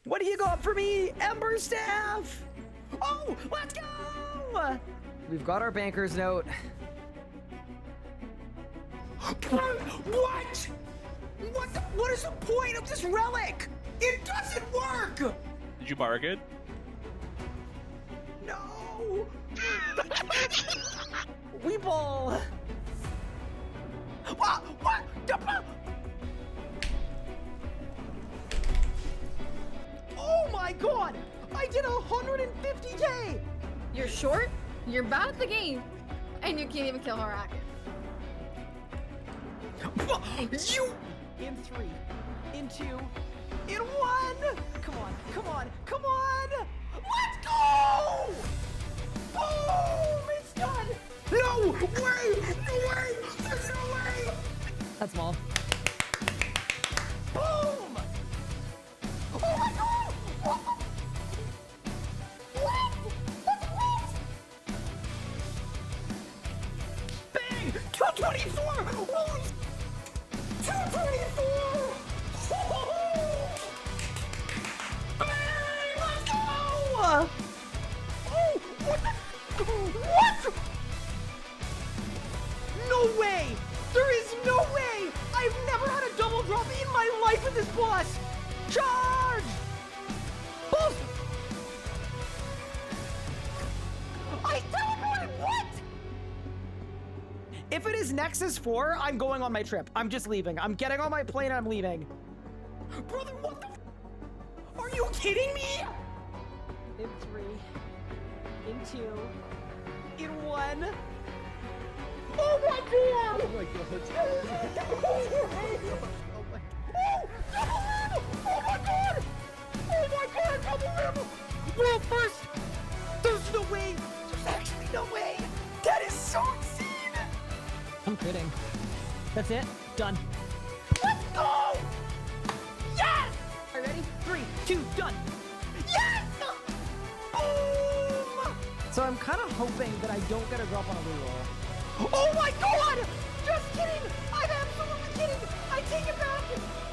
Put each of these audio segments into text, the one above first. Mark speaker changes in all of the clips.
Speaker 1: What do you got for me, Ember Staff? Oh, let's go! We've got our banker's note. What? What is the point of this relic? It doesn't work!
Speaker 2: Did you bargain?
Speaker 1: No! Weeble! What? Oh my god! I did 150k!
Speaker 3: You're short, you're bad at the game, and you can't even kill Harak.
Speaker 1: You! In 3, in 2, in 1! Come on, come on, come on! Let's go! Boom! It's done! No way! No way! There's no way! That's small. Boom! Oh my god! What? That's what? Bang! 224! Holy 224! Bang! Let's go! Oh, what the? What? No way! There is no way! I've never had a double drop in my life with this boss! Charge! Boom! I teleported! What? If it is Nexus 4, I'm going on my trip. I'm just leaving. I'm getting on my plane and I'm leaving. Brother, what the f? Are you kidding me? In 3, in 2, in 1. Oh my god! Oh my god. Oh, double rim! Oh my god! Oh my god, double rim! Well, first, there's no way. There's actually no way. That is so insane. I'm kidding. That's it. Done. Let's go! Yes! Are you ready? 3, 2, done. Yes! Boom! So I'm kind of hoping that I don't get a drop on a reroll. Oh my god! Just kidding! I'm absolutely kidding! I take it back!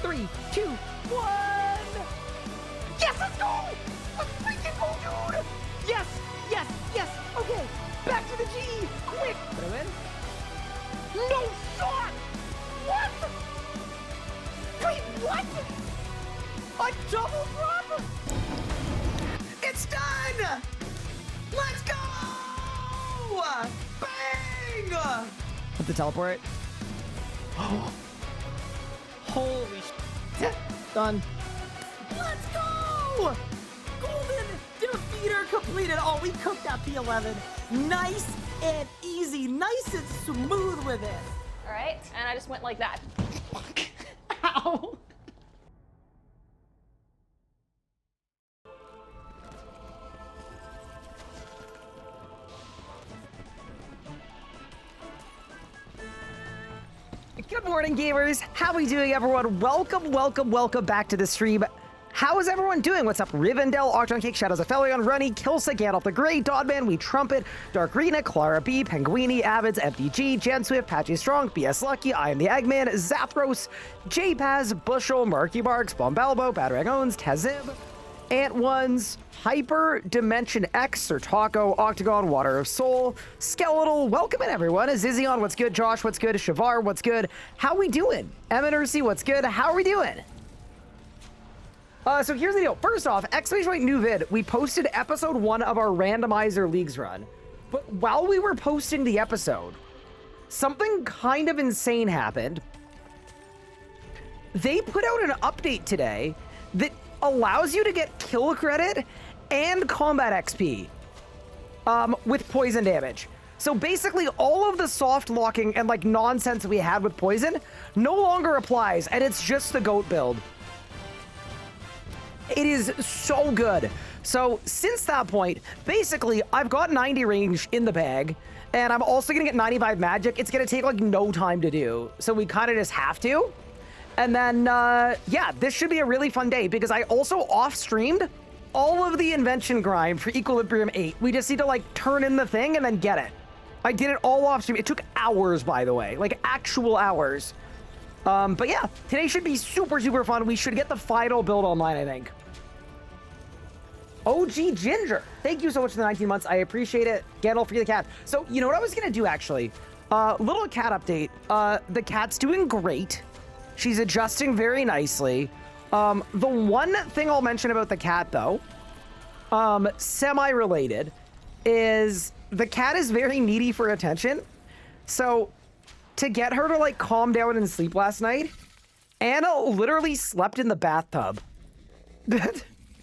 Speaker 1: 3, 2, 1! Yes, let's go! Let's freaking go, dude! Yes! Yes! Yes! Okay! Back to the G! Quick! Did I win? No shot! What? Wait, what? A double drop? It's done! Let's go! Bang! Put the teleport. Holy shit. Done. Let's go! Golden defeater completed. Oh, we cooked that P11. Nice and easy. Nice and smooth with it.
Speaker 3: All right, and I just went like that. Ow.
Speaker 1: Good morning, gamers. How are we doing, everyone? Welcome back to the stream. How is everyone doing? What's up? Rivendell, Octon Cake, Shadows of Felion, Runny, Kilsa, Gandalf the Grey, Dodman, We Trumpet, Dark Rena, Clara B, Penguini, Avids, MDG, Jan Swift, Patchy Strong, BS Lucky, I Am the Eggman, Zathros, J-Paz, Bushel, Marky Barks, Bombalbo, Batarang Owns, Tazib, Ant Ones, Hyper, Dimension X, Sir Taco, Octagon, Water of Soul, Skeletal, welcome in everyone. Zizion, what's good? Josh, what's good? Shavar, what's good? How we doing? Eminency, what's good? How are we doing? So here's the deal. First off, exclamation point new vid. We posted episode 1 of our randomizer leagues run. But while we were posting the episode, something kind of insane happened. They put out an update today that allows you to get kill credit and combat XP with poison damage. So basically all of the soft locking and like nonsense we had with poison no longer applies, and it's just the goat build. It is so good. So since that point, basically I've got 90 range in the bag, and I'm also gonna get 95 magic. It's gonna take like no time to do, so we kind of just have to. And then yeah, this should be a really fun day because I also off streamed all of the invention grind for Equilibrium 8. We just need to like turn in the thing and then get it. I did it all off stream. It took hours, by the way, like actual hours. But yeah, today should be super fun. We should get the final build online, I think. OG Ginger, thank you so much for the 19 months. I appreciate it. Gandalf for the cat. So, you know what I was going to do, actually? Little cat update. The cat's doing great. She's adjusting very nicely. The one thing I'll mention about the cat, though, semi-related, is the cat is very needy for attention. So, to get her to, like, calm down and sleep last night, Anna literally slept in the bathtub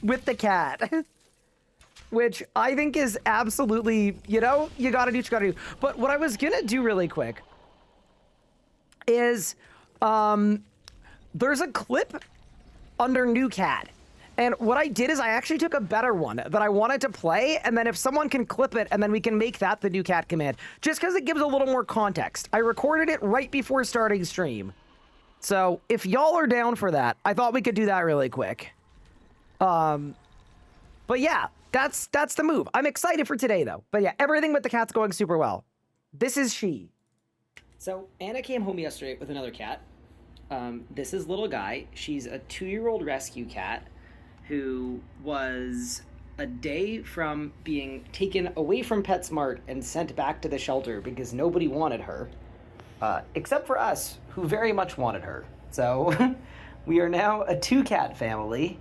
Speaker 1: with the cat. Which I think is absolutely, you know, you gotta do what you gotta do. But what I was gonna do really quick is, there's a clip under new cat. And what I did is I actually took a better one that I wanted to play, and then if someone can clip it, and then we can make that the new cat command, just because it gives a little more context. I recorded it right before starting stream. So if y'all are down for that, I thought we could do that really quick. But yeah, that's the move. I'm excited for today, though. But yeah, everything with the cat's going super well. This is she. So Anna came home yesterday with another cat. This is Little Guy. She's a 2-year-old rescue cat who was a day from being taken away from PetSmart and sent back to the shelter because nobody wanted her, except for us, who very much wanted her. So we are now a 2-cat family.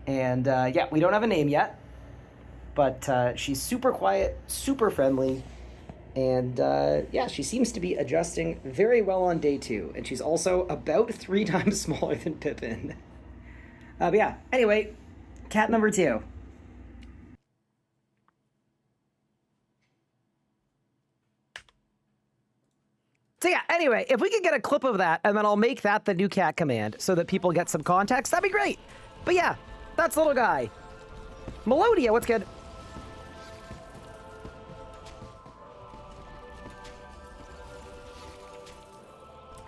Speaker 1: And yeah, we don't have a name yet, but she's super quiet, super friendly, and yeah, she seems to be adjusting very well on day 2, and she's also about 3 times smaller than Pippin. But yeah, anyway, cat number 2. So yeah, anyway, if we could get a clip of that, and then I'll make that the new cat command so that people get some context, that'd be great. But yeah, that's Little Guy. Melodia, what's good?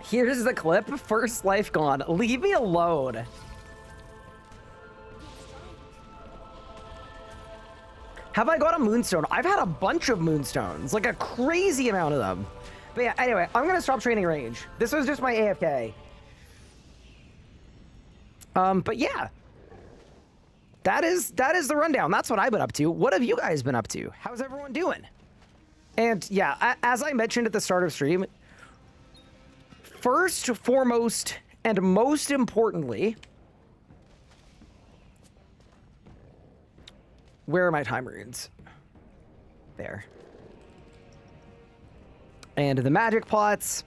Speaker 1: Here's the clip. First life gone. Leave me alone. Have I got a moonstone? I've had a bunch of moonstones, like a crazy amount of them. But yeah, anyway, I'm gonna stop training range. This was just my AFK. But yeah. That is the rundown. That's what I've been up to. What have you guys been up to? How's everyone doing? And yeah, as I mentioned at the start of stream, first, foremost, and most importantly, where are my time runes? There. And the magic pots.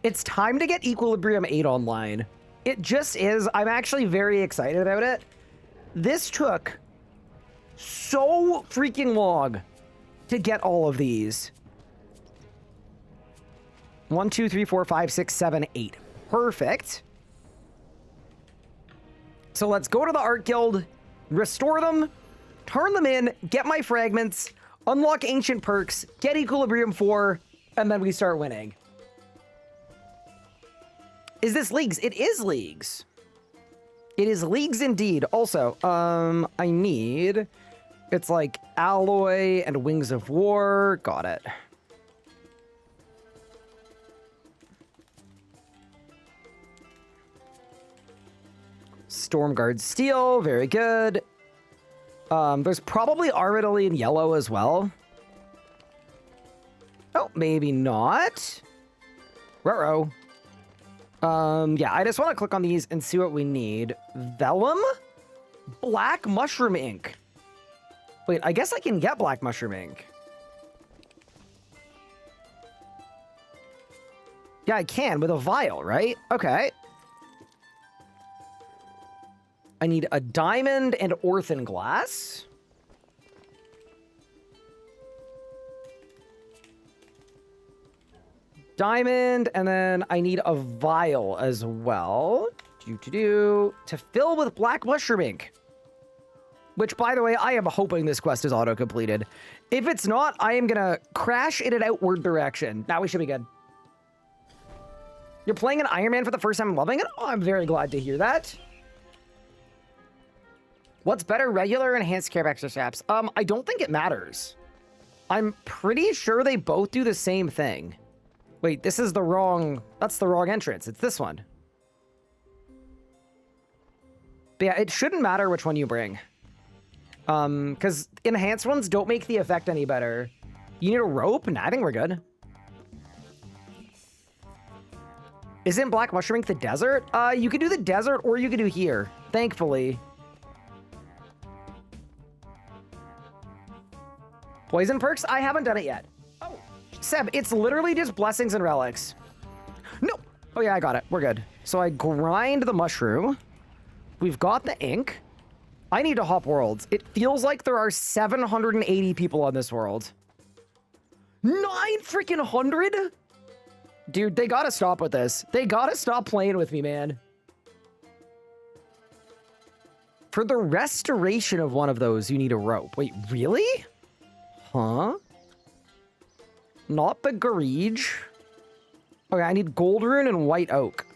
Speaker 1: It's time to get Equilibrium 8 online. It just is. I'm actually very excited about it. This took so freaking long to get all of these. 1, 2, 3, 4, 5, 6, 7, 8. Perfect. So let's go to the Art Guild, restore them, turn them in, get my fragments, unlock ancient perks, get Equilibrium 4, and then we start winning. Is this leagues? It is leagues. It is leagues indeed. Also, I need... It's like Alloy and Wings of War. Got it. Stormguard Steel. Very good. There's probably Armadillion Yellow as well. Oh, maybe not. Ruh-roh. Yeah, I just want to click on these and see what we need. Vellum? Black Mushroom Ink. Wait, I guess I can get Black Mushroom Ink. Yeah, I can with a vial, right? Okay. I need a diamond and orphan glass. Diamond, and then I need a vial as well. To fill with black mushroom ink. Which, by the way, I am hoping this quest is auto-completed. If it's not, I am gonna crash in an outward direction. Now we should be good. You're playing an Iron Man for the first time and loving it? Oh, I'm very glad to hear that. What's better, regular or enhanced care extra straps? I don't think it matters. I'm pretty sure they both do the same thing. Wait, this is the wrong... That's the wrong entrance. It's this one. But yeah, it shouldn't matter which one you bring. Because enhanced ones don't make the effect any better. You need a rope? Nah, I think we're good. Isn't Black Mushroom Ink the desert? You could do the desert or you could do here, thankfully. Poison perks? I haven't done it yet. Oh, Seb, it's literally just blessings and relics. No. Oh yeah, I got it. We're good. So I grind the mushroom. We've got the ink. I need to hop worlds. It feels like there are 780 people on this world. 9 freaking 100? Dude, they gotta stop with this. They gotta stop playing with me, man. For the restoration of one of those, you need a rope. Wait, really? Huh? Not the garage. Okay, I need gold rune and white oak.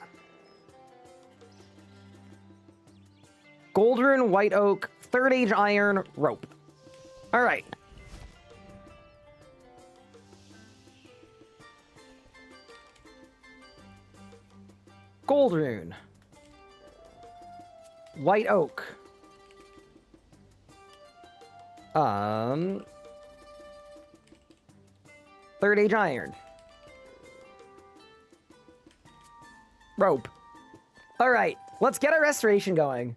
Speaker 1: Gold rune, white oak, third age iron, rope. All right. Gold rune. White oak. Third age iron. Rope. All right, let's get our restoration going.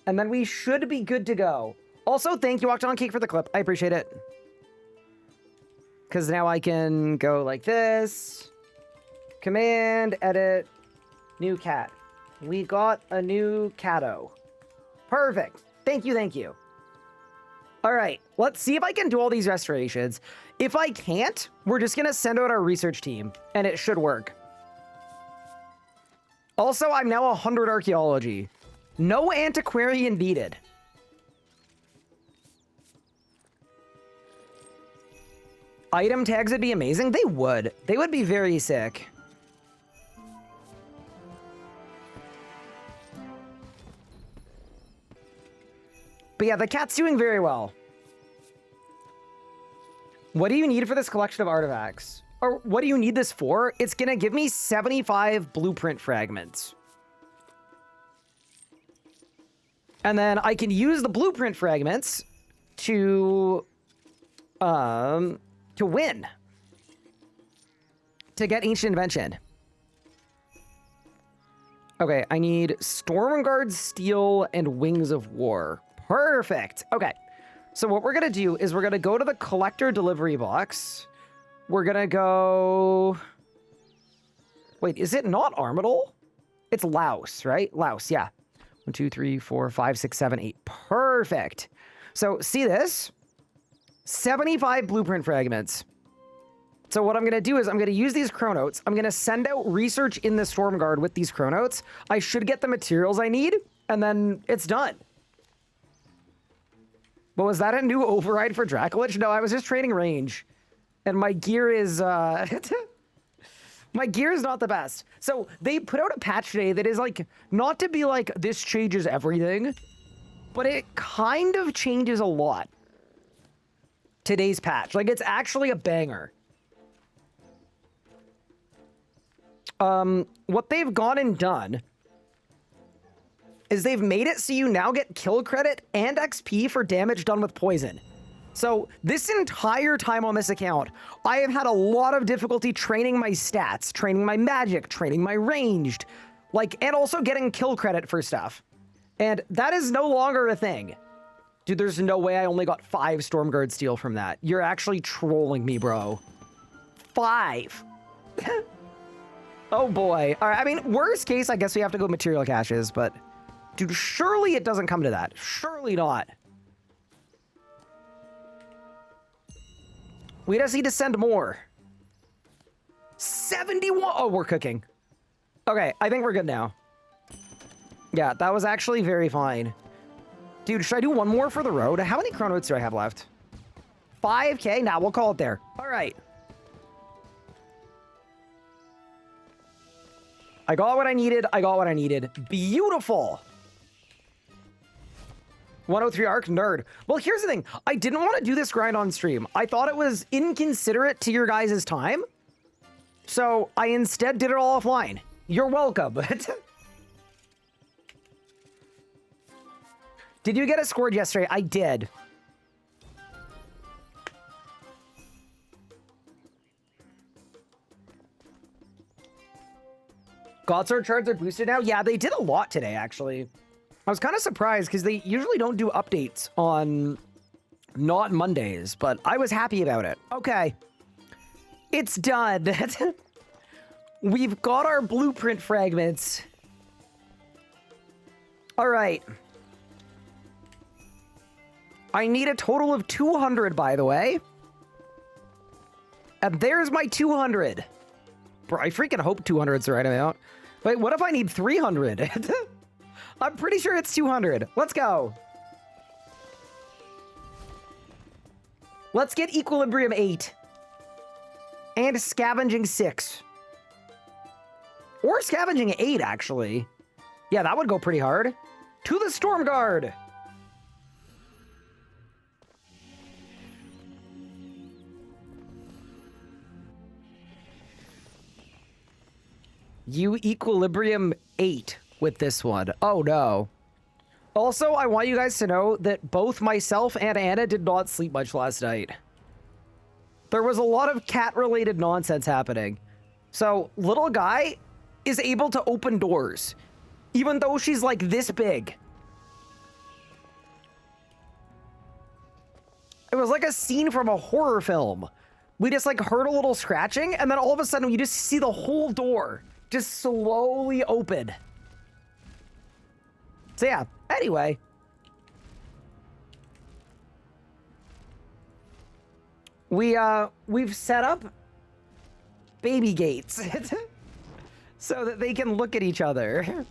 Speaker 1: And then we should be good to go. Also, thank you, Octon Cake, for the clip. I appreciate it. Because now I can go like this. Command, edit, new cat. We got a new catto. Perfect. Thank you, thank you. All right, let's see if I can do all these restorations. If I can't, we're just going to send out our research team, and it should work. Also, I'm now 100 archaeology. No antiquarian needed. Item tags would be amazing. They would. They would be very sick. But yeah, the cat's doing very well. What do you need for this collection of artifacts? Or what do you need this for? It's going to give me 75 blueprint fragments. And then I can use the blueprint fragments to win. To get Ancient Invention. Okay, I need Stormguard Steel and Wings of War. Perfect. Okay. So what we're going to do is we're going to go to the collector delivery box. We're going to go... Wait, is it not Armadale? It's Laos, right? Laos, yeah. 1, 2, 3, 4, 5, 6, 7, 8. Perfect. So see this? 75 blueprint fragments. So what I'm going to do is I'm going to use these chronotes. I'm going to send out research in the Stormguard with these chronotes. I should get the materials I need, and then it's done. But was that a new override for Dracolich? No, I was just trading range. And my gear is, my gear is not the best. So they put out a patch today that is like, not to be like, this changes everything, but it kind of changes a lot. Today's patch. Like, it's actually a banger. What they've gone and done is they've made it so you now get kill credit and XP for damage done with poison. So this entire time on this account, I have had a lot of difficulty training my stats, training my magic, training my ranged, like, and also getting kill credit for stuff. And that is no longer a thing. Dude, there's no way I only got 5 Stormguard Steel from that. You're actually trolling me, bro. 5. Oh boy. All right, I mean, worst case, I guess we have to go material caches, but dude, surely it doesn't come to that. Surely not. We just need to send more. 71. Oh, we're cooking. Okay, I think we're good now. Yeah, that was actually very fine. Dude, should I do one more for the road? How many chronotes do I have left? 5K? Nah, we'll call it there. All right. I got what I needed. I got what I needed. Beautiful. 103 arc nerd. Well, here's the thing. I didn't want to do this grind on stream. I thought it was inconsiderate to your guys' time. So I instead did it all offline. You're welcome. Did you get it scored yesterday? I did. Godsword charts are boosted now? Yeah, they did a lot today, actually. I was kind of surprised because they usually don't do updates on not Mondays, but I was happy about it. Okay. It's done. We've got our blueprint fragments. All right. I need a total of 200, by the way. And there's my 200. Bro, I freaking hope 200 is the right amount. Wait, what if I need 300? I'm pretty sure it's 200. Let's go. Let's get Equilibrium 8. And Scavenging 6. Or Scavenging 8, actually. Yeah, that would go pretty hard. To the Storm Guard. You Equilibrium 8 with this one. Oh, no. Also, I want you guys to know that both myself and Anna did not sleep much last night. There was a lot of cat-related nonsense happening. So, little guy is able to open doors, even though she's like this big. It was like a scene from a horror film. We just like heard a little scratching, and then all of a sudden we just see the whole door just slowly open. So yeah, anyway. We've set up baby gates so that they can look at each other.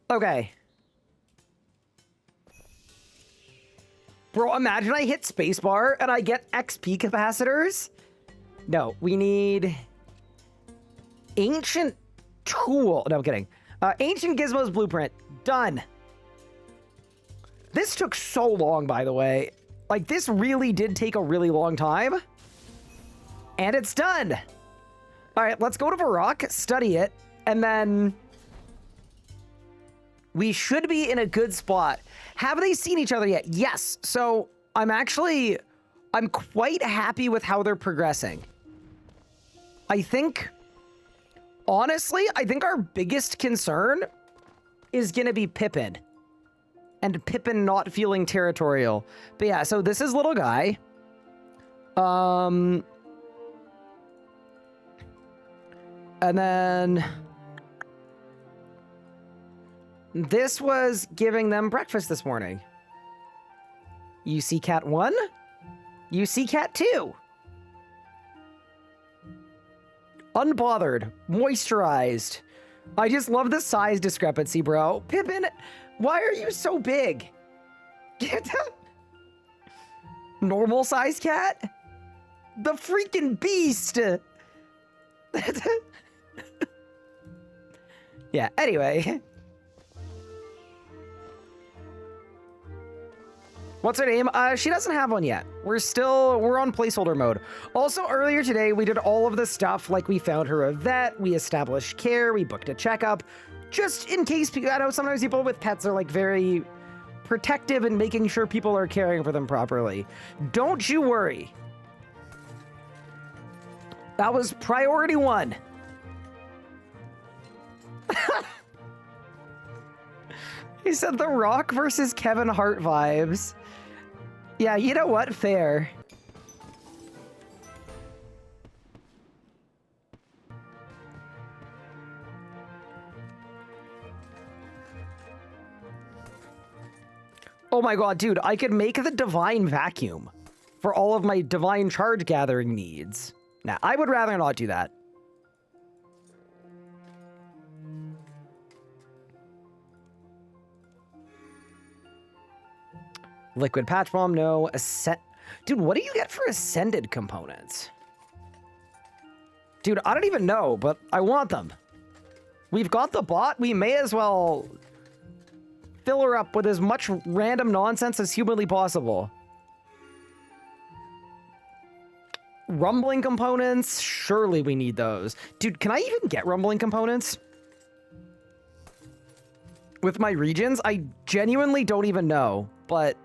Speaker 1: Okay. Bro, imagine I hit spacebar and I get XP capacitors. No, we need ancient tool. No, I'm kidding. Ancient Gizmos blueprint. Done. This took so long, by the way. Like, this really did take a really long time. And it's done. All right, let's go to Varrock, study it, and then we should be in a good spot. Have they seen each other yet? Yes. So I'm quite happy with how they're progressing. I think, honestly, I think our biggest concern is going to be Pippin. And Pippin not feeling territorial. But yeah, so this is little guy. And then this was giving them breakfast this morning. You see cat 1? You see cat 2. Unbothered, moisturized. I just love the size discrepancy, bro. Pippin, why are you so big? Normal size cat? The freaking beast! Yeah, anyway. What's her name? She doesn't have one yet. We're on placeholder mode. Also, earlier today, we did all of the stuff, like we found her a vet, we established care, we booked a checkup, just in case people, I know sometimes people with pets are like very protective and making sure people are caring for them properly. Don't you worry. That was priority 1. He said The Rock versus Kevin Hart vibes. Yeah, you know what? Fair. Oh my god, dude, I could make the divine vacuum for all of my divine charge gathering needs. Nah, I would rather not do that. Liquid patch bomb, no. Dude, what do you get for ascended components? Dude, I don't even know, but I want them. We've got the bot. We may as well fill her up with as much random nonsense as humanly possible. Rumbling components, surely we need those. Dude, can I even get rumbling components? With my regions? I genuinely don't even know, but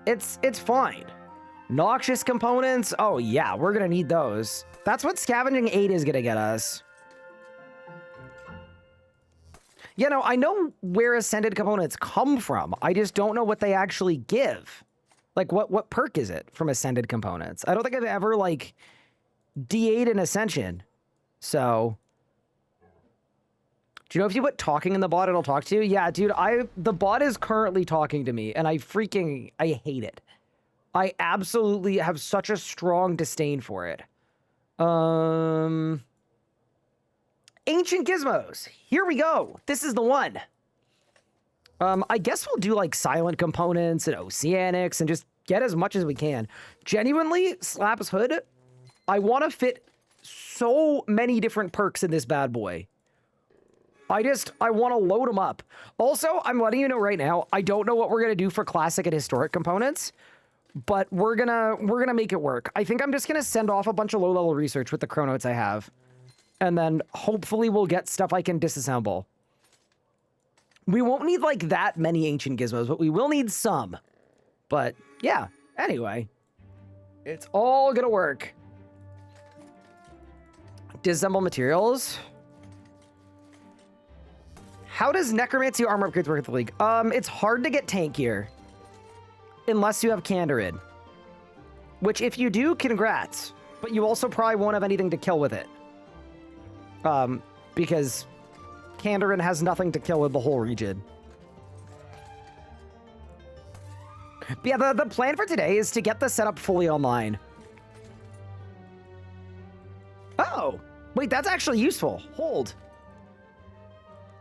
Speaker 1: it's fine. Noxious components, oh yeah, we're gonna need those. That's what Scavenging 8 is gonna get us. You know, I know where Ascended components come from. I just don't know what they actually give. Like, what perk is it from Ascended components? I don't think I've ever, like, D8'd an Ascension. So, do you know if you put talking in the bot, it'll talk to you? Yeah, dude, the bot is currently talking to me, and I hate it. I absolutely have such a strong disdain for it. Ancient Gizmos. Here we go. This is the one. I guess we'll do like silent components and oceanics and just get as much as we can. Genuinely, Slap's Hood, I want to fit so many different perks in this bad boy. I want to load them up. Also, I'm letting you know right now, I don't know what we're going to do for classic and historic components, but we're gonna make it work. I think I'm just going to send off a bunch of low-level research with the chronotes I have, and then hopefully we'll get stuff I can disassemble. We won't need, like, that many ancient gizmos, but we will need some. But, yeah. Anyway. It's all gonna work. Disassemble materials. How does Necromancy armor upgrades work with the League? It's hard to get tankier. Unless you have Kandarin. Which, if you do, congrats. But you also probably won't have anything to kill with it. Because Kandarin has nothing to kill with the whole region. But yeah, the plan for today is to get the setup fully online. Oh, wait, that's actually useful. Hold.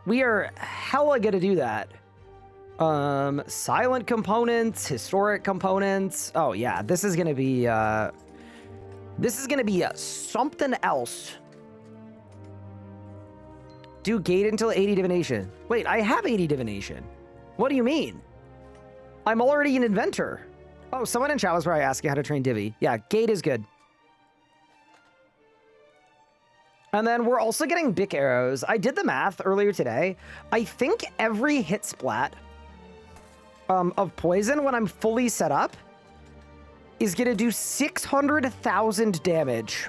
Speaker 1: We are hella gonna do that. Silent components, historic components. Oh yeah, this is gonna be something else. Do gate until 80 divination. Wait, I have 80 divination. What do you mean? I'm already an inventor. Oh, someone in chat was probably asking how to train Divi. Yeah, gate is good. And then we're also getting Bic arrows. I did the math earlier today. I think every hit splat of poison when I'm fully set up is gonna do 600,000 damage.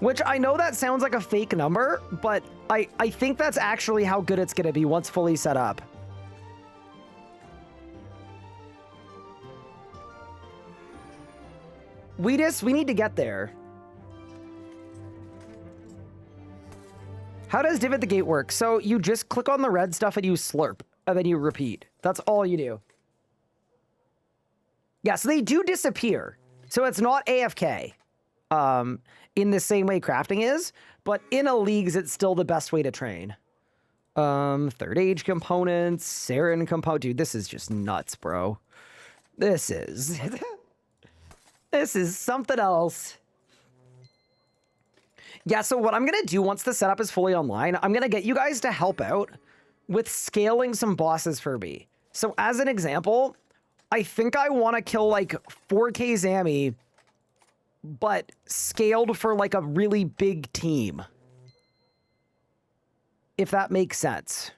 Speaker 1: Which I know that sounds like a fake number, but I think that's actually how good it's gonna be once fully set up. We need to get there. How does Divot the Gate work? So you just click on the red stuff and you slurp, and then you repeat. That's all you do. Yeah, so they do disappear. So it's not AFK. In the same way crafting is, but in a leagues, it's still the best way to train. Third age components, Saren component. Dude, this is just nuts, bro. This is something else. Yeah, so what I'm gonna do once the setup is fully online, I'm gonna get you guys to help out with scaling some bosses for me. So as an example, I think I want to kill like 4K Zami, but scaled for like a really big team. If that makes sense.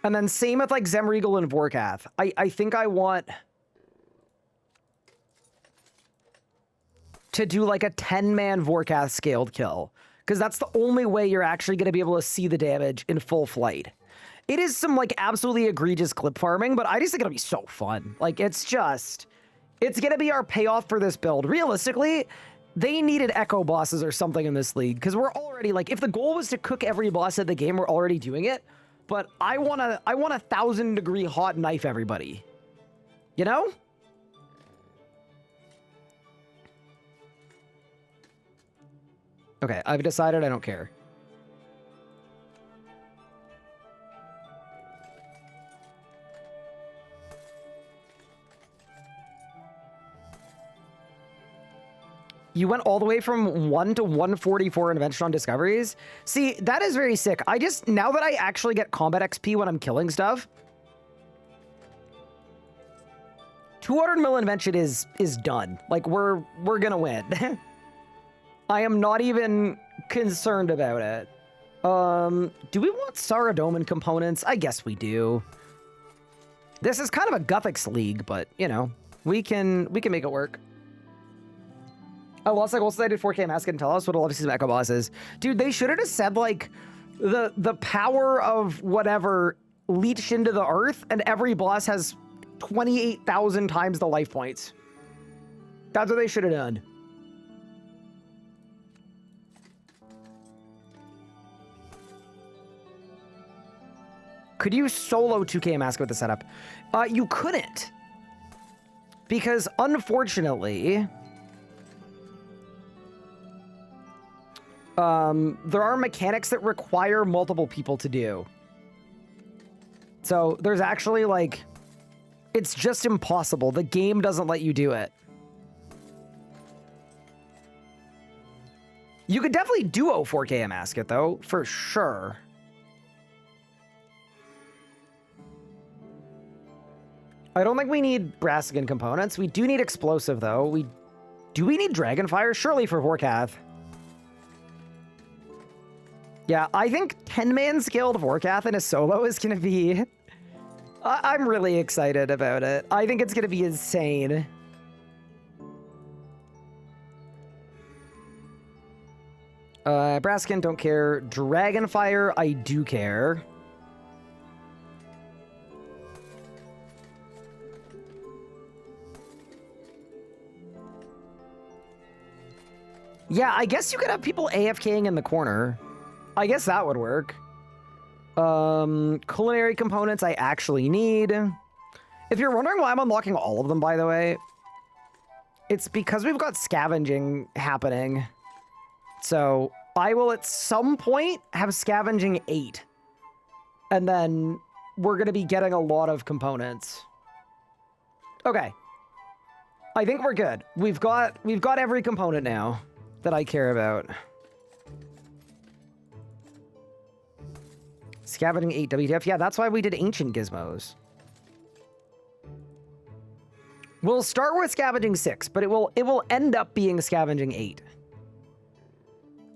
Speaker 1: And then same with like Zemregal and Vorkath. I think I want to do like a 10-man Vorkath scaled kill, because that's the only way you're actually going to be able to see the damage in full flight. It is some like absolutely egregious clip farming, but I just think it'll be so fun. Like it's going to be our payoff for this build. Realistically, they needed echo bosses or something in this league, because we're already like, if the goal was to cook every boss of the game, we're already doing it. But I want a 1,000-degree hot knife everybody. You know? Okay, I've decided I don't care. You went all the way from 1 to 144 invention on discoveries? See, that is very sick. Now that I actually get combat XP when I'm killing stuff, 200 mil invention is done. Like, we're gonna win. I am not even concerned about it. Do we want Saradomin components? I guess we do. This is kind of a Guthix league, but, you know, we can make it work. Oh, Lost Like also did 4K Mask and tell us what a love to see some Echo bosses. Dude, they should have just said, like, the power of whatever leached into the earth, and every boss has 28,000 times the life points. That's what they should have done. Could you solo 2K Mask with the setup? You couldn't. Because, unfortunately, there are mechanics that require multiple people to do. So there's actually, like, it's just impossible. The game doesn't let you do it. You could definitely duo 4K Mask it, though, for sure. I don't think we need Brassican components. We do need explosive, though. Do we need Dragonfire? Surely for Vorkath. Yeah, I think 10-man scaled Vorkath in a solo is going to be... I'm really excited about it. I think it's going to be insane. Brassican, don't care. Dragonfire, I do care. Yeah, I guess you could have people AFKing in the corner. I guess that would work. Culinary components I actually need. If you're wondering why I'm unlocking all of them, by the way, it's because we've got scavenging happening. So I will at some point have scavenging 8. And then we're going to be getting a lot of components. Okay. I think we're good. We've got every component now that I care about. Scavenging 8 WTF. Yeah, that's why we did ancient gizmos. We'll start with scavenging 6, but it will end up being scavenging 8.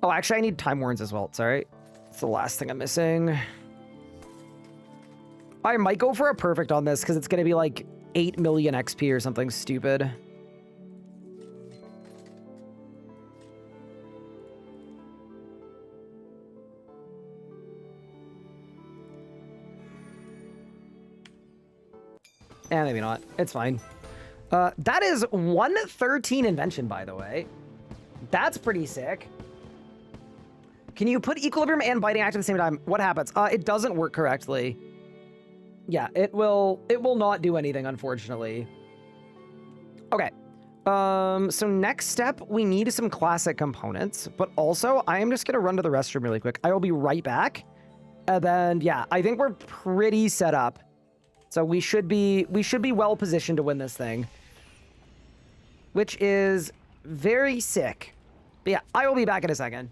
Speaker 1: Oh, actually, I need time warns as well. Sorry. It's the last thing I'm missing. I might go for a perfect on this because it's going to be like 8 million XP or something stupid. Eh, maybe not. It's fine. That is 113 invention, by the way. That's pretty sick. Can you put equilibrium and biting active at the same time? What happens? It doesn't work correctly. Yeah, it will not do anything, unfortunately. Okay. So next step, we need some classic components, but also I am just gonna run to the restroom really quick. I will be right back. And then, yeah, I think we're pretty set up. So we should be well positioned to win this thing, which is very sick. But yeah, I will be back in a second.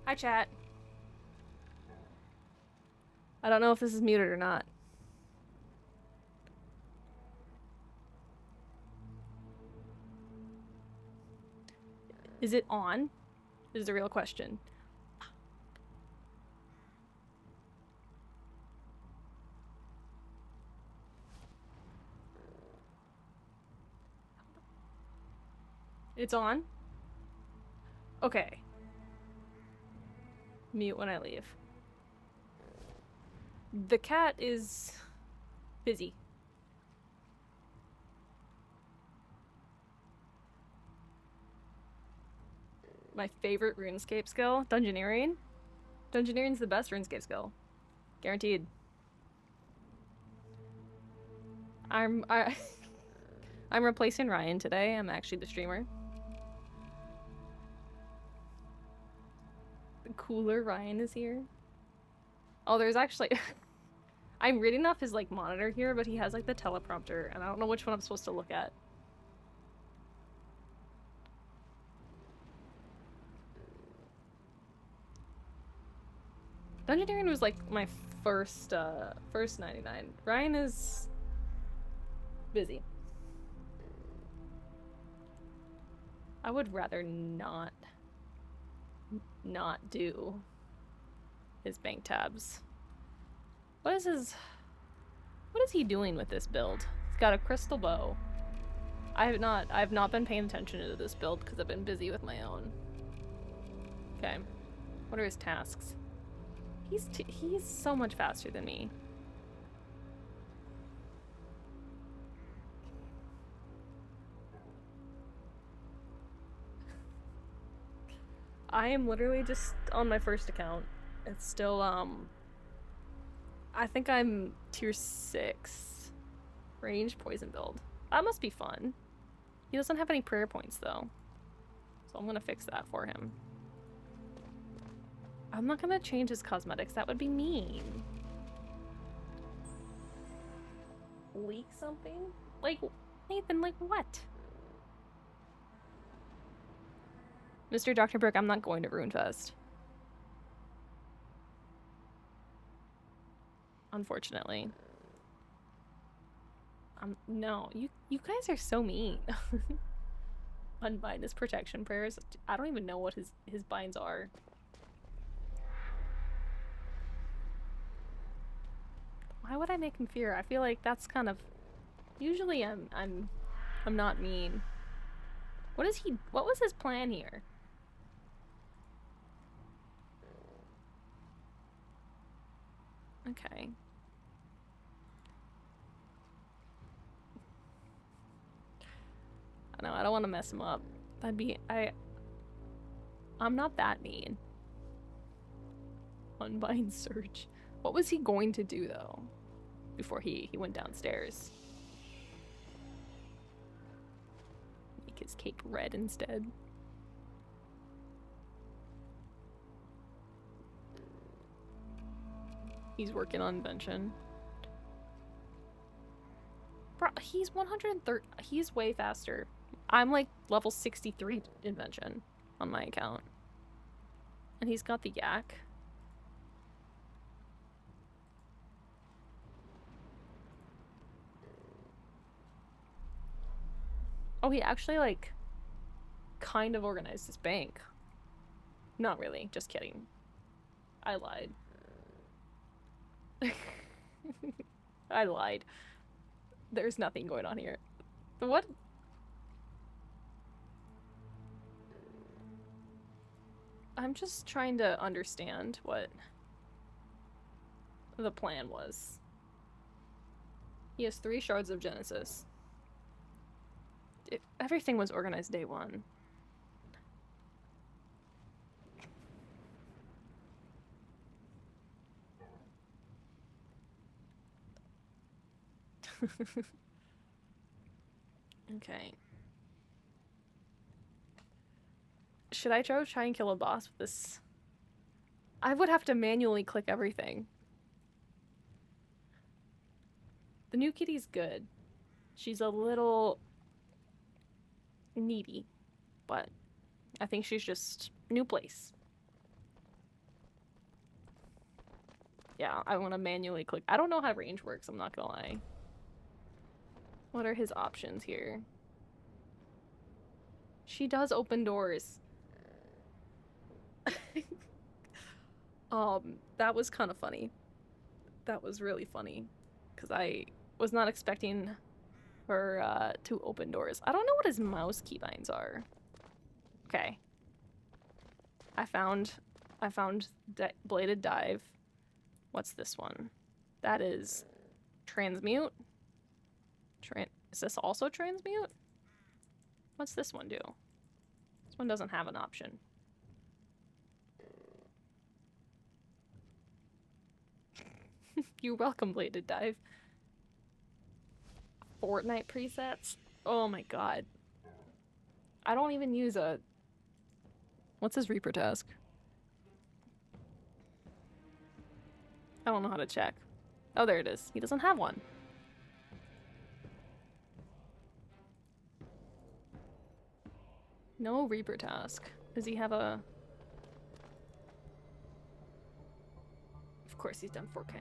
Speaker 2: Hi, chat. I don't know if this is muted or not. Is it on? Is the real question. It's on? Okay. Mute when I leave. The cat is busy. My favorite RuneScape skill, Dungeoneering. Dungeoneering's the best RuneScape skill. Guaranteed. I'm replacing Ryan today. I'm actually the streamer. The cooler Ryan is here. Oh, there's actually I'm reading off his like monitor here, but he has like the teleprompter and I don't know which one I'm supposed to look at. Dungeoneering was like my first 99. Ryan is busy. I would rather not do his bank tabs. What is he doing with this build? He's got a crystal bow. I've not been paying attention to this build because I've been busy with my own. Okay. What are his tasks? He's so much faster than me. I am literally just on my first account. It's still, I think I'm tier 6 range poison build. That must be fun. He doesn't have any prayer points though. So I'm gonna fix that for him. I'm not gonna change his cosmetics, that would be mean. Leak something? Like, Nathan, like what? Mr. Dr. Burke, I'm not going to RuneFest. Unfortunately. No, you guys are so mean. Unbind his protection prayers. I don't even know what his binds are. Why would I make him fear? I feel like that's kind of usually I'm not mean. What was his plan here? Okay. I know, I don't want to mess him up. I'm not that mean. Unbind Surge. What was he going to do though? Before he went downstairs. Make his cape red instead. He's working on invention. Bro, he's 130. He's way faster. I'm like level 63 invention on my account. And he's got the yak. Oh, he actually like kind of organized his bank. Not really, just kidding. I lied. I lied. There's nothing going on here. What? I'm just trying to understand what the plan was. He has 3 shards of Genesis. Everything was organized day 1. Okay. Should I try and kill a boss with this? I would have to manually click everything. The new kitty's good. She's a little needy, but I think she's just new place. Yeah, I want to manually click. I don't know how range works, I'm not gonna lie. What are his options here? She does open doors. That was kind of funny. That was really funny. Because I was not expecting her to open doors. I don't know what his mouse keybinds are. Okay. I found Bladed Dive. What's this one? That is transmute. Is this also transmute? What's this one do? This one doesn't have an option. You're welcome, Bladed Dive. Fortnite presets? Oh my god. I don't even use a... What's his Reaper task? I don't know how to check. Oh, there it is. He doesn't have one. No Reaper task. Does he have a... Of course he's done 4K.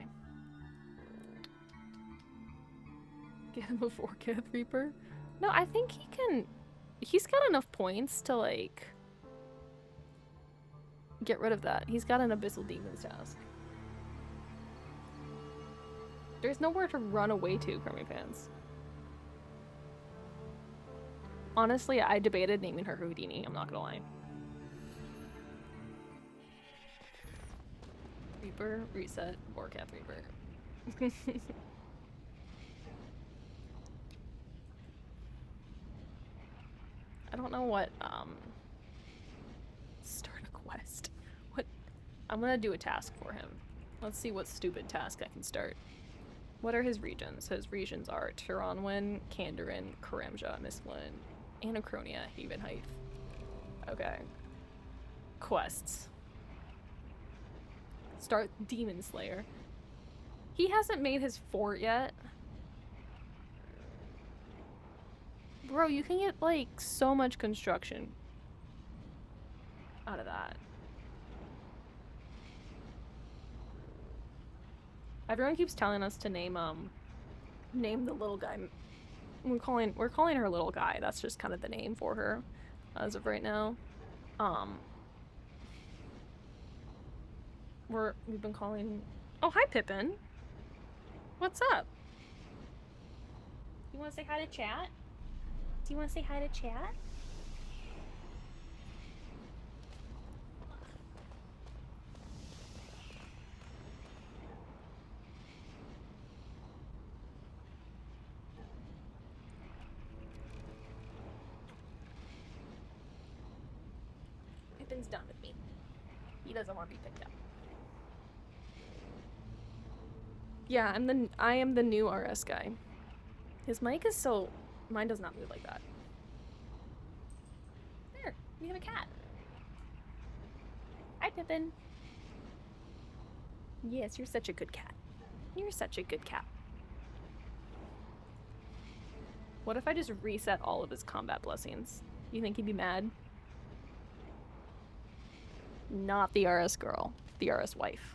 Speaker 2: Get him a 4K Reaper? No, I think he can... He's got enough points to, like... get rid of that. He's got an Abyssal Demons task. There's nowhere to run away to, Crummy Pants. Honestly, I debated naming her Houdini, I'm not gonna lie. Reaper, reset, Warcath Reaper. I don't know what, start a quest. What? I'm gonna do a task for him. Let's see what stupid task I can start. What are his regions? His regions are Tiranwin, Kandarin, Karamja, Misklin, Anachronia, Haven Height. Okay. Quests. Start Demon Slayer. He hasn't made his fort yet. Bro, you can get, like, so much construction out of that. Everyone keeps telling us to name the little guy. We're calling her little guy. That's just kind of the name for her as of right now. We've been calling... Oh, hi, Pippin. What's up? You want to say hi to chat? Do you want to say hi to chat? Pippin's done with me. He doesn't want to be picked up. Yeah, I am the new RS guy. His mic is so... Mine does not move like that. There, we have a cat. Hi, Pippin. Yes, you're such a good cat. You're such a good cat. What if I just reset all of his combat blessings? You think he'd be mad? Not the RS girl, the RS wife.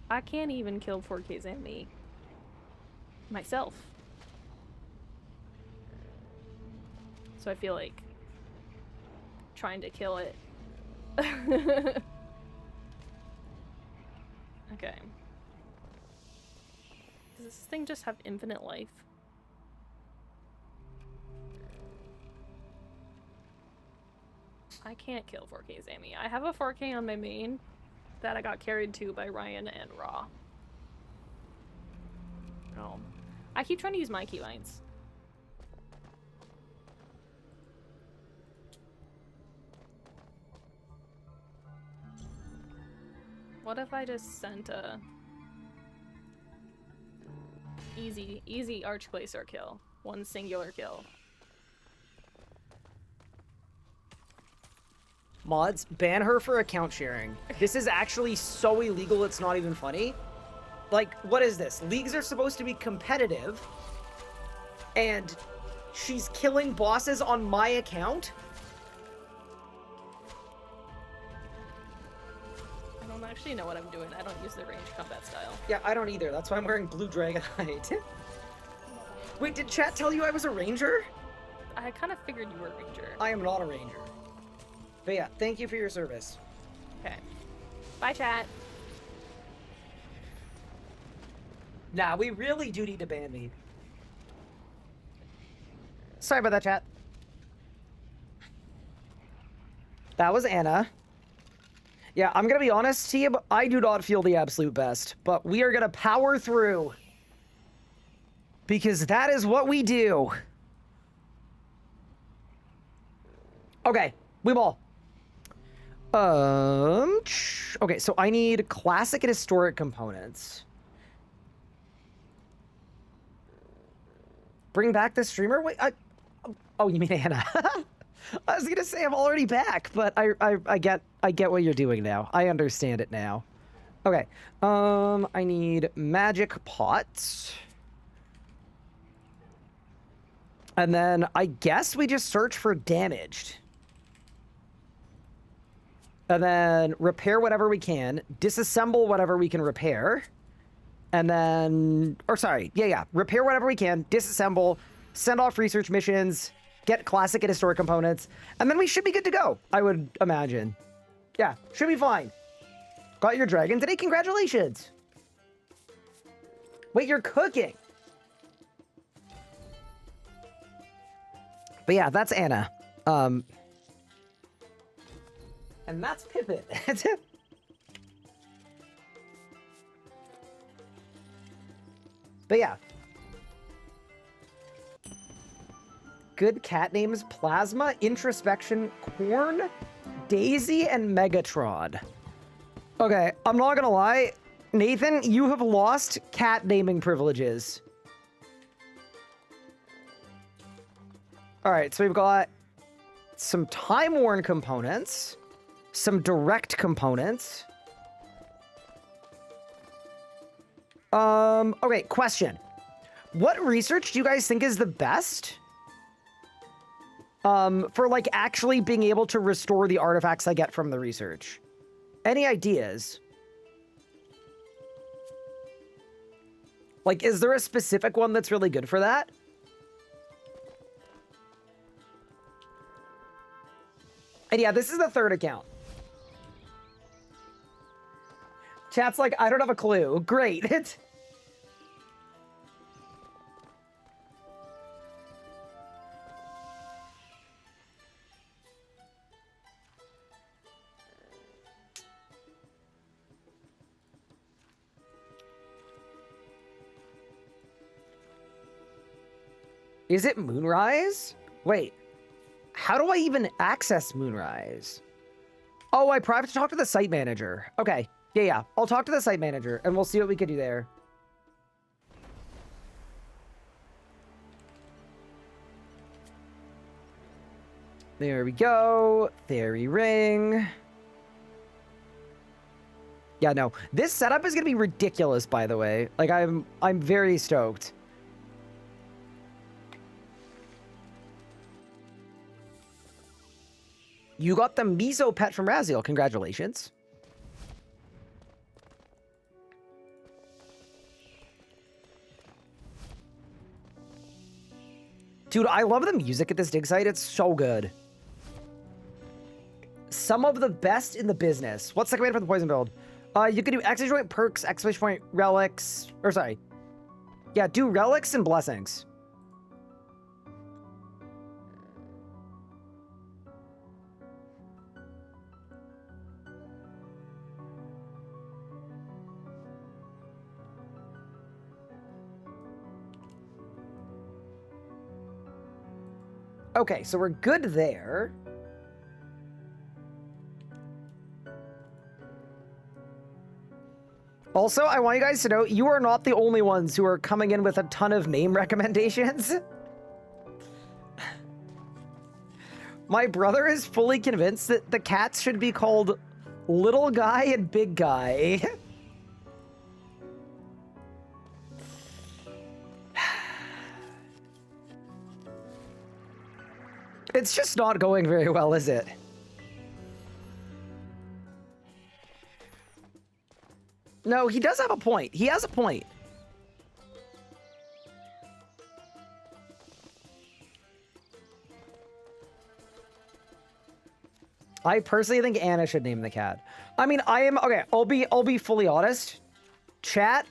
Speaker 2: I can't even kill 4K Zambi myself. So I feel like trying to kill it. Okay. Does this thing just have infinite life? I can't kill 4K Zambi. I have a 4K on my main that I got carried to by Ryan and Raw. Oh. I keep trying to use my keylines. What if I just sent a easy Archplacer kill? One singular kill.
Speaker 1: Mods, ban her for account sharing. This is actually so illegal, it's not even funny. Like, what is this? Leagues are supposed to be competitive, and she's killing bosses on my account?
Speaker 2: I don't actually know what I'm doing. I don't use the ranged combat style.
Speaker 1: Yeah, I don't either. That's why I'm wearing blue Dragonite. Wait, did chat tell you I was a ranger?
Speaker 2: I kind of figured you were a ranger.
Speaker 1: I am not a ranger. But yeah, thank you for your service.
Speaker 2: Okay. Bye, chat.
Speaker 1: Nah, we really do need to ban me. Sorry about that, chat. That was Anna. Yeah, I'm gonna be honest, team. I do not feel the absolute best, but we are gonna power through. Because that is what we do. Okay, we ball. Okay, so I need classic and historic components. Bring back the streamer? Wait, oh, you mean Anna? I was gonna say I'm already back, but I get what you're doing now. I understand it now. Okay, I need magic pots. And then I guess we just search for damaged. And then repair whatever we can, disassemble whatever we can repair. And then, or sorry, yeah, repair whatever we can, disassemble, send off research missions, get classic and historic components, and then we should be good to go, I would imagine. Yeah, should be fine. Got your dragon today? Congratulations! Wait, you're cooking! But yeah, that's Anna. And that's Pippin. But yeah. Good cat names: Plasma, Introspection, Corn, Daisy, and Megatron. Okay, I'm not gonna lie. Nathan, you have lost cat naming privileges. Alright, so we've got some time-worn components, some direct components. Okay, question. What research do you guys think is the best? For, like, actually being able to restore the artifacts I get from the research? Any ideas? Like, is there a specific one that's really good for that? And yeah, this is the third account. Chat's like, I don't have a clue. Great. Is it Moonrise? Wait. How do I even access Moonrise? Oh, I probably have to talk to the site manager. Okay. Yeah. I'll talk to the site manager, and we'll see what we can do there. There we go. Fairy ring. Yeah, no. This setup is going to be ridiculous, by the way. Like, I'm very stoked. You got the Miso pet from Raziel. Congratulations. Dude, I love the music at this dig site. It's so good. Some of the best in the business. What's the command for the poison build? You can do exclamation point perks, exclamation point relics. Or sorry. Yeah, do relics and blessings. Okay, so we're good there. Also, I want you guys to know, you are not the only ones who are coming in with a ton of name recommendations. My brother is fully convinced that the cats should be called Little Guy and Big Guy. It's just not going very well, is it? No, he does have a point. He has a point. I personally think Anna should name the cat. I mean, I am okay. I'll be fully honest. Chat.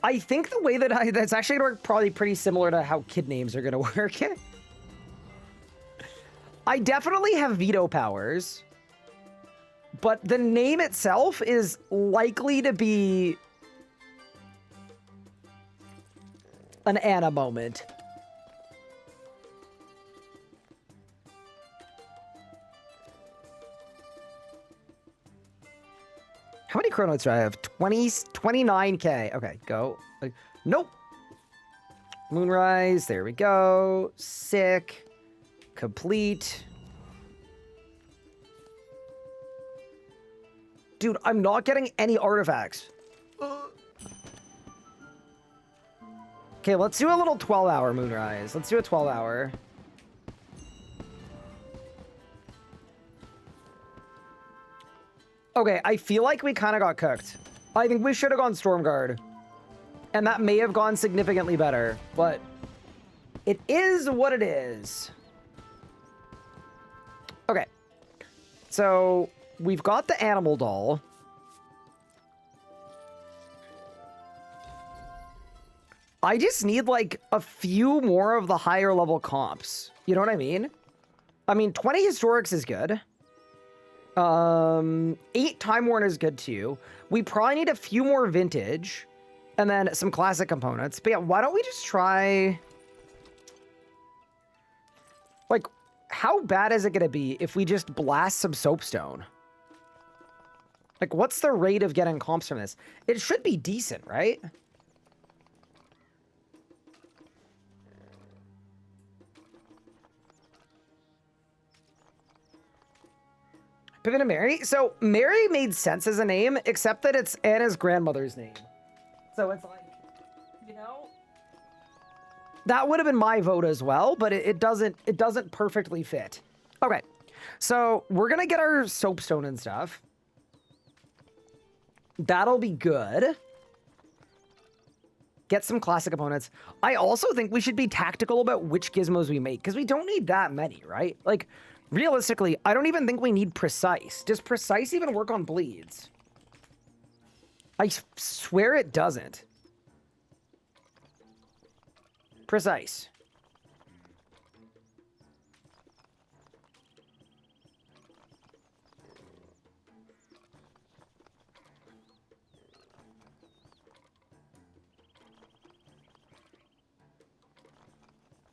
Speaker 1: I think the way that's actually gonna work probably pretty similar to how kid names are gonna work. I definitely have veto powers, but the name itself is likely to be an Anna moment. How many chronotes do I have? 29K. Okay, go. Nope. Moonrise. There we go. Sick. Complete. Dude, I'm not getting any artifacts. Okay, let's do a little 12-hour Moonrise. Let's do a 12-hour. Okay, I feel like we kind of got cooked. I think we should have gone Stormguard. And that may have gone significantly better, but it is what it is. Okay. So, we've got the animal doll. I just need, like, a few more of the higher level comps. You know what I mean? I mean, 20 Historics is good. 8 Time Worn is good too. We probably need a few more Vintage. And then some classic components. But yeah, why don't we just try... Like, how bad is it going to be if we just blast some soapstone? Like, what's the rate of getting comps from this? It should be decent, right? Pivot to Mary? So, Mary made sense as a name, except that it's Anna's grandmother's name. So it's like, you know, that would have been my vote as well, but it doesn't perfectly fit. Okay, so we're gonna get our soapstone and stuff. That'll be good. Get some classic components. I also think we should be tactical about which gizmos we make, because we don't need that many, right? Like, realistically, I don't even think we need precise. Does precise even work on bleeds? I swear it doesn't. Precise.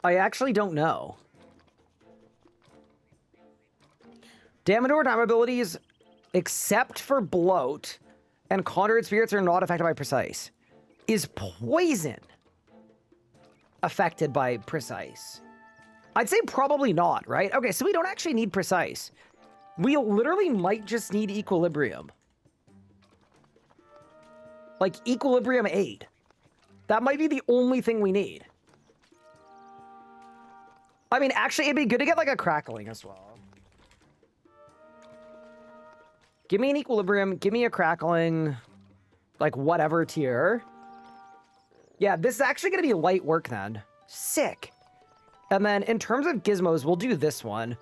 Speaker 1: I actually don't know. Damnador time abilities, except for bloat, and conjured spirits are not affected by precise. Is poison affected by precise? I'd say probably not, right? Okay, so we don't actually need precise. We literally might just need equilibrium. Like equilibrium aid. That might be the only thing we need. I mean, actually, it'd be good to get like a crackling as well. Give me an equilibrium, give me a crackling, like whatever tier. Yeah, this is actually going to be light work then. Sick. And then in terms of gizmos, we'll do this one.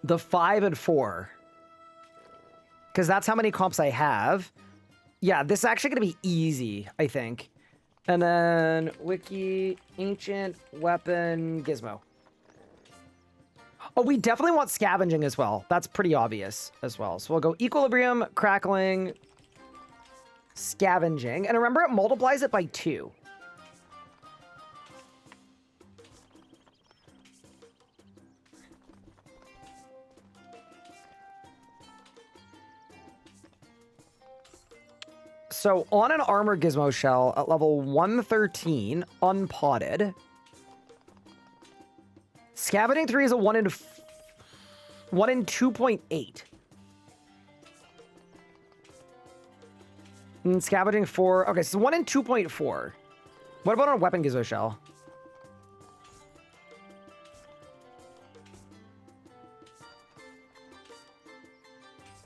Speaker 1: The 5 and 4. Because that's how many comps I have. Yeah, this is actually going to be easy, I think. And then wiki, ancient, weapon, gizmo. Oh, we definitely want scavenging as well. That's pretty obvious as well. So we'll go equilibrium, crackling, scavenging. And remember, it multiplies it by 2. So on an armor gizmo shell at level 113, unpotted, scavenging 3 is a 1 in 2.8. And scavenging 4. Okay, so 1 in 2.4. What about on a weapon gizmo shell?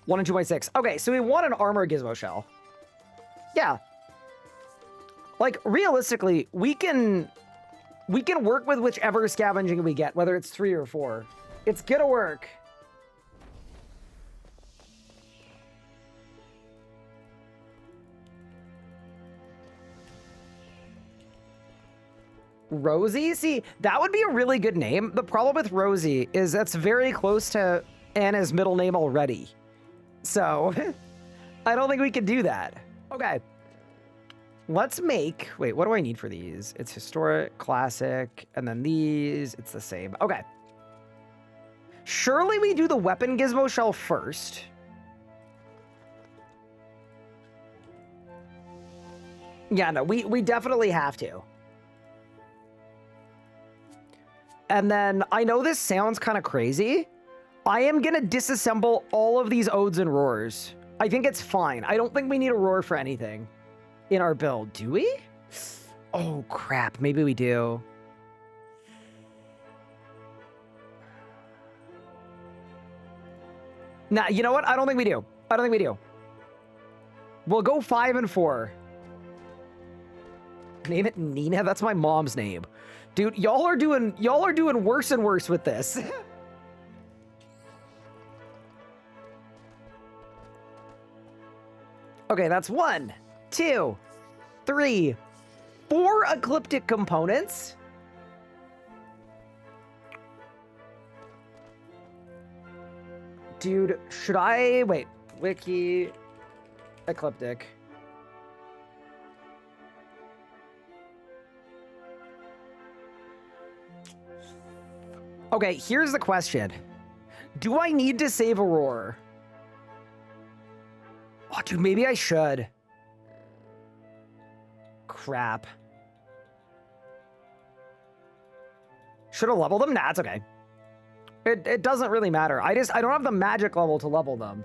Speaker 1: One in 2.6. Okay, so we want an armor gizmo shell. Yeah. Like, realistically, we can We can work with whichever scavenging we get, whether it's 3 or 4. It's gonna work. Rosie? See, that would be a really good name. The problem with Rosie is that's very close to Anna's middle name already. So, I don't think we can do that. Okay. Let's make... Wait, what do I need for these? It's historic, classic, and then these. It's the same. Okay. Surely we do the weapon gizmo shell first. Yeah, no, we definitely have to. And then, I know this sounds kind of crazy. I am going to disassemble all of these odes and roars. I think it's fine. I don't think we need a roar for anything in our build. Do we? Oh, crap. Maybe we do. Nah, you know what? I don't think we do. I don't think we do. We'll go 5 and 4. Name it Nina? That's my mom's name. Dude, y'all are doing worse and worse with this. Okay, that's 1, 2, 3, 4 ecliptic components. Dude, should I... Wait. Wiki... Ecliptic. Okay, here's the question. Do I need to save Aurora? Oh, dude, maybe I should. Crap. Should have leveled them? Nah, it's okay. It doesn't really matter. I don't have the magic level to level them.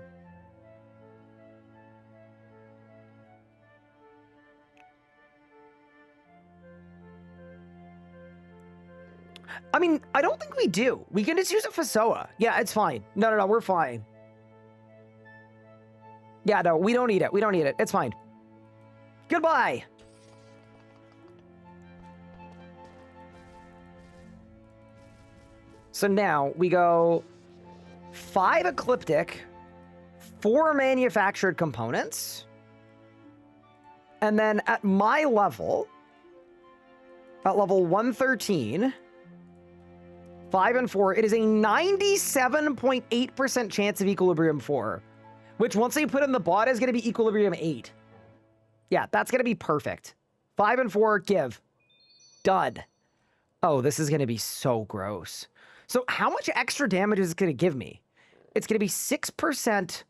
Speaker 1: I mean, I don't think we do. We can just use a Fasoa. Yeah, it's fine. No, we're fine. Yeah, no, we don't need it. We don't need it. It's fine. Goodbye. So now we go 5 ecliptic, 4 manufactured components. And then at my level, at level 113... 5 and 4, it is a 97.8% chance of Equilibrium 4, which once they put in the bot is going to be Equilibrium 8. Yeah, that's going to be perfect. 5 and 4, give. Done. Oh, this is going to be so gross. So how much extra damage is it going to give me? It's going to be 6%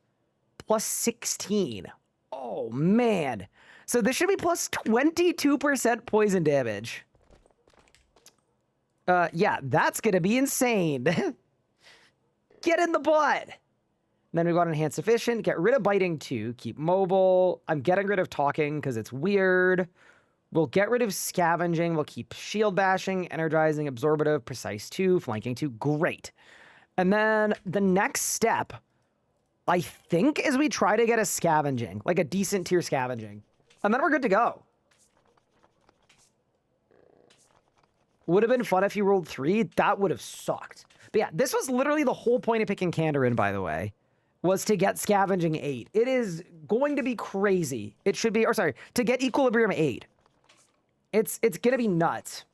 Speaker 1: plus 16. Oh, man. So this should be plus 22% poison damage. Yeah, that's gonna be insane. Get in the butt. Then we got enhanced efficient, get rid of biting 2, keep mobile. I'm getting rid of talking because it's weird. We'll get rid of scavenging. We'll keep shield bashing, energizing, absorbative, precise 2, flanking 2. Great. And then the next step, I think, is we try to get a scavenging, like a decent tier scavenging. And then we're good to go. Would have been fun if you rolled 3. That would have sucked. But yeah, this was literally the whole point of picking Kandarin, by the way, was to get Scavenging 8. It is going to be crazy. It should be, or sorry, to get Equilibrium 8. It's going to be nuts.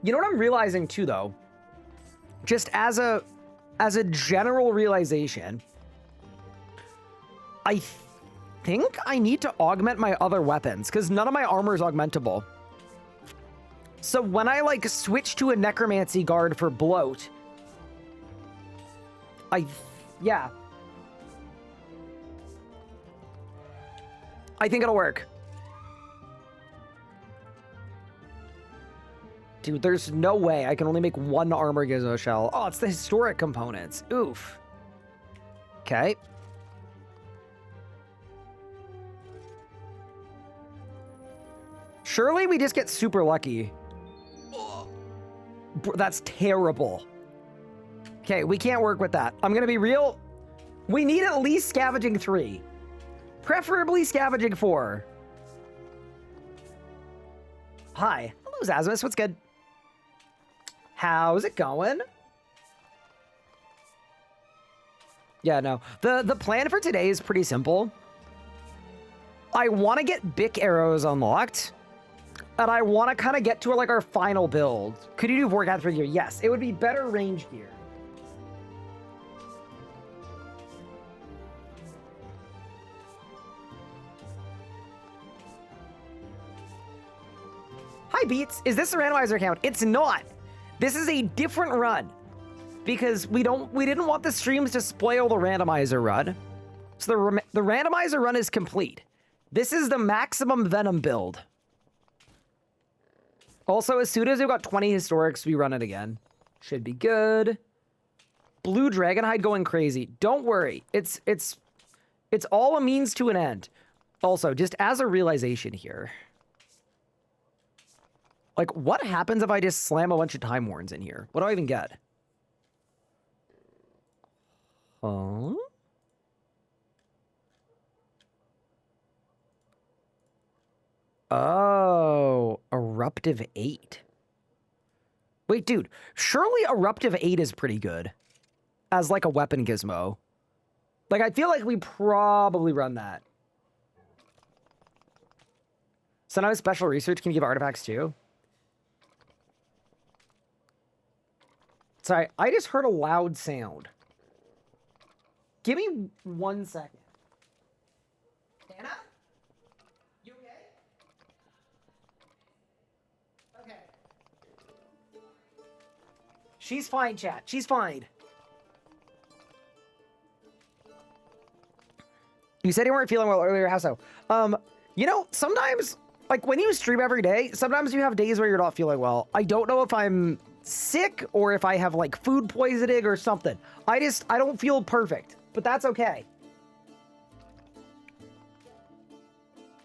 Speaker 1: You know what I'm realizing too, though? Just as a general realization, I think I need to augment my other weapons because none of my armor is augmentable. So when I like switch to a necromancy guard for bloat, yeah, I think it'll work. Dude, there's no way I can only make 1 armor gizmo shell. Oh, it's the historic components. Oof. Okay. Surely we just get super lucky. That's terrible. Okay, we can't work with that. I'm gonna be real. We need at least Scavenging 3. Preferably Scavenging 4. Hi. Hello, Zasmus. What's good? How's it going? Yeah, no. The plan for today is pretty simple. I want to get Bic arrows unlocked, and I want to kind of get to like our final build. Could you do Vorkath for gear? Yes, it would be better range gear. Hi, Beats. Is this a randomizer account? It's not. This is a different run because we didn't want the streams to spoil the randomizer run. So the randomizer run is complete. This is the maximum Venom build. Also, as soon as we've got 20 historics, we run it again. Should be good. Blue Dragonhide going crazy. Don't worry. It's all a means to an end. Also, just as a realization here. Like, what happens if I just slam a bunch of Time Warns in here? What do I even get? Huh? Oh, Eruptive 8. Wait, dude, surely Eruptive 8 is pretty good as like a weapon gizmo. Like, I feel like we probably run that. So now special research can give artifacts too. Sorry, I just heard a loud sound. Give me 1 second. Anna? You okay? Okay. She's fine, chat. She's fine. You said you weren't feeling well earlier. How so? You know, sometimes, like when you stream every day, sometimes you have days where you're not feeling well. I don't know if I'm sick or if I have like food poisoning or something. I don't feel perfect, but that's okay.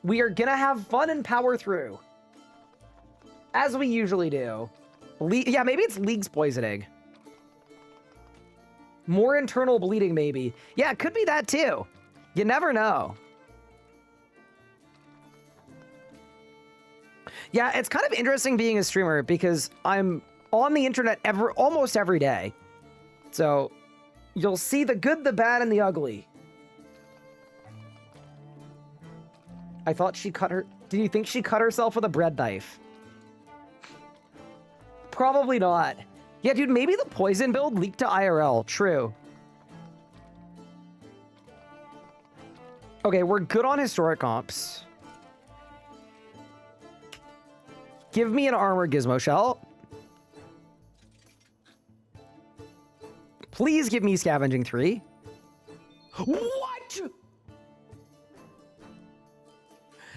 Speaker 1: We are gonna have fun and power through. As we usually do. Yeah, maybe it's League's poisoning. More internal bleeding, maybe. Yeah, it could be that too. You never know. Yeah, it's kind of interesting being a streamer because I'm on the internet almost every day. So you'll see the good, the bad, and the ugly. I thought she cut her... Did you think she cut herself with a bread knife? Probably not. Yeah, dude, maybe the poison build leaked to IRL. True. Okay, we're good on historic comps. Give me an armor gizmo shell. Please give me scavenging 3. What?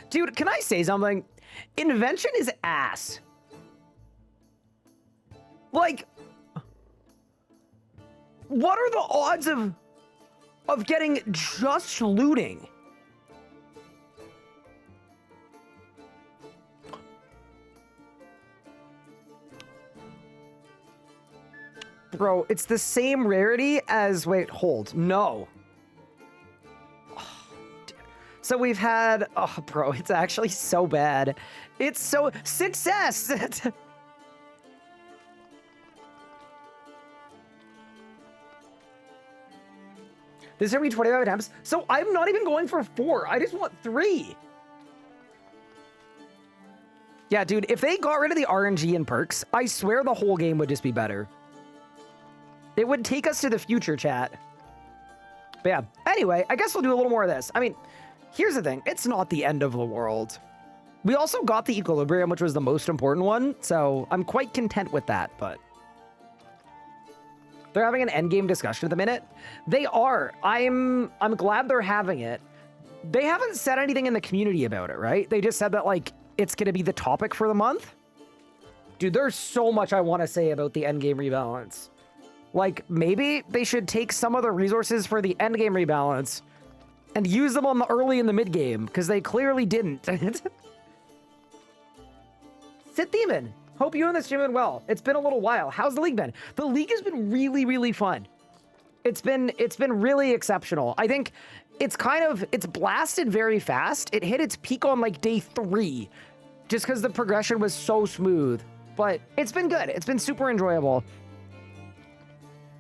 Speaker 1: Dude, can I say something? Invention is ass. Like, what are the odds of getting just looting? Bro, it's the same rarity as... Wait, hold. No. Oh, so we've had... Oh, bro, it's actually so bad. It's so... Success! This is going to be 25 attempts. So I'm not even going for 4. I just want 3. Yeah, dude, if they got rid of the RNG and perks, I swear the whole game would just be better. It would take us to the future, chat. But yeah, anyway, I guess we'll do a little more of this. I mean, here's the thing. It's not the end of the world. We also got the equilibrium, which was the most important one, so I'm quite content with that, but... They're having an endgame discussion at the minute. They are. I'm glad they're having it. They haven't said anything in the community about it, right? They just said that, like, it's going to be the topic for the month. Dude, there's so much I want to say about the endgame rebalance. Like, maybe they should take some of the resources for the endgame rebalance and use them on the early and the mid game, because they clearly didn't. Sit Demon, hope you and the stream been well. It's been a little while. How's the league been? The league has been really, really fun. It's been really exceptional. I think it's blasted very fast. It hit its peak on like day 3. just because the progression was so smooth. But it's been good. It's been super enjoyable.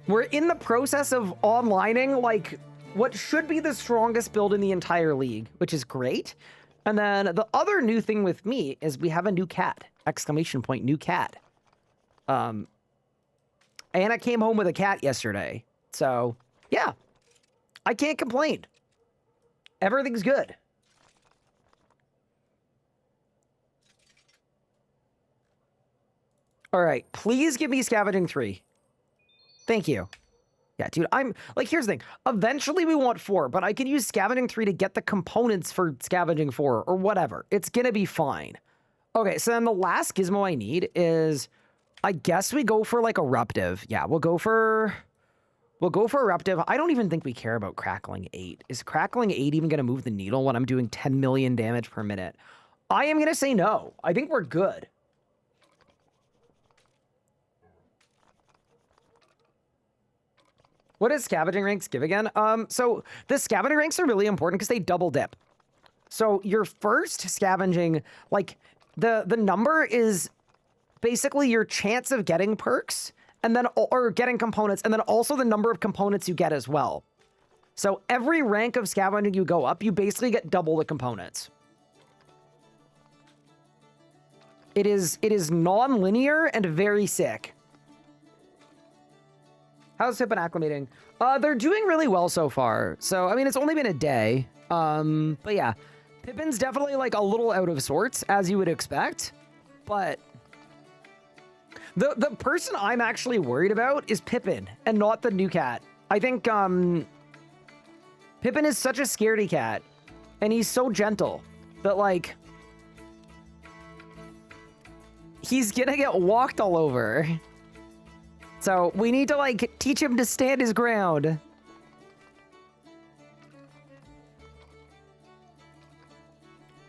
Speaker 1: We're in the process of onlining, like, what should be the strongest build in the entire league, which is great. And then the other new thing with me is we have a new cat! Exclamation point, new cat. Anna came home with a cat yesterday. So, yeah. I can't complain. Everything's good. All right, please give me scavenging 3. Thank you. Yeah, dude, I'm like, here's the thing. Eventually we want 4, but I can use scavenging 3 to get the components for scavenging 4 or whatever. It's gonna be fine. Okay, so then the last gizmo I need is, I guess we go for like eruptive. Yeah, we'll go for eruptive. I don't even think we care about crackling 8. Is crackling 8 even gonna move the needle when I'm doing 10 million damage per minute? I am gonna say no. I think we're good. What does scavenging ranks give again? So the scavenging ranks are really important because they double dip. So your first scavenging, like the number is basically your chance of getting perks and then, or getting components, and then also the number of components you get as well. So every rank of scavenging you go up, you basically get double the components. It is non-linear and very sick. How's Pippin acclimating? They're doing really well so far. So, I mean, it's only been a day. But yeah, Pippin's definitely like a little out of sorts, as you would expect. But the person I'm actually worried about is Pippin and not the new cat. I think Pippin is such a scaredy cat, and he's so gentle that like he's gonna get walked all over. So we need to like teach him to stand his ground.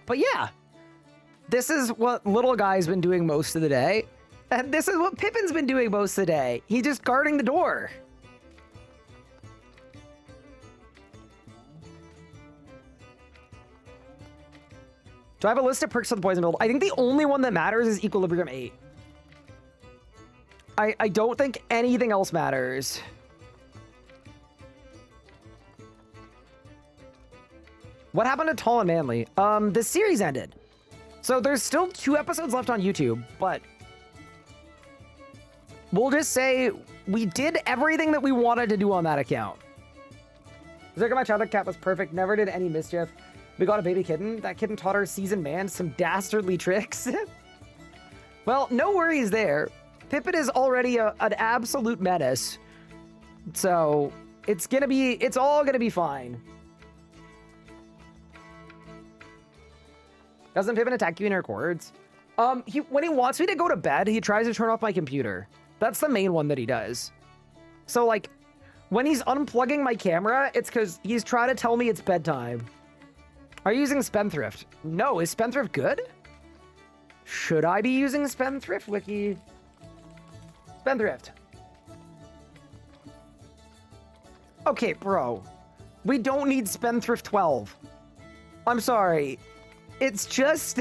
Speaker 1: But yeah, this is what little guy's been doing most of the day. And this is what Pippin's been doing most of the day. He's just guarding the door. Do I have a list of perks for the poison build? I think the only one that matters is Equilibrium 8. I don't think anything else matters. What happened to Tall and Manly? The series ended. So there's still 2 episodes left on YouTube, but we'll just say we did everything that we wanted to do on that account. Look at my childhood cat was perfect, never did any mischief. We got a baby kitten. That kitten taught our seasoned man some dastardly tricks. Well, no worries there. Pippin is already an absolute menace. So it's all gonna be fine. Doesn't Pippin attack you in your cords? When he wants me to go to bed, he tries to turn off my computer. That's the main one that he does. So like, when he's unplugging my camera, it's because he's trying to tell me it's bedtime. Are you using Spendthrift? No, is Spendthrift good? Should I be using Spendthrift, Wiki? Spendthrift. Okay, bro. We don't need Spendthrift 12. I'm sorry. It's just...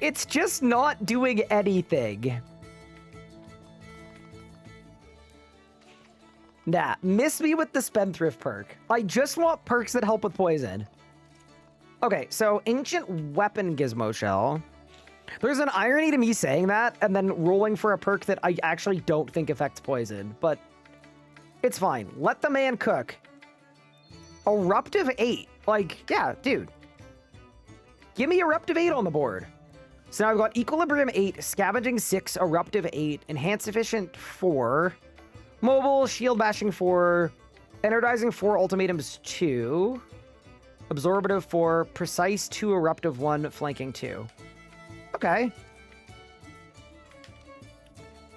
Speaker 1: it's just not doing anything. Nah, miss me with the Spendthrift perk. I just want perks that help with poison. Okay, so Ancient Weapon Gizmo Shell. There's an irony to me saying that and then rolling for a perk that I actually don't think affects poison, but it's fine. Let the man cook. Eruptive 8. Like, yeah, dude. Give me Eruptive 8 on the board. So now I've got Equilibrium 8, Scavenging 6, Eruptive 8, Enhanced Efficient 4, Mobile, Shield Bashing 4, Energizing 4, Ultimatums 2, Absorbative 4, Precise 2, Eruptive 1, Flanking 2. Okay.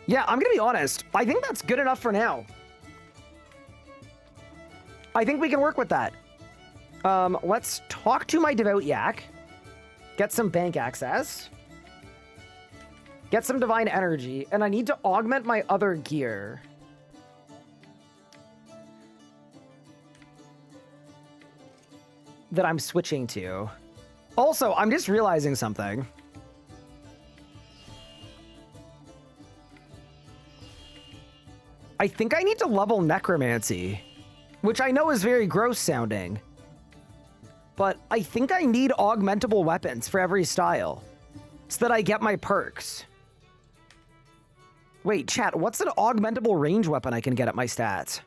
Speaker 1: Yeah, I'm gonna be honest. I think that's good enough for now. I think we can work with that. Let's talk to my Devout Yak. Get some bank access. Get some Divine Energy. And I need to augment my other gear. That I'm switching to. Also, I'm just realizing something. I think I need to level necromancy, which I know is very gross sounding. But I think I need augmentable weapons for every style so that I get my perks. Wait, chat, what's an augmentable range weapon I can get at my stats?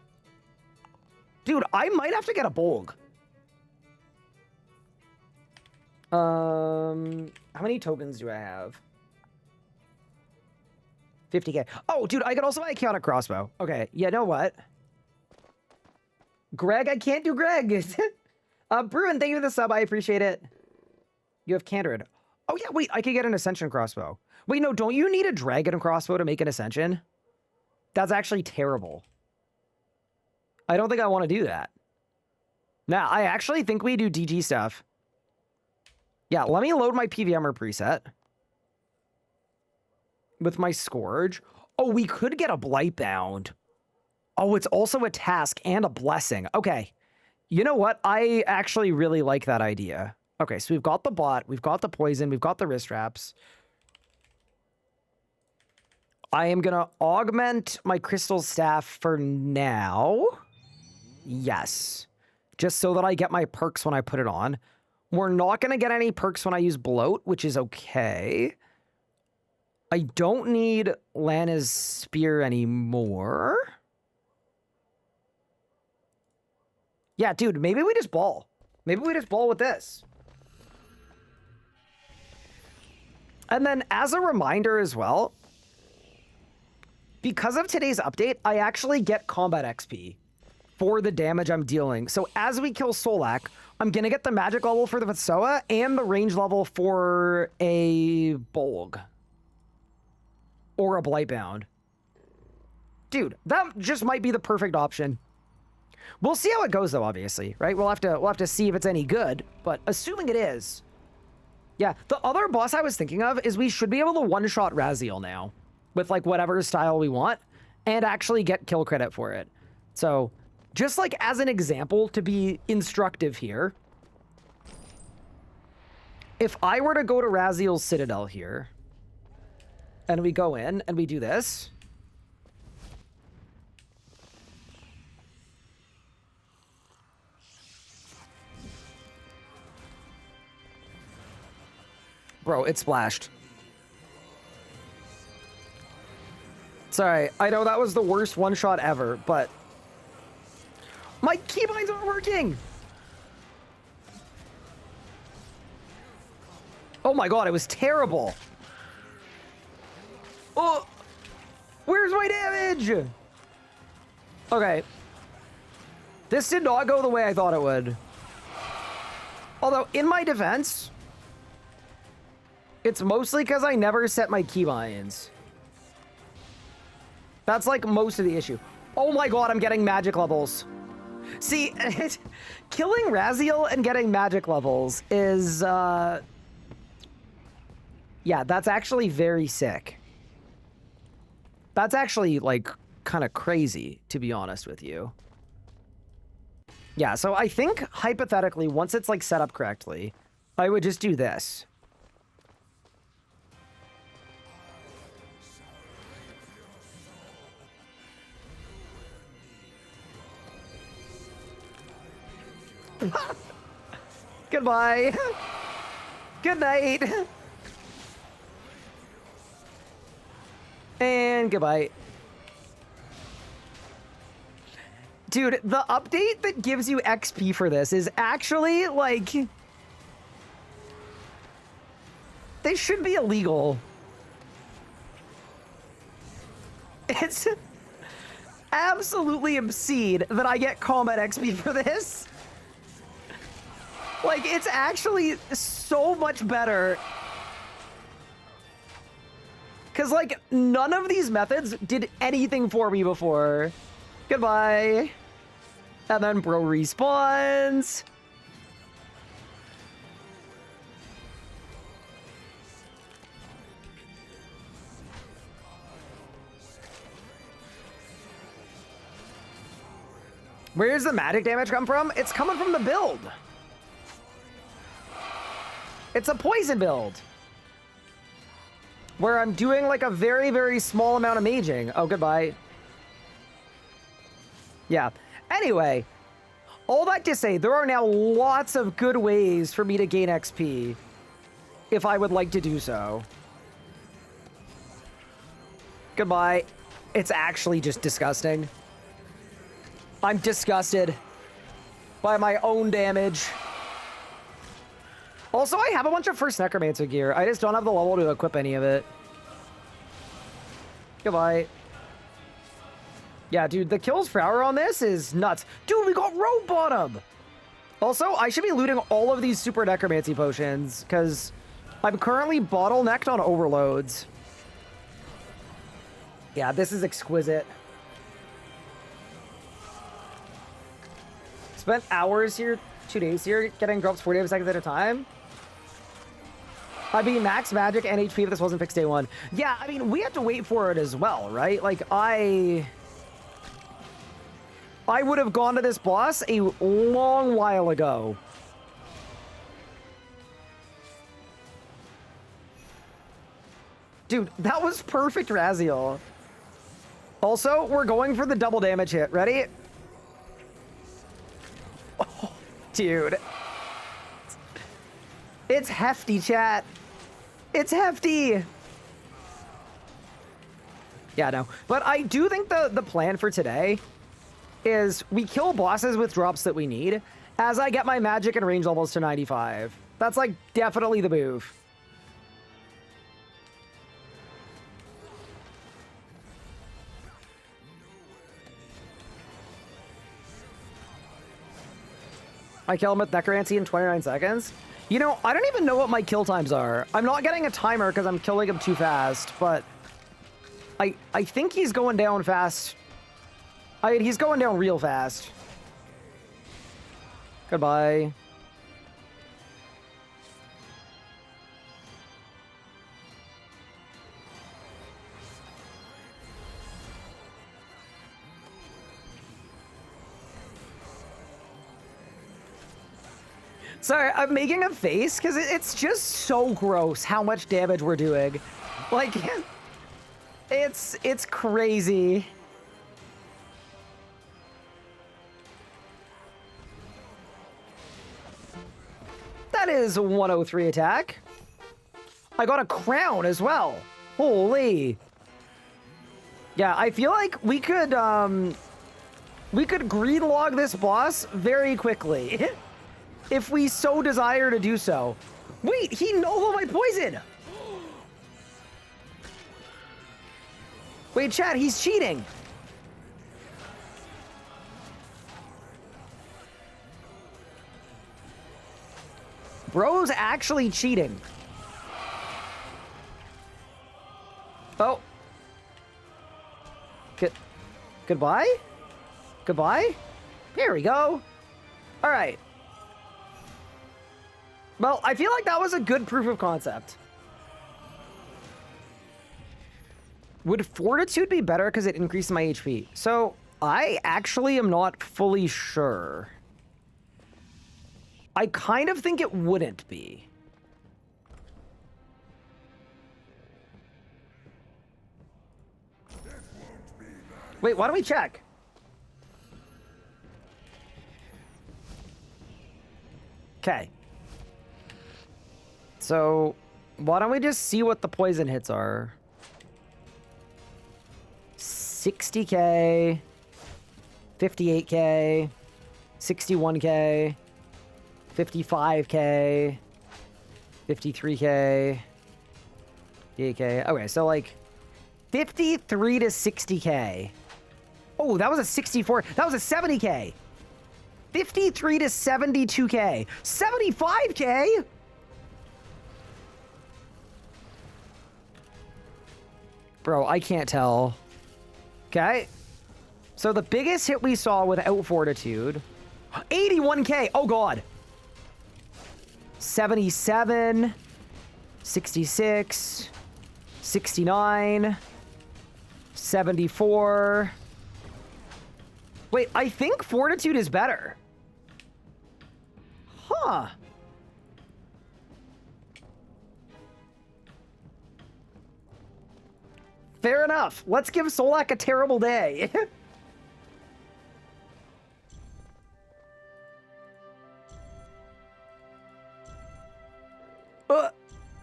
Speaker 1: Dude, I might have to get a bulg. How many tokens do I have? 50k. Oh, dude, I could also buy a chaotic crossbow. Okay, you know what? Greg, I can't do Greg. Bruin, thank you for the sub. I appreciate it. You have Candrid. Oh, yeah, wait, I could get an ascension crossbow. Wait, no, don't you need a dragon crossbow to make an ascension? That's actually terrible. I don't think I want to do that. Nah, I actually think we do DG stuff. Yeah, let me load my PVMer preset. With my Scourge. Oh, we could get a Blightbound. Oh, it's also a task and a blessing. Okay. You know what? I actually really like that idea. Okay, so we've got the bot, we've got the poison, we've got the wrist wraps. I am going to augment my crystal staff for now. Yes. Just so that I get my perks when I put it on. We're not going to get any perks when I use bloat, which is okay. I don't need Lana's spear anymore. Yeah, dude, maybe we just ball. Maybe we just ball with this. And then as a reminder as well, because of today's update, I actually get combat XP for the damage I'm dealing. So as we kill Solak, I'm going to get the magic level for the Vatsoa and the range level for a Bolg. Or a Blightbound. Dude, that just might be the perfect option. We'll see how it goes though, obviously, right? We'll have to see if it's any good, but assuming it is. Yeah, the other boss I was thinking of is we should be able to one-shot Raziel now with like whatever style we want and actually get kill credit for it. So, just like as an example to be instructive here, if I were to go to Raziel's Citadel here, and we go in and we do this. Bro, it splashed. Sorry, I know that was the worst one shot ever, but my keybinds aren't working. Oh my god, it was terrible. Oh, where's my damage? Okay. This did not go the way I thought it would. Although, in my defense, it's mostly because I never set my keybinds. That's like most of the issue. Oh my god, I'm getting magic levels. See, killing Raziel and getting magic levels is, yeah, that's actually very sick. That's actually, like, kind of crazy, to be honest with you. Yeah, so I think, hypothetically, once it's, like, set up correctly, I would just do this. Goodbye. Good night. And goodbye. Dude, the update that gives you XP for this is actually, like... They should be illegal. It's absolutely obscene that I get combat XP for this. Like, it's actually so much better. Because, like, none of these methods did anything for me before. Goodbye. And then bro respawns. Where's the magic damage come from? It's coming from the build. It's a poison build. Where I'm doing like a very, very small amount of maging. Oh, goodbye. Yeah. Anyway, all that to say, there are now lots of good ways for me to gain XP if I would like to do so. Goodbye. It's actually just disgusting. I'm disgusted by my own damage. Also, I have a bunch of first necromancer gear. I just don't have the level to equip any of it. Goodbye. Yeah, dude, the kills per hour on this is nuts. Dude, we got road bottom! Also, I should be looting all of these super necromancy potions, because I'm currently bottlenecked on overloads. Yeah, this is exquisite. Spent hours here, 2 days here, getting drops 45 seconds at a time. I'd be max magic and HP if this wasn't fixed day one. Yeah, I mean, we have to wait for it as well, right? Like, I would have gone to this boss a long while ago. Dude, that was perfect, Raziel. Also, we're going for the double damage hit. Ready? Oh, dude. It's hefty, chat. It's hefty. Yeah, no. But I do think the plan for today is we kill bosses with drops that we need as I get my magic and range levels to 95. That's like definitely the move. I kill him with Necromancy in 29 seconds. You know, I don't even know what my kill times are. I'm not getting a timer because I'm killing him too fast, but I think he's going down fast. I mean, he's going down real fast. Goodbye. Sorry, I'm making a face because it's just so gross how much damage we're doing. Like, it's crazy. That is a 103 attack. I got a crown as well. Holy. Yeah, I feel like we could green log this boss very quickly. If we so desire to do so. Wait, he no-lo my poison! Wait, chat, he's cheating! Bro's actually cheating. Oh. Goodbye? Goodbye? Here we go. Alright. Well, I feel like that was a good proof of concept. Would Fortitude be better because it increased my HP? So, I actually am not fully sure. I kind of think it wouldn't be. Wait, why don't we check? Okay. So, why don't we just see what the poison hits are? 60k, 58k, 61k, 55k, 53k, 58k. Okay, so like 53 to 60k. Oh, that was a 64. That was a 70k. 53 to 72k. 75k? Bro, I can't tell. Okay. So the biggest hit we saw without Fortitude. 81k. Oh, God. 77. 66. 69. 74. Wait, I think Fortitude is better. Huh. Fair enough. Let's give Solak a terrible day.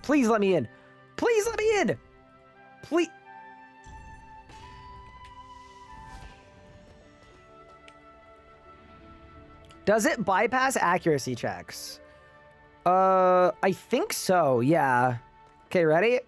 Speaker 1: Please let me in. Please let me in. Please. Does it bypass accuracy checks? I think so, yeah. Okay, ready?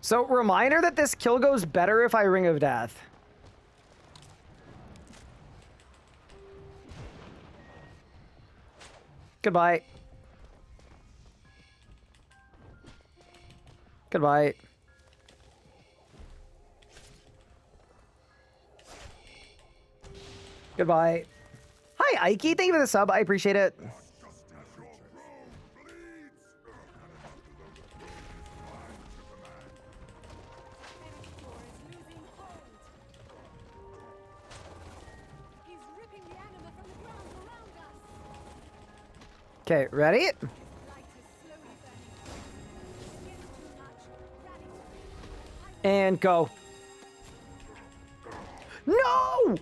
Speaker 1: So, reminder that this kill goes better if I Ring of Death. Goodbye. Goodbye. Goodbye. Hi, Ike. Thank you for the sub. I appreciate it. Okay, ready? And go. No!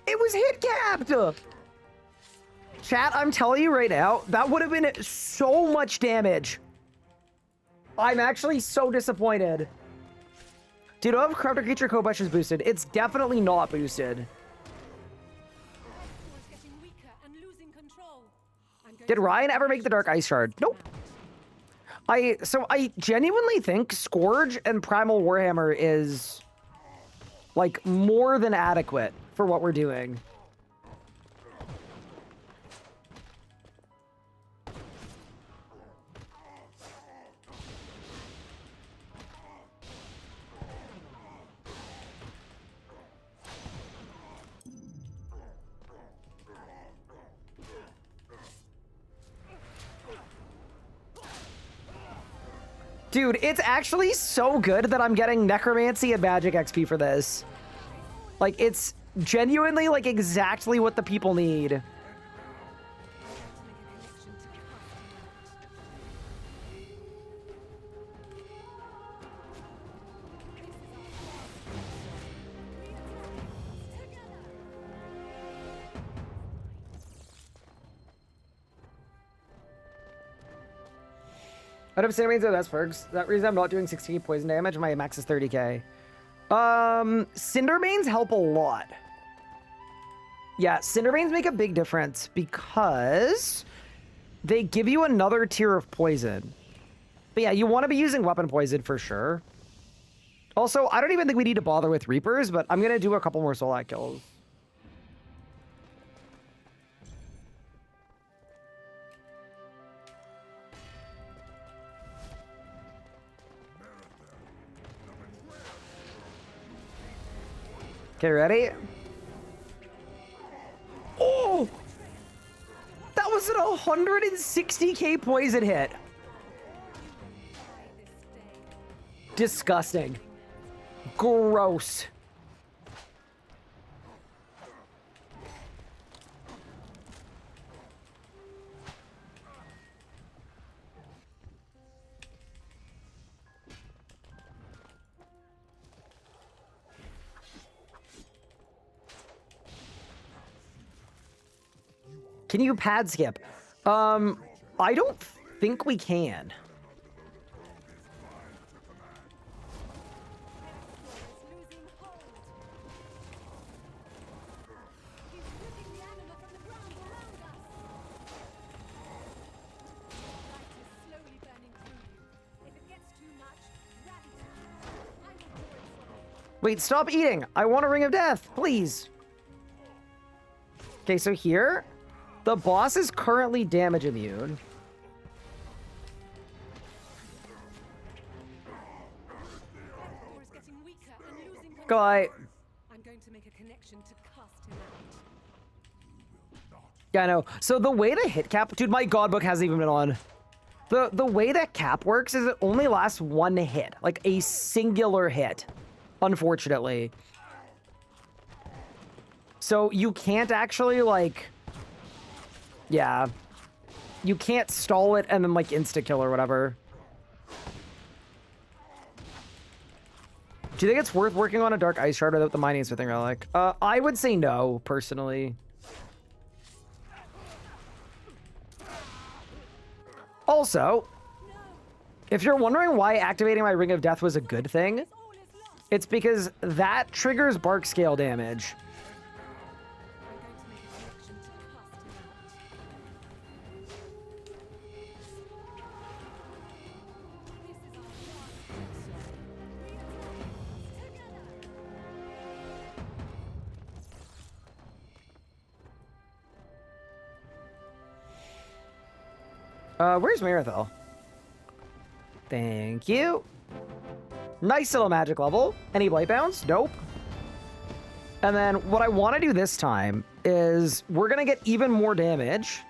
Speaker 1: It was hit capped! Chat, I'm telling you right now, that would have been so much damage. I'm actually so disappointed. Dude, I have Corruptor Creature Kobush is boosted. It's definitely not boosted. Did Ryan ever make the Dark Ice Shard? Nope. So I genuinely think Scourge and Primal Warhammer is like more than adequate for what we're doing. Dude, it's actually so good that I'm getting Necromancy and Magic XP for this. Like, it's genuinely, like, exactly what the people need. I have Cindermanes are the best perks. That reason I'm not doing 60k poison damage. My max is 30k. Cindermanes help a lot. Yeah, Cindermanes make a big difference because they give you another tier of poison. But yeah, you want to be using weapon poison for sure. Also, I don't even think we need to bother with Reapers, but I'm going to do a couple more Solak kills. Okay, ready? Oh! That was an 160k poison hit. Disgusting. Gross. Can you pad skip? I don't think we can. Wait, stop eating. I want a Ring of Death, please. Okay, so here, the boss is currently damage immune. Guy. I'm going to make a connection to cast him out. Yeah, I know. So the way to hit cap, dude, my god book hasn't even been on. The way that cap works is it only lasts one hit, like a singular hit, unfortunately. So you can't actually, like, yeah, you can't stall it and then, like, insta-kill or whatever. Do you think it's worth working on a Dark Ice Shard without the Mining Smithing Relic? I would say no, personally. Also, if you're wondering why activating my Ring of Death was a good thing, it's because that triggers bark scale damage. Where's Marathel? Thank you. Nice little magic level. Any Blight Bounce? Nope. And then what I want to do this time is we're going to get even more damage.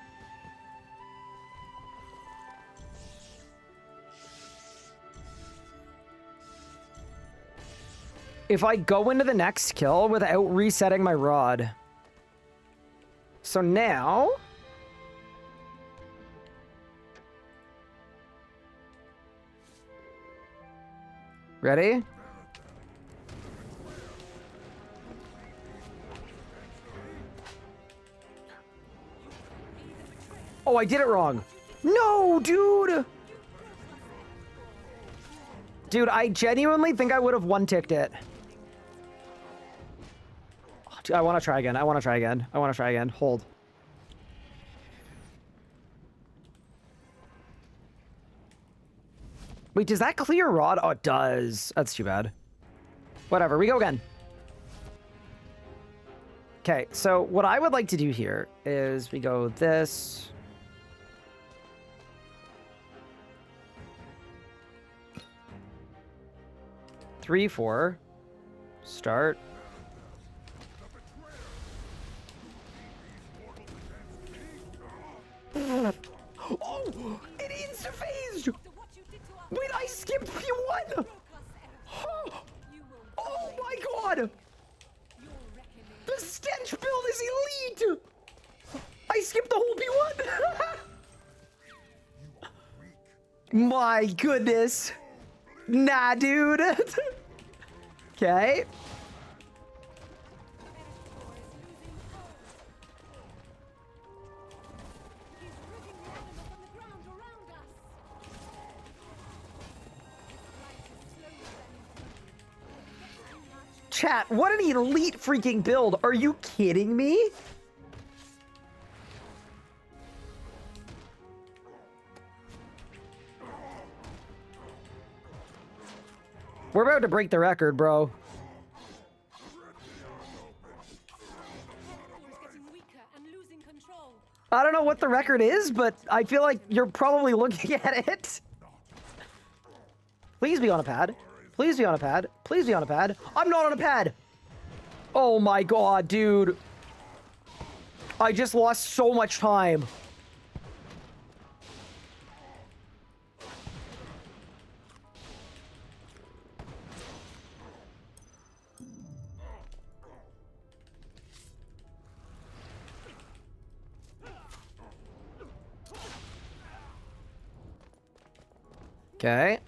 Speaker 1: If I go into the next kill without resetting my rod. So now... Ready? Oh, I did it wrong. No, dude! Dude, I genuinely think I would have one-ticked it. Dude, I want to try again. I want to try again. I want to try again. Hold. Wait, does that clear rod? Oh, it does. That's too bad. Whatever, we go again. Okay, so what I would like to do here is we go this. Three, four. Start. Oh, it insta-phased! Wait, I skipped P1! Oh my god! The stench build is elite! I skipped the whole P1! My goodness! Nah, dude! Okay. Chat, what an elite freaking build. Are you kidding me? We're about to break the record, bro. I don't know what the record is, but I feel like you're probably looking at it. Please be on a pad. Please be on a pad. Please be on a pad. I'm not on a pad. Oh my god, dude. I just lost so much time. Okay.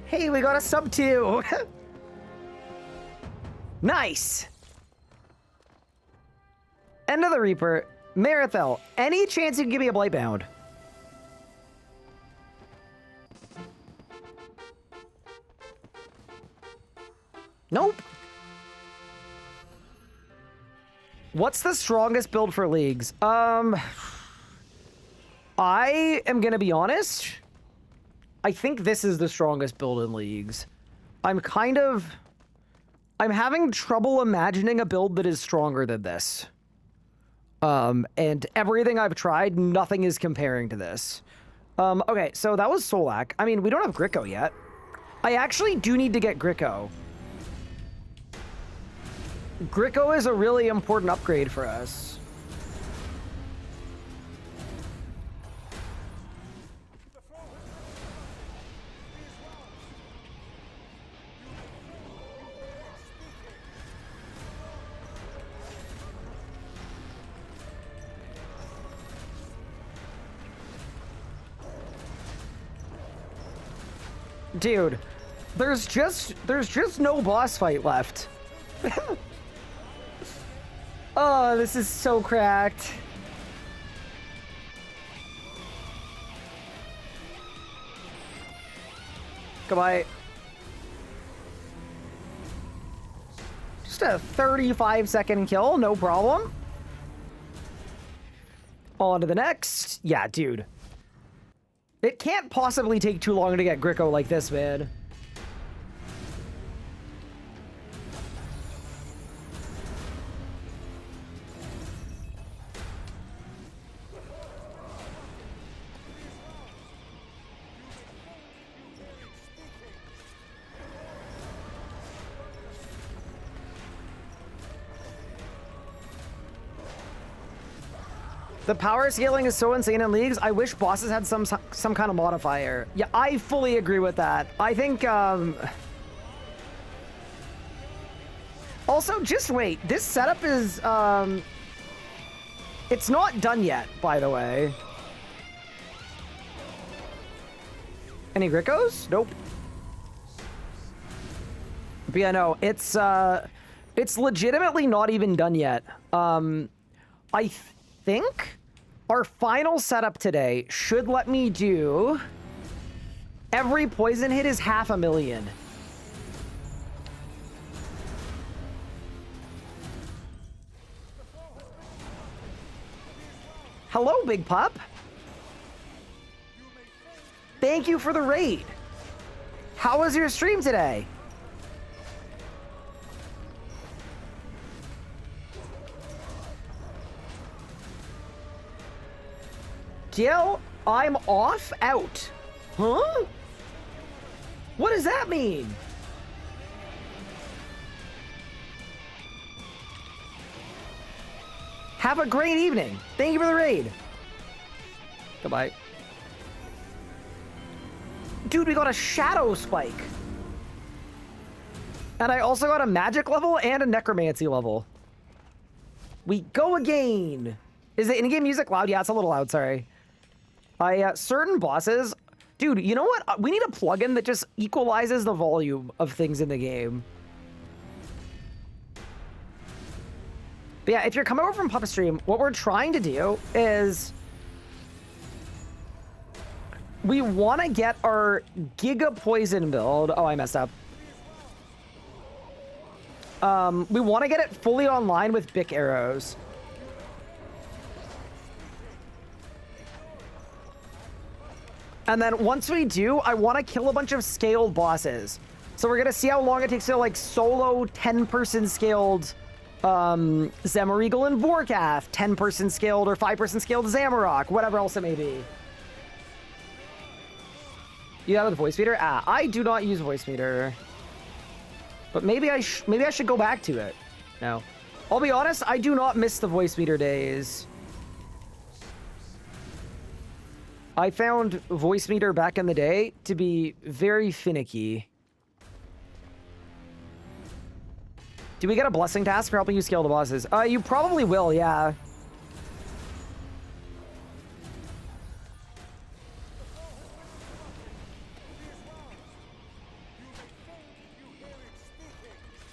Speaker 1: Hey, we got a sub 2. Nice. End of the Reaper. Marathel, any chance you can give me a Blightbound? Nope. What's the strongest build for leagues? I am gonna be honest. I think this is the strongest build in leagues. I'm having trouble imagining a build that is stronger than this. And everything I've tried, nothing is comparing to this. Okay, so that was Solak. I mean, we don't have Gricko yet. I actually do need to get Gricko. Gricko is a really important upgrade for us. Dude, there's just no boss fight left. Oh, this is so cracked. Goodbye. Just a 35-second kill, no problem. On to the next. Yeah, dude. It can't possibly take too long to get Gricko like this, man. The power scaling is so insane in leagues. I wish bosses had some kind of modifier. Yeah, I fully agree with that. I think, also, just wait. This setup is, it's not done yet, by the way. Any Grickos? Nope. But yeah, no, it's legitimately not even done yet. I think our final setup today should let me do every poison hit is 500,000. Hello, Big Pup. Thank you for the raid. How was your stream today? Jill, I'm off out. Huh? What does that mean? Have a great evening. Thank you for the raid. Goodbye. Dude, we got a shadow spike. And I also got a magic level and a necromancy level. We go again. Is the in-game music loud? Yeah, it's a little loud, sorry. Certain bosses... Dude, you know what? We need a plugin that just equalizes the volume of things in the game. But yeah, if you're coming over from Puppet Stream, what we're trying to do is... we want to get our Giga Poison build... Oh, I messed up. We want to get it fully online with Bic arrows. And then once we do, I want to kill a bunch of scaled bosses. So we're going to see how long it takes to, like, solo 10-person scaled Zemarigal and Vorkath, 10-person scaled or 5-person scaled Zamarok, whatever else it may be. You have the voice meter? Ah, I do not use voice meter. But maybe I should go back to it. No. I'll be honest, I do not miss the voice meter days. I found voice meter back in the day to be very finicky. Do we get a blessing task for helping you scale the bosses? You probably will, yeah.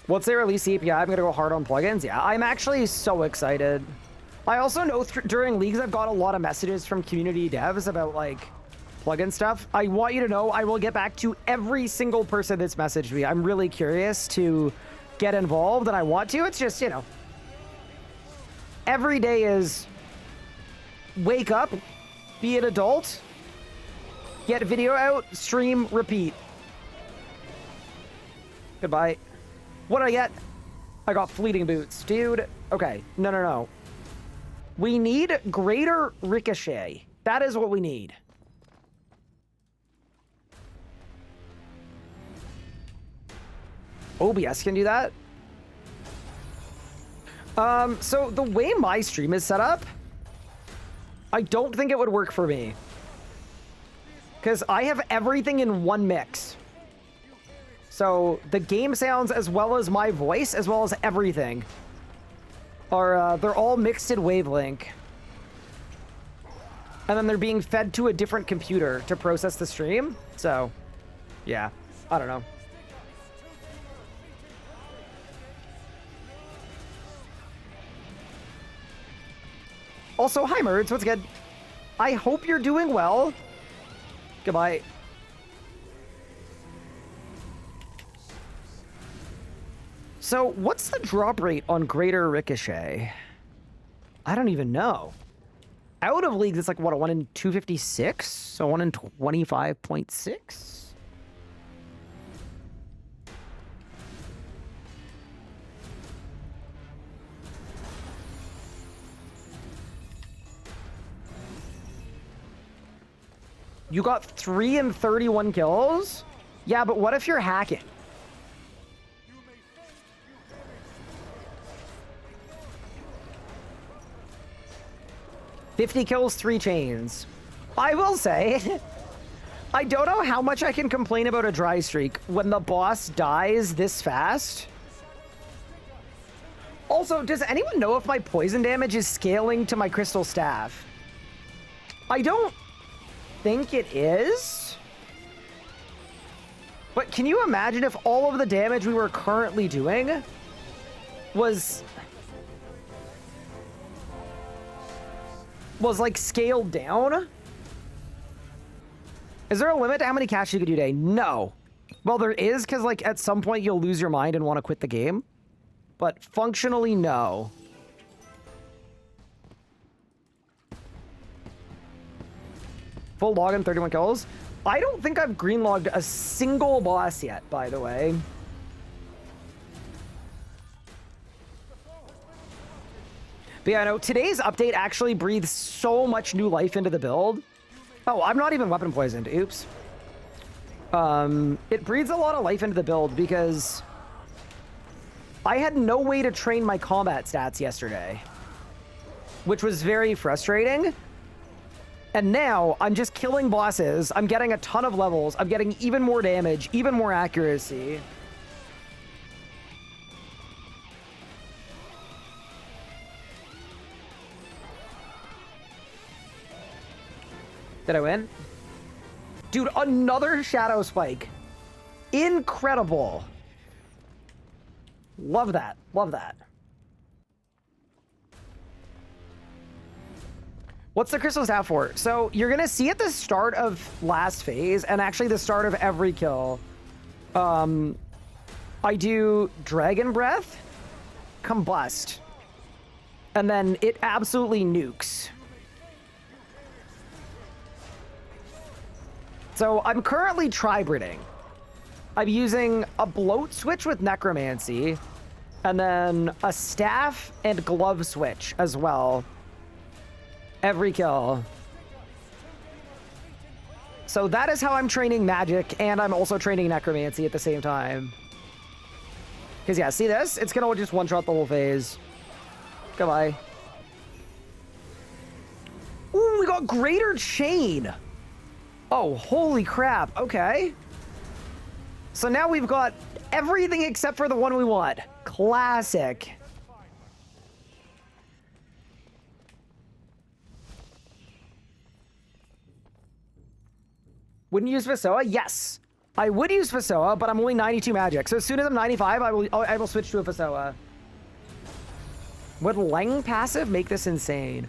Speaker 1: Once they release the API, I'm gonna go hard on plugins. Yeah, I'm actually so excited. I also know during leagues, I've got a lot of messages from community devs about, like, plugin stuff. I want you to know I will get back to every single person that's messaged me. I'm really curious to get involved, and I want to. It's just, you know, every day is wake up, be an adult, get a video out, stream, repeat. Goodbye. What did I get? I got fleeting boots. Dude, okay. No. We need greater ricochet. That is what we need. OBS can do that. So the way my stream is set up, I don't think it would work for me. Because I have everything in one mix. So the game sounds as well as my voice, as well as everything, are they're all mixed in wavelength. And then they're being fed to a different computer to process the stream. So, yeah, I don't know. Also, hi, Merds. What's good? I hope you're doing well. Goodbye. So, what's the drop rate on Greater Ricochet? I don't even know. Out of leagues, it's like, what, a 1 in 256? So 1 in 25.6? You got 3 in 31 kills? Yeah, but what if you're hacking? "50 kills, 3 chains." I will say, I don't know how much I can complain about a dry streak when the boss dies this fast. Also, does anyone know if my poison damage is scaling to my crystal staff? I don't think it is. But can you imagine if all of the damage we were currently doing was like scaled down? Is there a limit to how many casts you could do a day? No. Well, there is, because like at some point you'll lose your mind and want to quit the game. But functionally, no. Full log in 31 kills. I don't think I've green logged a single boss yet, by the way. But yeah, no, today's update actually breathes so much new life into the build. Oh, I'm not even weapon poisoned. Oops. It breathes a lot of life into the build because I had no way to train my combat stats yesterday, which was very frustrating. And now I'm just killing bosses. I'm getting a ton of levels. I'm getting even more damage, even more accuracy. Did I win? Dude, another shadow spike. Incredible. Love that. Love that. What's the crystal staff for? So you're going to see at the start of last phase, and actually the start of every kill, I do Dragon Breath, Combust, and then it absolutely nukes. So I'm currently tri-Bridding. I'm using a bloat switch with necromancy, and then a staff and glove switch as well. Every kill. So that is how I'm training magic, and I'm also training necromancy at the same time. Because yeah, see this? It's gonna just one-shot the whole phase. Goodbye. Ooh, we got Greater Chain. Oh, holy crap. Okay. So now we've got everything except for the one we want. Classic. Wouldn't use Vasoa? Yes. I would use Vasoa, but I'm only 92 magic. So as soon as I'm 95, I will switch to a Vasoa. Would Leng passive make this insane?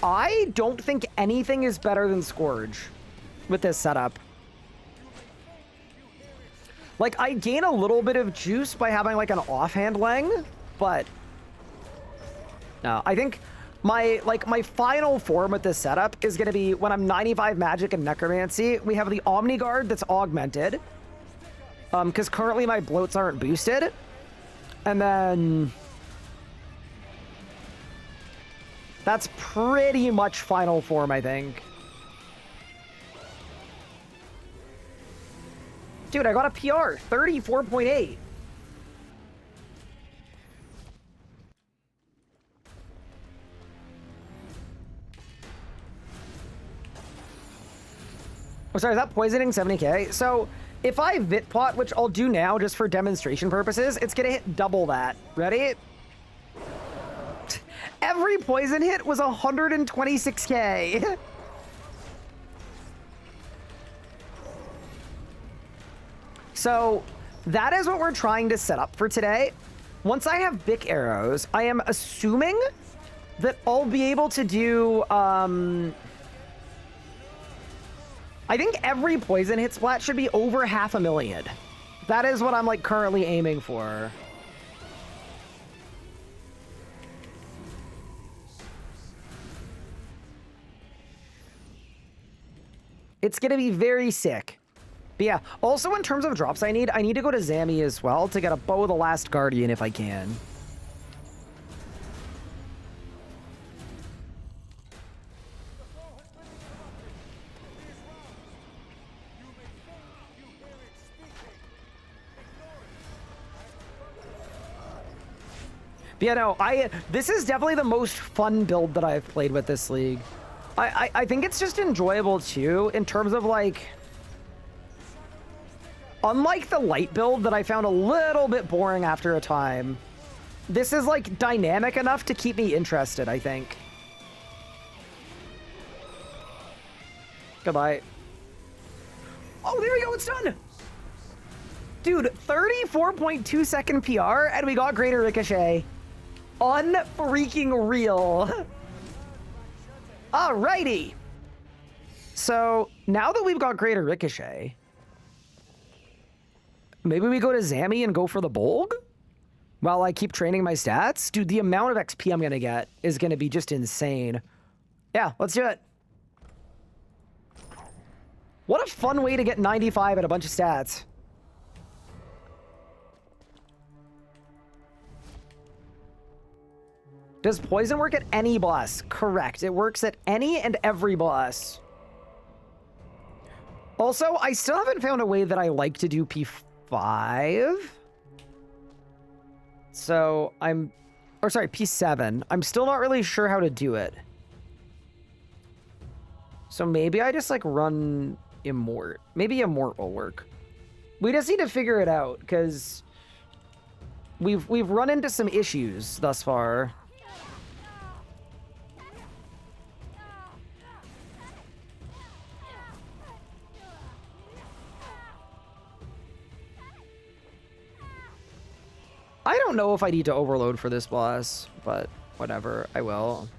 Speaker 1: I don't think anything is better than Scourge with this setup. Like, I gain a little bit of juice by having, like, an offhand Leng, but no, I think my final form with this setup is going to be when I'm 95 magic and necromancy. We have the Omni Guard that's augmented, because currently my bloats aren't boosted, and then That's pretty much final form, I think. Dude, I got a PR, 34.8. Oh, sorry, is that poisoning 70k? So, if I Vit Pot, which I'll do now just for demonstration purposes, it's gonna hit double that. Ready? Every poison hit was 126k. So, that is what we're trying to set up for today. Once I have Bic arrows, I am assuming that I'll be able to do, I think every poison hit splat should be over 500,000. That is what I'm like currently aiming for. It's gonna be very sick. But yeah, also in terms of drops I need to go to Zami as well to get a Bow of the Last Guardian if I can. But yeah, no, this is definitely the most fun build that I've played with this league. I think it's just enjoyable too, in terms of like, unlike the light build that I found a little bit boring after a time, this is like dynamic enough to keep me interested, I think. Goodbye. Oh, there we go, it's done! Dude, 34.2 second PR, and we got Greater Ricochet. Unfreaking real. Alrighty. So, now that we've got Greater Ricochet, maybe we go to Zami and go for the Bolg? While I keep training my stats? Dude, the amount of XP I'm gonna get is gonna be just insane. Yeah, let's do it. What a fun way to get 95 and a bunch of stats. Does poison work at any boss? Correct. It works at any and every boss. Also, I still haven't found a way that I like to do P5. So or sorry, P7. I'm still not really sure how to do it. So maybe I just like run Immort. Maybe Immort will work. We just need to figure it out because we've run into some issues thus far. I don't know if I need to overload for this boss, but whatever, I will.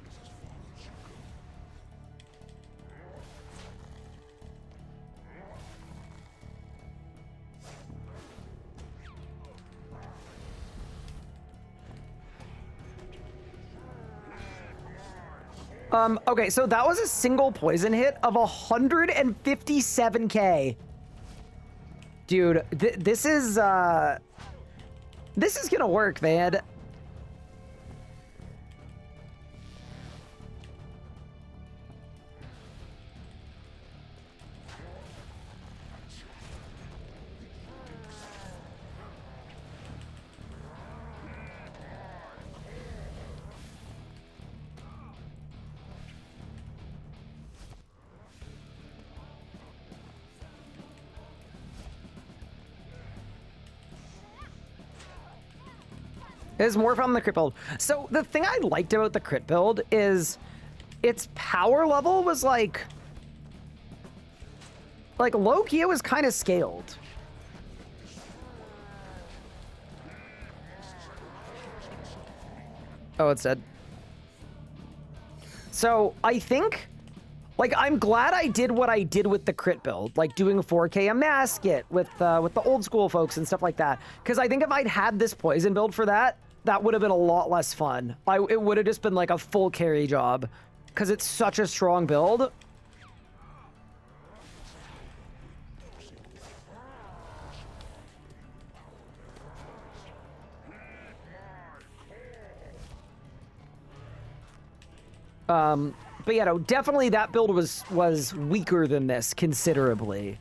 Speaker 1: Okay, so that was a single poison hit of 157k. Dude, this is gonna work, man. Is more from the crit build. So the thing I liked about the crit build is its power level was like low-key it was kind of scaled. Oh, it's dead. So I think, like, I'm glad I did what I did with the crit build, like doing 4K a Masket with the old school folks and stuff like that. Because I think if I'd had this poison build for that, that would have been a lot less fun. It would have just been like a full carry job because it's such a strong build. But yeah, no, definitely that build was weaker than this considerably.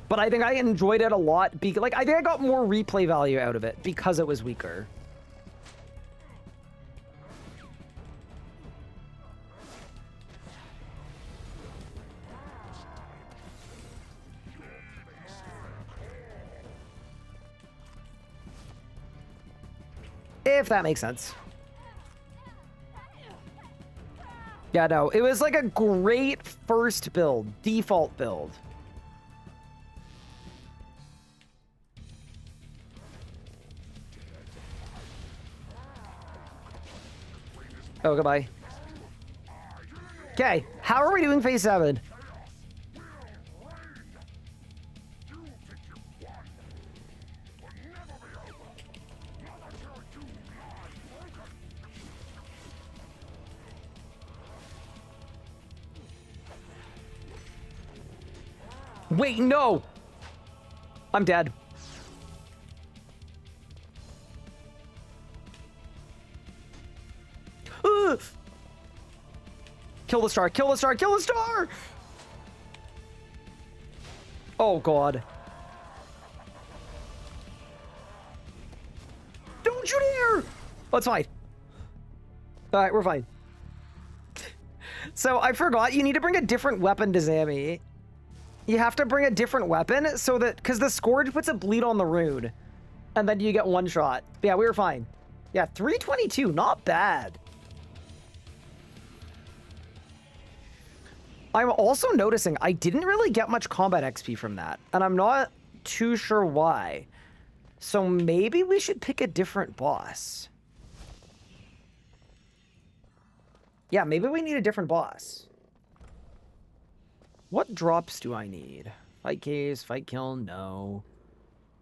Speaker 1: But I think I enjoyed it a lot because, like, I think I got more replay value out of it because it was weaker. If that makes sense. Yeah, no, it was like a great first build, default build. Oh, goodbye. Okay, how are we doing phase 7? Wait, no! I'm dead. Ugh! Kill the star, kill the star, kill the star! Oh, God. Don't you dare! Oh, it's fine. Alright, we're fine. So, I forgot you need to bring a different weapon to Zammy. You have to bring a different weapon so that, because the Scourge puts a bleed on the rune. And then you get one shot. Yeah, we were fine. Yeah, 322, not bad. I'm also noticing I didn't really get much combat XP from that. And I'm not too sure why. So maybe we should pick a different boss. Yeah, maybe we need a different boss. What drops do I need? Fight case, fight kill, no.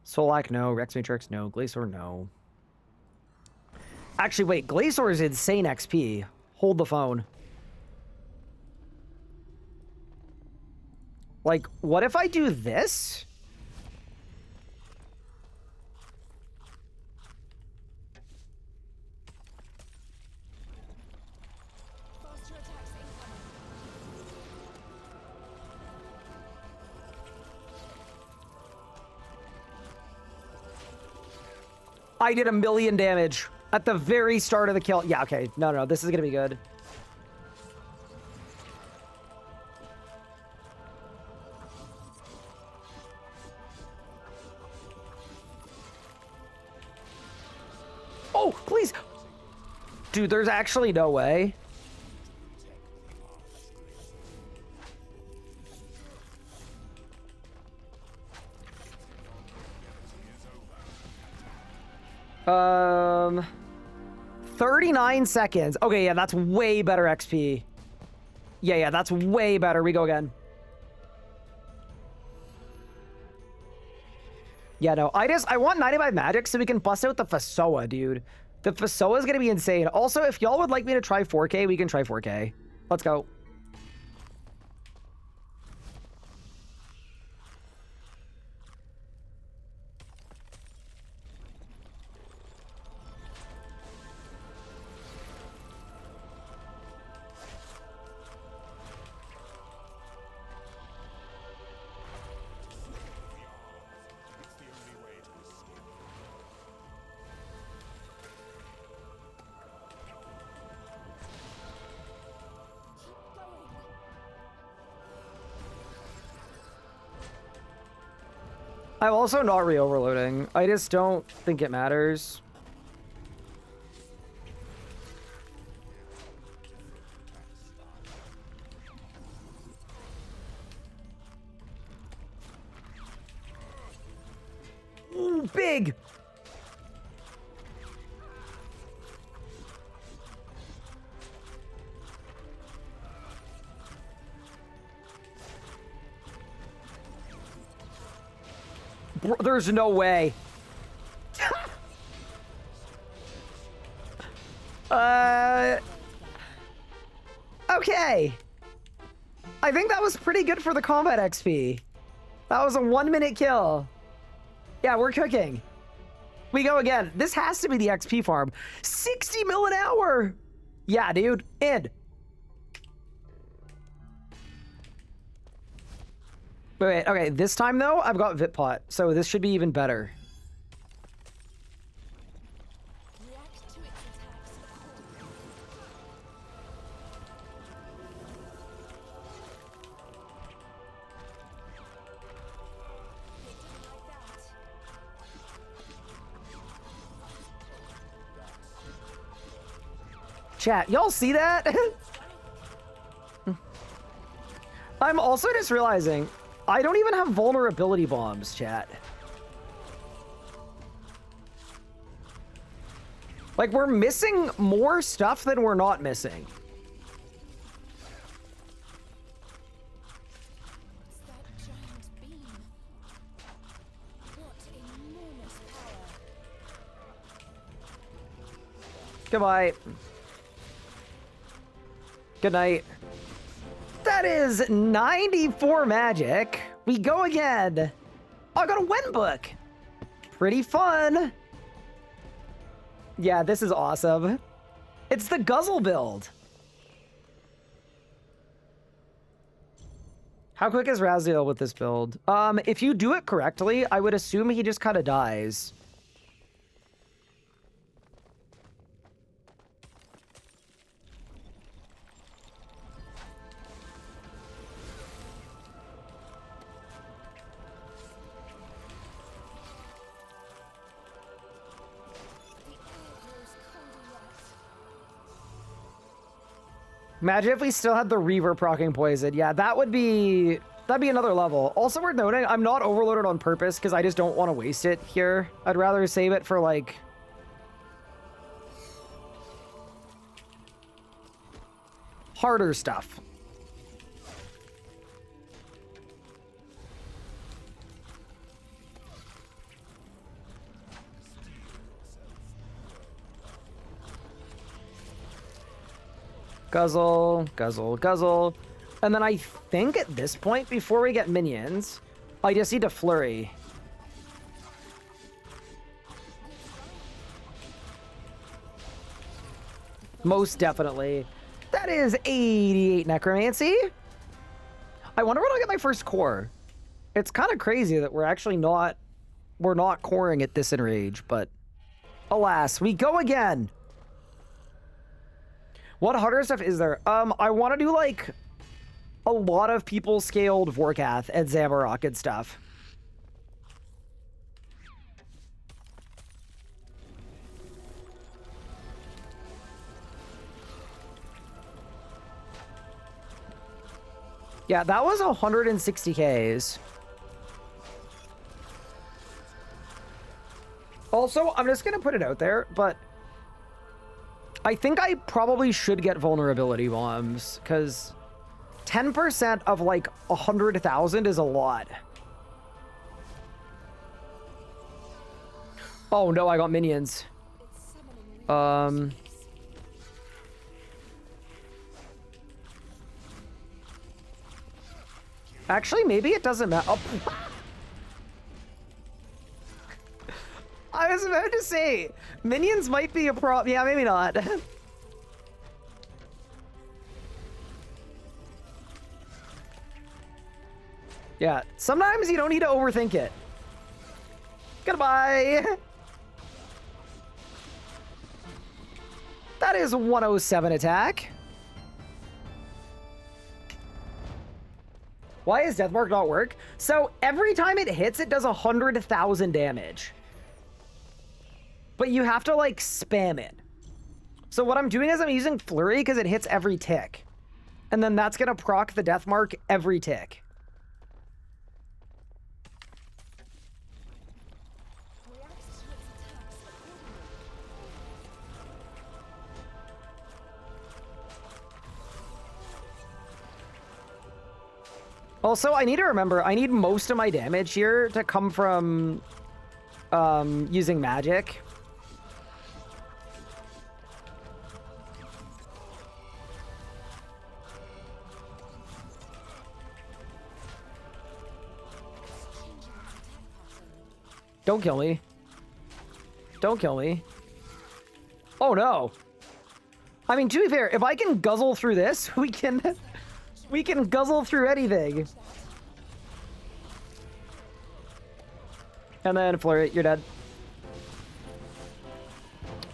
Speaker 1: Solak, no. Rex Matrix, no. Glacior, no. Actually, wait. Glacior is insane XP. Hold the phone. Like, what if I do this? I did 1,000,000 damage at the very start of the kill. Yeah, okay. No, this is gonna be good. Oh, please! Dude, there's actually no way. Um, 39 seconds. Okay, yeah, that's way better XP. Yeah, that's way better. We go again. Yeah, no, I want 95 magic so we can bust out the Fasoa, dude. The Fasoa is gonna be insane. Also, if y'all would like me to try 4K, we can try 4K. Let's go. I'm also not re-overloading. I just don't think it matters. Ooh, big! There's no way. Okay. I think that was pretty good for the combat XP. That was a 1-minute kill. Yeah, we're cooking. We go again. This has to be the XP farm. 60 mil an hour. Yeah, dude. In. Wait, okay. This time, though, I've got Vitpot, so this should be even better. Chat, y'all see that? I'm also just realizing I don't even have vulnerability bombs, chat. Like, we're missing more stuff than we're not missing.
Speaker 4: What's that giant beam? What enormous power.
Speaker 1: Goodbye. Good night. That is 94 magic. We go again. Oh, I got a Wen book. Pretty fun. Yeah, this is awesome. It's the Guzzle build. How quick is Raziel with this build? If you do it correctly, I would assume he just kind of dies. Imagine if we still had the Reaver proccing poison. Yeah, that'd be another level. Also worth noting, I'm not overloaded on purpose because I just don't want to waste it here. I'd rather save it for like harder stuff. Guzzle, guzzle, guzzle. And then I think at this point, before we get minions, I just need to flurry. Most definitely. That is 88 necromancy. I wonder when I'll get my first core. It's kind of crazy that we're actually not coring at this enrage, but alas, we go again. What harder stuff is there? I want to do like a lot of people scaled Vorkath and Zamorak and stuff. Yeah, that was 160 Ks. Also, I'm just gonna put it out there, but I think I probably should get vulnerability bombs, because 10% of like 100,000 is a lot. Oh no, I got minions. Actually, maybe it doesn't matter. Oh. I was about to say, minions might be a problem. Yeah, maybe not. Yeah, sometimes you don't need to overthink it. Goodbye. That is 107 attack. Why does Deathmark not work? So every time it hits, it does 100,000 damage. But you have to, like, spam it. So what I'm doing is I'm using Flurry because it hits every tick. And then that's going to proc the Deathmark every tick. Also, I need to remember, I need most of my damage here to come from using magic. Don't kill me. Don't kill me. Oh no. I mean, to be fair, if I can guzzle through this, we can guzzle through anything. And then flurry, you're dead.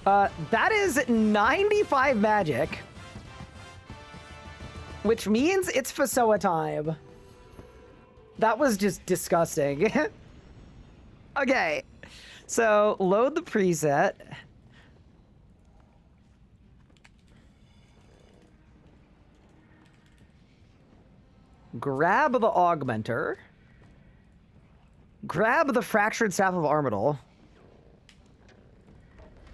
Speaker 1: That is 95 magic. Which means it's Fasoa time. That was just disgusting. Okay. So, load the preset. Grab the augmenter. Grab the fractured staff of Armadil.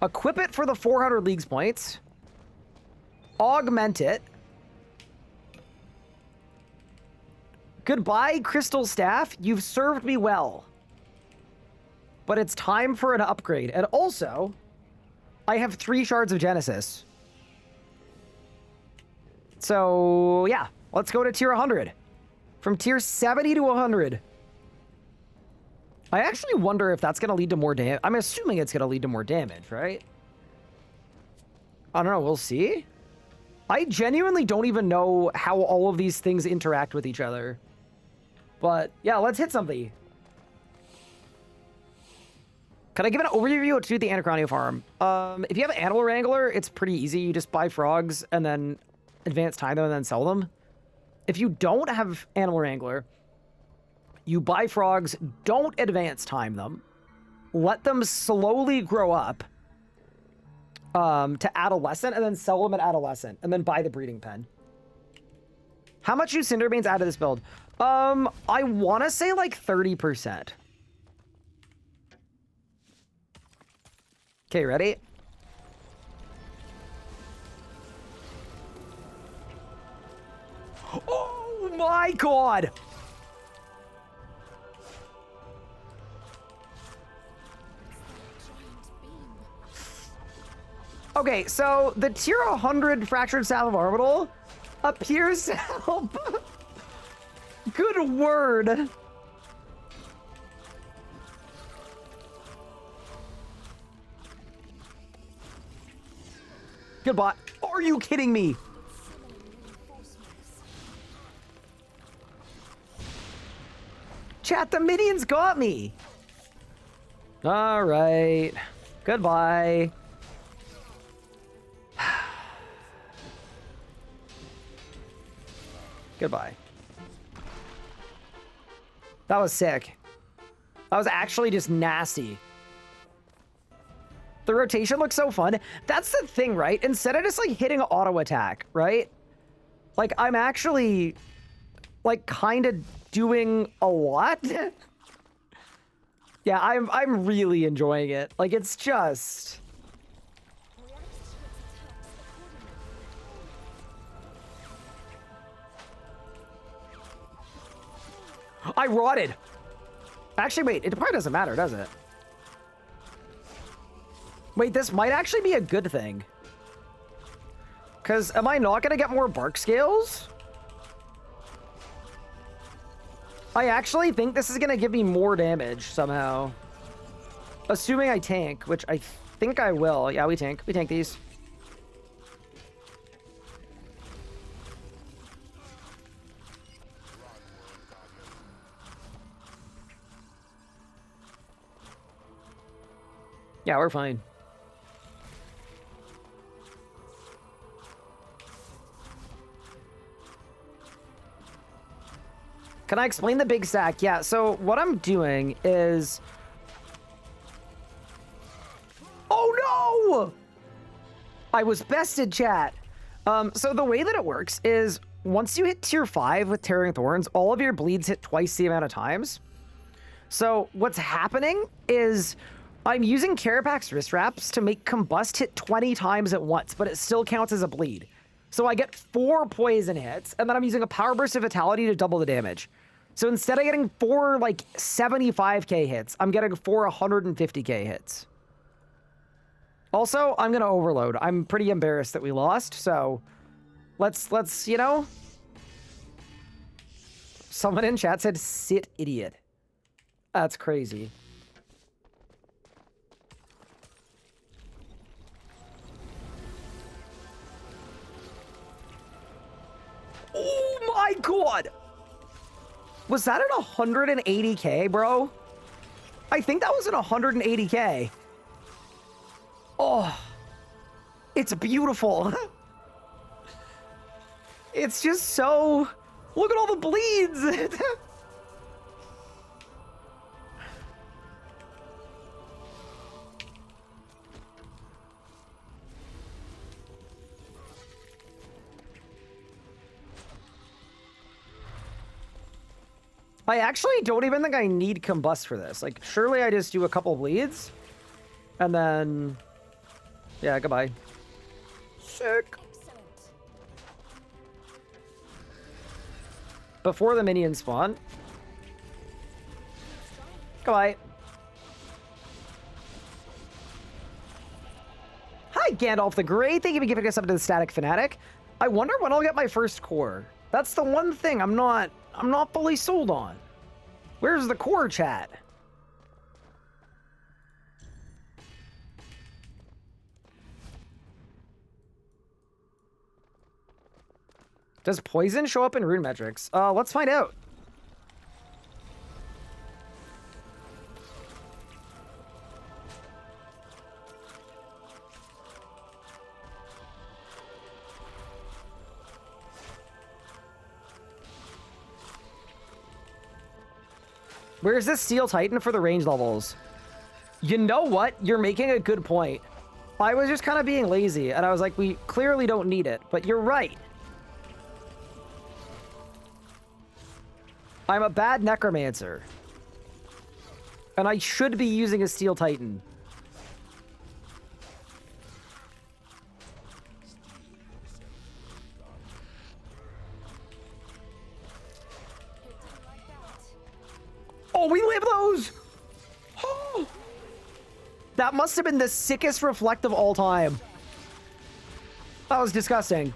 Speaker 1: Equip it for the 400 leagues points. Augment it. Goodbye, Crystal Staff. You've served me well. But it's time for an upgrade. And also, I have 3 shards of Genesis. So, yeah. Let's go to tier 100. From tier 70 to 100. I actually wonder if that's going to lead to more damage. I'm assuming it's going to lead to more damage, right? I don't know. We'll see. I genuinely don't even know how all of these things interact with each other. But, yeah, let's hit something. Can I give an overview of what to do at the Anachronia farm? If you have an Animal Wrangler, it's pretty easy. You just buy frogs and then advance time them and then sell them. If you don't have Animal Wrangler, you buy frogs, don't advance time them, let them slowly grow up to adolescent, and then sell them at adolescent, and then buy the breeding pen. How much do Cinderbanes add to this build? I want to say like 30%. Okay, ready? Oh my god! Okay, so the tier 100 Fractured Staff of Armadil appears to help. Good word. Goodbye. Are you kidding me? Chat, the minions got me. All right. Goodbye. Goodbye. That was sick. That was actually just nasty. The rotation looks so fun. That's the thing, right? Instead of just like hitting auto attack, right? Like I'm actually like kind of doing a lot. Yeah, I'm really enjoying it. Like it's just I rotted. Actually, wait, it probably doesn't matter, does it? Wait, this might actually be a good thing. Because am I not going to get more bark scales? I actually think this is going to give me more damage somehow. Assuming I tank, which I think I will. Yeah, we tank. We tank these. Yeah, we're fine. Can I explain the big stack? Yeah, so what I'm doing is... Oh no! I was bested, chat. So the way that it works is once you hit tier 5 with Tearing Thorns, all of your bleeds hit twice the amount of times. So what's happening is I'm using Carapax wrist wraps to make Combust hit 20 times at once, but it still counts as a bleed. So I get 4 poison hits, and then I'm using a Power Burst of Vitality to double the damage. So instead of getting 4, like, 75k hits, I'm getting 4 150k hits. Also, I'm gonna overload. I'm pretty embarrassed that we lost, so let's, you know... Someone in chat said, sit idiot. That's crazy. god! Was that at 180k, bro? I think that was at 180k. Oh, it's beautiful. It's just so... Look at all the bleeds! I actually don't even think I need combust for this. Like, surely I just do a couple bleeds, and then... Yeah, goodbye. Sick.
Speaker 4: Excellent.
Speaker 1: Before the minions spawn. Goodbye. Hi, Gandalf the Great. Thank you for giving us up to the Static Fanatic. I wonder when I'll get my first core. That's the one thing I'm not fully sold on. Where's the core, chat? Does poison show up in rune metrics? Let's find out. Where's this Steel Titan for the range levels? You know what? You're making a good point. I was just kind of being lazy, and I was like, we clearly don't need it, but you're right. I'm a bad necromancer. And I should be using a Steel Titan. Oh, we live those! Oh. That must have been the sickest reflect of all time. That was disgusting.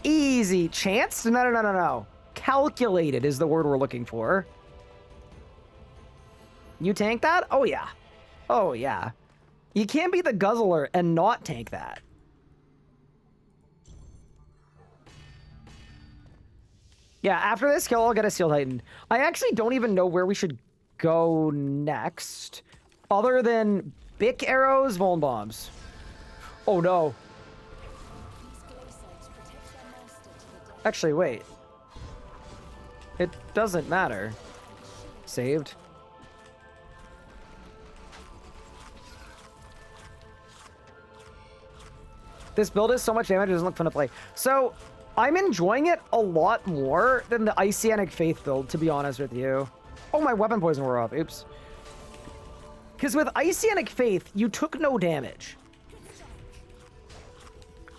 Speaker 1: Easy. Chance? No. Calculated is the word we're looking for. You tank that? Oh, yeah. Oh, yeah. You can't be the guzzler and not tank that. Yeah, after this kill, I'll get a Steel Titan. I actually don't even know where we should go next. Other than Bic arrows, Vuln bombs. Oh, no. Actually, wait. It doesn't matter. Saved. This build is so much damage, it doesn't look fun to play. So, I'm enjoying it a lot more than the Isianic Faith build, to be honest with you. Oh, my weapon poison wore off. Oops. Because with Isianic Faith, you took no damage.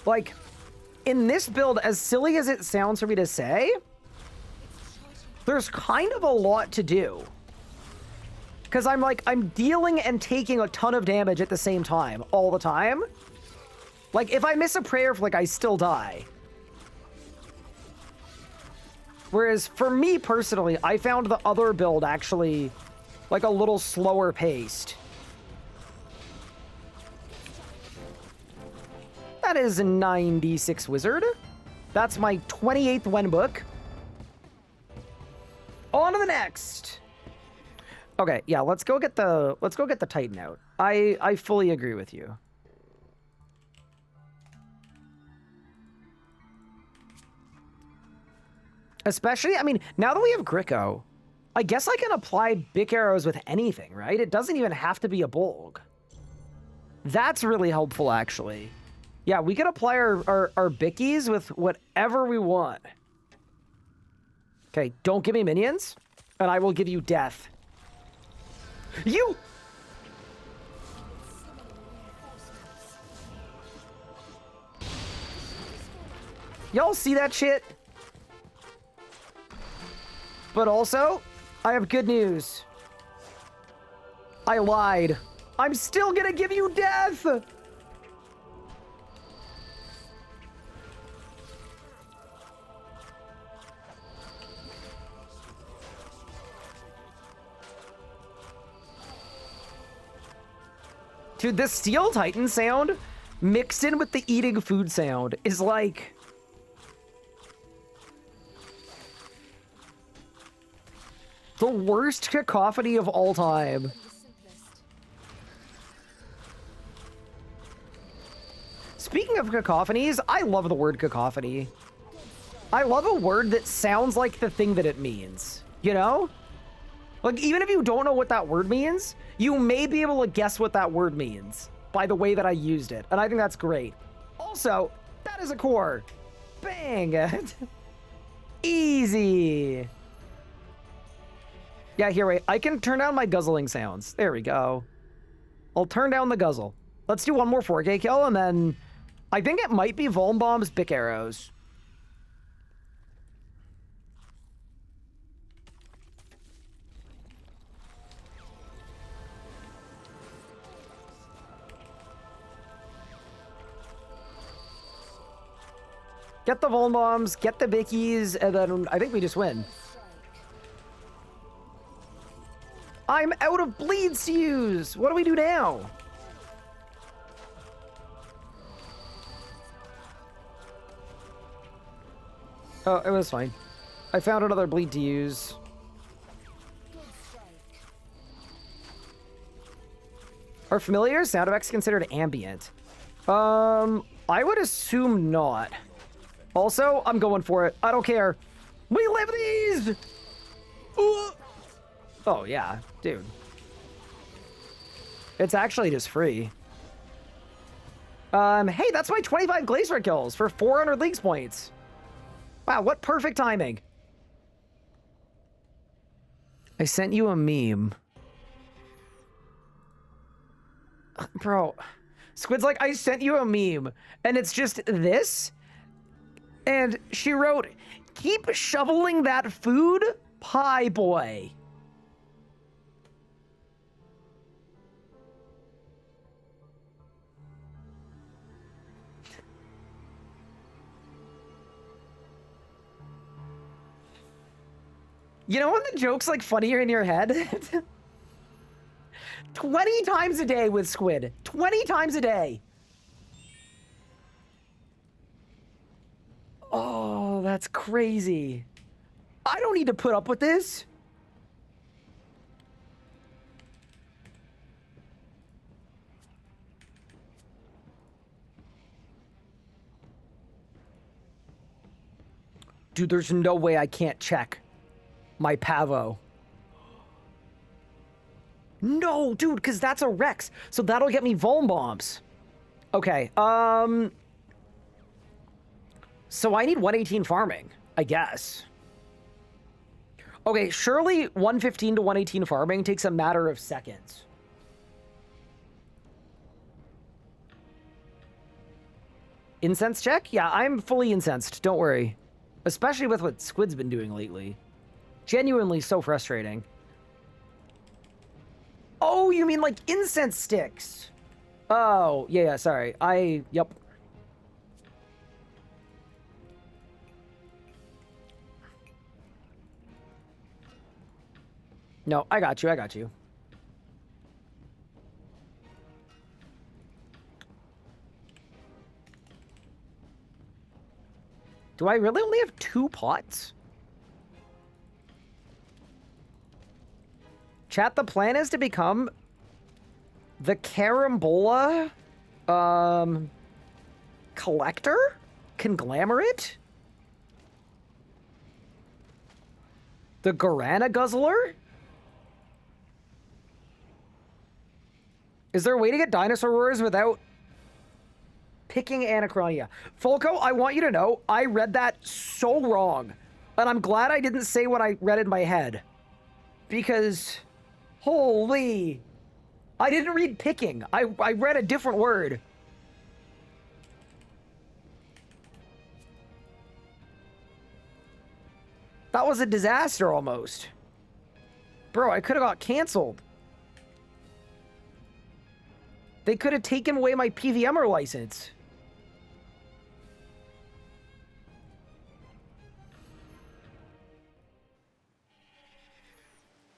Speaker 1: Like, in this build, as silly as it sounds for me to say, there's kind of a lot to do. Because I'm dealing and taking a ton of damage at the same time, all the time. Like, if I miss a prayer flick, I still die. Whereas, for me personally, I found the other build actually, like, a little slower paced. That is a 96 wizard. That's my 28th Wen book. On to the next. Okay, yeah, let's go get the Titan out. I fully agree with you. Especially, I mean, now that we have Gricko, I guess I can apply Bic arrows with anything, right? It doesn't even have to be a Bolg. That's really helpful, actually. Yeah, we can apply our Bickies with whatever we want. Okay, don't give me minions, and I will give you death. You! Y'all see that shit? But also, I have good news. I lied. I'm still gonna give you death! Dude, the Steel Titan sound mixed in with the eating food sound is like... The worst cacophony of all time.
Speaker 4: The simplest.
Speaker 1: Speaking of cacophonies, I love the word cacophony. I love a word that sounds like the thing that it means, you know? Like, even if you don't know what that word means, you may be able to guess what that word means by the way that I used it, and I think that's great. Also, that is a core. Bang! Easy! Yeah, here, wait. I can turn down my guzzling sounds. There we go. I'll turn down the guzzle. Let's do one more 4K kill, and then I think it might be Vuln Bomb's Bic Arrows. Get the Vuln Bombs, get the Bickies, and then I think we just win. I'm out of bleeds to use! What do we do now? Oh, it was fine. I found another bleed to use. Are familiar sound effects considered ambient? I would assume not. Also, I'm going for it. I don't care. We live these! Ooh. Oh, yeah, dude. It's actually just free. Hey, that's my 25 Glacier kills for 400 Leagues points. Wow, what perfect timing. I sent you a meme. Bro, Squid's like, I sent you a meme, and it's just this, and she wrote, keep shoveling that food, pie boy. You know when the joke's like funnier in your head? 20 times a day with Squid. 20 times a day. Oh, that's crazy. I don't need to put up with this. Dude, there's no way I can't check my Pavo. No, dude, because that's a Rex. So that'll get me Vuln Bombs. Okay, so I need 118 farming, I guess. Okay, surely 115 to 118 farming takes a matter of seconds. Incense check? Yeah, I'm fully incensed, don't worry. Especially with what Squid's been doing lately. Genuinely so frustrating. Oh, you mean like incense sticks? Oh, yeah, sorry. Yep. No, I got you. Do I really only have 2 pots? Chat, the plan is to become the Carambola, collector? Conglomerate? The Guarana Guzzler? Is there a way to get dinosaur roars without picking Anachronia? Folco, I want you to know, I read that so wrong. And I'm glad I didn't say what I read in my head. Because, holy, I didn't read picking. I read a different word. That was a disaster almost. Bro, I could have got canceled. They could have taken away my PVMer license.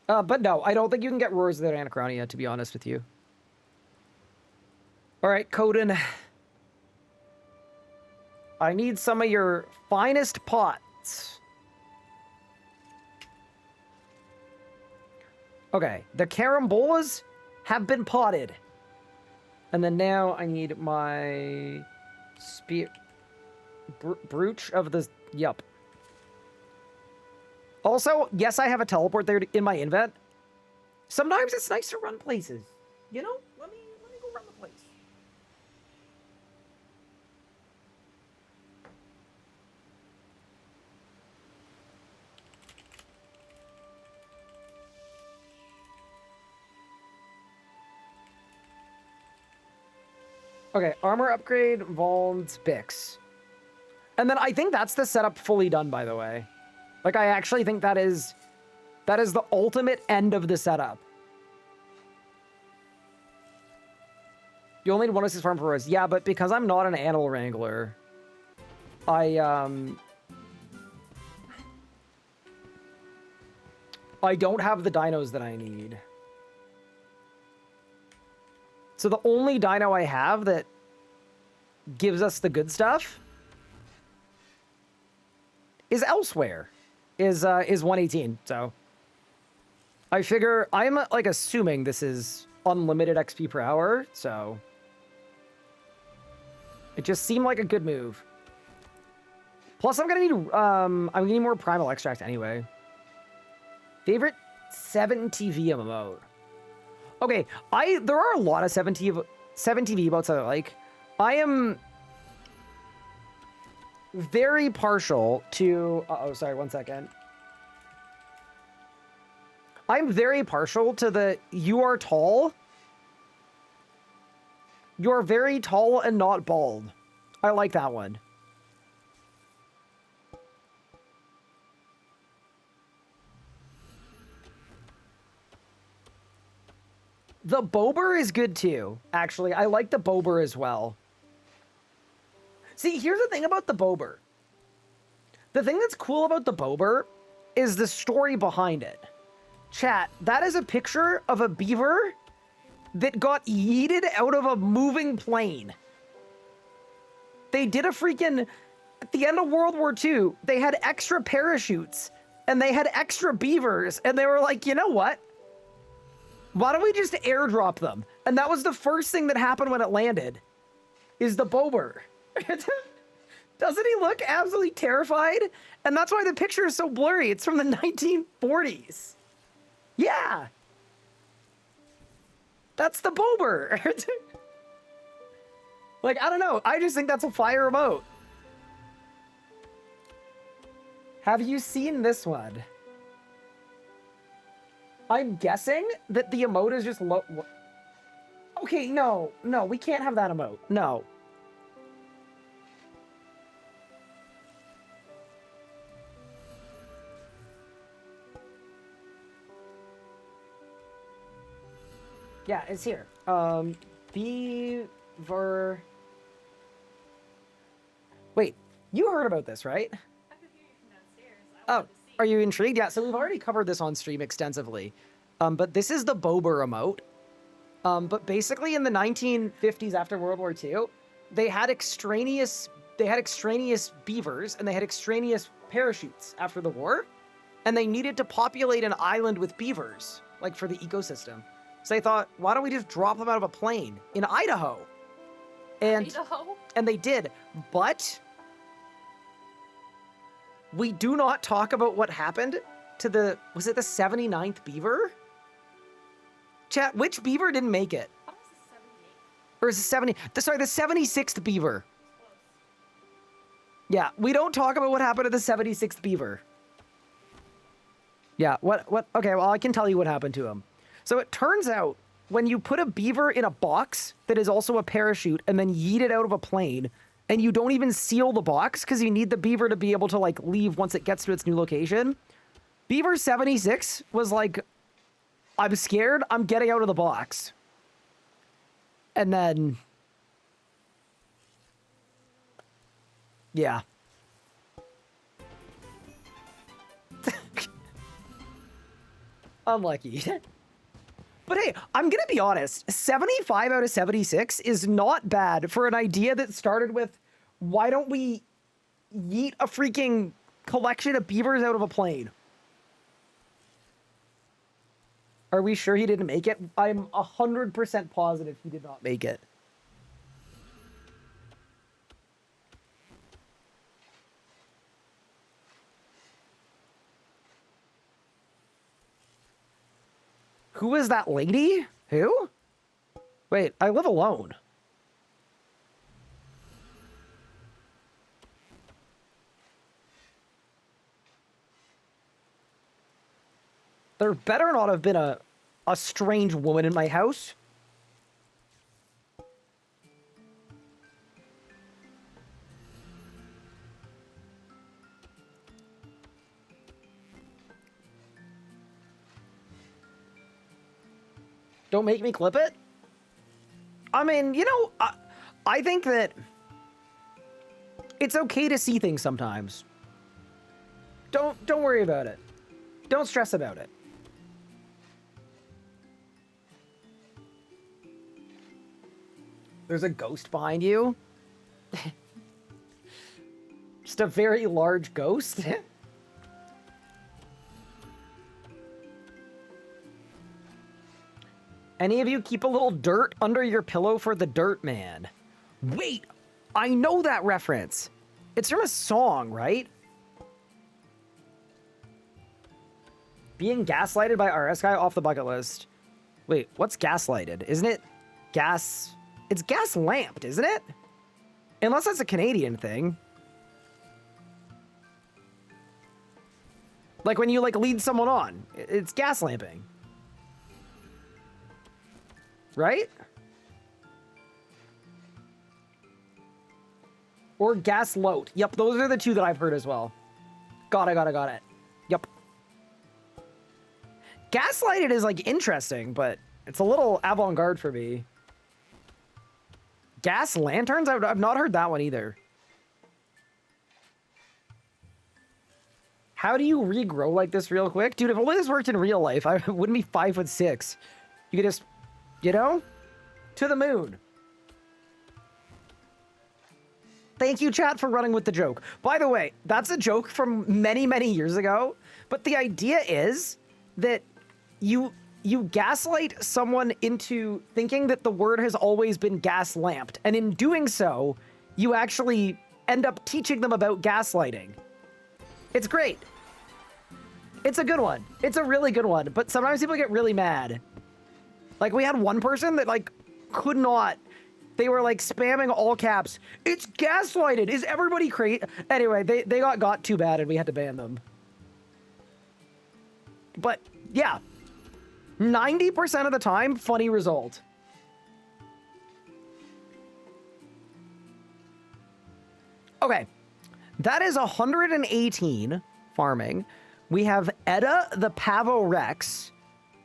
Speaker 1: But no, I don't think you can get roars without Anachronia, to be honest with you. Alright, Coden. I need some of your finest pots. Okay, the carambolas have been potted. And then now I need my brooch of the... Yup. Also, yes, I have a teleport there in my invent. Sometimes it's nice to run places. You know? Let me go run the place. Okay, armor upgrade, Vaults, Bix. And then I think that's the setup fully done, by the way. Like, I actually think that is the ultimate end of the setup. You only need 1 assist farm for Rose. Yeah, but because I'm not an animal wrangler, I don't have the dinos that I need. So the only dino I have that gives us the good stuff is elsewhere, is 118. So I figure I'm like assuming this is unlimited XP per hour, so it just seemed like a good move. Plus, I'm gonna need more primal extract anyway. Favorite 7TV emote. Okay, there are a lot of 7TV emotes that I like. I am very partial to... Uh-oh, sorry, 1 second. I'm very partial to the "you are tall. You're very tall and not bald." I like that one. The Bober is good too, actually. I like the Bober as well. See, here's the thing about the Bober. The thing that's cool about the Bober is the story behind it. Chat, that is a picture of a beaver that got yeeted out of a moving plane. They did a freaking... At the end of World War II, they had extra parachutes, and they had extra beavers, and they were like, you know what? Why don't we just airdrop them? And that was the first thing that happened when it landed, is the Bober. Doesn't he look absolutely terrified? And that's why the picture is so blurry. It's from the 1940s. Yeah. That's the Bober. Like, I don't know. I just think that's a fire emote. Have you seen this one? I'm guessing that the emote is just low. Okay, no, we can't have that emote. No. Yeah, it's here. Beaver. Wait, you heard about this, right?
Speaker 2: I could hear you from downstairs.
Speaker 1: Oh, are you intrigued? Yeah, so we've already covered this on stream extensively. But this is the Bober emote. But basically in the 1950s after World War II, they had extraneous beavers and they had extraneous parachutes after the war. And they needed to populate an island with beavers, like for the ecosystem. So they thought, why don't we just drop them out of a plane in Idaho? And they did. But we do not talk about what happened to the, was it the 79th beaver? Chat, which beaver didn't make it? Or is it 70? Sorry, the 76th beaver. Yeah, we don't talk about what happened to the 76th beaver. Yeah, what? Okay, well, I can tell you what happened to him. So it turns out when you put a beaver in a box that is also a parachute and then yeet it out of a plane, and you don't even seal the box because you need the beaver to be able to like leave once it gets to its new location. Beaver 76 was like, I'm scared, I'm getting out of the box. And then, yeah. Unlucky. But hey, I'm gonna be honest, 75 out of 76 is not bad for an idea that started with, why don't we yeet a freaking collection of beavers out of a plane? Are we sure he didn't make it? I'm 100% positive he did not make it. Who is that lady? Who? Wait, I live alone. There better not have been a strange woman in my house. Don't make me clip it. I mean, you know, I think that it's okay to see things sometimes. Don't worry about it. Don't stress about it. There's a ghost behind you. Just a very large ghost. Any of you keep a little dirt under your pillow for the dirt man? Wait, I know that reference. It's from a song, right? Being gaslighted by RS guy off the bucket list. Wait, what's gaslighted? Isn't it gas? It's gas lamped, isn't it? Unless that's a Canadian thing. Like when you like lead someone on, it's gas lamping. Right? Or gas load. Yep, those are the two that I've heard as well. Got it. Yep. Gaslighted is like interesting, but it's a little avant-garde for me. Gas lanterns? I've not heard that one either. How do you regrow like this real quick? Dude, if only this worked in real life, I wouldn't be 5'6". You could just, you know, to the moon. Thank you, chat, for running with the joke. By the way, that's a joke from many, many years ago. But the idea is that you gaslight someone into thinking that the word has always been gas lamped. And in doing so, you actually end up teaching them about gaslighting. It's great. It's a good one. It's a really good one. But sometimes people get really mad. Like, we had one person that, like, could not. They were, like, spamming all caps. It's gaslighted. Is everybody crazy? Anyway, they got too bad and we had to ban them. But, yeah. 90% of the time, funny result. Okay. That is 118 farming. We have Edda the Pavo Rex.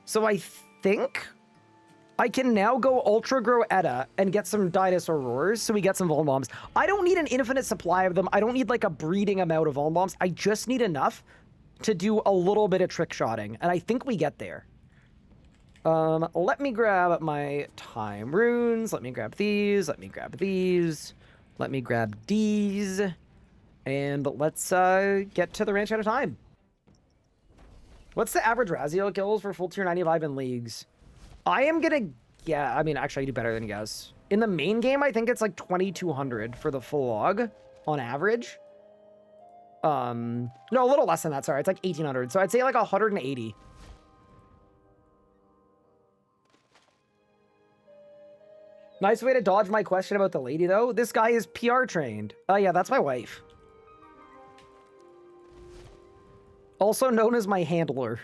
Speaker 1: So I think I can now go Ultra Grow Edda and get some Dinosaur Roars so we get some Vuln Bombs. I don't need an infinite supply of them. I don't need like a breeding amount of Vuln Bombs. I just need enough to do a little bit of trick shotting. And I think we get there. Let me grab my time runes. Let me grab these. Let me grab these. Let me grab these. And let's get to the ranch out of time. What's the average Raziel kills for full tier 95 in leagues? I am gonna, yeah, I mean, actually I do better than you guys. In the main game, I think it's like 2,200 for the full log on average. No, a little less than that, sorry. It's like 1,800. So I'd say like 180. Nice way to dodge my question about the lady, though. This guy is PR trained. Oh, yeah, that's my wife. Also known as my handler.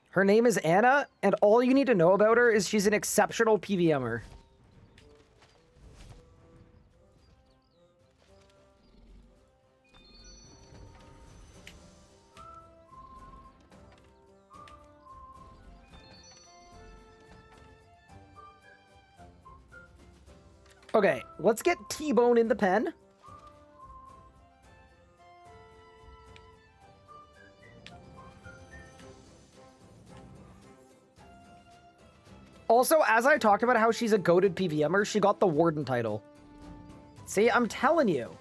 Speaker 1: Her name is Anna, and all you need to know about her is she's an exceptional PVMer. Okay, let's get T-Bone in the pen. Also, as I talked about how she's a goated PVMer, she got the Warden title. See, I'm telling you.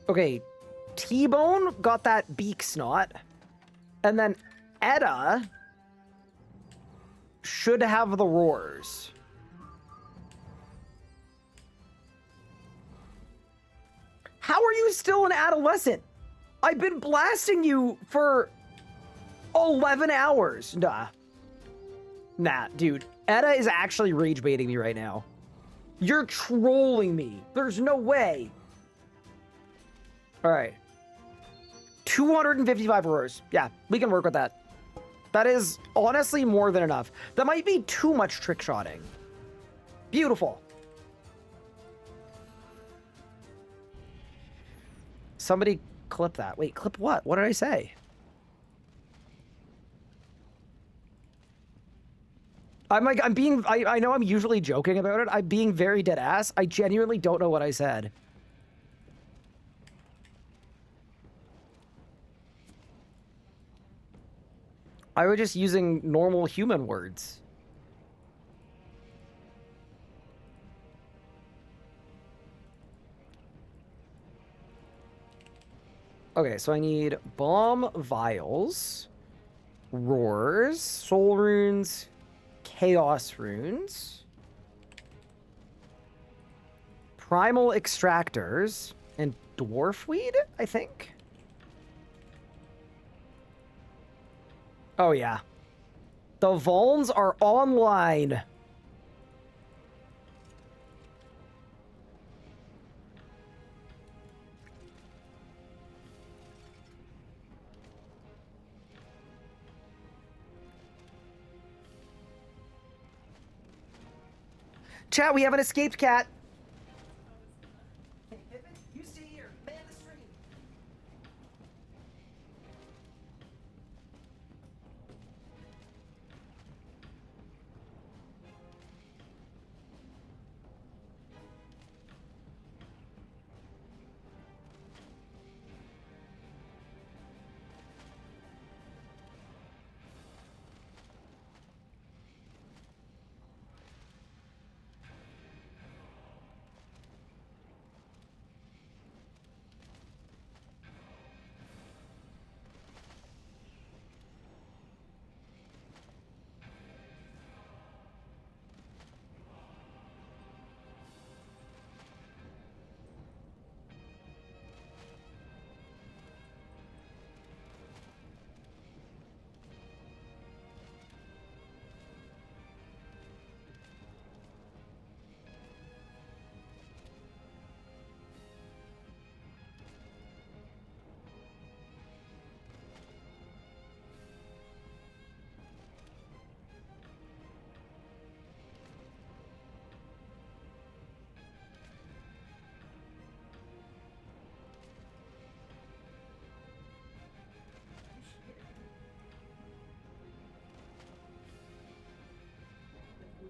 Speaker 1: Okay, T-Bone got that beak snot. And then Etta should have the roars. How are you still an adolescent? I've been blasting you for 11 hours. Nah, dude. Etta is actually rage baiting me right now. You're trolling me. There's no way. All right. 255 roars. Yeah, we can work with that. That is honestly more than enough. That might be too much trick shotting. Beautiful. Somebody clip that. Wait, clip what? What did I say? I know I'm usually joking about it. I'm being very dead ass. I genuinely don't know what I said. I was just using normal human words. Okay, so I need bomb vials, roars, soul runes, chaos runes, primal extractors, and dwarf weed, I think. Oh yeah. The Vulns are online. Chat, we have an escaped cat. Hey, Pippin, you stay here. Man the stream.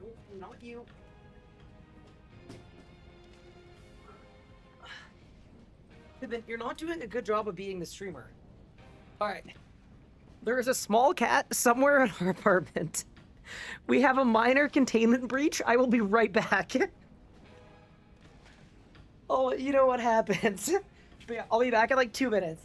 Speaker 1: Nope, not you. Pippin, you're not doing a good job of being the streamer. Alright. There is a small cat somewhere in our apartment. We have a minor containment breach. I will be right back. Oh, you know what happens. But yeah, I'll be back in like 2 minutes.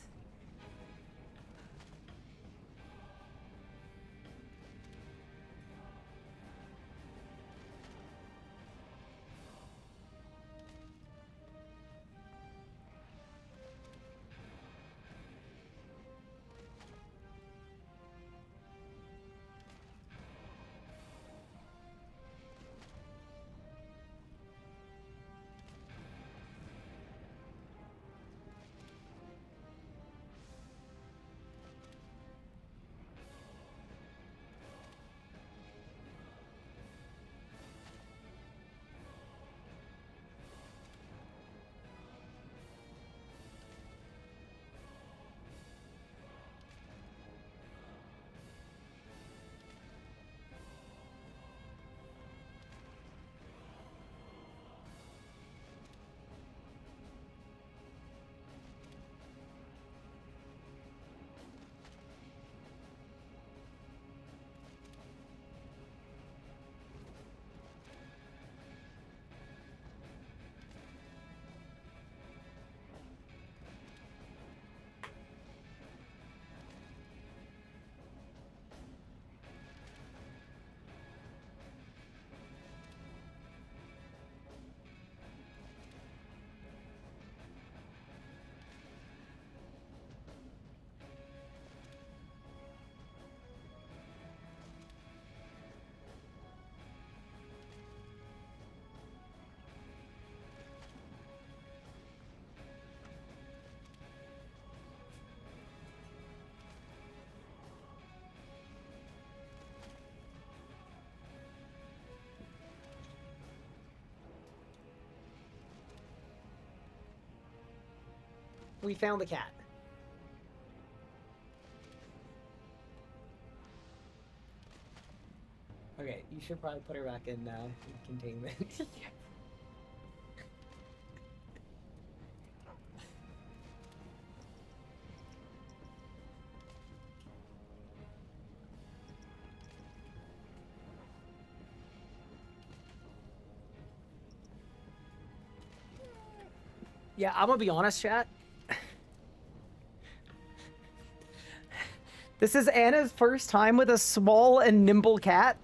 Speaker 1: We found the cat. Okay, you should probably put her back in containment. Yeah, I'm gonna be honest, chat. This is Anna's first time with a small and nimble cat,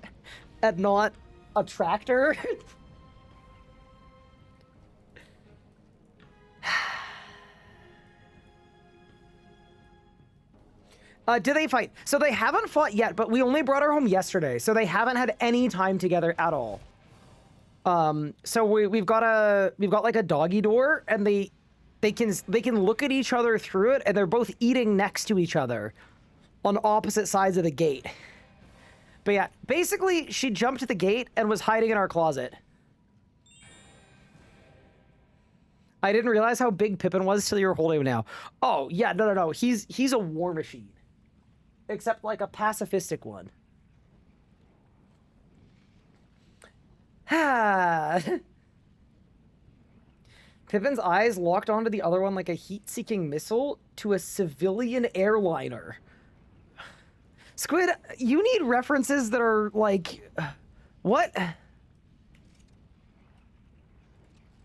Speaker 1: and not a tractor. Do they fight? So they haven't fought yet, but we only brought her home yesterday, so they haven't had any time together at all. So we've got like a doggy door, and they can look at each other through it, and they're both eating next to each other on opposite sides of the gate. But yeah, basically she jumped the gate and was hiding in our closet. I didn't realize how big Pippin was till you were holding him now. Oh yeah, no. He's a war machine, except like a pacifistic one. Pippin's eyes locked onto the other one like a heat-seeking missile to a civilian airliner. Squid, you need references that are like... what?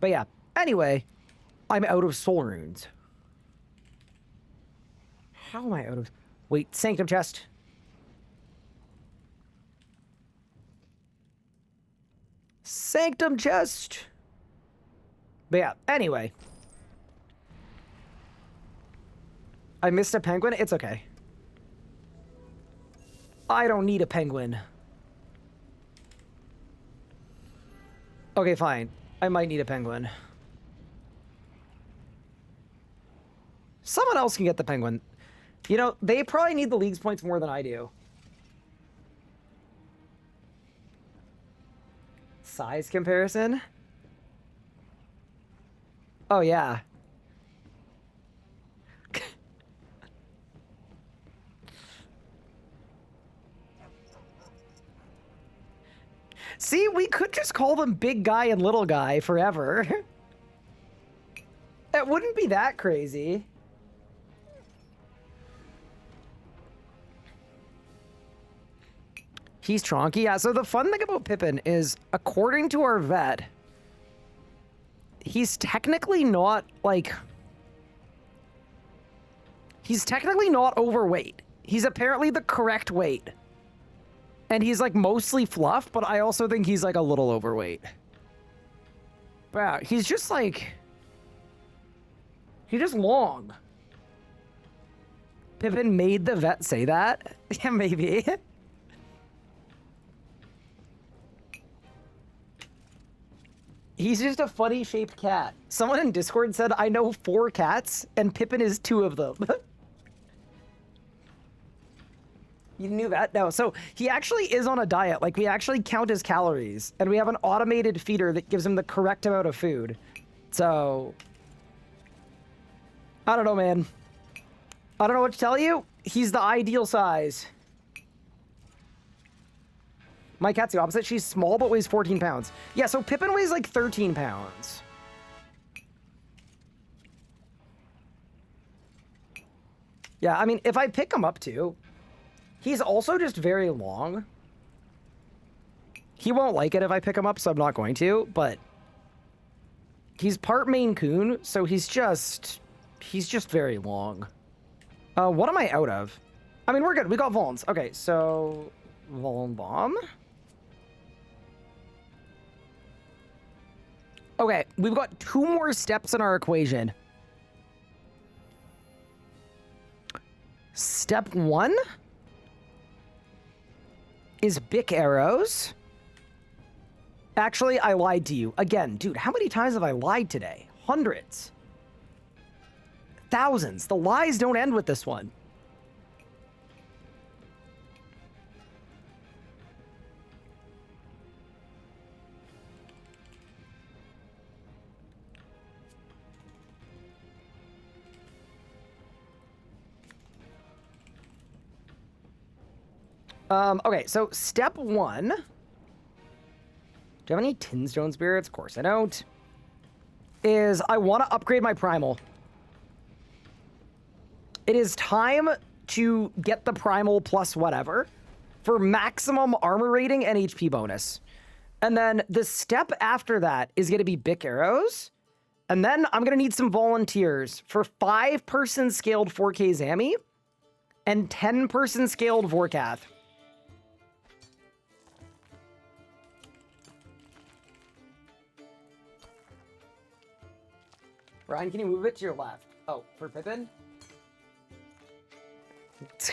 Speaker 1: But yeah, anyway, I'm out of soul runes. How am I out of... Wait, Sanctum chest. Sanctum chest. But yeah, anyway. I missed a penguin. It's okay. I don't need a penguin. Okay, fine. I might need a penguin. Someone else can get the penguin. You know, they probably need the league's points more than I do. Size comparison? Oh, yeah. See, we could just call them big guy and little guy forever. It wouldn't be that crazy. He's Tronky. Yeah, so the fun thing about Pippin is, according to our vet, he's technically not, like... He's technically not overweight. He's apparently the correct weight. And he's, like, mostly fluff, but I also think he's, like, a little overweight. But yeah, he's just, like... He's just long. Pippin made the vet say that? Yeah, maybe. He's just a funny-shaped cat. Someone in Discord said, I know 4 cats, and Pippin is 2 of them. You knew that? No. So he actually is on a diet. Like, we actually count his calories, and we have an automated feeder that gives him the correct amount of food. So... I don't know, man. I don't know what to tell you. He's the ideal size. My cat's the opposite. She's small, but weighs 14 pounds. Yeah, so Pippin weighs like 13 pounds. Yeah, I mean, if I pick him up too, he's also just very long. He won't like it if I pick him up, so I'm not going to, but he's part Maine Coon, so he's just very long. What am I out of? I mean, we're good. We got Volns. Okay, so Voln Bomb. Okay, we've got 2 more steps in our equation. Step 1 is Bic arrows. Actually, I lied to you. Again, dude, how many times have I lied today? Hundreds. Thousands. The lies don't end with this one. Okay, so step 1. Do you have any Tinstone spirits? Of course I don't. Is I want to upgrade my primal. It is time to get the primal plus whatever for maximum armor rating and HP bonus. And then the step after that is going to be Bic arrows. And then I'm going to need some volunteers for 5-person scaled 4K Zammy and 10-person scaled Vorkath. Ryan, can you move it to your left? Oh, for Pippin?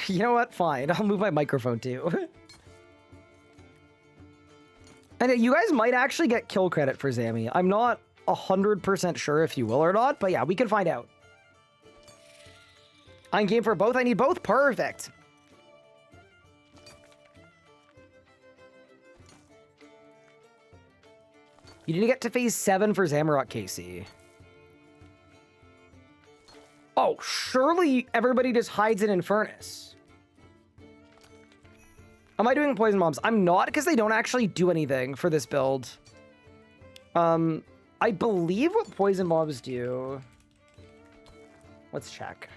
Speaker 1: You know what? Fine. I'll move my microphone too. And you guys might actually get kill credit for Zammy. I'm not 100% sure if you will or not, but yeah, we can find out. I'm game for both. I need both. Perfect. You need to get to phase 7 for Zamorak, Casey. Oh, surely everybody just hides in Infernus. Am I doing poison mobs? I'm not, because they don't actually do anything for this build. I believe what poison mobs do. Let's check.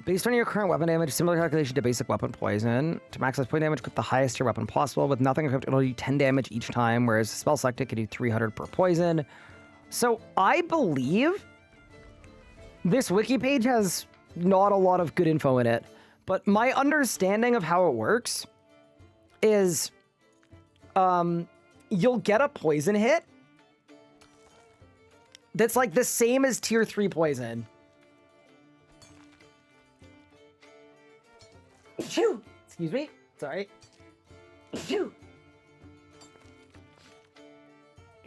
Speaker 1: Based on your current weapon damage, similar calculation to basic weapon poison. To maximize point damage, put the highest tier weapon possible. With nothing equipped, it'll do 10 damage each time, whereas spell selected can do 300 per poison. So I believe this wiki page has not a lot of good info in it, but my understanding of how it works is you'll get a poison hit that's like the same as tier 3 poison. Phew! Excuse me. Sorry. Phew!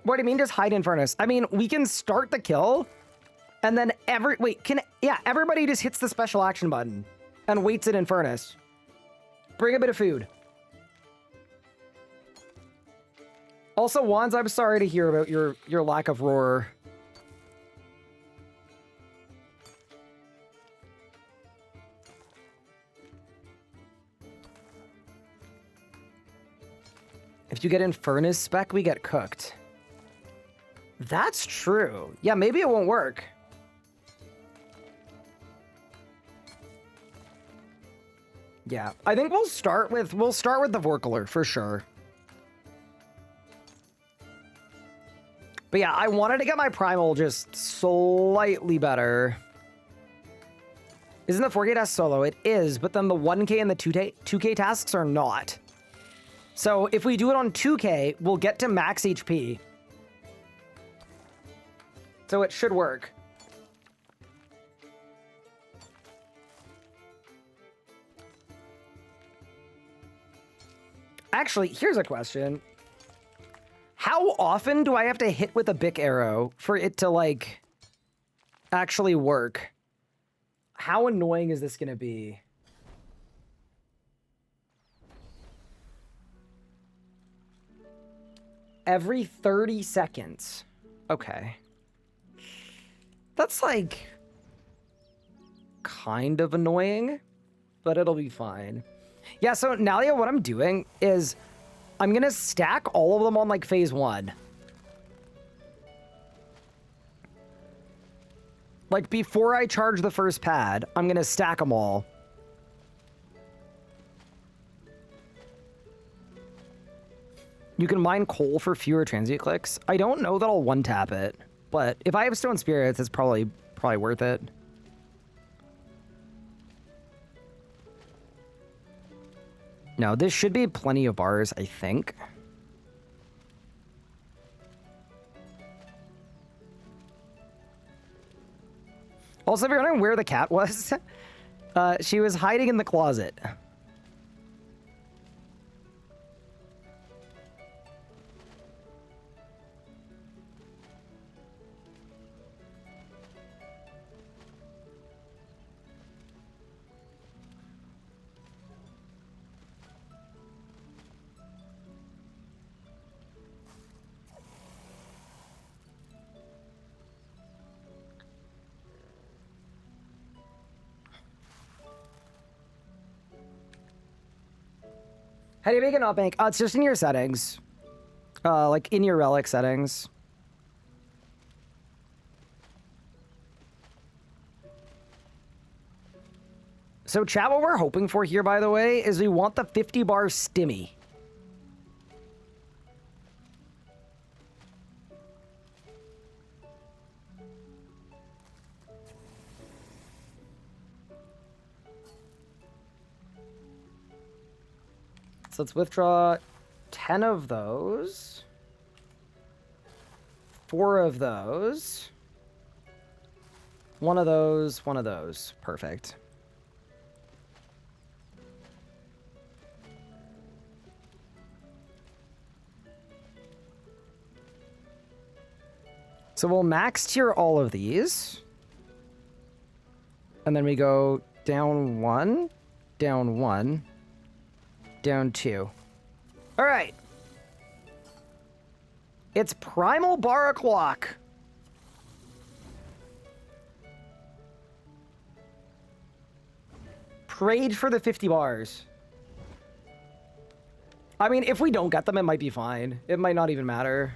Speaker 1: What do you mean just hide Infernus? I mean, we can start the kill, and then everybody just hits the special action button and waits at Infernus. Bring a bit of food. Also, Wands, I'm sorry to hear about your lack of roar. If you get Infernus spec, we get cooked. That's true. Yeah, maybe it won't work. Yeah, I think we'll start with the Vorkler for sure. But yeah, I wanted to get my primal just slightly better. Isn't the 4K task solo? It is, but then the 1K and the 2K tasks are not. So if we do it on 2K, we'll get to max HP. So it should work. Actually, here's a question. How often do I have to hit with a Bic arrow for it to, like, actually work? How annoying is this going to be? Every 30 seconds. Okay. That's, like, kind of annoying, but it'll be fine. Yeah, so Nalia, what I'm doing is I'm going to stack all of them on, like, phase 1. Like, before I charge the first pad, I'm going to stack them all. You can mine coal for fewer transient clicks. I don't know that I'll one-tap it, but if I have stone spirits, it's probably worth it. No, this should be plenty of bars, I think. Also, if you're wondering where the cat was, she was hiding in the closet. How do you make an up bank? It's just in your settings. Like in your relic settings. So chat, what we're hoping for here, by the way, is we want the 50 bar stimmy. So let's withdraw 10 of those. 4 of those. 1 of those, 1 of those. Perfect. So we'll max tier all of these. And then we go down 1, down 1, down 2. All right. It's Primal Bar o'clock. Prayed for the 50 bars. I mean, if we don't get them, it might be fine. It might not even matter.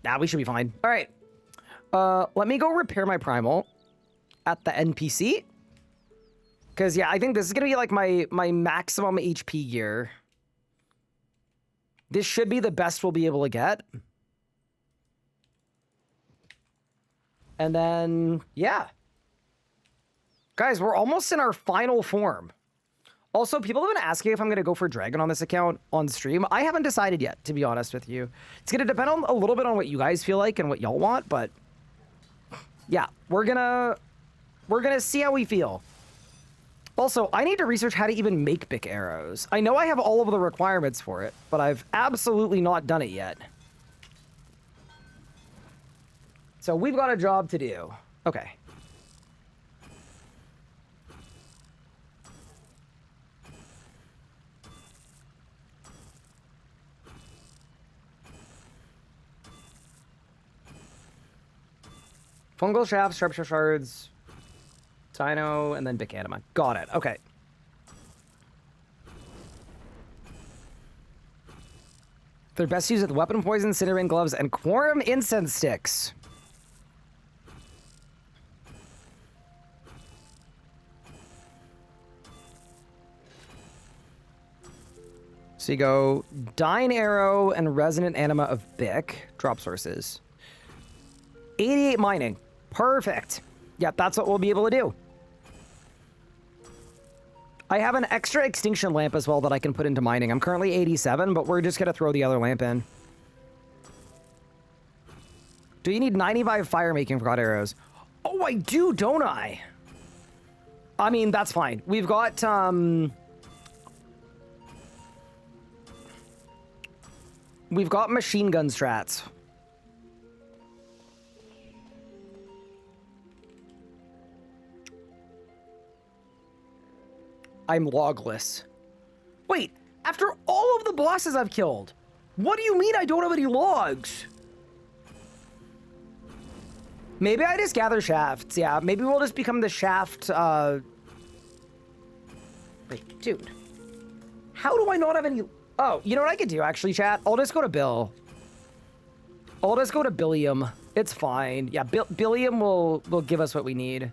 Speaker 1: Nah, we should be fine. All right. Let me go repair my primal at the NPC. Because, yeah, I think this is going to be like my maximum HP gear. This should be the best we'll be able to get. And then, yeah. Guys, we're almost in our final form. Also, people have been asking if I'm going to go for Dragon on this account on stream. I haven't decided yet, to be honest with you. It's going to depend on a little bit on what you guys feel like and what y'all want, but yeah, we're gonna see how we feel. Also, I need to research how to even make Bic arrows. I know I have all of the requirements for it, but I've absolutely not done it yet. So we've got a job to do. Okay. Fungal shafts, sharpshooter shards, Dino, and then Bic anima. Got it. Okay. They're best used with weapon poison, cinnamon gloves, and quorum incense sticks. So you go Dine Arrow and Resonant Anima of Bic. Drop sources. 88 mining. Perfect. Yep, that's what we'll be able to do. I have an extra extinction lamp as well that I can put into mining. I'm currently 87, but we're just going to throw the other lamp in. Do you need 95 fire making for God arrows? Oh, I do, don't I? I mean, that's fine. We've got, we've got machine gun strats. I'm logless. Wait, after all of the bosses I've killed, what do you mean I don't have any logs? Maybe I just gather shafts. Yeah, maybe we'll just become the shaft, Wait, dude. How do I not have any... Oh, you know what I could do, actually, chat? I'll just go to Bill. I'll just go to Billiam. It's fine. Yeah, Billiam will give us what we need.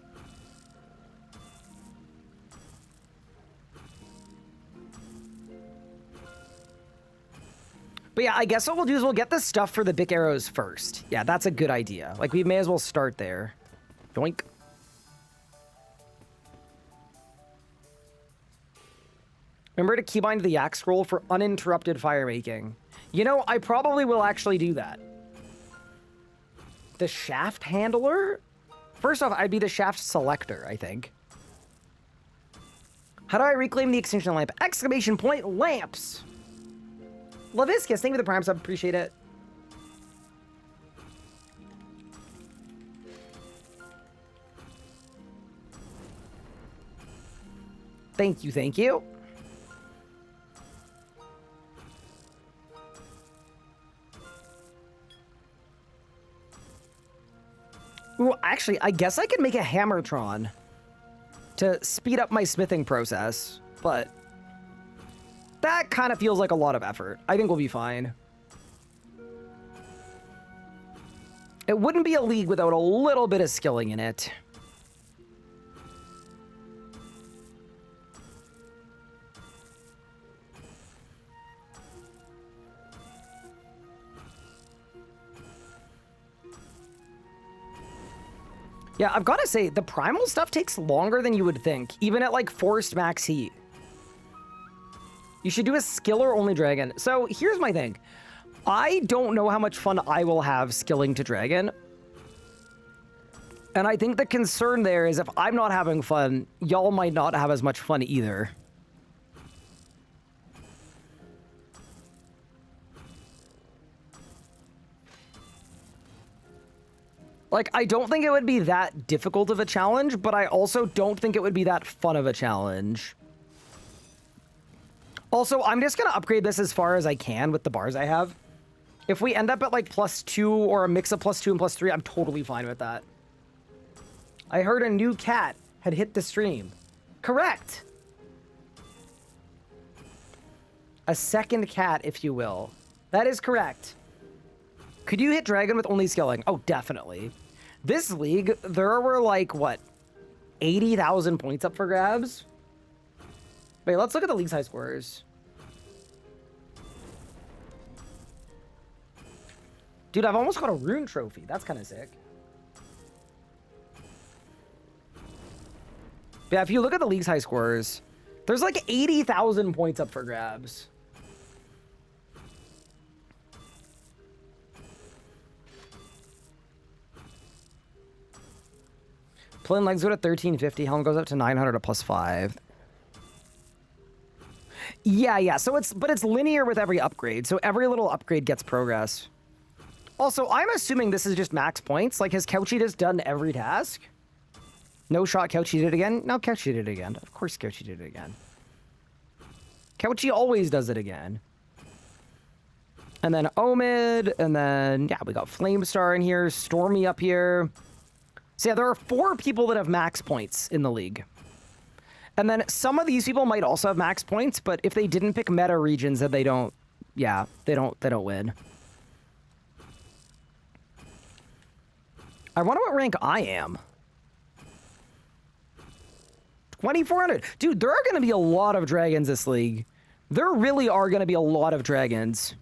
Speaker 1: But yeah, I guess what we'll do is we'll get the stuff for the Bic arrows first. Yeah, that's a good idea. Like, we may as well start there. Yoink. Remember to keybind the yak scroll for uninterrupted fire making. You know, I probably will actually do that. The shaft handler? First off, I'd be the shaft selector, I think. How do I reclaim the extinction lamp? Exclamation point lamps! Laviscus, thank you for the prime sub. Appreciate it. Thank you, thank you. Ooh, actually, I guess I could make a Hammertron. to speed up my smithing process, but that kind of feels like a lot of effort. I think we'll be fine. It wouldn't be a league without a little bit of skilling in it. Yeah, I've got to say, the primal stuff takes longer than you would think, even at like forced max heat. You should do a skiller only dragon. So here's my thing. I don't know how much fun I will have skilling to dragon. And I think the concern there is if I'm not having fun, y'all might not have as much fun either. Like, I don't think it would be that difficult of a challenge, but I also don't think it would be that fun of a challenge. Also, I'm just going to upgrade this as far as I can with the bars I have. If we end up at like +2 or a mix of +2 and +3, I'm totally fine with that. I heard a new cat had hit the stream. Correct. A second cat, if you will. That is correct. Could you hit dragon with only skilling? Oh, definitely. This league, there were like, what, 80,000 points up for grabs? Wait, let's look at the league's high scores. Dude, I've almost got a rune trophy. That's kind of sick. Yeah, if you look at the league's high scores, there's like 80,000 points up for grabs. Plain legs go to 1350. Helm goes up to 900 at +5. Yeah. So it's linear with every upgrade. So every little upgrade gets progress. Also, I'm assuming this is just max points. Like, has Couchy just done every task? No shot, Couchy did it again? No, Couchy did it again. Of course Couchy did it again. Couchy always does it again. And then Omid, and then, yeah, we got Flamestar in here, Stormy up here. So yeah, there are 4 people that have max points in the league. And then some of these people might also have max points, but if they didn't pick meta regions, then they don't, yeah, they don't win. I wonder what rank I am. 2,400. Dude, there are going to be a lot of dragons this league. There really are going to be a lot of dragons.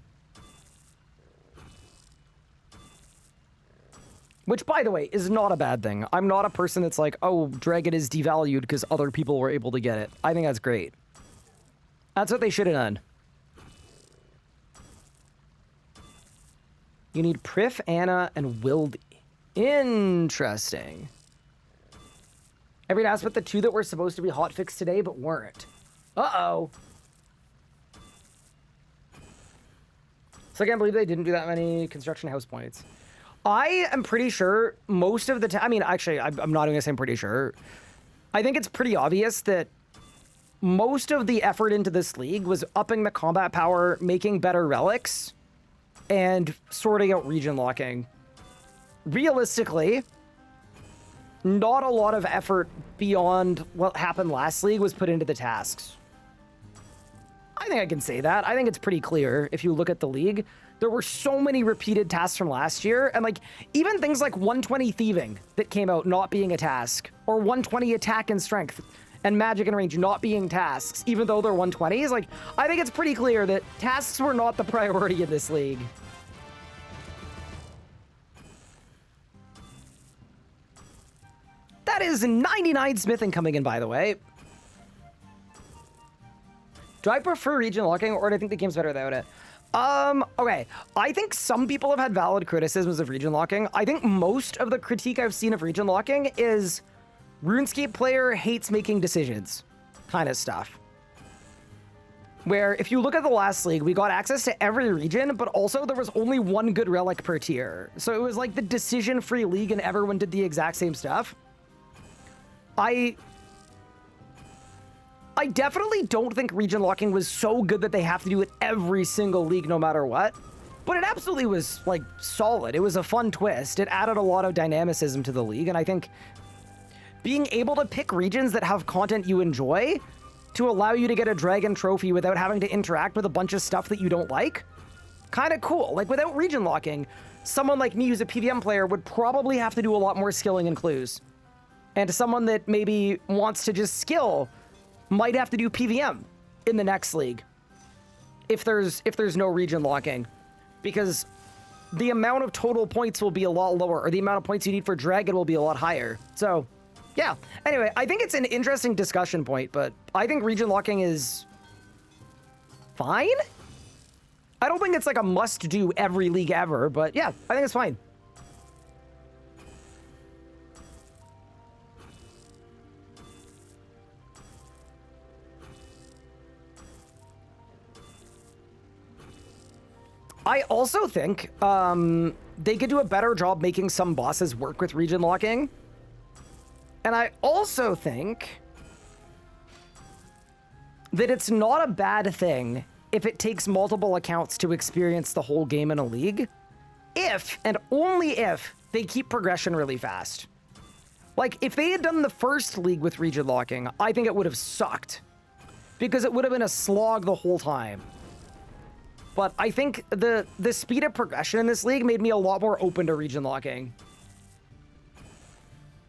Speaker 1: Which, by the way, is not a bad thing. I'm not a person that's like, oh, dragon is devalued because other people were able to get it. I think that's great. That's what they should have done. You need Prif, Anna, and Wildy. Interesting. Every task but the 2 that were supposed to be hotfixed today but weren't. Uh-oh. So I can't believe they didn't do that many construction house points. I am pretty sure most of the I mean, actually, I'm not going to say I'm pretty sure. I think it's pretty obvious that most of the effort into this league was upping the combat power, making better relics, and sorting out region locking. Realistically, not a lot of effort beyond what happened last league was put into the tasks. I think I can say that. I think it's pretty clear if you look at the league. There were so many repeated tasks from last year, and like even things like 120 thieving that came out not being a task, or 120 attack and strength and magic and range not being tasks, even though they're 120s. Like, I think it's pretty clear that tasks were not the priority in this league. That is 99 smithing coming in, by the way. Do I prefer region locking, or do I think the game's better without it? Okay. I think some people have had valid criticisms of region locking. I think most of the critique I've seen of region locking is RuneScape player hates making decisions kind of stuff. Where if you look at the last league, we got access to every region, but also there was only one good relic per tier. So it was like the decision-free league and everyone did the exact same stuff. I definitely don't think region locking was so good that they have to do it every single league no matter what. But it absolutely was, like, solid. It was a fun twist. It added a lot of dynamicism to the league, and I think being able to pick regions that have content you enjoy to allow you to get a dragon trophy without having to interact with a bunch of stuff that you don't like, kind of cool. Like, without region locking, someone like me who's a PVM player would probably have to do a lot more skilling and clues. And someone that maybe wants to just skill might have to do PVM in the next league if there's no region locking, because the amount of total points will be a lot lower, or the amount of points you need for dragon will be a lot higher. So yeah, anyway, I think it's an interesting discussion point, but I think region locking is fine. I don't think it's like a must do every league ever, but yeah, I think it's fine. I also think they could do a better job making some bosses work with region locking. And I also think that it's not a bad thing if it takes multiple accounts to experience the whole game in a league, if, and only if, they keep progression really fast. Like, if they had done the first league with region locking, I think it would have sucked, because it would have been a slog the whole time. But I think the speed of progression in this league made me a lot more open to region locking. I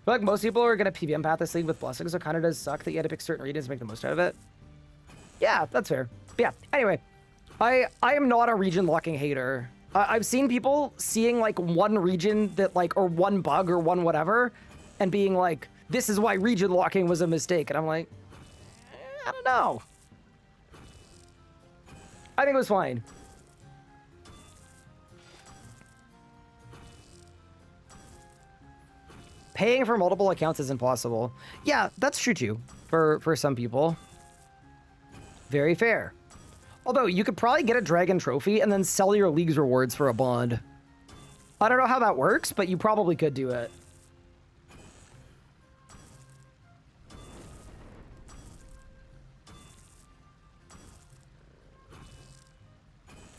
Speaker 1: feel like most people are going to PVM path this league with blessings, so it kind of does suck that you had to pick certain regions to make the most out of it. Yeah, that's fair. But yeah, anyway, I am not a region locking hater. I've seen people seeing like one region that like, or one bug or one whatever, and being like, this is why region locking was a mistake. And I'm like, I don't know. I think it was fine. Paying for multiple accounts is impossible. Yeah, that's true too, for some people. Very fair. Although, you could probably get a dragon trophy and then sell your league's rewards for a bond. I don't know how that works, but you probably could do it.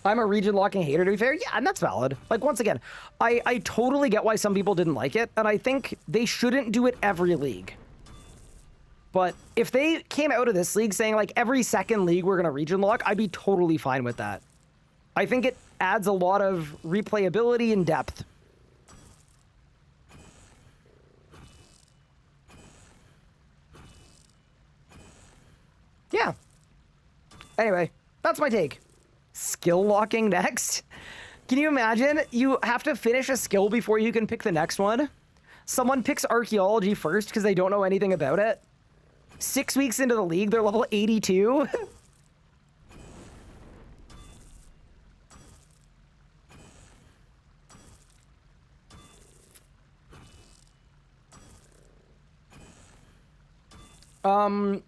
Speaker 1: I'm a region locking hater, to be fair. Yeah, and that's valid. Like, once again, I totally get why some people didn't like it, and I think they shouldn't do it every league. But if they came out of this league saying, like, every second league we're going to region lock, I'd be totally fine with that. I think it adds a lot of replayability and depth. Yeah. Anyway, that's my take. Skill locking next? Can you imagine? You have to finish a skill before you can pick the next one. Someone picks archaeology first because they don't know anything about it. 6 weeks into the league, they're level 82.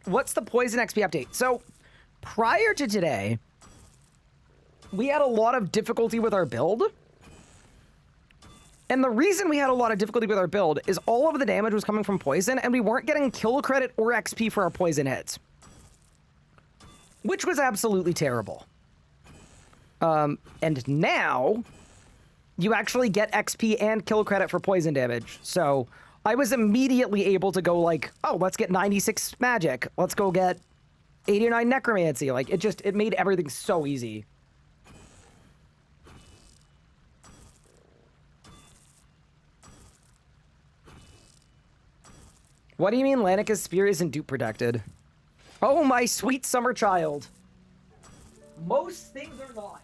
Speaker 1: What's the poison XP update? So, prior to today, we had a lot of difficulty with our build. And the reason we had a lot of difficulty with our build is all of the damage was coming from poison, and we weren't getting kill credit or XP for our poison hits. Which was absolutely terrible. And now, you actually get XP and kill credit for poison damage. So, I was immediately able to go like, oh, let's get 96 magic. Let's go get 89 necromancy. Like, it made everything so easy. What do you mean Lanika's spear isn't dupe protected? Oh, my sweet summer child. Most things are not.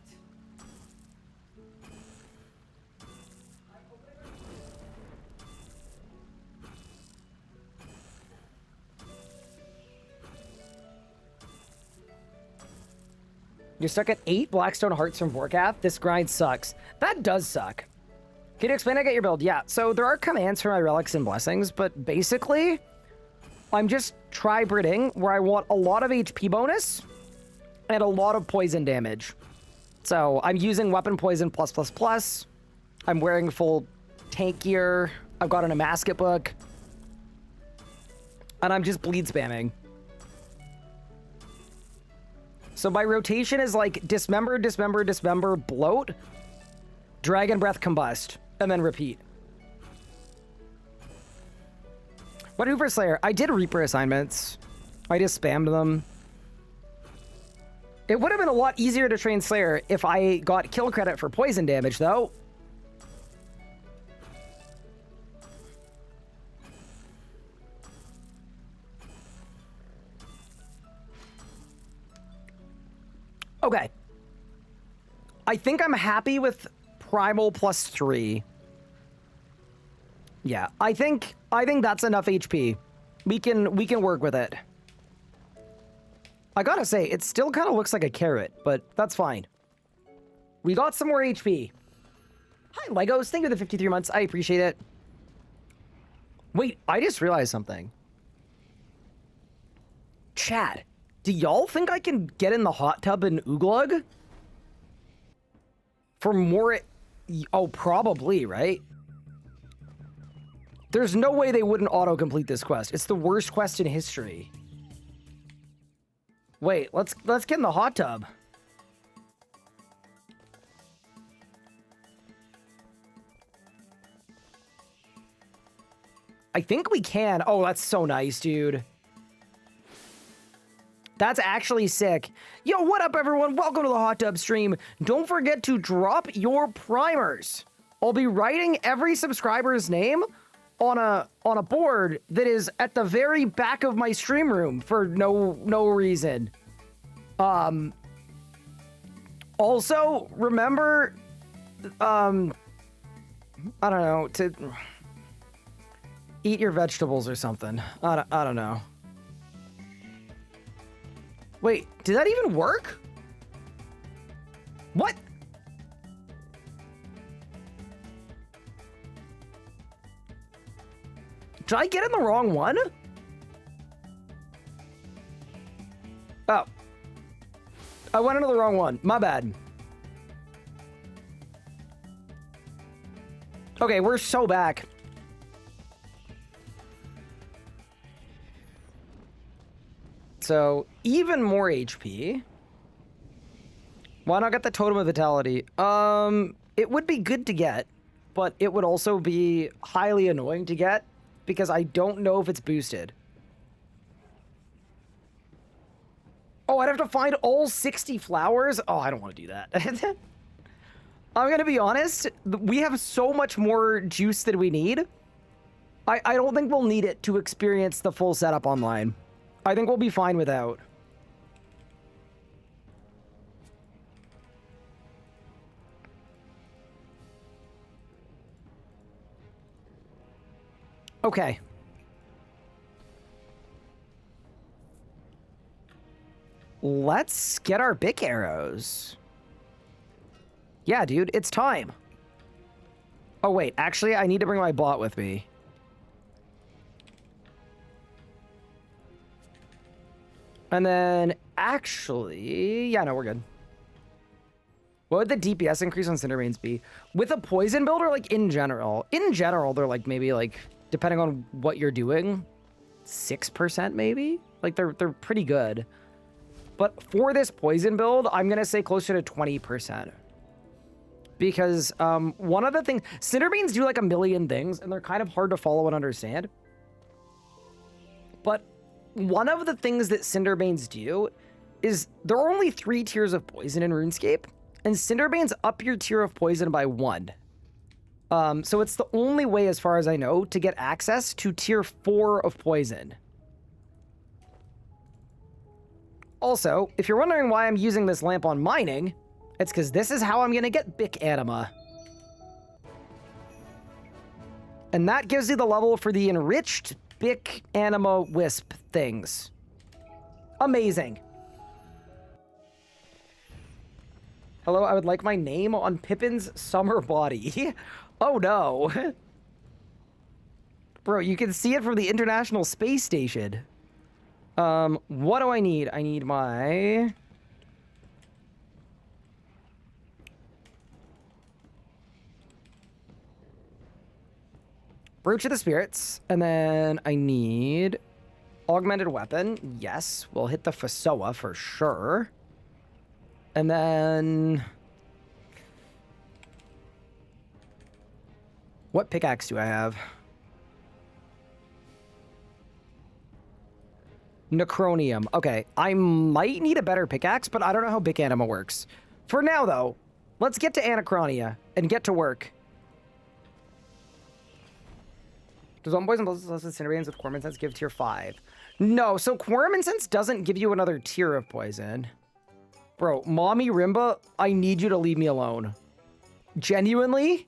Speaker 1: You're stuck at 8 Blackstone Hearts from Vorkath? This grind sucks. That does suck. Can you explain how to get your build? Yeah, so there are commands for my relics and blessings, but basically, I'm just tri-Briting, where I want a lot of HP bonus and a lot of poison damage. So I'm using weapon poison +++. I'm wearing full tank gear. I've got an Amasket book. And I'm just bleed spamming. So my rotation is like dismember, dismember, dismember, bloat, dragon breath, combust, and then repeat. What do I do for Slayer? I did Reaper assignments. I just spammed them. It would have been a lot easier to train Slayer if I got kill credit for poison damage, though. Okay. I think I'm happy with Primal +3. Yeah, I think that's enough HP. We can work with it. I gotta say, it still kind of looks like a carrot, but that's fine. We got some more HP. Hi, Legos. Thank you for the 53 months. I appreciate it. Wait, I just realized something. Chat, do y'all think I can get in the hot tub in Ooglug? For more... Oh, probably, right? There's no way they wouldn't auto-complete this quest. It's the worst quest in history. Wait, let's get in the hot tub. I think we can. Oh, that's so nice, dude. That's actually sick. Yo, what up, everyone? Welcome to the hot tub stream. Don't forget to drop your primers. I'll be writing every subscriber's name on a board that is at the very back of my stream room for no reason. Also, remember, I don't know, to eat your vegetables or something. I don't know. Wait, did that even work? What? Did I get in the wrong one? Oh. I went into the wrong one. My bad. Okay, we're so back. So, even more HP. Why not get the Totem of Vitality? It would be good to get, but it would also be highly annoying to get because I don't know if it's boosted. Oh, I'd have to find all 60 flowers? Oh, I don't want to do that. I'm gonna be honest, we have so much more juice than we need. I don't think we'll need it to experience the full setup online. I think we'll be fine without. Okay. Let's get our Bic arrows. Yeah, dude, it's time. Oh, wait, actually, I need to bring my bot with me. And then, actually... Yeah, no, we're good. What would the DPS increase on Cinderbanes be? With a poison build or, like, in general? In general, they're, like, maybe, like, depending on what you're doing, 6% maybe? Like, they're pretty good. But for this poison build, I'm going to say closer to 20%. Because one of the things... Cinderbanes do, like, a million things, and they're kind of hard to follow and understand. But one of the things that Cinderbanes do is there are only 3 tiers of poison in RuneScape, and Cinderbanes up your tier of poison by 1. So it's the only way, as far as I know, to get access to tier 4 of poison. Also, if you're wondering why I'm using this lamp on mining, it's because this is how I'm going to get Bic Anima. And that gives you the level for the enriched Bic Anima Wisp things. Amazing. Hello, I would like my name on Pippin's summer body. Oh no. Bro, you can see it from the International Space Station. What do I need? I need my... Brooch of the Spirits, and then I need Augmented Weapon. Yes, we'll hit the Fasoa for sure. And then... What pickaxe do I have? Necronium. Okay, I might need a better pickaxe, but I don't know how Big Anima works. For now, though, let's get to Anachronia and get to work. Does one poison plus Cinerains with Quorum Incense give tier 5? No, so Quorum Incense doesn't give you another tier of poison. Bro, Mommy Rimba, I need you to leave me alone. Genuinely,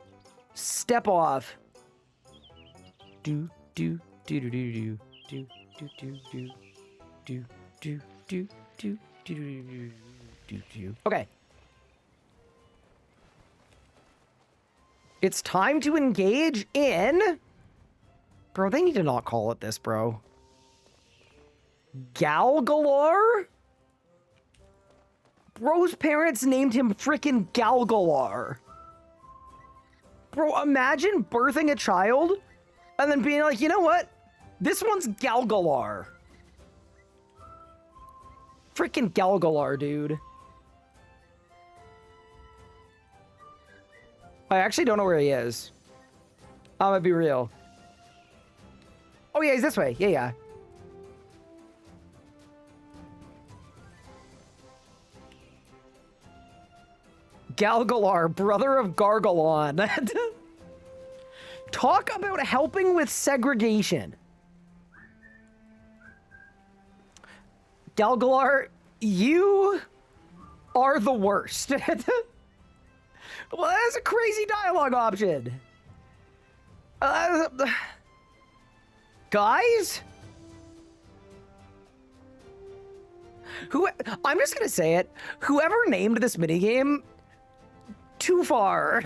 Speaker 1: step off. Do, do, do, do, do, do, do, do, do, do, do, do, do, do, do, do, do. Okay. It's time to engage in... Bro, they need to not call it this, bro. Galgalar? Bro's parents named him frickin' Galgalar. Bro, imagine birthing a child and then being like, you know what? This one's Galgalar. Frickin' Galgalar, dude. I actually don't know where he is. I'm gonna be real. Oh yeah, he's this way. Yeah, yeah. Galgalar, brother of Gargalon. Talk about helping with segregation. Galgalar, you are the worst. Well, that's a crazy dialogue option. Guys? I'm just gonna say it. Whoever named this minigame, too far.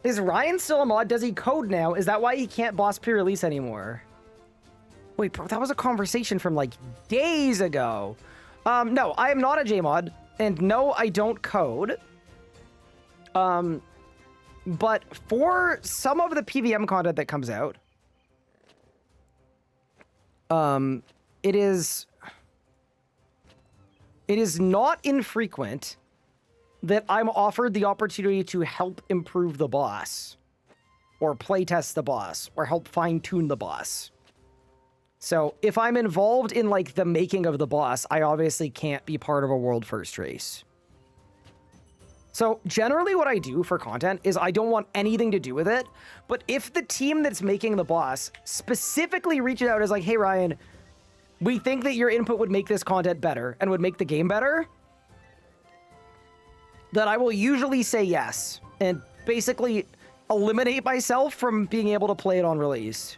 Speaker 1: Is Ryan still a mod? Does he code now? Is that why he can't boss pre-release anymore? Wait, bro, that was a conversation from like days ago. No, I am not a JMod, and no, I don't code. But for some of the PVM content that comes out, it is not infrequent that I'm offered the opportunity to help improve the boss, or playtest the boss, or help fine-tune the boss. So if I'm involved in like the making of the boss, I obviously can't be part of a world first race. So generally what I do for content is I don't want anything to do with it, but if the team that's making the boss specifically reaches out as like, hey Ryan, we think that your input would make this content better and would make the game better, then I will usually say yes and basically eliminate myself from being able to play it on release.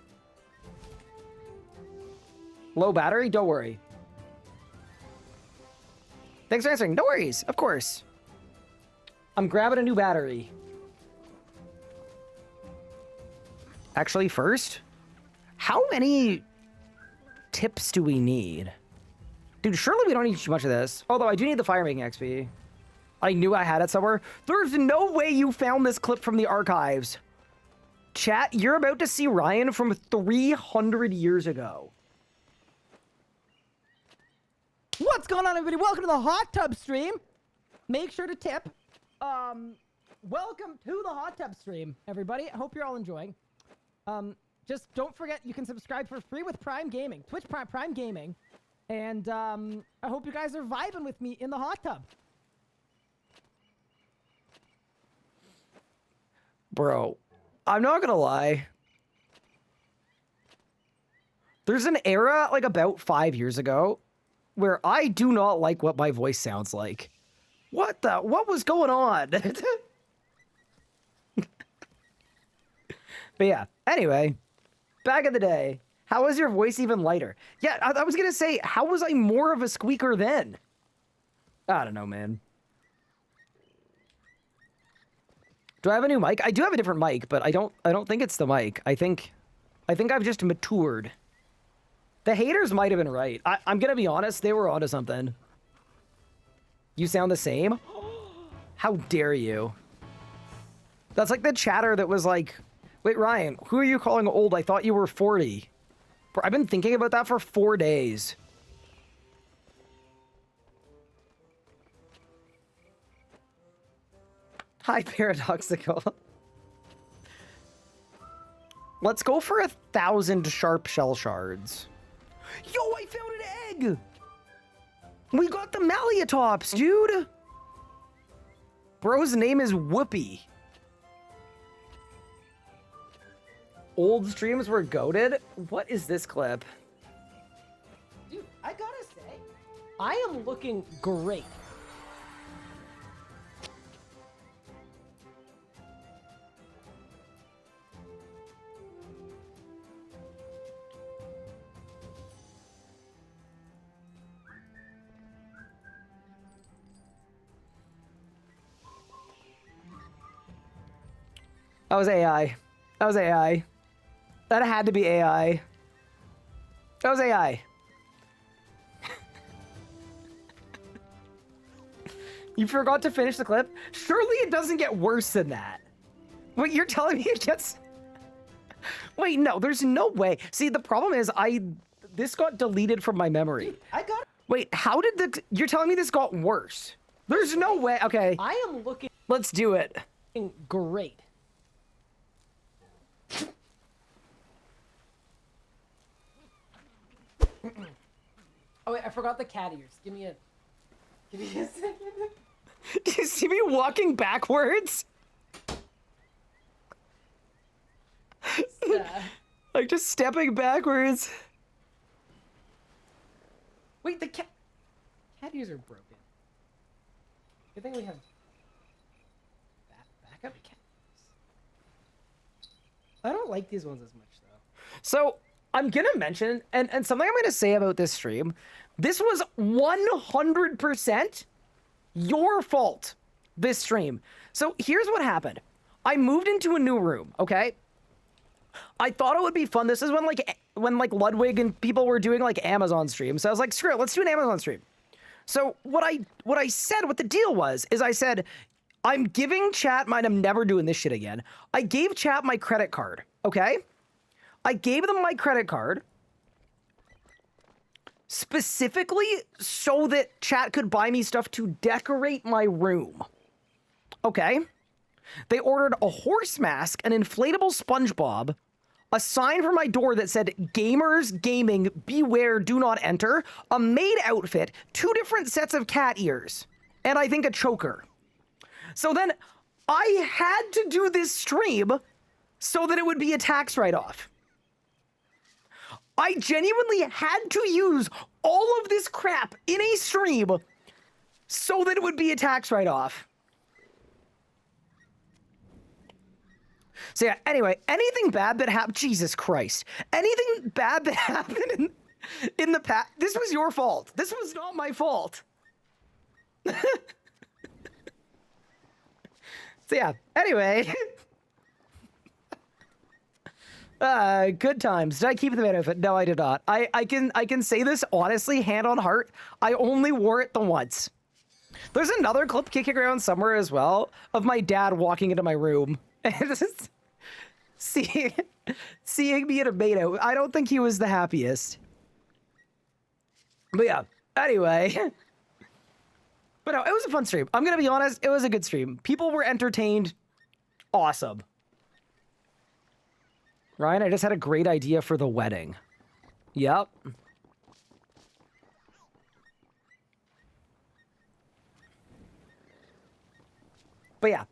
Speaker 1: Low battery? Don't worry. Thanks for answering. No worries. Of course. I'm grabbing a new battery. Actually, first, how many tips do we need? Dude, surely we don't need too much of this. Although I do need the fire making XP. I knew I had it somewhere. There's no way you found this clip from the archives. Chat, you're about to see Ryan from 300 years ago. What's going on, everybody? Welcome to the hot tub stream. Make sure to tip. Welcome to the hot tub stream, everybody. I hope you're all enjoying. Just don't forget you can subscribe for free with Prime Gaming, Twitch Prime Gaming, and I hope you guys are vibing with me in the hot tub. Bro, I'm not gonna lie. There's an era like about 5 years ago where I do not like what my voice sounds like. What was going on? But yeah, anyway, back in the day, how was your voice even lighter? Yeah, I was gonna say, how was I more of a squeaker then? I don't know, man. Do I have a new mic? I do have a different mic, but I don't think it's the mic. I think I've just matured. The haters might have been right. I'm gonna be honest, they were onto something. You sound the same? How dare you? That's like the chatter that was like, wait, Ryan, who are you calling old? I thought you were 40. Bro, I've been thinking about that for 4 days. Hi, Paradoxical. Let's go for 1,000 sharp shell shards. Yo, I found an egg! We got the Maliatops, dude! Bro's name is Whoopi. Old streams were goated? What is this clip?
Speaker 5: Dude, I gotta say, I am looking great.
Speaker 1: That was AI. That was AI. That had to be AI. That was AI. You forgot to finish the clip? Surely it doesn't get worse than that. Wait, you're telling me it gets... Wait, no, there's no way. See, the problem is this got deleted from my memory.
Speaker 5: I got.
Speaker 1: Wait, how did you're telling me this got worse? There's no way. Okay,
Speaker 5: I am looking
Speaker 1: let's do it.
Speaker 5: great. Oh wait, I forgot the cat ears. Give me a second.
Speaker 1: Do you see me walking backwards? Like just stepping backwards.
Speaker 5: Wait, the cat ears are broken. Good thing we have backup cat ears. I don't like these ones as much though.
Speaker 1: So I'm gonna mention, and something I'm gonna say about this stream, this was 100% your fault, this stream. So here's what happened. I moved into a new room, okay? I thought it would be fun. This is when Ludwig and people were doing like Amazon streams. So I was like, screw it, let's do an Amazon stream. So what I said, what the deal was, is I said, I'm giving chat mine, I'm never doing this shit again. I gave chat my credit card, okay? I gave them my credit card specifically so that chat could buy me stuff to decorate my room. Okay? They ordered a horse mask, an inflatable SpongeBob, a sign for my door that said gamers gaming beware do not enter, a maid outfit, 2 different sets of cat ears, and I think a choker. So then I had to do this stream so that it would be a tax write-off. I genuinely had to use all of this crap in a stream so that it would be a tax write-off. So yeah, anyway, anything bad that happened, Jesus Christ, anything bad that happened in the past, this was your fault. This was not my fault. So yeah, anyway. Good times. Did I keep the maid outfit? No, I did not. I can say this honestly, hand on heart. I only wore it the once. There's another clip kicking around somewhere as well of my dad walking into my room and just seeing me in a maid outfit. I don't think he was the happiest. But yeah, anyway. But no, it was a fun stream. I'm gonna be honest, it was a good stream. People were entertained. Awesome. Ryan, I just had a great idea for the wedding. Yep. But yeah.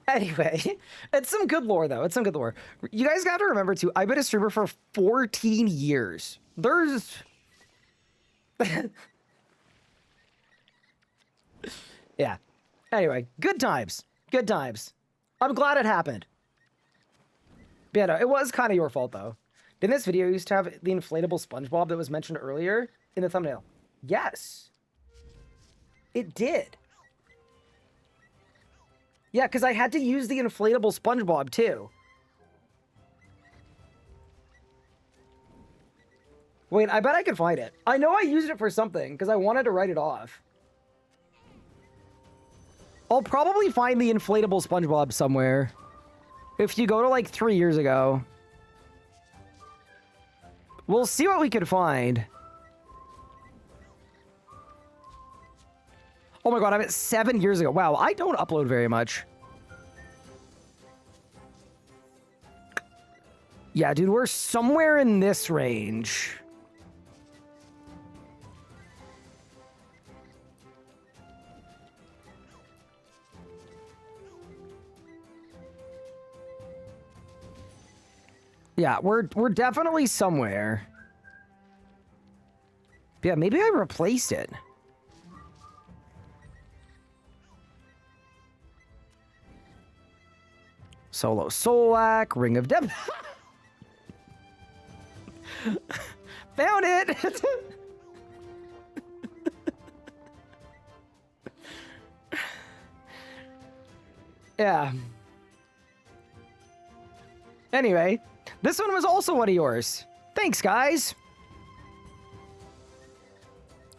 Speaker 1: Anyway, it's some good lore, though. It's some good lore. You guys got to remember, too, I've been a streamer for 14 years. There's... Yeah. Anyway, good times. Good times. I'm glad it happened. But yeah, no, it was kind of your fault, though. Didn't this video used to have the inflatable SpongeBob that was mentioned earlier in the thumbnail? Yes. It did. Yeah, because I had to use the inflatable SpongeBob, too. Wait, I bet I can find it. I know I used it for something, because I wanted to write it off. I'll probably find the inflatable SpongeBob somewhere. If you go to, like, 3 years ago. We'll see what we can find. Oh my god, I'm at 7 years ago. Wow, I don't upload very much. Yeah, dude, we're somewhere in this range. Yeah, we're definitely somewhere. Yeah, maybe I replaced it. Solo Solak, Ring of Death. Found it! Yeah. Anyway, this one was also one of yours. Thanks, guys.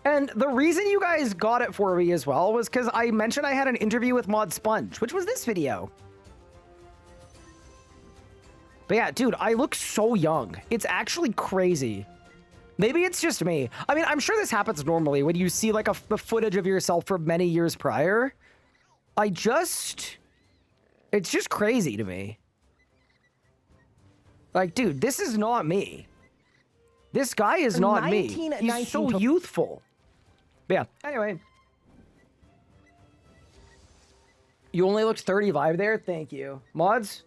Speaker 1: And the reason you guys got it for me as well was because I mentioned I had an interview with Mod Sponge, which was this video. But yeah, dude, I look so young. It's actually crazy. Maybe it's just me. I mean, I'm sure this happens normally when you see like the footage of yourself from many years prior. It's just crazy to me. Like, dude, this is not me. This guy is not me. He's so youthful. But yeah, anyway. You only looked 35 there? Thank you. Mods?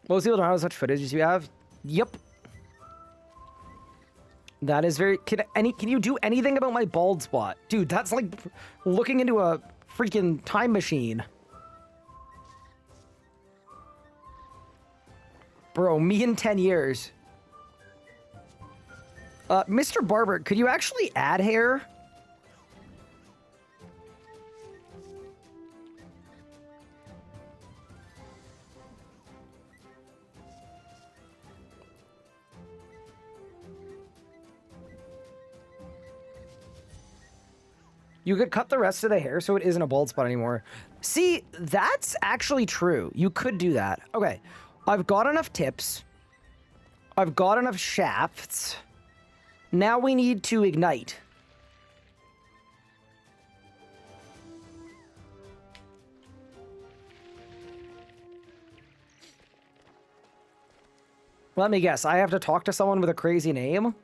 Speaker 1: Most people don't have as much footage as you have. Yep. That is very... Can you do anything about my bald spot? Dude, that's like looking into a freaking time machine. Bro, me in 10 years. Mr. Barber, could you actually add hair? You could cut the rest of the hair so it isn't a bald spot anymore. See, that's actually true. You could do that. Okay, I've got enough tips. I've got enough shafts. Now we need to ignite. Let me guess, I have to talk to someone with a crazy name?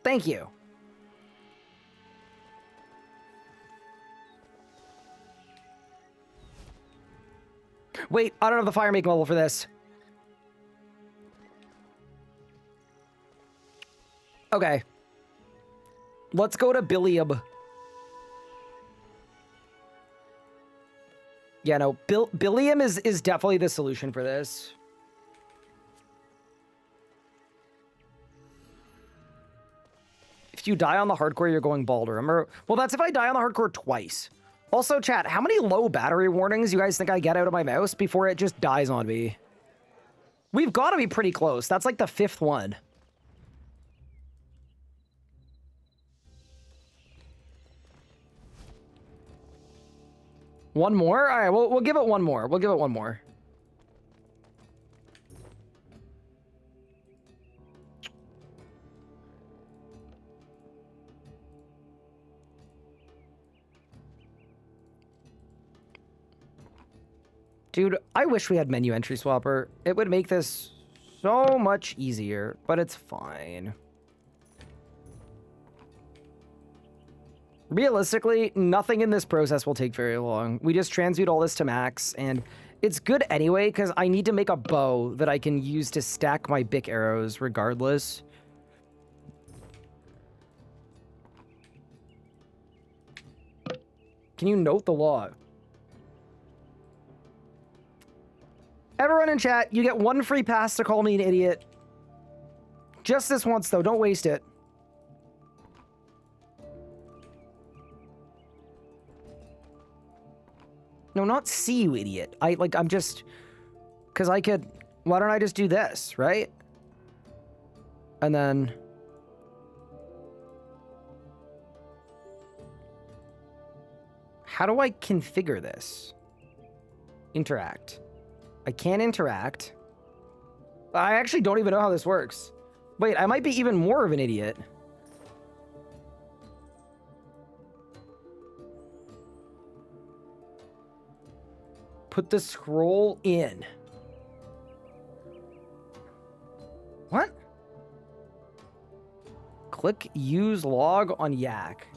Speaker 1: Thank you. Wait, I don't have the fire make level for this. Okay. Let's go to Billiam. Yeah, no, Billiam is definitely the solution for this. If you die on the hardcore, you're going bald. Remember? Well, that's if I die on the hardcore twice. Also, chat, how many low battery warnings you guys think I get out of my mouse before it just dies on me? We've got to be pretty close. That's like the 5th one. One more? All right, we'll give it one more. We'll give it one more. Dude, I wish we had menu entry swapper. It would make this so much easier, but it's fine. Realistically, nothing in this process will take very long. We just transmute all this to max, and it's good anyway, because I need to make a bow that I can use to stack my Bic arrows regardless. Can you note the law? Everyone in chat, you get one free pass to call me an idiot. Just this once, though. Don't waste it. No, not see you, idiot. I'm just... Because I could... Why don't I just do this, right? And then... How do I configure this? Interact. I can't interact. I actually don't even know how this works. Wait, I might be even more of an idiot. Put the scroll in. What? Click use log on Yak.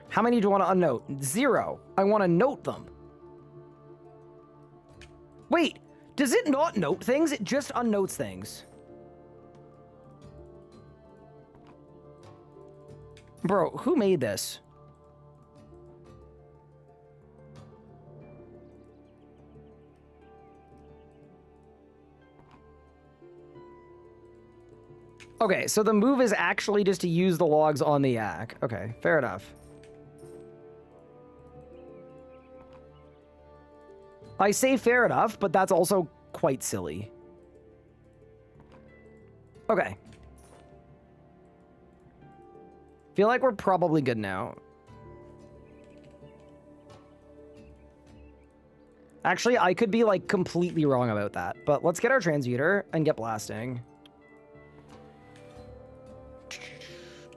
Speaker 1: How many do you want to unnote? 0. I want to note them. Wait, does it not note things? It just unnotes things. Bro, who made this? Okay, so the move is actually just to use the logs on the Yak. Okay, fair enough. I say fair enough, but that's also quite silly. Okay. Feel like we're probably good now. Actually, I could be like completely wrong about that, but let's get our transmuter and get blasting.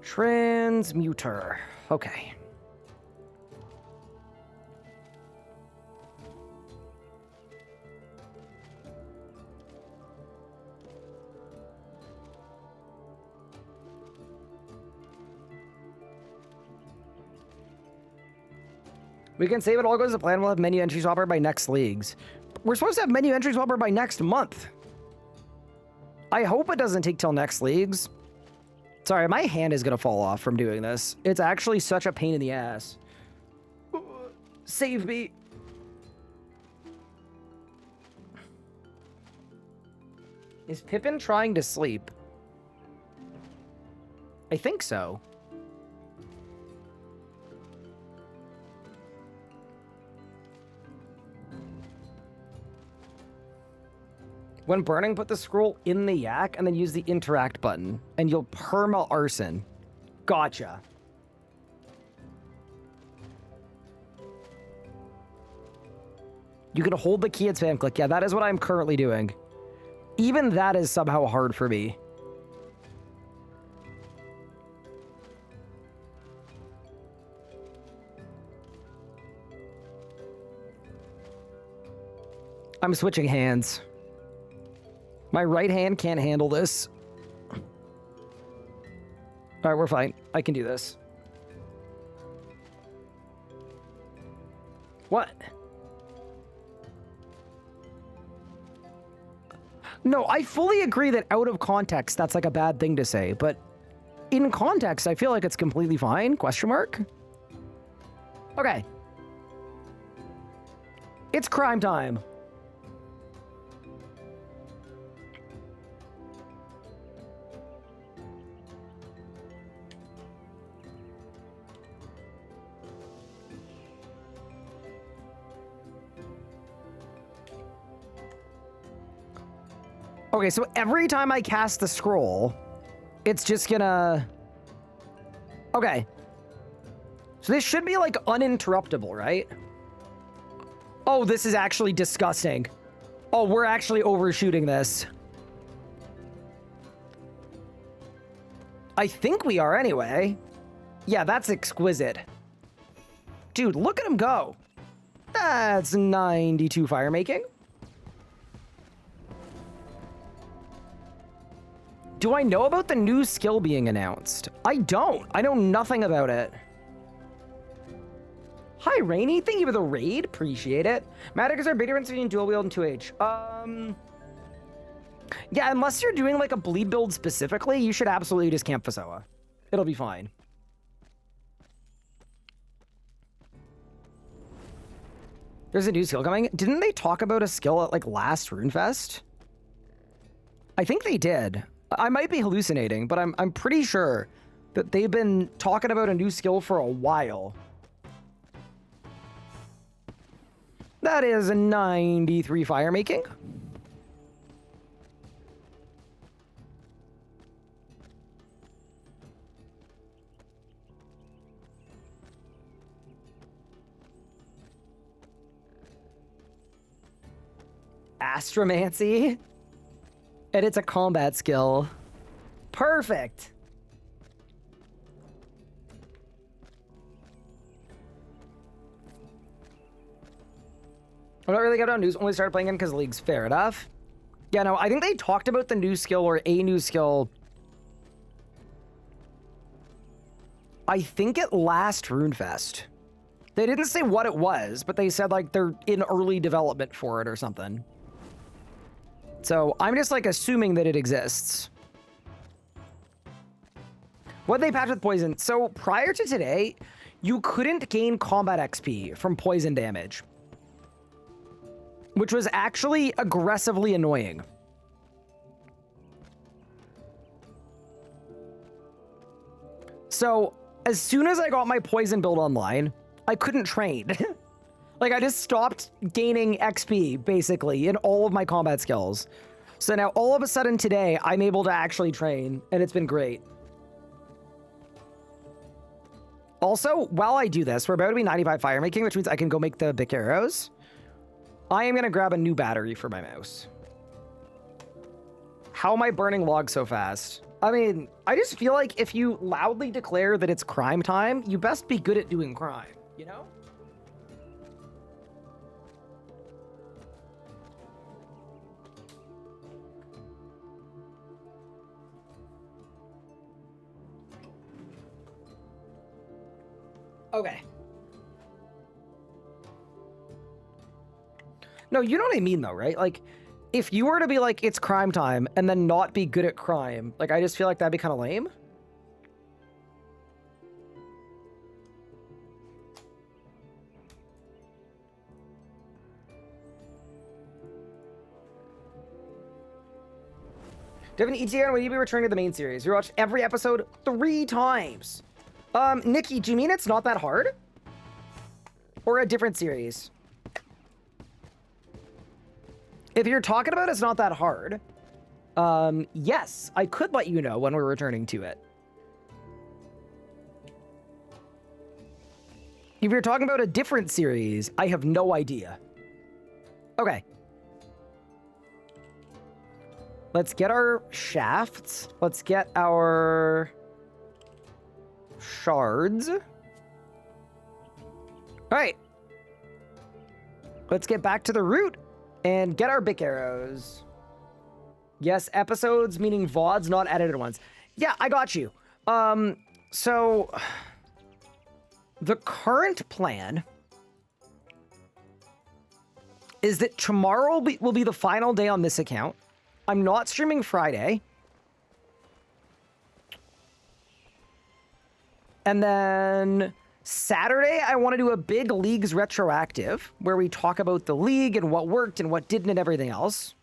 Speaker 1: Transmuter. Okay. We can save it all goes to plan. We'll have menu entry swapper by next leagues. We're supposed to have menu entry swapper by next month. I hope it doesn't take till next leagues. Sorry, my hand is going to fall off from doing this. It's actually such a pain in the ass. Save me. Is Pippin trying to sleep? I think so. When burning, put the scroll in the Yak and then use the interact button, and you'll perma arson. Gotcha. You can hold the key and spam click. Yeah, that is what I'm currently doing. Even that is somehow hard for me. I'm switching hands. My right hand can't handle this. All right, we're fine. I can do this. What? No, I fully agree that out of context, that's like a bad thing to say, but in context, I feel like it's completely fine. Question mark? Okay. It's crime time. Okay, so every time I cast the scroll, it's just gonna... Okay. So this should be, like, uninterruptible, right? Oh, this is actually disgusting. Oh, we're actually overshooting this. I think we are anyway. Yeah, that's exquisite. Dude, look at him go. That's 92 fire making. Do I know about the new skill being announced? I don't. I know nothing about it. Hi, Rainy. Thank you for the raid. Appreciate it. Magic is there a big difference between dual wield and 2H? Yeah, unless you're doing like a bleed build specifically, you should absolutely just camp Fasoa. It'll be fine. There's a new skill coming. Didn't they talk about a skill at like last RuneFest? I think they did. I might be hallucinating, but I'm pretty sure that they've been talking about a new skill for a while. That is a 93 fire making. Astromancy. And it's a combat skill. Perfect. I'm not really good on news. Only started playing it because League's fair enough. Yeah, no, I think they talked about the new skill or a new skill. I think at last RuneFest. They didn't say what it was, but they said like they're in early development for it or something. So I'm just like assuming that it exists. What they patched with poison? So prior to today, you couldn't gain combat XP from poison damage, which was actually aggressively annoying. So as soon as I got my poison build online, I couldn't train. Like I just stopped gaining XP basically in all of my combat skills. So now all of a sudden today, I'm able to actually train and it's been great. Also, while I do this, we're about to be 95 fire making, which means I can go make the big arrows. I am going to grab a new battery for my mouse. How am I burning logs so fast? I mean, I just feel like if you loudly declare that it's crime time, you best be good at doing crime, you know? Okay. No, you know what I mean though, right? Like, if you were to be like, it's crime time, and then not be good at crime, like, I just feel like that'd be kind of lame. Do you have an ETA on when you be returning to the main series? We watched every episode 3 times. Nikki, do you mean it's not that hard? Or a different series? If you're talking about it's not that hard, yes, I could let you know when we're returning to it. If you're talking about a different series, I have no idea. Okay. Let's get our shafts. Let's get our shards. All right. Let's get back to the root and get our big arrows. Yes, episodes meaning VODs, not edited ones. Yeah, I got you. So the current plan is that tomorrow will be the final day on this account. I'm not streaming Friday. And then Saturday, I want to do a big Leagues retroactive where we talk about the league and what worked and what didn't and everything else.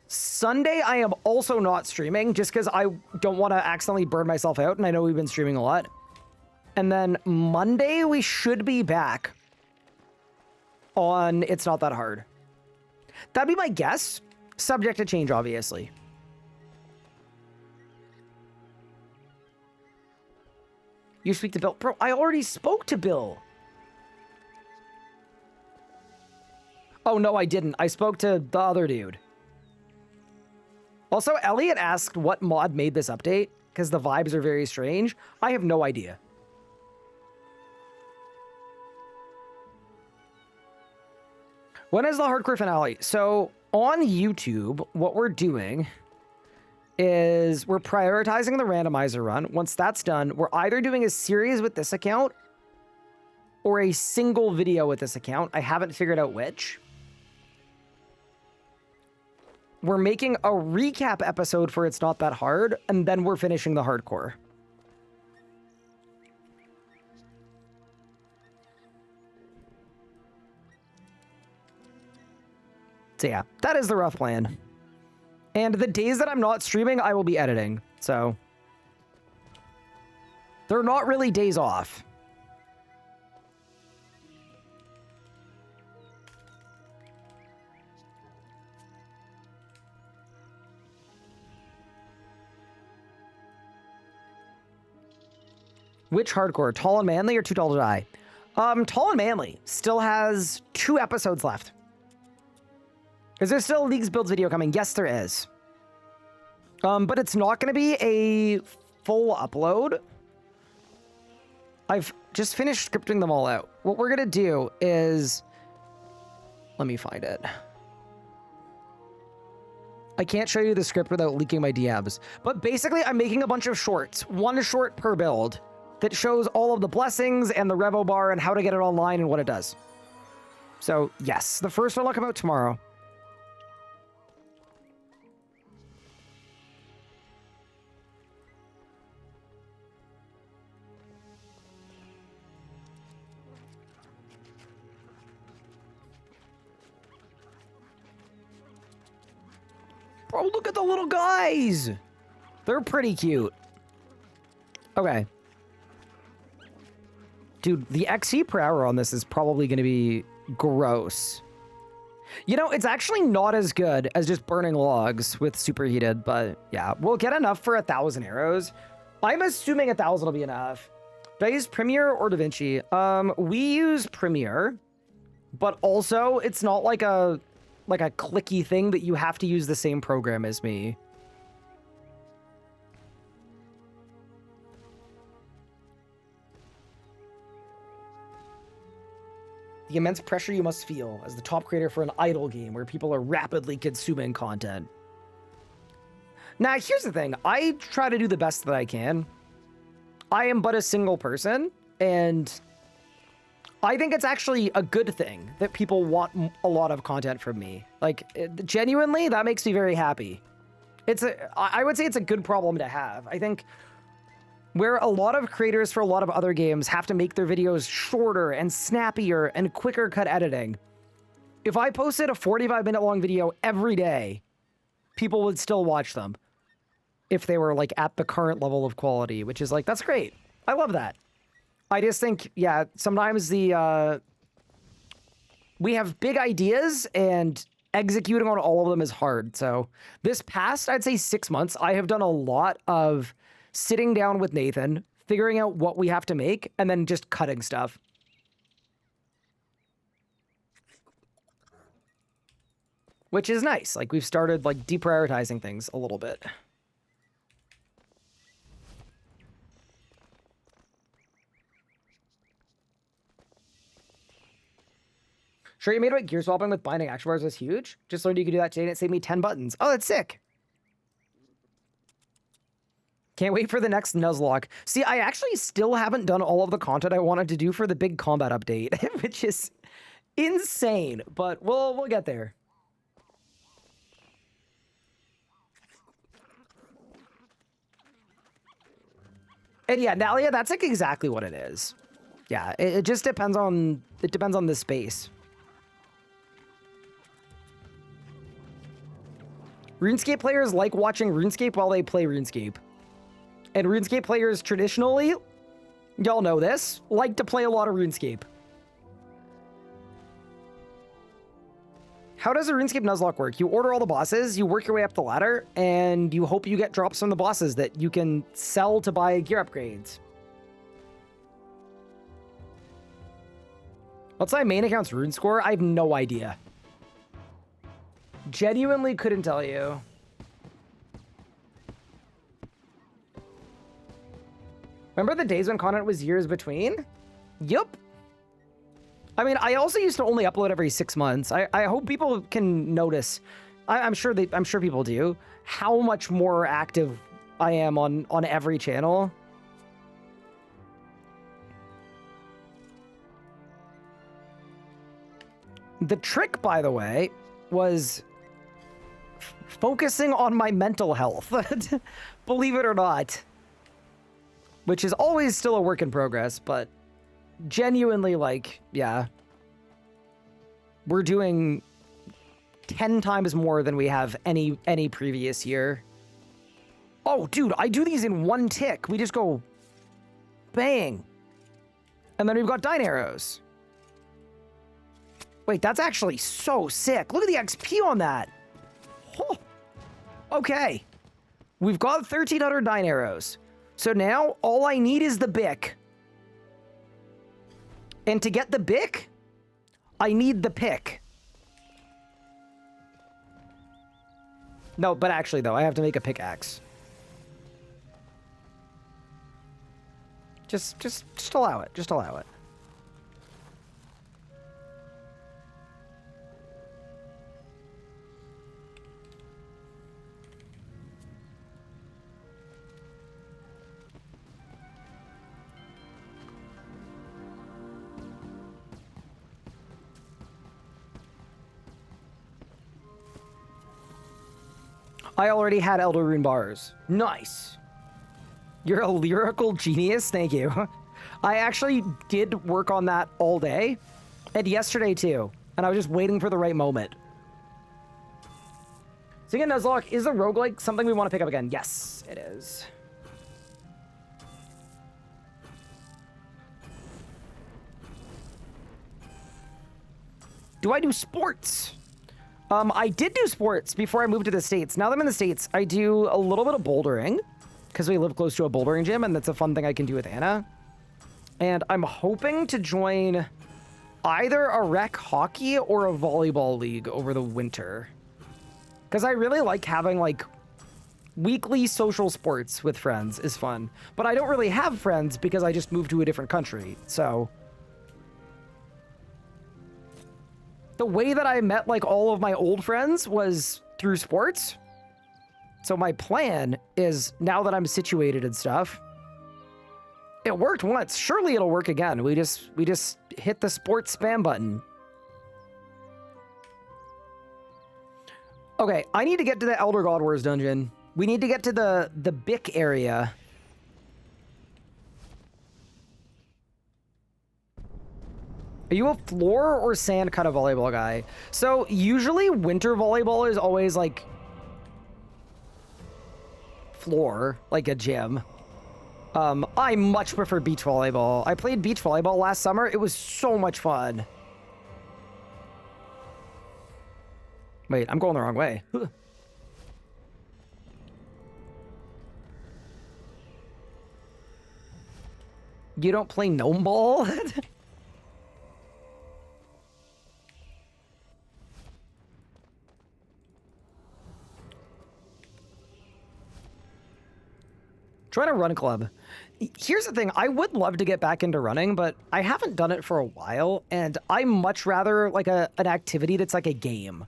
Speaker 1: Sunday, I am also not streaming just because I don't want to accidentally burn myself out, and I know we've been streaming a lot. And then Monday, we should be back on It's Not That Hard. That'd be my guess. Subject to change, obviously. You speak to Bill. Bro, I already spoke to Bill. Oh, no, I didn't. I spoke to the other dude. Also, Elliot asked what mod made this update, because the vibes are very strange. I have no idea. When is the hardcore finale? So, on YouTube, what we're doing is we're prioritizing the randomizer run. Once that's done, we're either doing a series with this account or a single video with this account. I haven't figured out which. We're making a recap episode for It's Not That Hard, and then we're finishing the hardcore. So yeah, that is the rough plan. And the days that I'm not streaming, I will be editing. So they're not really days off. Which hardcore? Tall and Manly or Too Tall to Die? Tall and Manly still has 2 episodes left. Is there still a Leagues Builds video coming? Yes, there is. But it's not going to be a full upload. I've just finished scripting them all out. What we're going to do is... Let me find it. I can't show you the script without leaking my DMs. But basically, I'm making a bunch of shorts. One short per build that shows all of the blessings and the Revo bar and how to get it online and what it does. So, yes, the first one will come out tomorrow. Bro, look at the little guys. They're pretty cute. Okay. Dude, the XP per hour on this is probably going to be gross. You know, it's actually not as good as just burning logs with superheated, but yeah, we'll get enough for 1,000 arrows. I'm assuming 1,000 will be enough. Do I use Premiere or DaVinci? We use Premiere, but also it's not like a clicky thing that you have to use the same program as me. The immense pressure you must feel as the top creator for an idle game where people are rapidly consuming content. Now, here's the thing. I try to do the best that I can. I am but a single person, and I think it's actually a good thing that people want a lot of content from me. Like, genuinely, that makes me very happy. I would say it's a good problem to have. I think where a lot of creators for a lot of other games have to make their videos shorter and snappier and quicker cut editing. If I posted a 45-minute long video every day, people would still watch them if they were like at the current level of quality, which is like, that's great. I love that. I just think, yeah, sometimes we have big ideas and executing on all of them is hard. So this past, I'd say 6 months, I have done a lot of sitting down with Nathan, figuring out what we have to make, and then just cutting stuff. Which is nice. Like, we've started, like, deprioritizing things a little bit. Sure, you made it gear swapping with binding action bars was huge. Just learned you could do that today and it saved me 10 buttons. Oh, that's sick. Can't wait for the next Nuzlocke. See, I actually still haven't done all of the content I wanted to do for the big combat update, which is insane, but we'll get there. And yeah, Nalia, that's like exactly what it is. Yeah, it just depends on the space. RuneScape players like watching RuneScape while they play RuneScape. And RuneScape players traditionally, y'all know this, like to play a lot of RuneScape. How does a RuneScape Nuzlocke work? You order all the bosses, you work your way up the ladder, and you hope you get drops from the bosses that you can sell to buy gear upgrades. What's my main account's rune score? I have no idea. Genuinely couldn't tell you. Remember the days when content was years between? Yup. I mean, I also used to only upload every 6 months. I hope people can notice. I'm sure people do. How much more active I am on every channel. The trick, by the way, was focusing on my mental health. Believe it or not. Which is always still a work in progress, but genuinely, like, yeah. We're doing 10 times more than we have any previous year. Oh, dude, I do these in one tick. We just go bang. And then we've got Dine Arrows. Wait, that's actually so sick. Look at the XP on that. Oh, okay. We've got 1,300 Dine Arrows. So now all I need is the Bic. And to get the Bic, I need the pick. No, but actually, though, I have to make a pickaxe. Just allow it. Just allow it. I already had Elder Rune bars. Nice. You're a lyrical genius. Thank you. I actually did work on that all day and yesterday too. And I was just waiting for the right moment. So again, Nuzlocke, is a roguelike something we want to pick up again? Yes, it is. Do I do sports? I did do sports before I moved to the States. Now that I'm in the States, I do a little bit of bouldering because we live close to a bouldering gym, and that's a fun thing I can do with Anna. And I'm hoping to join either a rec hockey or a volleyball league over the winter. Because I really like having, like, weekly social sports with friends is fun. But I don't really have friends because I just moved to a different country, so... The way that I met, like, all of my old friends was through sports. So my plan is, now that I'm situated and stuff, it worked once. Surely it'll work again. We just hit the sports spam button. Okay, I need to get to the Elder God Wars dungeon. We need to get to the Bic area. Are you a floor or sand kind of volleyball guy? So usually winter volleyball is always like floor, like a gym. I much prefer beach volleyball. I played beach volleyball last summer. It was so much fun. Wait, I'm going the wrong way. You don't play gnome ball? Trying to run a club. Here's the thing, I would love to get back into running, but I haven't done it for a while, and I much rather like an activity that's like a game.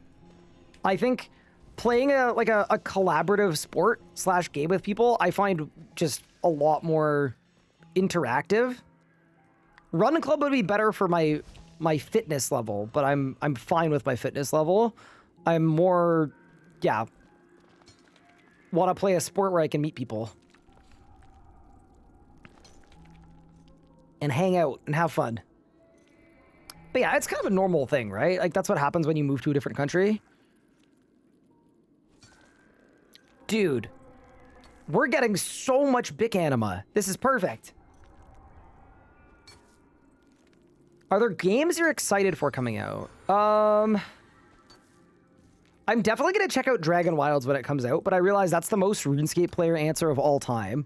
Speaker 1: I think playing a collaborative sport / game with people, I find just a lot more interactive. Run club would be better for my fitness level, but I'm fine with my fitness level. I'm more, yeah, want to play a sport where I can meet people. And hang out and have fun. But yeah, it's kind of a normal thing, right? Like, that's what happens when you move to a different country. Dude, we're getting so much Bic anima. This is perfect. Are there games you're excited for coming out? I'm definitely going to check out Dragon Wilds when it comes out, but I realize that's the most RuneScape player answer of all time.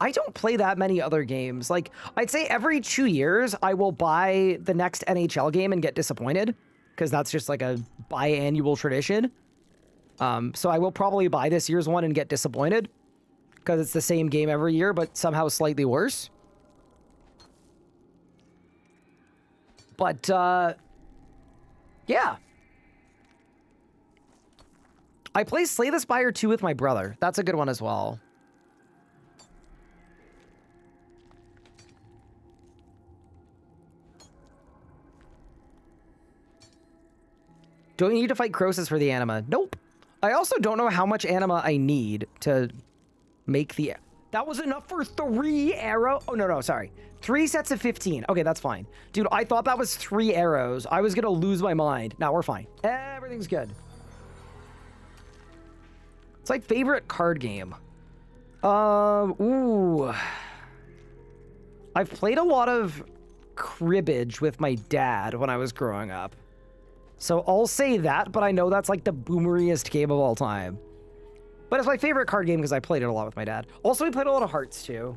Speaker 1: I don't play that many other games. Like, I'd say every 2 years, I will buy the next NHL game and get disappointed, because that's just like a biannual tradition. So I will probably buy this year's one and get disappointed, because it's the same game every year, but somehow slightly worse. But, yeah. I play Slay the Spire 2 with my brother. That's a good one as well. Don't you need to fight Croesus for the anima? Nope. I also don't know how much anima I need to make the... That was enough for 3 arrows? Oh, no, sorry. 3 sets of 15. Okay, that's fine. Dude, I thought that was 3 arrows. I was gonna lose my mind. Now we're fine. Everything's good. It's my favorite card game. Ooh. I've played a lot of cribbage with my dad when I was growing up. So I'll say that, but I know that's like the boomeriest game of all time. But it's my favorite card game because I played it a lot with my dad. Also, we played a lot of Hearts too.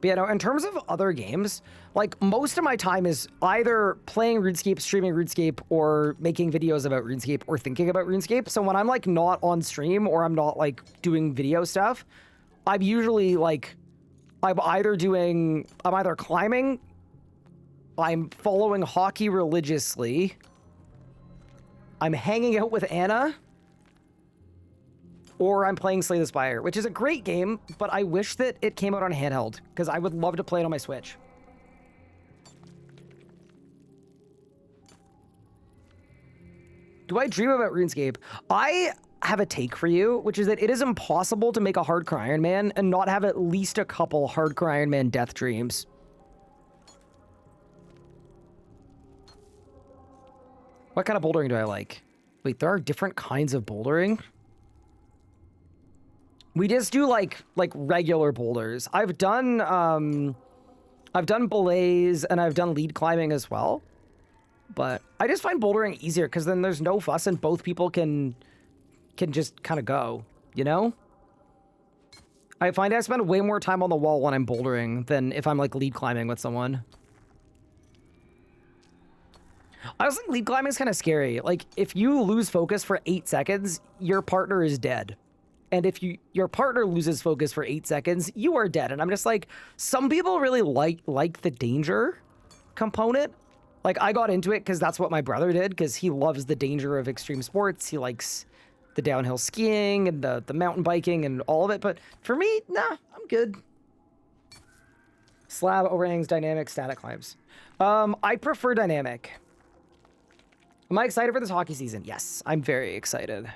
Speaker 1: But you know, in terms of other games, like most of my time is either playing RuneScape, streaming RuneScape, or making videos about RuneScape, or thinking about RuneScape. So when I'm like not on stream or I'm not like doing video stuff, I'm usually like, I'm either climbing, I'm following hockey religiously, I'm hanging out with Anna, or I'm playing Slay the Spire, which is a great game, but I wish that it came out on handheld, because I would love to play it on my Switch. Do I dream about RuneScape? I have a take for you, which is that it is impossible to make a hardcore Iron Man and not have at least a couple hardcore Iron Man death dreams. What kind of bouldering do I like? Wait, there are different kinds of bouldering? We just do like regular boulders. I've done belays and I've done lead climbing as well. But I just find bouldering easier because then there's no fuss and both people can just kind of go, you know? I find I spend way more time on the wall when I'm bouldering than if I'm like lead climbing with someone. I was like, lead climbing is kind of scary. Like, if you lose focus for 8 seconds, your partner is dead. And if your partner loses focus for 8 seconds, you are dead. And I'm just like, some people really like the danger component. Like, I got into it because that's what my brother did, because he loves the danger of extreme sports. He likes the downhill skiing and the mountain biking and all of it. But for me, nah, I'm good. Slab, overhangs, dynamic, static climbs. I prefer dynamic. Am I excited for this hockey season? Yes, I'm very excited.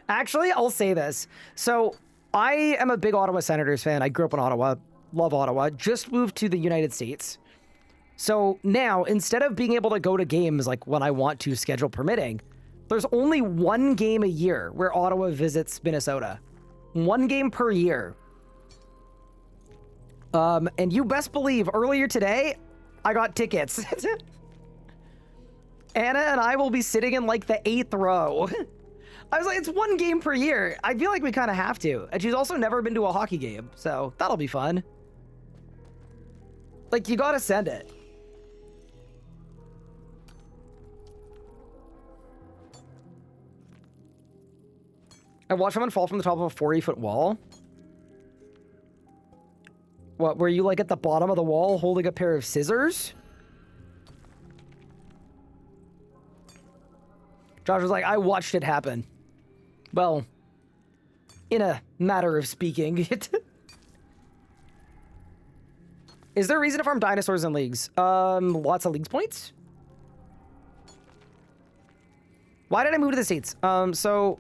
Speaker 1: Actually, I'll say this. So, I am a big Ottawa Senators fan. I grew up in Ottawa, love Ottawa, just moved to the United States. So now, instead of being able to go to games like when I want to, schedule permitting, there's only one game a year where Ottawa visits Minnesota. One game per year. And you best believe, earlier today, I got tickets. Anna and I will be sitting in like the 8th row. I was like, it's one game per year. I feel like we kind of have to. And she's also never been to a hockey game, so that'll be fun. Like, you gotta send it. I watched someone fall from the top of a 40-foot wall. What, were you like at the bottom of the wall holding a pair of scissors? Josh was like, I watched it happen. Well, in a matter of speaking. Is there a reason to farm dinosaurs in leagues? Lots of leagues points. Why did I move to the States? So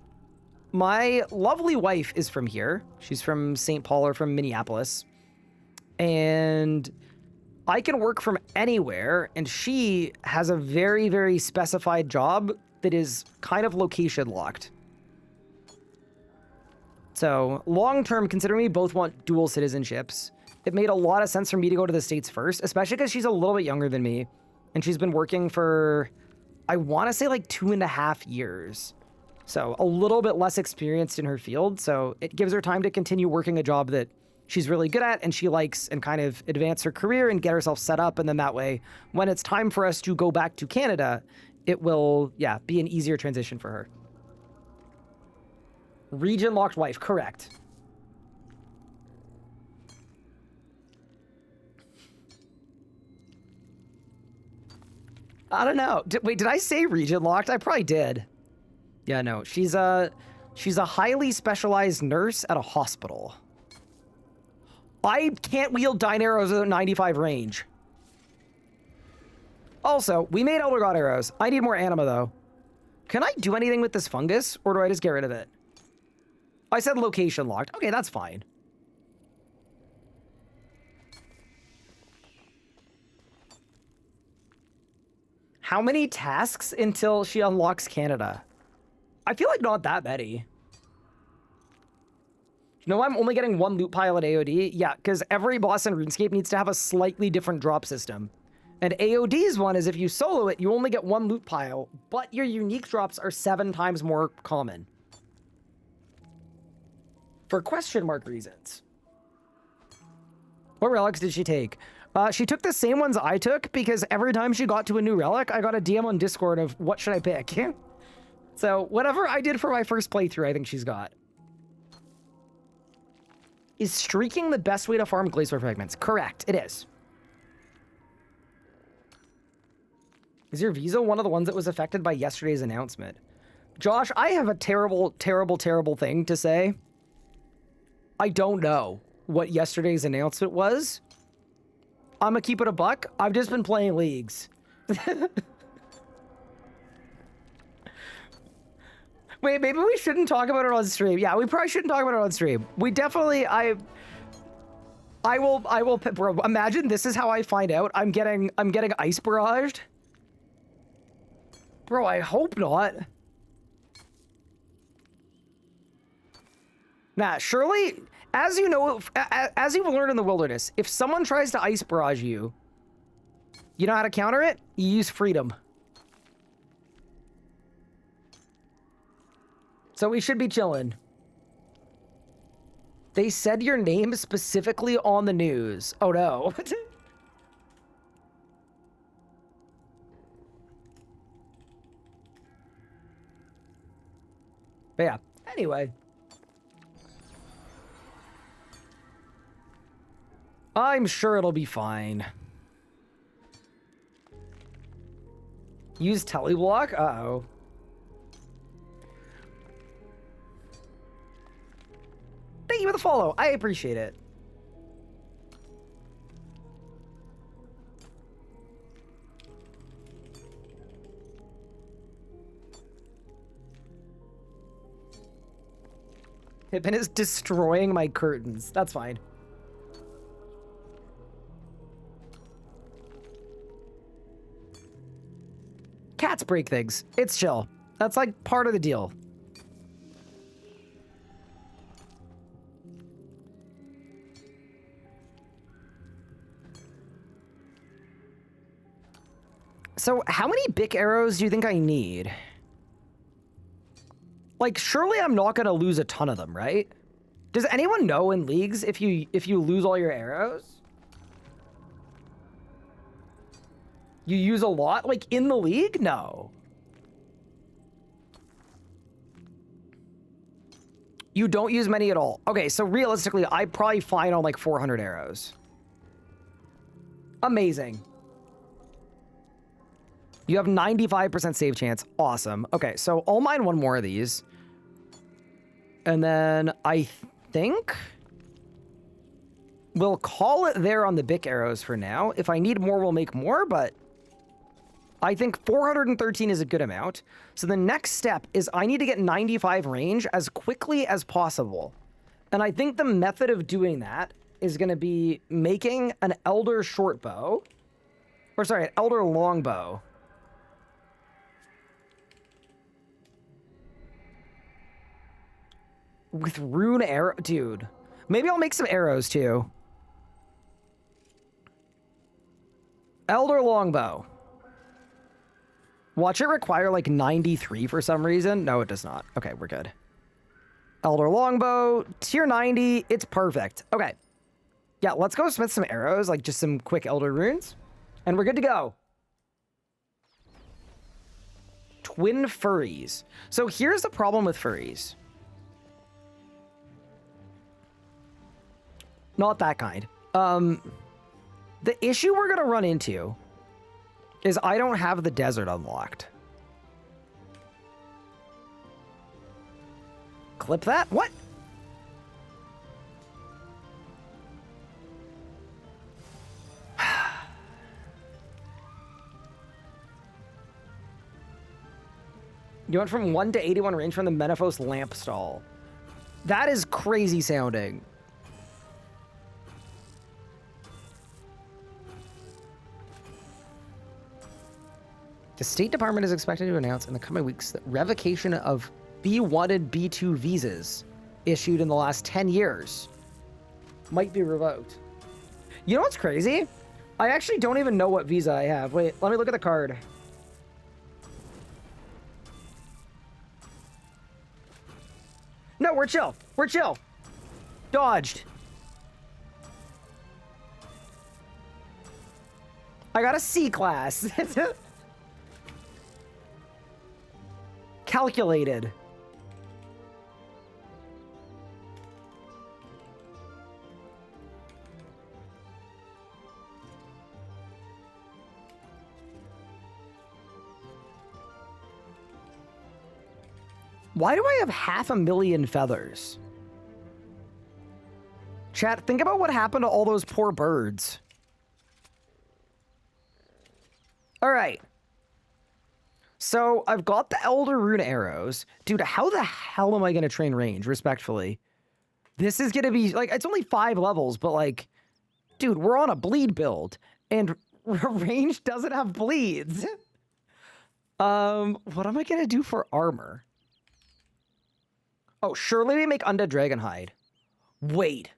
Speaker 1: my lovely wife is from here. She's from St. Paul or from Minneapolis. And I can work from anywhere. And she has a very, very specified job that is kind of location locked. So long-term, considering we both want dual citizenships, it made a lot of sense for me to go to the States first, especially because she's a little bit younger than me. And she's been working for, I want to say like 2.5 years. So a little bit less experienced in her field. So it gives her time to continue working a job that she's really good at and she likes and kind of advance her career and get herself set up. And then that way, when it's time for us to go back to Canada, it will, yeah, be an easier transition for her. Region locked wife, correct. I don't know. Wait, did I say region locked? I probably did. Yeah, no. She's a highly specialized nurse at a hospital. I can't wield Dyne arrows at 95 range. Also, we made Elder God arrows. I need more anima, though. Can I do anything with this fungus, or do I just get rid of it? I said location locked. Okay, that's fine. How many tasks until she unlocks Canada? I feel like not that many. You know, I'm only getting one loot pile at AOD. Yeah, because every boss in RuneScape needs to have a slightly different drop system. And AOD's one is if you solo it, you only get one loot pile, but your unique drops are 7 times more common. For question mark reasons. What relics did she take? She took the same ones I took because every time she got to a new relic, I got a DM on Discord of what should I pick. So whatever I did for my first playthrough, I think she's got. Is streaking the best way to farm glacier fragments? Correct, it is. Is your visa one of the ones that was affected by yesterday's announcement? Josh, I have a terrible, terrible, terrible thing to say. I don't know what yesterday's announcement was. I'm gonna keep it a buck. I've just been playing leagues. Wait, maybe we shouldn't talk about it on stream. Yeah, we probably shouldn't talk about it on stream. We definitely, I will, bro, imagine this is how I find out I'm getting ice barraged. Bro, I hope not. Nah, surely, as you know, as you've learned in the wilderness, if someone tries to ice barrage you, you know how to counter it? You use freedom. So we should be chilling. They said your name specifically on the news. Oh no. But yeah, anyway. I'm sure it'll be fine. Use teleblock? Uh-oh. Thank you for the follow. I appreciate it. Pippin is destroying my curtains. That's fine. Cats break things. It's chill. That's like part of the deal. So how many Bic arrows do you think I need? Like, surely I'm not gonna lose a ton of them, right? Does anyone know in leagues if you lose all your arrows? You use a lot? Like, in the league? No. You don't use many at all. Okay, so realistically, I'm probably fine on like 400 arrows. Amazing. You have 95% save chance. Awesome. Okay, so I'll mine one more of these. And then I think we'll call it there on the Bic arrows for now. If I need more, we'll make more, but I think 413 is a good amount. So the next step is I need to get 95 range as quickly as possible. And I think the method of doing that is going to be making an Elder short bow. Or sorry, an Elder long bow. With rune arrow, dude. Maybe I'll make some arrows too. Elder longbow. Watch it require like 93 for some reason. No, it does not. Okay, we're good. Elder longbow, tier 90. It's perfect. Okay. Yeah, let's go smith some arrows, like just some quick elder runes. And we're good to go. Twin furries. So here's the problem with furries. Not that kind. The issue we're gonna run into is I don't have the desert unlocked. Clip that? What? You went from 1 to 81 range from the Menaphos lamp stall. That is crazy sounding. The State Department is expected to announce in the coming weeks that revocation of B1 and B2 visas issued in the last 10 years might be revoked. You know what's crazy? I actually don't even know what visa I have. Wait, let me look at the card. No, we're chill. We're chill. Dodged. I got a C class. Calculated. Why do I have 500,000 feathers? Chat, think about what happened to all those poor birds. All right. So I've got the Elder Rune arrows. Dude, how the hell am I going to train range, respectfully? This is going to be, like, it's only 5 levels, but, like, dude, we're on a bleed build, and range doesn't have bleeds. What am I going to do for armor? Oh, surely we make Undead Dragonhide. Wait.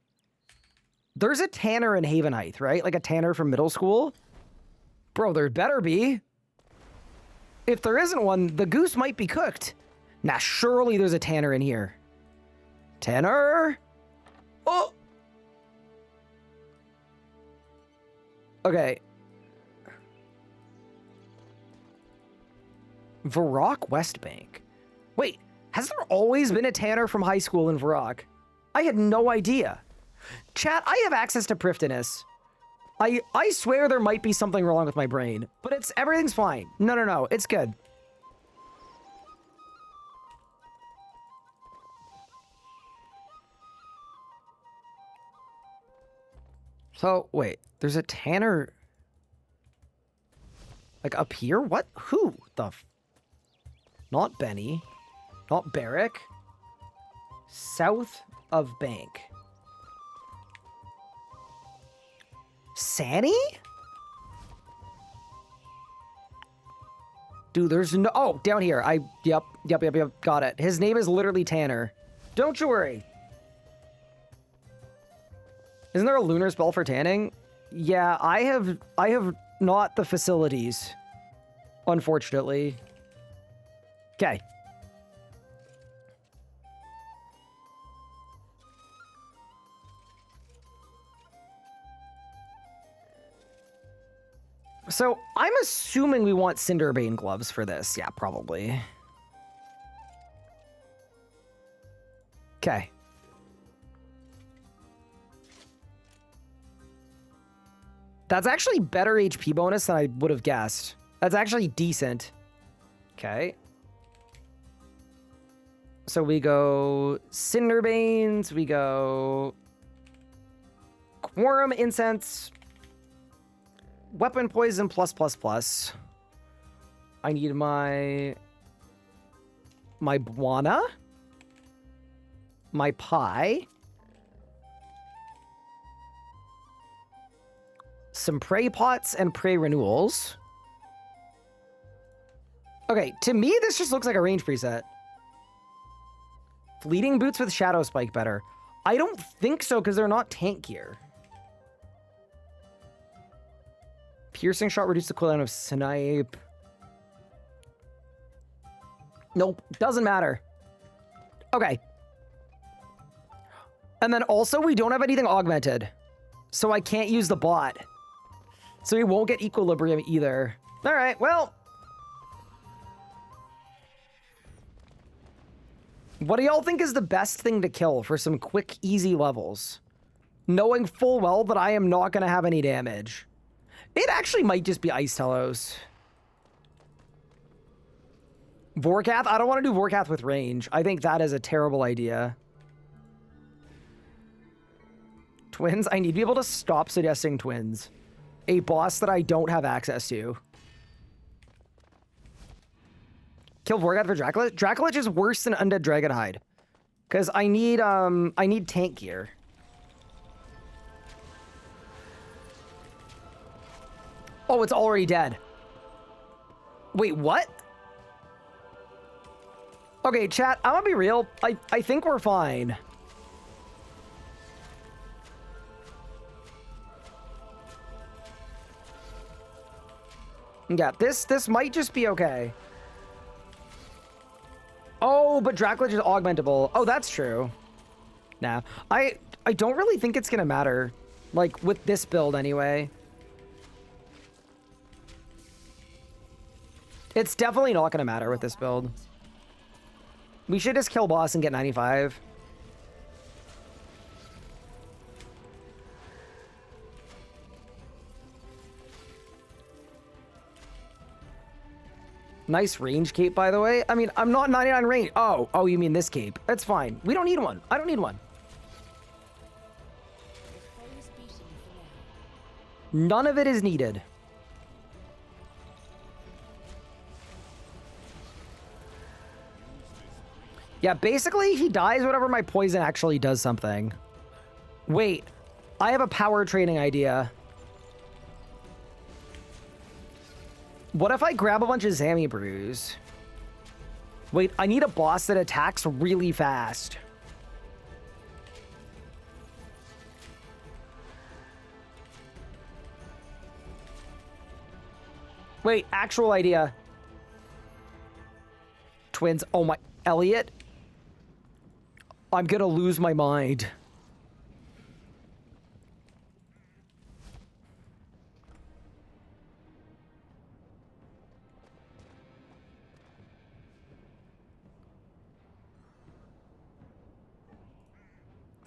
Speaker 1: There's a tanner in Haven Heights, right? Like a tanner from middle school? Bro, there better be. If there isn't one, the goose might be cooked. Nah, surely there's a tanner in here. Tanner? Oh! Okay. Varrock West Bank. Wait, has there always been a tanner from high school in Varrock? I had no idea. Chat, I have access to Prifdinus. I swear there might be something wrong with my brain, but everything's fine. No, it's good. So, wait, there's a tanner... Like, up here? What? Who? Not Benny. Not Barrick. South of Bank. Sanny? Dude, there's no... Oh, down here. Yep. Got it. His name is literally Tanner. Don't you worry. Isn't there a lunar spell for tanning? Yeah, I have not the facilities, unfortunately. Okay. So, I'm assuming we want Cinderbane gloves for this. Yeah, probably. Okay. That's actually better HP bonus than I would have guessed. That's actually decent. Okay. So we go Cinderbanes, we go Quorum Incense, Weapon Poison +++. I need my Buana, my Pie, some Prey Pots and Prey Renewals. Okay, to me, this just looks like a range preset. Fleeting Boots with Shadow Spike better. I don't think so, because they're not tank gear. Piercing Shot reduce the cooldown of Snipe. Nope, doesn't matter. Okay. And then also, we don't have anything augmented. So I can't use the bot. So we won't get Equilibrium either. Alright, well... What do y'all think is the best thing to kill for some quick, easy levels? Knowing full well that I am not going to have any damage. It actually might just be Ice Telos. Vorkath? I don't want to do Vorkath with range. I think that is a terrible idea. Twins? I need to be able to stop suggesting twins. A boss that I don't have access to. Kill Vorkath for Dracolich? Dracolich is worse than Undead Dragonhide. Because I need tank gear. Oh, it's already dead. Wait, what? Okay, chat, I'm gonna be real. I think we're fine. Yeah, this might just be okay. Oh, but Dracolich is augmentable. Oh, that's true. Nah, I don't really think it's gonna matter. Like, with this build, anyway. It's definitely not going to matter with this build. We should just kill boss and get 95. Nice range cape, by the way. I mean, I'm not 99 range. Oh, you mean this cape? That's fine. We don't need one. I don't need one. None of it is needed. Yeah, basically, he dies whenever my poison actually does something. Wait, I have a power training idea. What if I grab a bunch of Zammy Brews? Wait, I need a boss that attacks really fast. Wait, actual idea. Twins. Oh my... Elliot? I'm gonna lose my mind.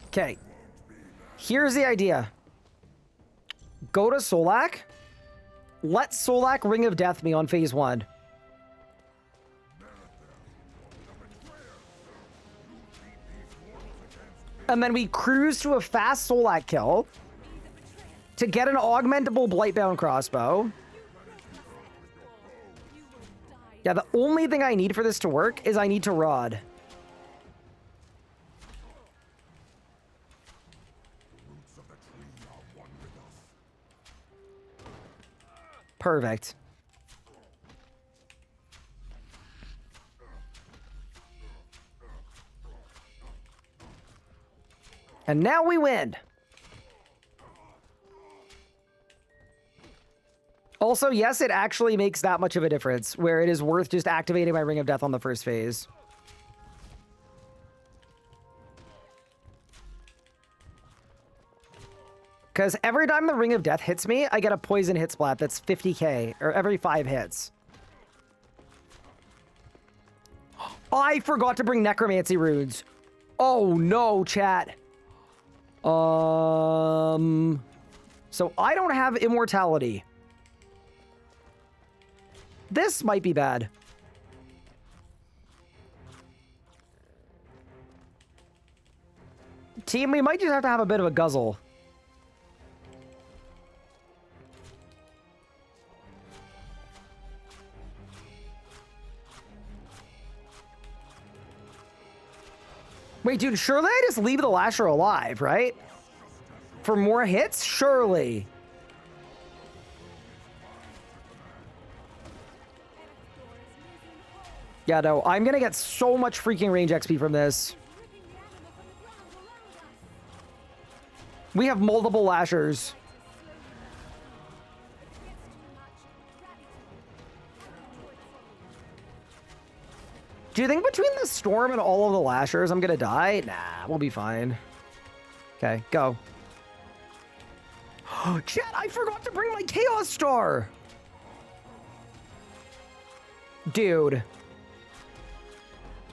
Speaker 1: Okay. Here's the idea. Go to Solak. Let Solak Ring of Death me on phase 1. And then we cruise to a fast Solak kill to get an augmentable Blightbound crossbow. Yeah, the only thing I need for this to work is I need to rod. Perfect. And now we win. Also, yes, it actually makes that much of a difference, where it is worth just activating my Ring of Death on the first phase. Because every time the Ring of Death hits me, I get a poison hit splat that's 50k, or every 5 hits. I forgot to bring Necromancy runes. Oh no, chat. So I don't have immortality. This might be bad. Team, we might just have to have a bit of a guzzle. Wait, dude, surely I just leave the Lasher alive, right? For more hits? Surely. Yeah, no, I'm gonna get so much freaking range XP from this. We have multiple Lashers. Do you think between the storm and all of the Lashers I'm gonna die? Nah, we'll be fine. Okay, go. Chat, I forgot to bring my Chaos Star! Dude.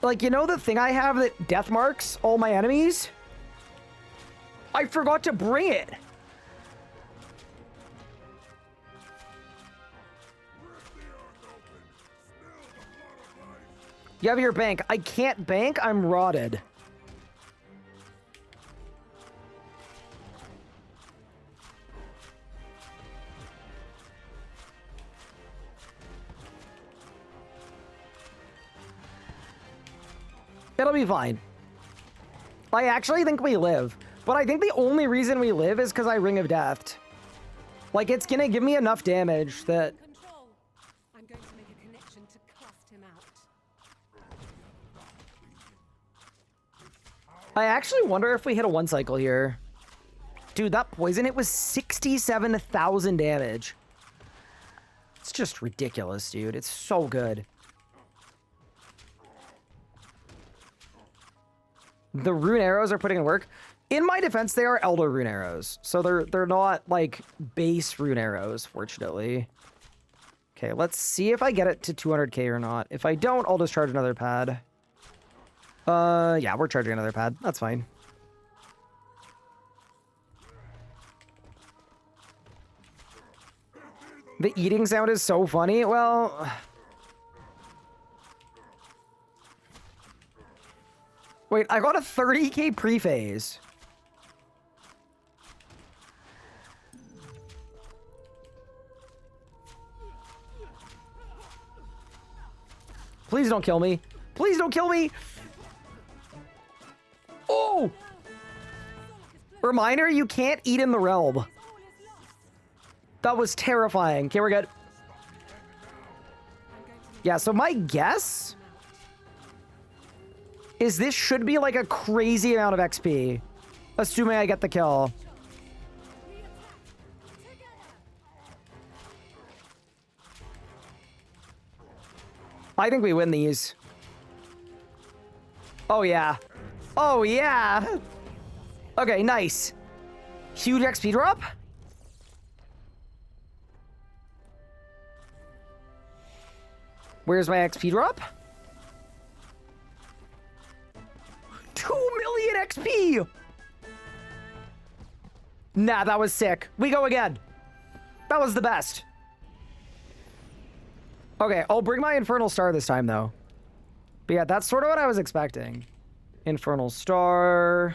Speaker 1: Like, you know the thing I have that death marks all my enemies? I forgot to bring it! You have your bank. I can't bank, I'm rotted. It'll be fine. I actually think we live. But I think the only reason we live is because I Ring of Death. Like, it's gonna give me enough damage that...
Speaker 4: Control. I'm going to make a connection to cast him out.
Speaker 1: I actually wonder if we hit a 1 cycle here. Dude, that poison, it was 67,000 damage. It's just ridiculous, dude. It's so good. The rune arrows are putting in work. In my defense, they are Elder rune arrows. So they're not, like, base rune arrows, fortunately. Okay, let's see if I get it to 200k or not. If I don't, I'll just charge another pad. Yeah, we're charging another pad. That's fine. The eating sound is so funny. Well... Wait, I got a 30k pre-phase. Please don't kill me. Please don't kill me. Oh! Reminder, you can't eat in the realm. That was terrifying. Okay, we're good. Yeah, so my guess is this should be like a crazy amount of XP, assuming I get the kill. I think we win these. Oh, yeah. Oh, yeah. Okay, nice. Huge XP drop. Where's my XP drop? 2 million XP! Nah, that was sick. We go again. That was the best. Okay, I'll bring my Infernal Star this time, though. But yeah, that's sort of what I was expecting. Infernal Star.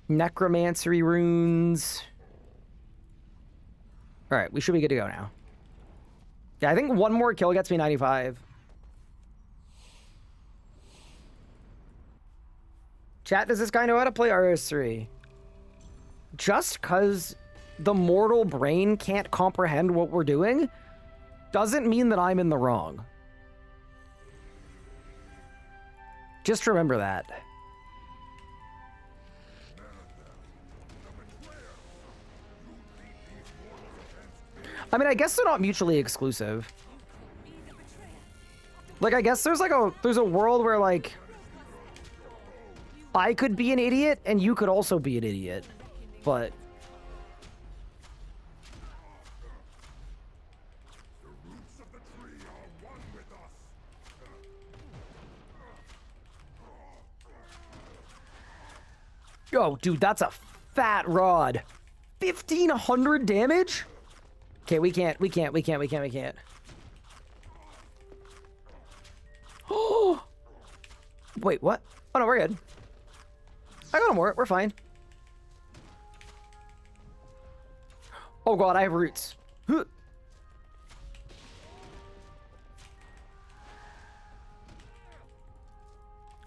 Speaker 1: Necromancy runes. Alright, we should be good to go now. Yeah, I think one more kill gets me 95. Chat, does this guy know how to play RS3? Just because the mortal brain can't comprehend what we're doing doesn't mean that I'm in the wrong. Just remember that. I mean, I guess they're not mutually exclusive. Like, I guess there's a world where, like, I could be an idiot and you could also be an idiot. But oh, dude, that's a fat rod. 1,500 damage? Okay, we can't. Oh! Wait, what? Oh, no, we're good. I got him, we're fine. Oh, God, I have roots.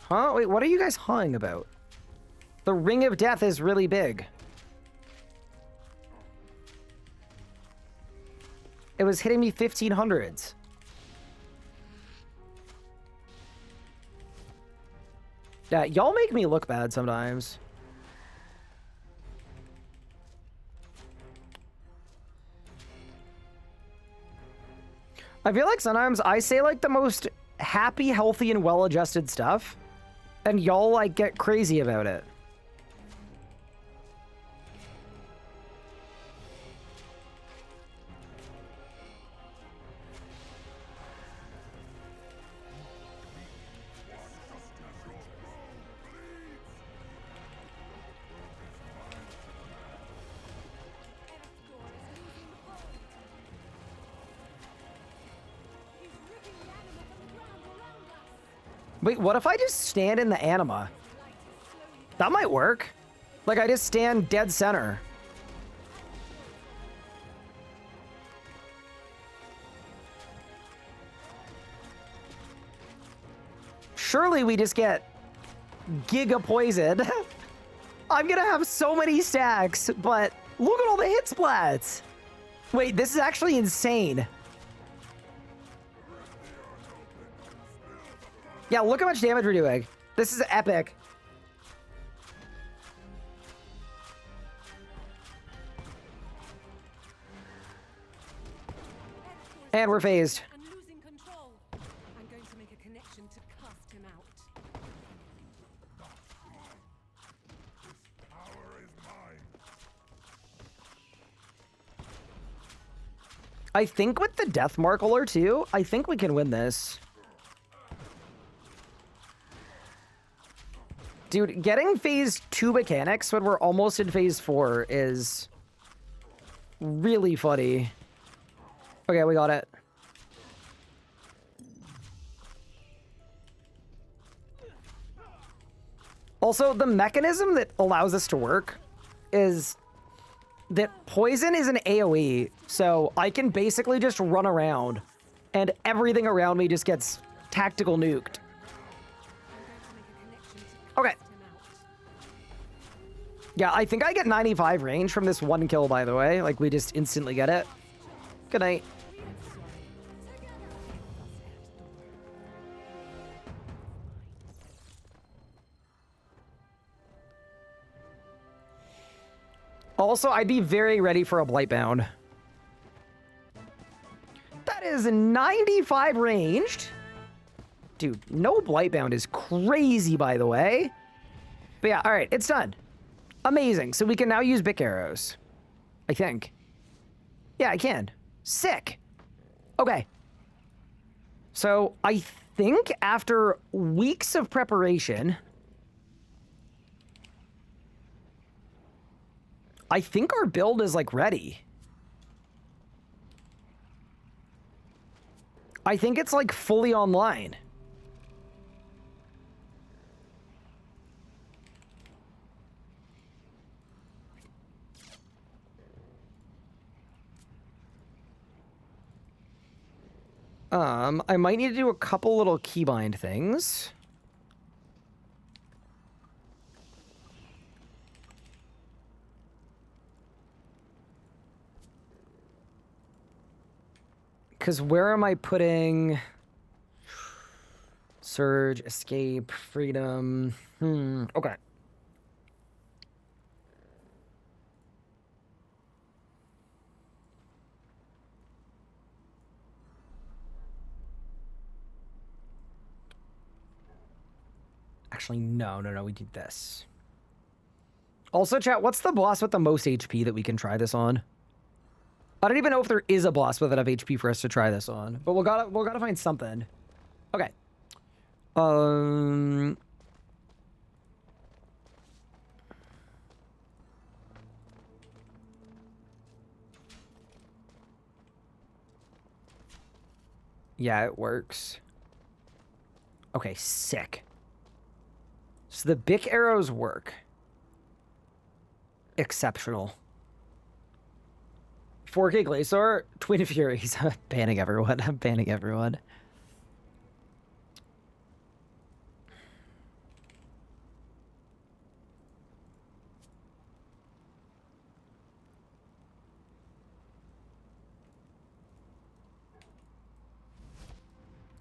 Speaker 1: Huh? Wait, what are you guys hawing about? The Ring of Death is really big. It was hitting me 1,500s. Yeah, y'all make me look bad sometimes. I feel like sometimes I say like the most happy, healthy, and well-adjusted stuff, and y'all like get crazy about it. Wait, what if I just stand in the anima? That might work. Like, I just stand dead center. Surely we just get giga poisoned. I'm gonna have so many stacks, but look at all the hit splats. Wait, this is actually insane. Yeah, look how much damage we're doing. This is epic. And we're phased.
Speaker 4: And losing control. I'm going to make a connection to cast him out.
Speaker 6: Power is mine.
Speaker 1: I think with the Death Markler too, I think we can win this. Dude, getting phase 2 mechanics when we're almost in phase 4 is really funny. Okay, we got it. Also, the mechanism that allows this to work is that poison is an AoE, so I can basically just run around and everything around me just gets tactical nuked. Okay. Yeah, I think I get 95 range from this one kill, by the way. Like, we just instantly get it. Good night. Also, I'd be very ready for a Blightbound. That is 95 ranged. Dude, no Blightbound is crazy, by the way. But yeah, all right, it's done. Amazing. So we can now use Bic arrows. I think. Yeah, I can. Sick. Okay. So I think after weeks of preparation, I think our build is like ready. I think it's like fully online. I might need to do a couple little keybind things. Because where am I putting surge, escape, freedom? Okay. Actually, no, we do this. Also, chat, what's the boss with the most HP that we can try this on? I don't even know if there is a boss with enough HP for us to try this on, but we'll gotta find something. Okay. Yeah, it works. Okay, sick. So the Bic arrows work. Exceptional. 4K Glacier, Twin Furies. I'm banning everyone. I'm banning everyone.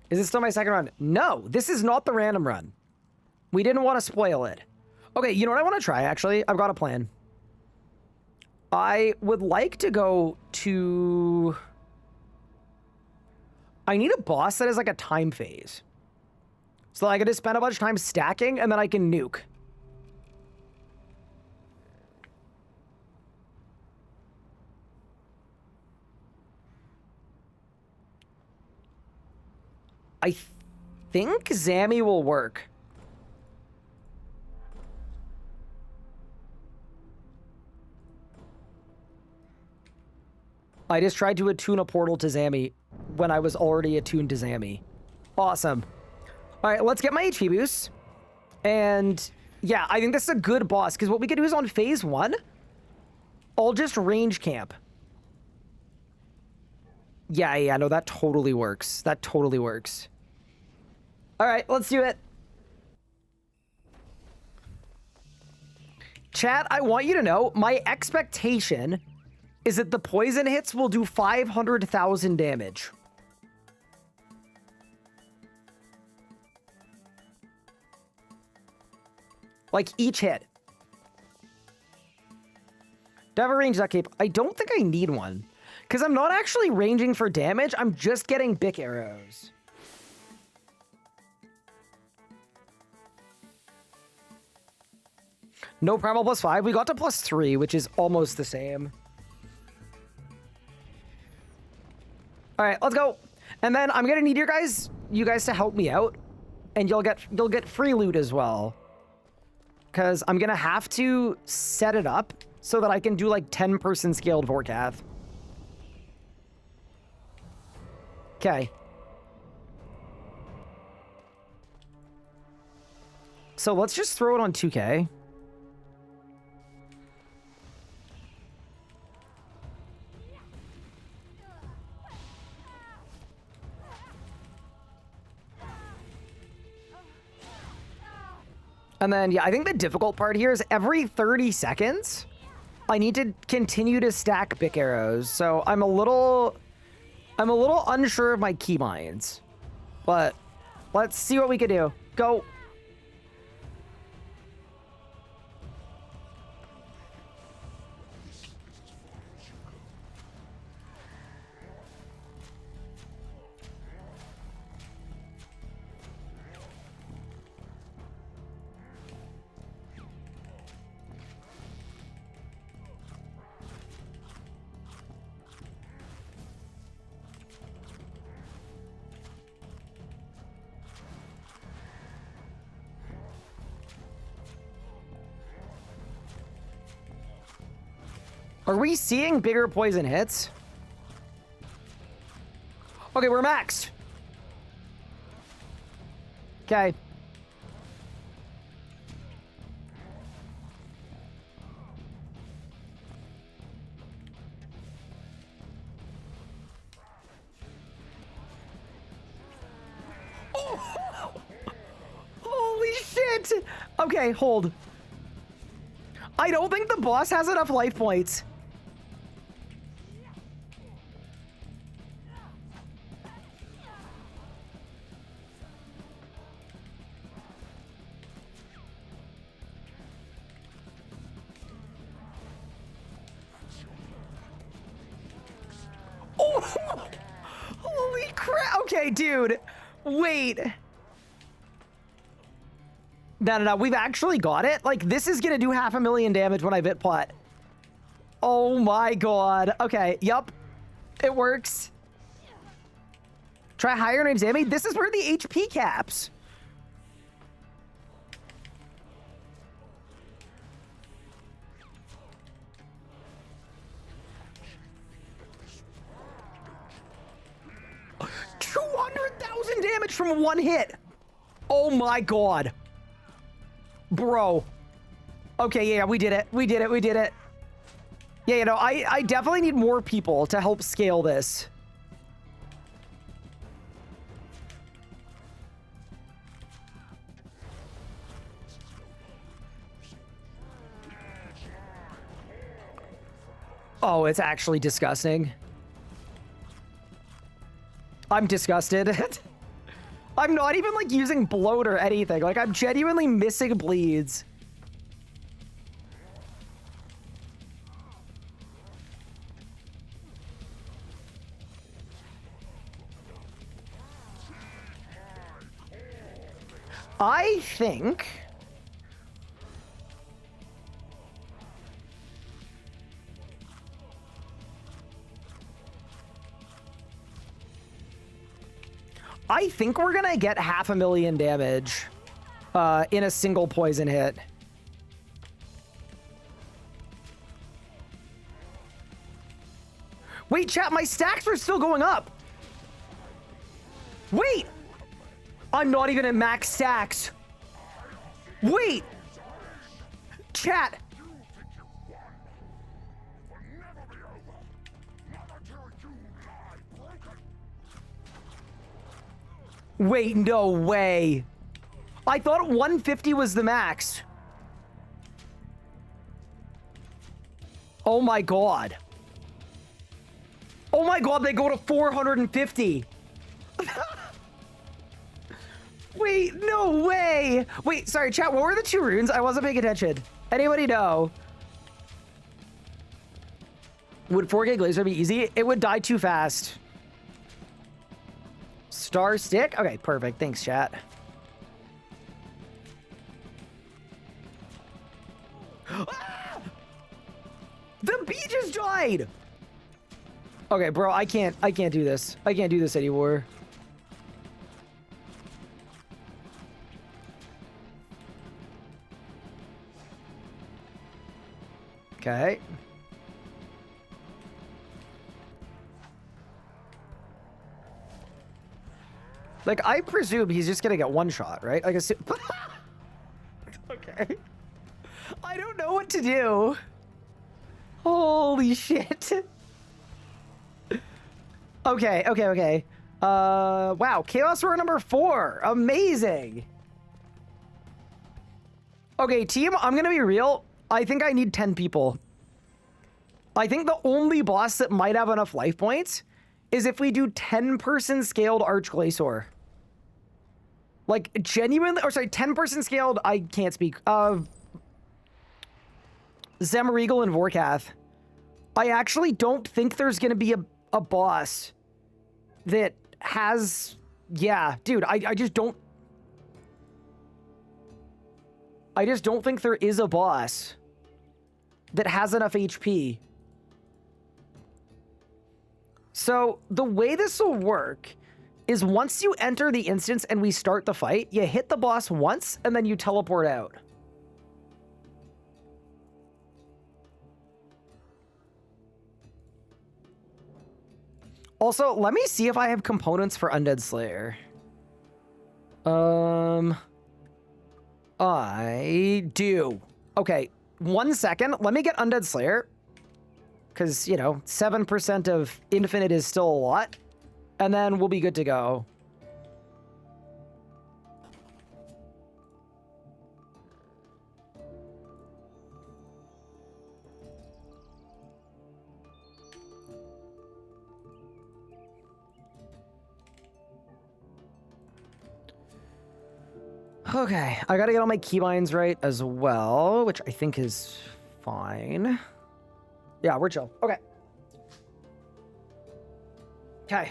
Speaker 1: Is this still my second run? No, this is not the random run. We didn't want to spoil it. Okay, you know what I want to try, actually? I've got a plan. I would like to go to... I need a boss that is like a time phase. So I can just spend a bunch of time stacking, and then I can nuke. I think Zammy will work. I just tried to attune a portal to Zammy when I was already attuned to Zammy. Awesome. All right, let's get my HP boost. And yeah, I think this is a good boss, because what we could do is on phase 1, I'll just range camp. Yeah, no, that totally works. That totally works. All right, let's do it. Chat, I want you to know, my expectation is that the poison hits will do 500,000 damage. Like, each hit. Do I have a ranged cape? I don't think I need one. Because I'm not actually ranging for damage, I'm just getting Bic arrows. No primal +5. We got to +3, which is almost the same. All right, let's go. And then I'm gonna need you guys to help me out, and you'll get free loot as well. Because I'm gonna have to set it up so that I can do like 10-person scaled Vorkath. Okay. So let's just throw it on 2K. And then, yeah, I think the difficult part here is every 30 seconds, I need to continue to stack Bic arrows. So I'm a little unsure of my keybinds, but let's see what we can do. Go. Are we seeing bigger poison hits? Okay, we're maxed. Okay. Oh! Holy shit! Okay, hold. I don't think the boss has enough life points. Oh! Holy crap! Okay, dude. Wait. No, we've actually got it. Like, this is gonna do 500,000 damage when I Vit Pot. Oh my god. Okay, yup. It works. Try higher names damage. This is where the HP caps. $200,000 damage from one hit. Oh my god. Bro. Okay, yeah, we did it. We did it. We did it. Yeah, you know, I definitely need more people to help scale this. Oh, it's actually disgusting. I'm disgusted. I'm not even like using bloat or anything. Like, I'm genuinely missing bleeds. I think we're gonna get 500,000 damage in a single poison hit. Wait, chat, my stacks are still going up. Wait! I'm not even at max stacks. Wait! Chat! Wait, no way. I thought 150 was the max. Oh my god. Oh my god, they go to 450. Wait, no way. Wait, sorry, chat, what were the 2 runes? I wasn't paying attention. Anybody know? Would 4K Glazer be easy? It would die too fast. Star stick? Okay, perfect. Thanks, chat. Ah! The bee just died! Okay, bro, I can't do this. I can't do this anymore. Okay. Like, I presume he's just gonna get one shot, right? Like, okay. I don't know what to do. Holy shit. Okay. Wow. Chaos Roar number 4. Amazing. Okay, team, I'm gonna be real. I think I need 10 people. I think the only boss that might have enough life points is if we do 10-person scaled Arch Glacior. Like, genuinely, or sorry, 10-person scaled, I can't speak. Zemregal and Vorkath. I actually don't think there's gonna be a boss that has... Yeah, dude, I just don't... I just don't think there is a boss that has enough HP. So, the way this will work is once you enter the instance and we start the fight, you hit the boss once, and then you teleport out. Also, let me see if I have components for Undead Slayer. I do. Okay, 1 second. Let me get Undead Slayer. Because, you know, 7% of Infinite is still a lot. And then we'll be good to go. Okay, I gotta get all my keybinds right as well, which I think is fine. Yeah, we're chill. Okay. Okay.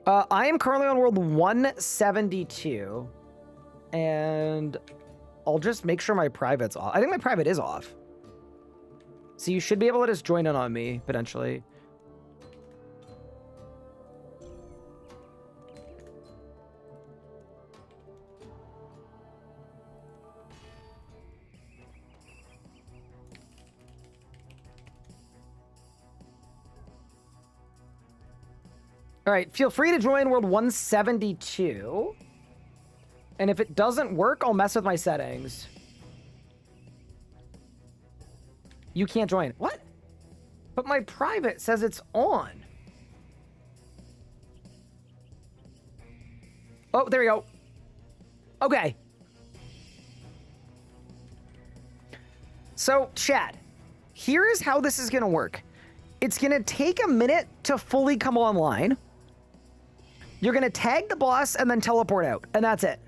Speaker 1: I am currently on world 172, and I'll just make sure my private's off. I think my private is off. So you should be able to just join in on me, potentially. All right, feel free to join world 172. And if it doesn't work, I'll mess with my settings. You can't join. What? But my private says it's on. Oh, there we go. Okay. So, chat, here is how this is going to work. It's going to take a minute to fully come online. You're going to tag the boss and then teleport out, and that's it.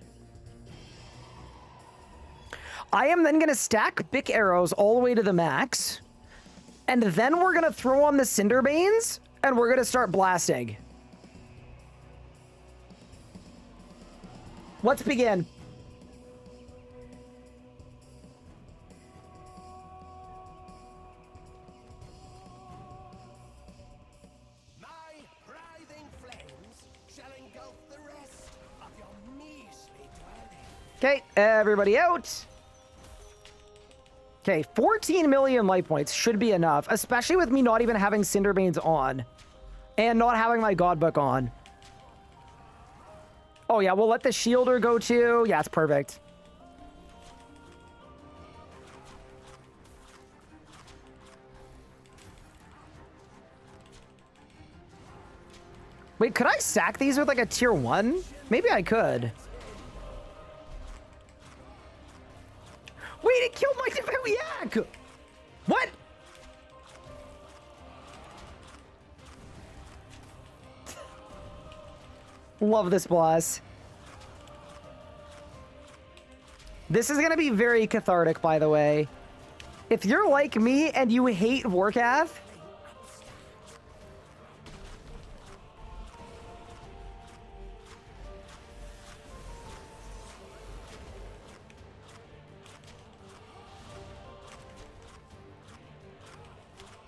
Speaker 1: I am then going to stack Bic arrows all the way to the max, and then we're going to throw on the Cinderbanes, and we're going to start blasting. Let's begin. Okay, everybody out. Okay, 14 million life points should be enough, especially with me not even having Cinderbanes on and not having my Godbook on. Oh yeah, we'll let the Shielder go too. Yeah, it's perfect. Wait, could I sack these with like a tier 1? Maybe I could. Wait, it killed my Yak! What? Love this boss. This is gonna be very cathartic, by the way. If you're like me and you hate Vorkath,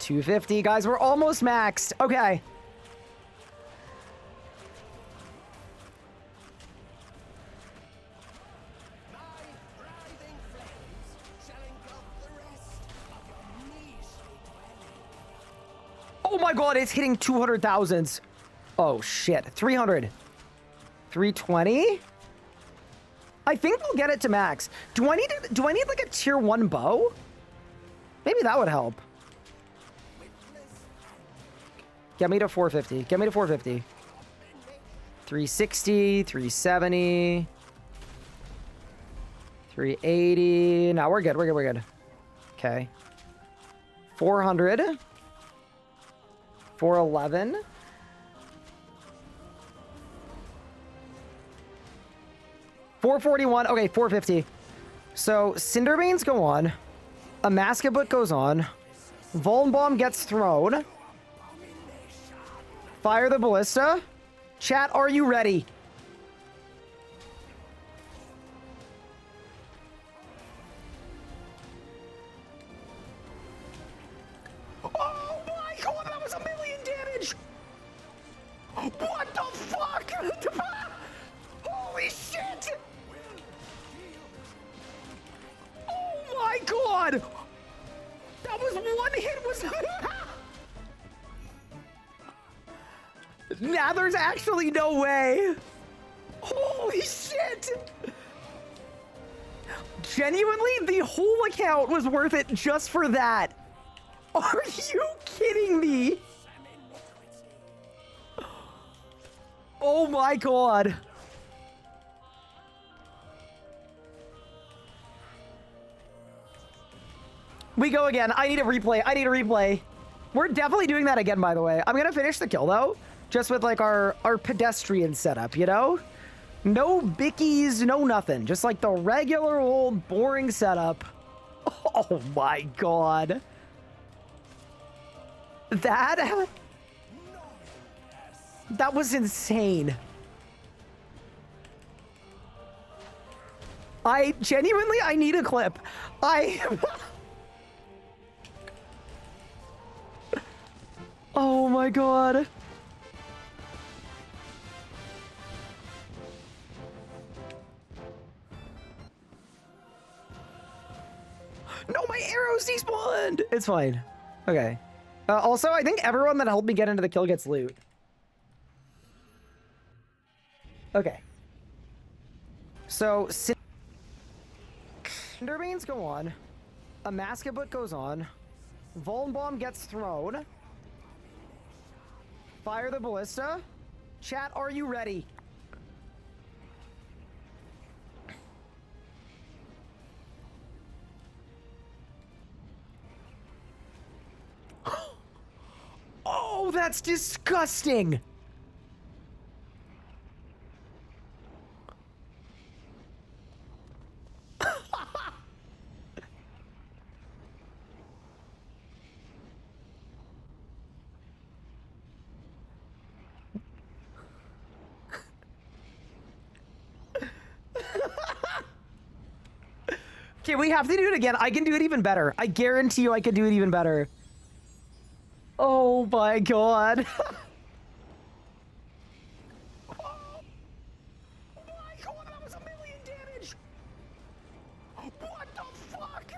Speaker 1: 250. Guys, we're almost maxed. Okay. Oh my god, it's hitting 200,000s. Oh shit. 300. 320? I think we'll get it to max. Do I need like a tier 1 bow? Maybe that would help. Get me to 450. Get me to 450. 360, 370. 380. No, we're good. We're good. We're good. Okay. 400. 411. $441. Okay, 450. So Cinderbanes go on. A Maskabut goes on. Vuln Bomb gets thrown. Fire the Ballista. Chat, are you ready? Oh my god, that was 1,000,000 damage! What the fuck? Holy shit! Oh my god! That was one hit was... Now there's actually no way! Holy shit! Genuinely, the whole account was worth it just for that. Are you kidding me? Oh my god. We go again. I need a replay. I need a replay. We're definitely doing that again, by the way. I'm gonna finish the kill, though. Just with, like, our pedestrian setup, you know? No bickies, no nothing. Just, like, the regular old boring setup. Oh my god. That was insane. I need a clip. Oh my god. No, my arrows despawned. It's fine. Okay. Also, I think everyone that helped me get into the kill gets loot. Okay. So, Cinderbanes go on. A Maskabut goes on. Vuln Bomb gets thrown. Fire the Ballista. Chat, are you ready? Oh, that's disgusting! Okay, we have to do it again. I can do it even better. I guarantee you I can do it even better. Oh my god. Oh my god, that was 1,000,000 damage. What the fuck?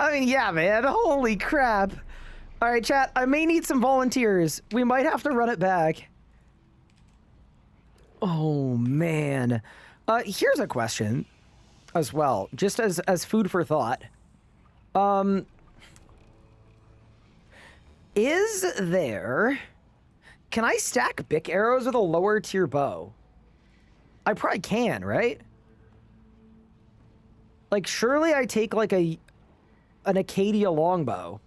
Speaker 1: I mean, yeah, man. Holy crap. All right, chat. I may need some volunteers. We might have to run it back. Oh, man. Here's a question as well, just as food for thought. Is there... Can I stack Bic arrows with a lower tier bow? I probably can, right? Like, surely I take, like, an Acadia longbow.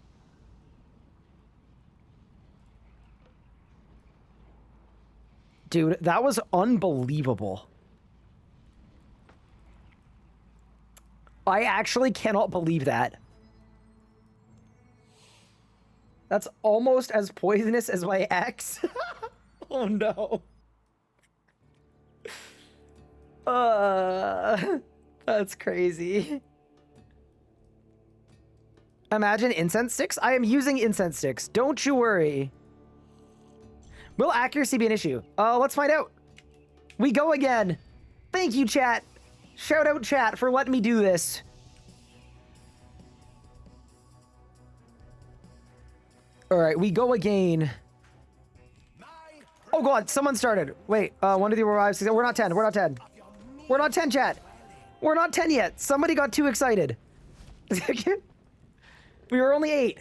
Speaker 1: Dude, that was unbelievable. I actually cannot believe that. That's almost as poisonous as my ex. Oh no. That's crazy. Imagine incense sticks? I am using incense sticks. Don't you worry. Will accuracy be an issue? Let's find out. We go again. Thank you, chat. Shout out, chat, for letting me do this. All right, we go again. Oh god, someone started. Wait, 1, 2, 3, 4, 5, 6, 7. We're not 10. We're not 10. We're not 10, chat. We're not 10 yet. Somebody got too excited. We were only 8.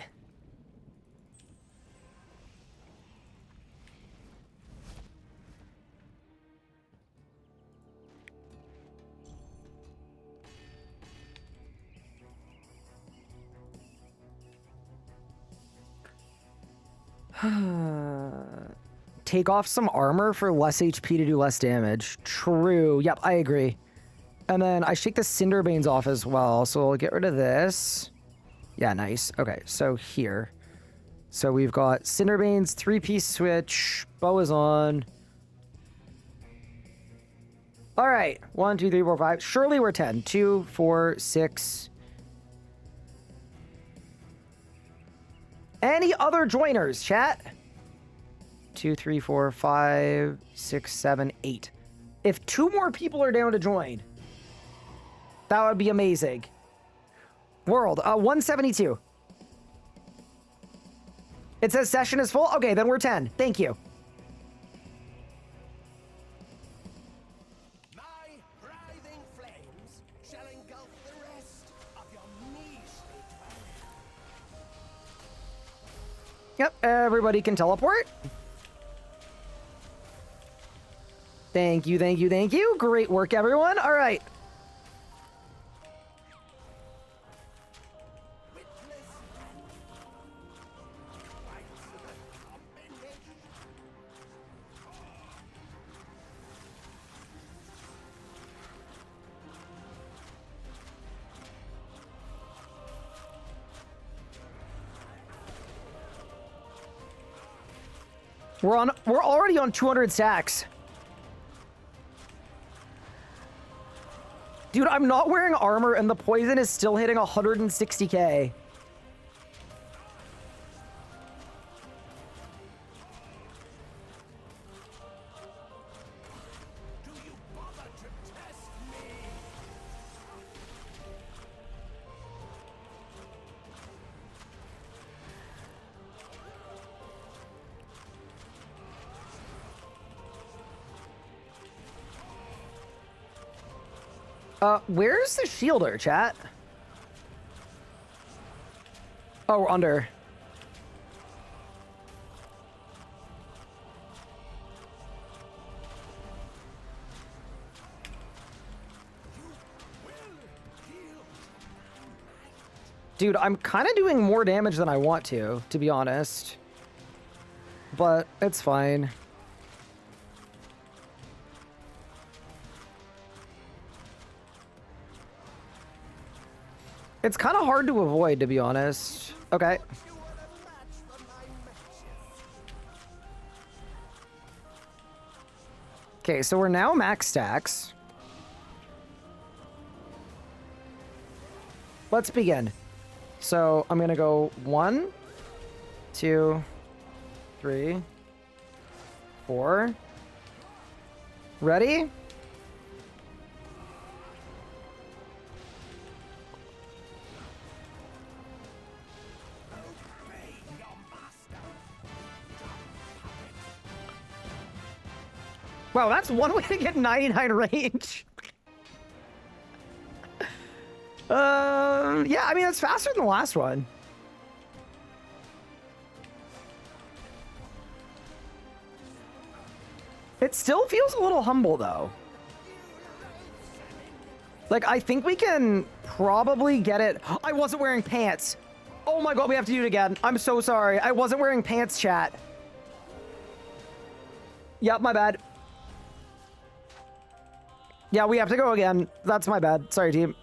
Speaker 1: Take off some armor for less HP to do less damage. True. Yep, I agree. And then I shake the Cinderbanes off as well, so we'll get rid of this. Yeah, nice. Okay, so here. So we've got Cinderbanes, 3-piece switch, bow is on. All right, 1, 2, 3, 4, 5. Surely we're 10. 2, 4, 6. Any other joiners, chat? 2, 3, 4, 5, 6, 7, 8. If 2 more people are down to join, that would be amazing. World, 172. It says session is full? Okay, then we're 10. Thank you.
Speaker 6: My writhing flames shall engulf the rest of your measly dwelling.
Speaker 1: Yep, everybody can teleport. Thank you, thank you, thank you. Great work, everyone. All right. We're already on 200 stacks. Dude, I'm not wearing armor and the poison is still hitting 160k.
Speaker 6: Do you bother to test me?
Speaker 1: Where's the shielder, chat? Oh, we're under. Dude, I'm kind of doing more damage than I want to be honest. But it's fine. It's kind of hard to avoid, to be honest. Okay. Okay, so we're now max stacks. Let's begin. So I'm gonna go 1, 2, 3, 4. Ready? Wow, that's one way to get 99 range. Yeah, I mean, that's faster than the last one. It still feels a little humble, though. Like, I think we can probably get it. I wasn't wearing pants. Oh my god, we have to do it again. I'm so sorry. I wasn't wearing pants, chat. Yep, my bad. Yeah, we have to go again. That's my bad. Sorry, team.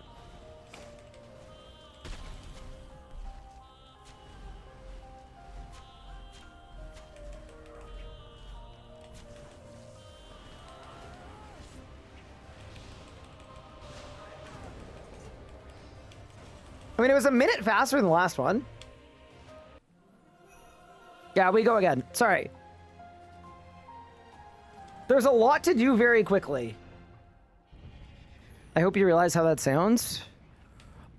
Speaker 1: I mean, it was a minute faster than the last one. Yeah, we go again. Sorry. There's a lot to do very quickly. I hope you realize how that sounds.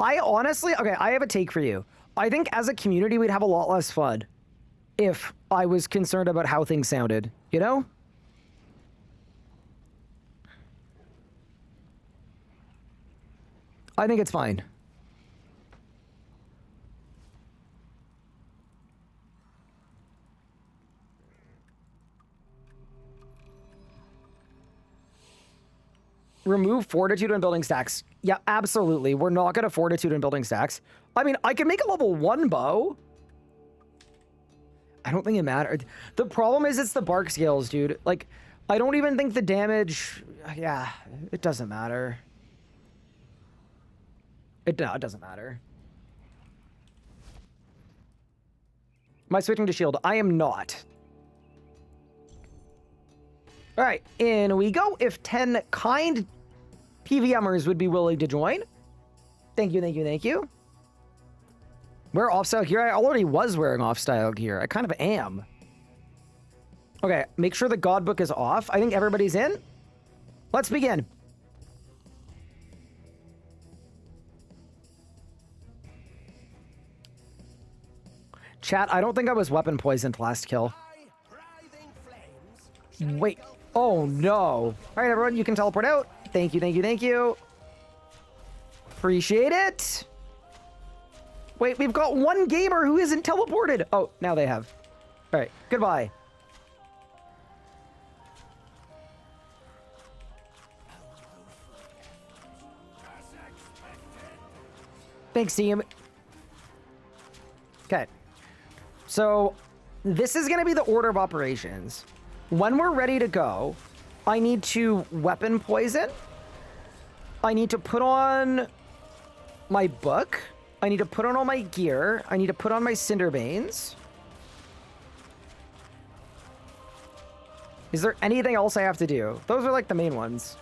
Speaker 1: I honestly, okay, I have a take for you. I think as a community, we'd have a lot less fun if I was concerned about how things sounded, you know? I think it's fine. Remove fortitude and building stacks. Yeah, absolutely. We're not going to fortitude and building stacks. I mean, I can make a level 1 bow. I don't think it mattered. The problem is it's the bark scales, dude. Like, I don't even think the damage... Yeah, it doesn't matter. It doesn't matter. Am I switching to shield? I am not. All right, in we go. If 10 kind PVMers would be willing to join. Thank you, thank you, thank you. Wear off-style gear? I already was wearing off-style gear. I kind of am. Okay, make sure the God Book is off. I think everybody's in. Let's begin. Chat, I don't think I was weapon poisoned last kill. Wait. Oh, no. All right, everyone, you can teleport out. Thank you, thank you, thank you. Appreciate it. Wait, we've got one gamer who isn't teleported. Oh, now they have. All right, goodbye. Thanks, team. Okay. So, this is going to be the order of operations. When we're ready to go, I need to weapon poison. I need to put on my book. I need to put on all my gear. I need to put on my Cinderbanes. Is there anything else I have to do? Those are like the main ones.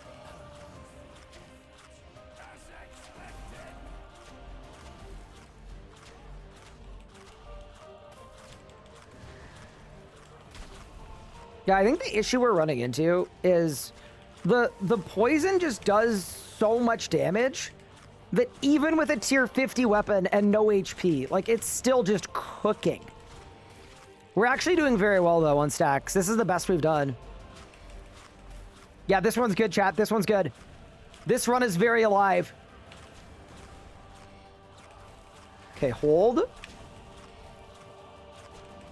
Speaker 1: Yeah, I think the issue we're running into is the poison just does so much damage that even with a tier 50 weapon and no HP, like, it's still just cooking. We're actually doing very well, though, on stacks. This is the best we've done. Yeah, this one's good, chat. This one's good. This run is very alive. Okay, hold.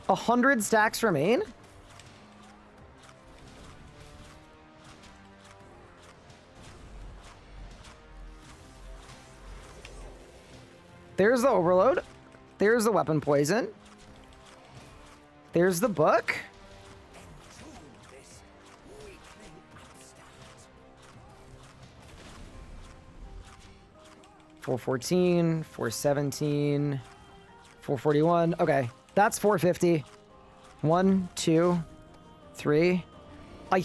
Speaker 1: 100 stacks remain. There's the overload. There's the weapon poison. There's the book. $414, $417, $441. Okay, that's $450. 1, 2, 3. I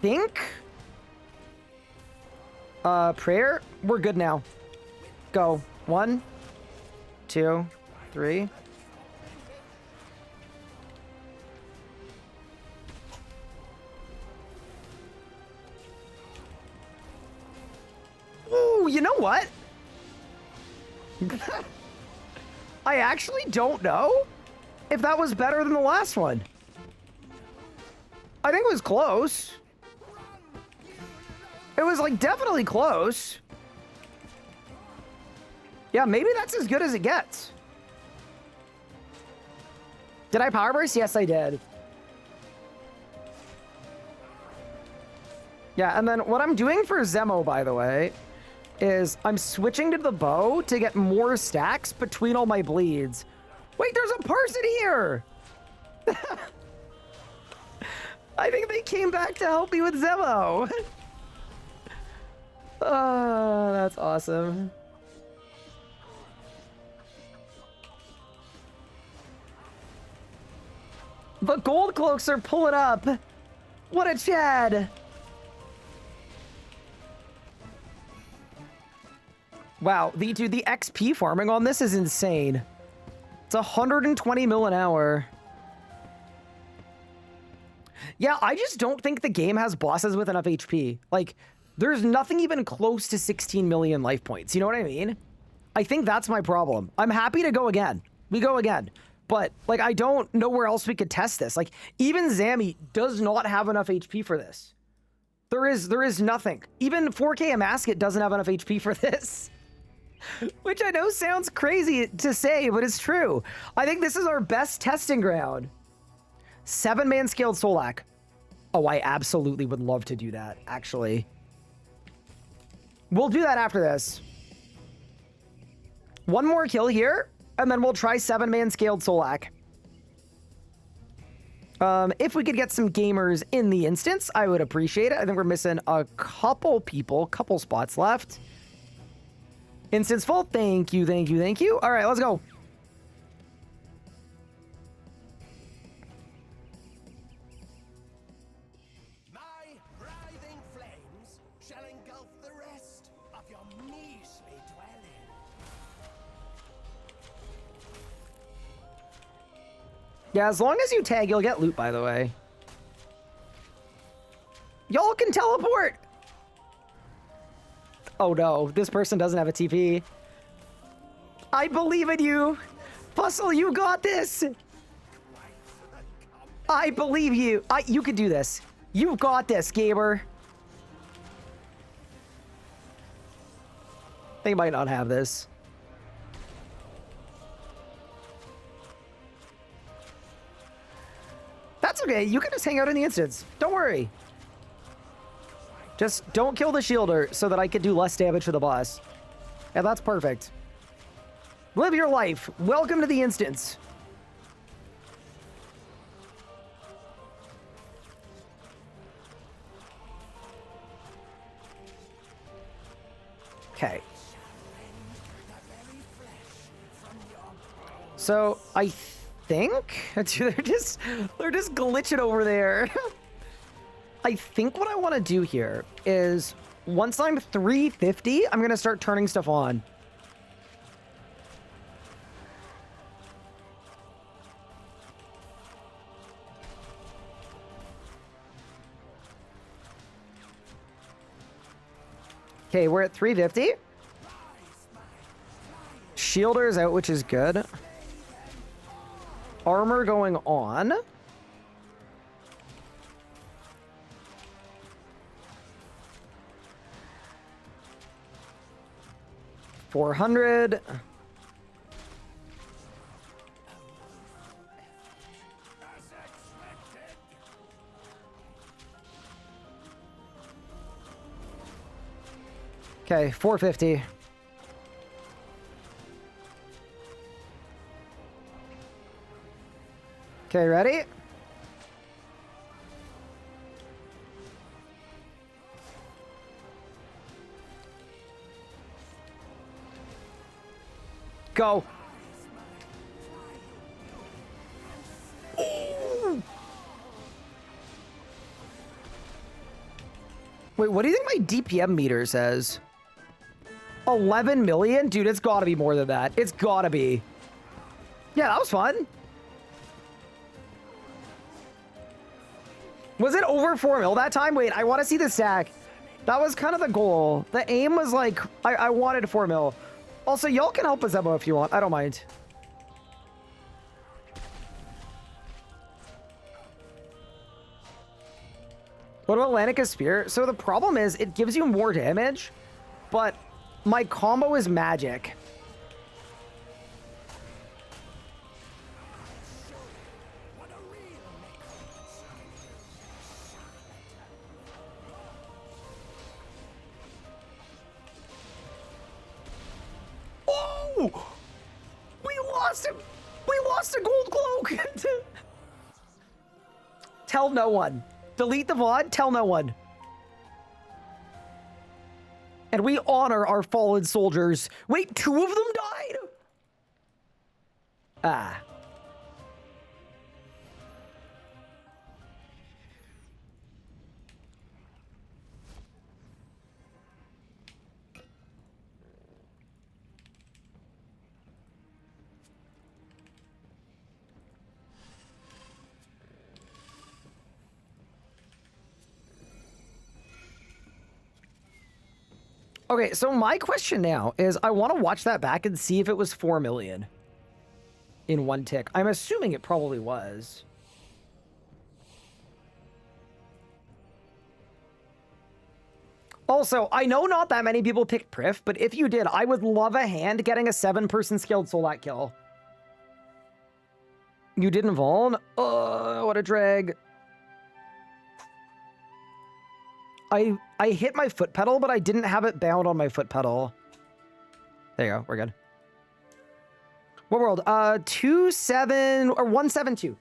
Speaker 1: think. Prayer. We're good now. Go. 1, 2, 3. Ooh, you know what? I actually don't know if that was better than the last one. I think it was close. It was like definitely close. Yeah, maybe that's as good as it gets. Did I power burst? Yes, I did. Yeah, and then what I'm doing for Zemo, by the way, is I'm switching to the bow to get more stacks between all my bleeds. Wait, there's a person here! I think they came back to help me with Zemo. Oh, that's awesome. The gold cloaks are pulling up. What a Chad. Wow, dude, the XP farming on this is insane. It's 120 mil an hour. Yeah, I just don't think the game has bosses with enough HP. Like, there's nothing even close to 16 million life points. You know what I mean? I think that's my problem. I'm happy to go again. We go again. But, like, I don't know where else we could test this. Like, even Zammy does not have enough HP for this. There is nothing. Even 4K Amasket doesn't have enough HP for this. Which I know sounds crazy to say, but it's true. I think this is our best testing ground. 7-man scaled Solak. Oh, I absolutely would love to do that, actually. We'll do that after this. One more kill here, and then we'll try 7-man scaled Solak. If we could get some gamers in the instance, I would appreciate it. I think we're missing a couple people, couple spots left. Instance full. Thank you, thank you, thank you. All right, let's go.
Speaker 6: My writhing flames shall engulf the rest of your measly dwelling.
Speaker 1: Yeah, as long as you tag, you'll get loot, by the way. Y'all can teleport! Oh no, this person doesn't have a TP. I believe in you! Fussel, you got this! I believe you! You can do this. You've got this, gamer. They might not have this. That's okay, you can just hang out in the instance. Don't worry. Just don't kill the shielder so that I can do less damage to the boss. Yeah, that's perfect. Live your life. Welcome to the instance. Okay. So I think they're just glitching over there. I think what I want to do here is once I'm 350, I'm going to start turning stuff on. Okay, we're at 350. Shielder's out, which is good. Armor going on. $400. Okay, 450. Okay, ready? Go. Ooh. Wait, what do you think my DPM meter says? 11 million? Dude, it's gotta be more than that. It's gotta be. Yeah, that was fun. Was it over 4 mil that time? Wait, I want to see the stack. That was kind of the goal. The aim was like, I wanted 4 mil. Also, y'all can help us Emma if you want. I don't mind. What about Lanica Spear? So the problem is it gives you more damage, but my combo is magic. Oh! We lost him! We lost a gold cloak! Tell no one. Delete the VOD, tell no one. And we honor our fallen soldiers. Wait, 2 of them died? Ah. Okay, so my question now is I want to watch that back and see if it was 4 million in one tick. I'm assuming it probably was. Also, I know not that many people picked Prif, but if you did, I would love a hand getting a 7-person skilled Solak kill. You didn't Vuln? What a drag. I hit my foot pedal, but I didn't have it bound on my foot pedal. There you go. We're good. What world? 27 or 172.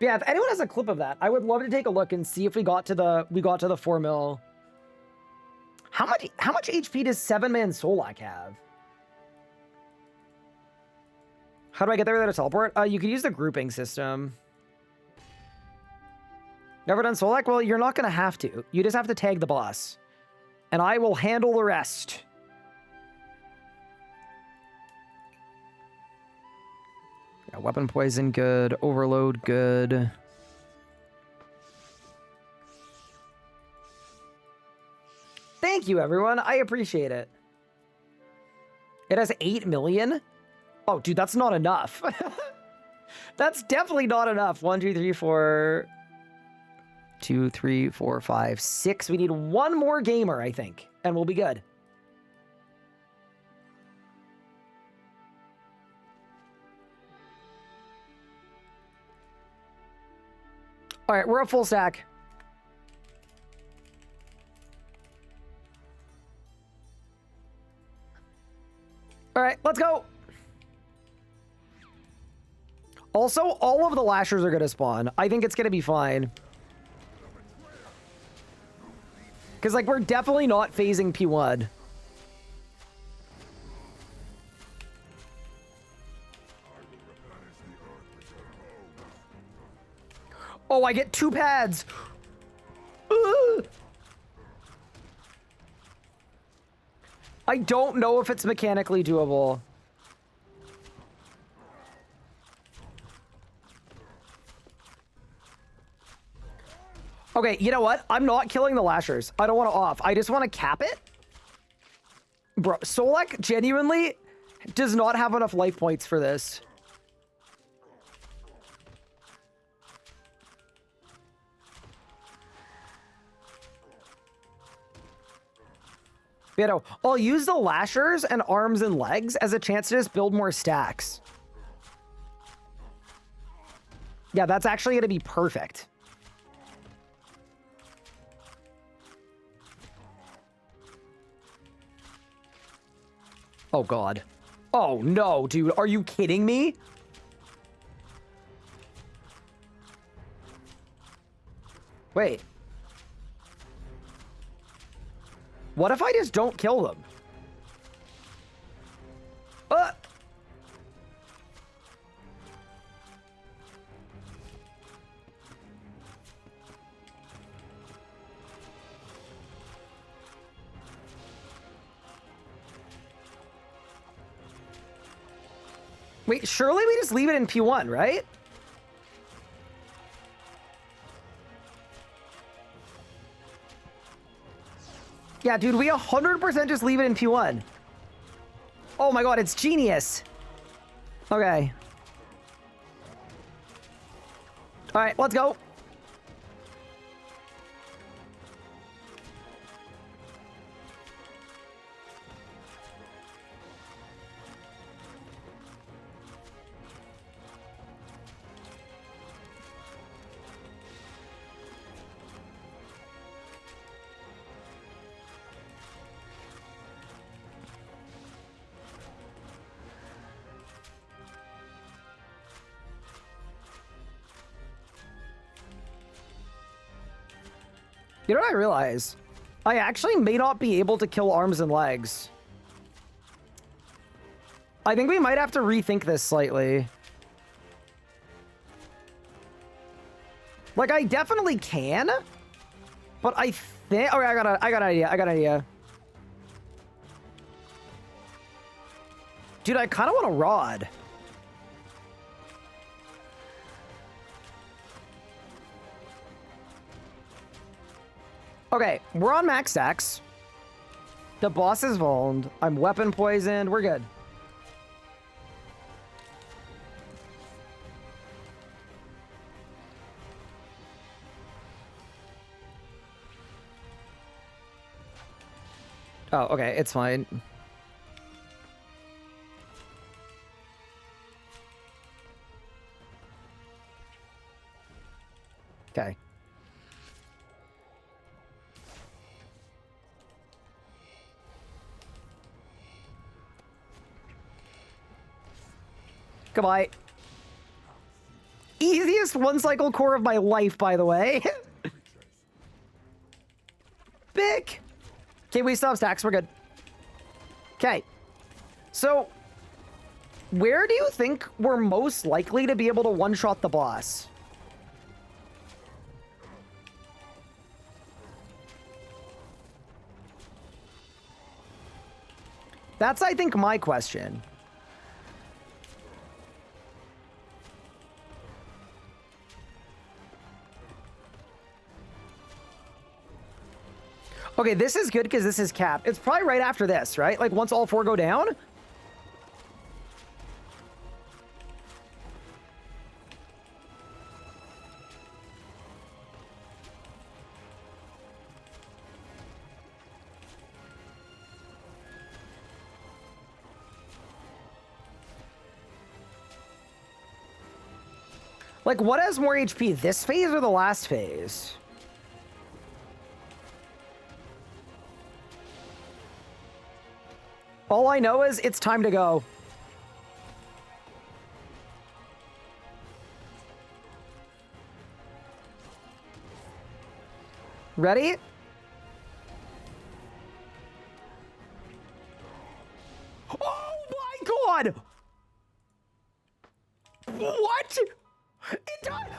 Speaker 1: Yeah, if anyone has a clip of that, I would love to take a look and see if we got to the 4 mil. How much HP does 7-man Solak have? How do I get there without a teleport? You could use the grouping system. Never done Solak? Well, you're not going to have to. You just have to tag the boss. And I will handle the rest. Yeah, weapon poison, good. Overload, good. Thank you, everyone. I appreciate it. It has 8 million? Oh, dude, that's not enough. That's definitely not enough. 1, 2, 3, 4... 2, 3, 4, 5, 6. We need one more gamer, I think, and we'll be good. All right, we're a full stack. All right, let's go. Also, all of the lashers are going to spawn. I think it's going to be fine. Because, like, we're definitely not phasing P1. Oh, I get 2 pads. Ugh. I don't know if it's mechanically doable. Okay, you know what? I'm not killing the lashers. I don't want to off. I just want to cap it. Bro, Solak genuinely does not have enough life points for this. You know, I'll use the lashers and arms and legs as a chance to just build more stacks. Yeah, that's actually going to be perfect. Oh, God. Oh, no, dude. Are you kidding me? Wait. What if I just don't kill them? Wait, surely we just leave it in P1, right? Yeah, dude, we 100% just leave it in P1. Oh my God, it's genius. Okay. All right, let's go. You know what I realize? I actually may not be able to kill arms and legs. I think we might have to rethink this slightly. Like, I definitely can, but I think... Okay, I got an idea. Dude, I kind of want a rod. Okay, we're on max stacks. The boss is vulned. I'm weapon poisoned. We're good. Oh, okay, it's fine. Okay. Goodbye. Easiest one cycle core of my life, by the way. Big. Okay, we still have stacks. We're good. Okay. So, where do you think we're most likely to be able to one-shot the boss? That's, I think, my question. Okay, this is good because this is capped. It's probably right after this, right? Like, once all 4 go down? Like, what has more HP, this phase or the last phase? All I know is it's time to go. Ready? Oh my god! What? It died!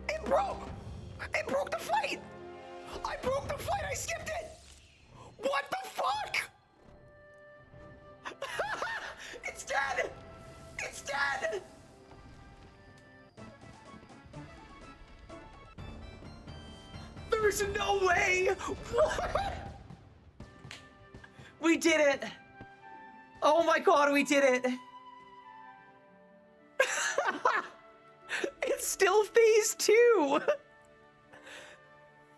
Speaker 1: It broke! It broke the fight! I broke the fight! I skipped it! What the fuck? It's dead! It's dead! There's no way! What? We did it! Oh my god, we did it! It's still phase 2!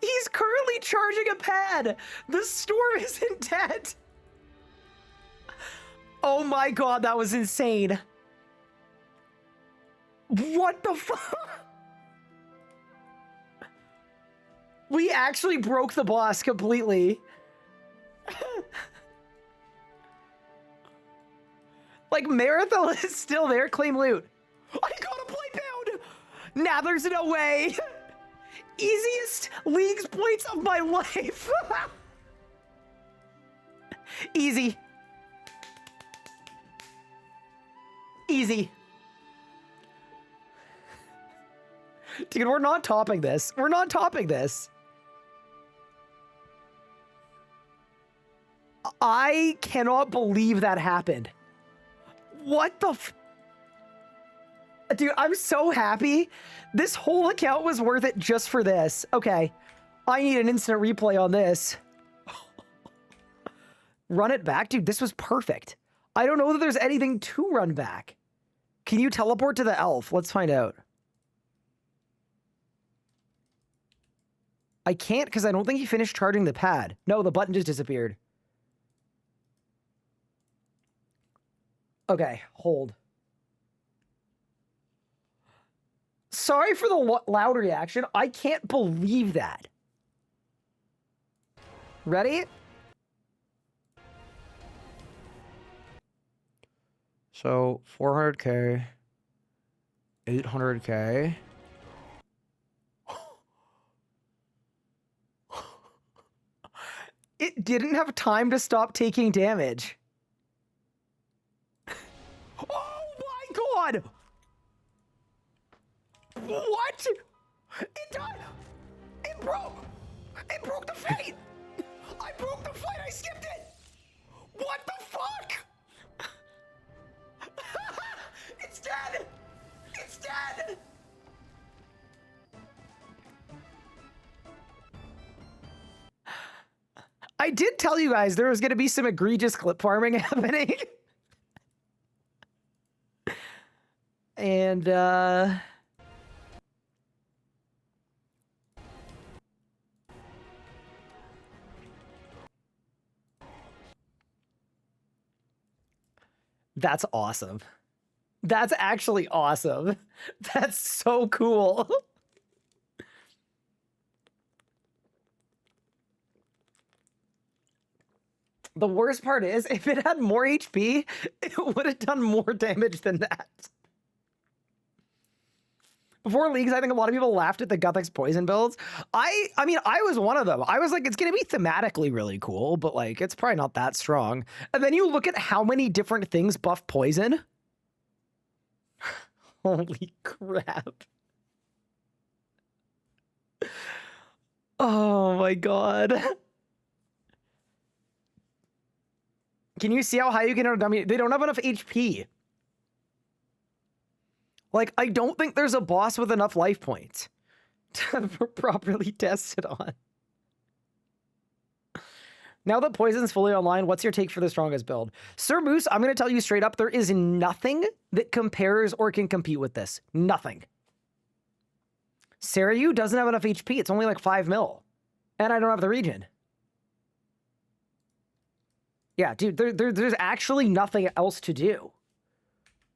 Speaker 1: He's currently charging a pad! The storm isn't dead! Oh my god, that was insane. What the fuck? We actually broke the boss completely. Like, Marathon is still there. Claim loot. I got a plate bound! Nah, there's no way. Easiest leagues points of my life. Easy. Easy. Dude, we're not topping this. We're not topping this. I cannot believe that happened. What the f... Dude, I'm so happy. This whole account was worth it just for this. Okay. I need an instant replay on this. Run it back? Dude, this was perfect. I don't know that there's anything to run back. Can you teleport to the elf? Let's find out. I can't because I don't think he finished charging the pad. No, the button just disappeared. Okay, hold. Sorry for the loud reaction. I can't believe that. Ready? So 400k, 800k. It didn't have time to stop taking damage. Oh my god! What? It died! It broke! It broke the fight! I broke the fight! I skipped it! What the fuck? It's dead! It's dead! I did tell you guys there was going to be some egregious clip farming happening. And, that's awesome. That's actually awesome. That's so cool. The worst part is, if it had more HP, it would have done more damage than that. Before leagues, I think a lot of people laughed at the Guthix poison builds. I mean, I was one of them. I was like, it's going to be thematically really cool, but like, it's probably not that strong. And then you look at how many different things buff poison. Holy crap. Oh my god. Can you see how high you can? I mean, they don't have enough HP. Like, I don't think there's a boss with enough life points to properly test it on. Now that Poison's fully online, what's your take for the strongest build? Sir Moose, I'm going to tell you straight up, there is nothing that compares or can compete with this. Nothing. Sarayu doesn't have enough HP. It's only like 5 mil. And I don't have the region. Yeah, dude, there's actually nothing else to do.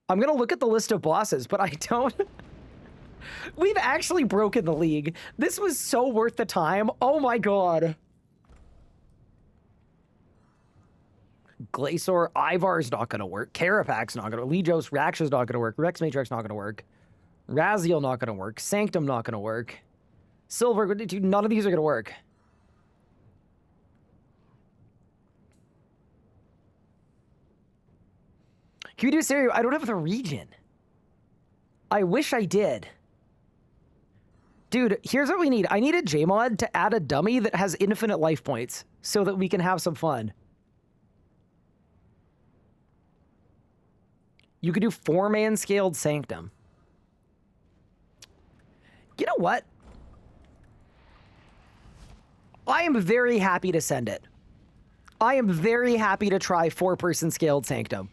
Speaker 1: I'm going to look at the list of bosses, but I don't... We've actually broken the league. This was so worth the time. Oh my god. Glacior, Ivar's not going to work. Carapac's not going to... Legos, Raksha's not going to work. Rex Matrix not going to work. Raziel not going to work. Sanctum not going to work. Silver, dude, none of these are going to work. Can we do Serio? I don't have the region. I wish I did. Dude, here's what we need. I need a Jmod to add a dummy that has infinite life points so that we can have some fun. You could do 4-man scaled Sanctum. You know what? I am very happy to send it. I am very happy to try 4-person scaled Sanctum.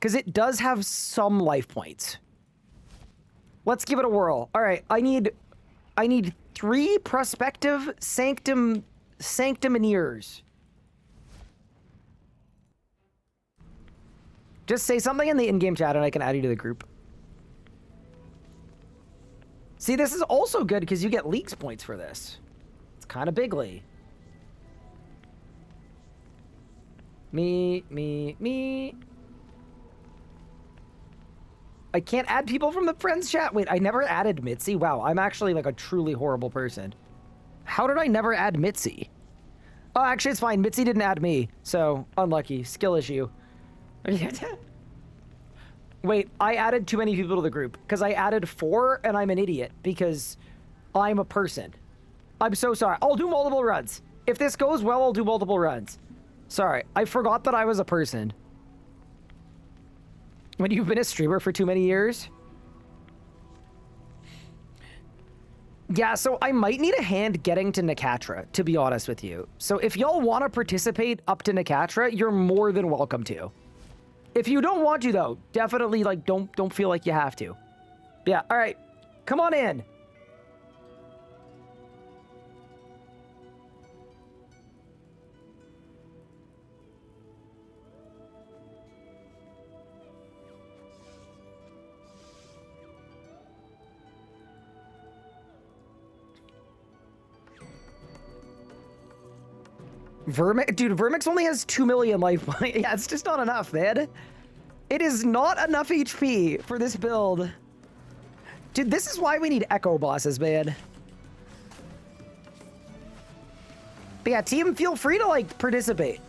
Speaker 1: Because it does have some life points. Let's give it a whirl. All right, I need 3 prospective Sanctumineers. Just say something in the in-game chat and I can add you to the group. See, this is also good because you get leaks points for this. It's kind of bigly. Me. I can't add people from the friends chat. Wait, I never added Mitzi. Wow, I'm actually like a truly horrible person. How did I never add Mitzi? Oh, actually, it's fine. Mitzi didn't add me, so unlucky. Skill issue. Wait, I added too many people to the group because I added 4 and I'm an idiot because I'm a person. I'm so sorry. I'll do multiple runs. If this goes well, I'll do multiple runs. Sorry, I forgot that I was a person. When you've been a streamer for too many years? Yeah, so I might need a hand getting to Nakatra, to be honest with you. So if y'all want to participate up to Nakatra, you're more than welcome to. If you don't want to, though, definitely, like, don't feel like you have to. Yeah, all right. Come on in. Dude, Vermix only has 2 million life points. Yeah, it's just not enough, man. It is not enough HP for this build. Dude, this is why we need Echo bosses, man. But yeah, team, feel free to, like, participate.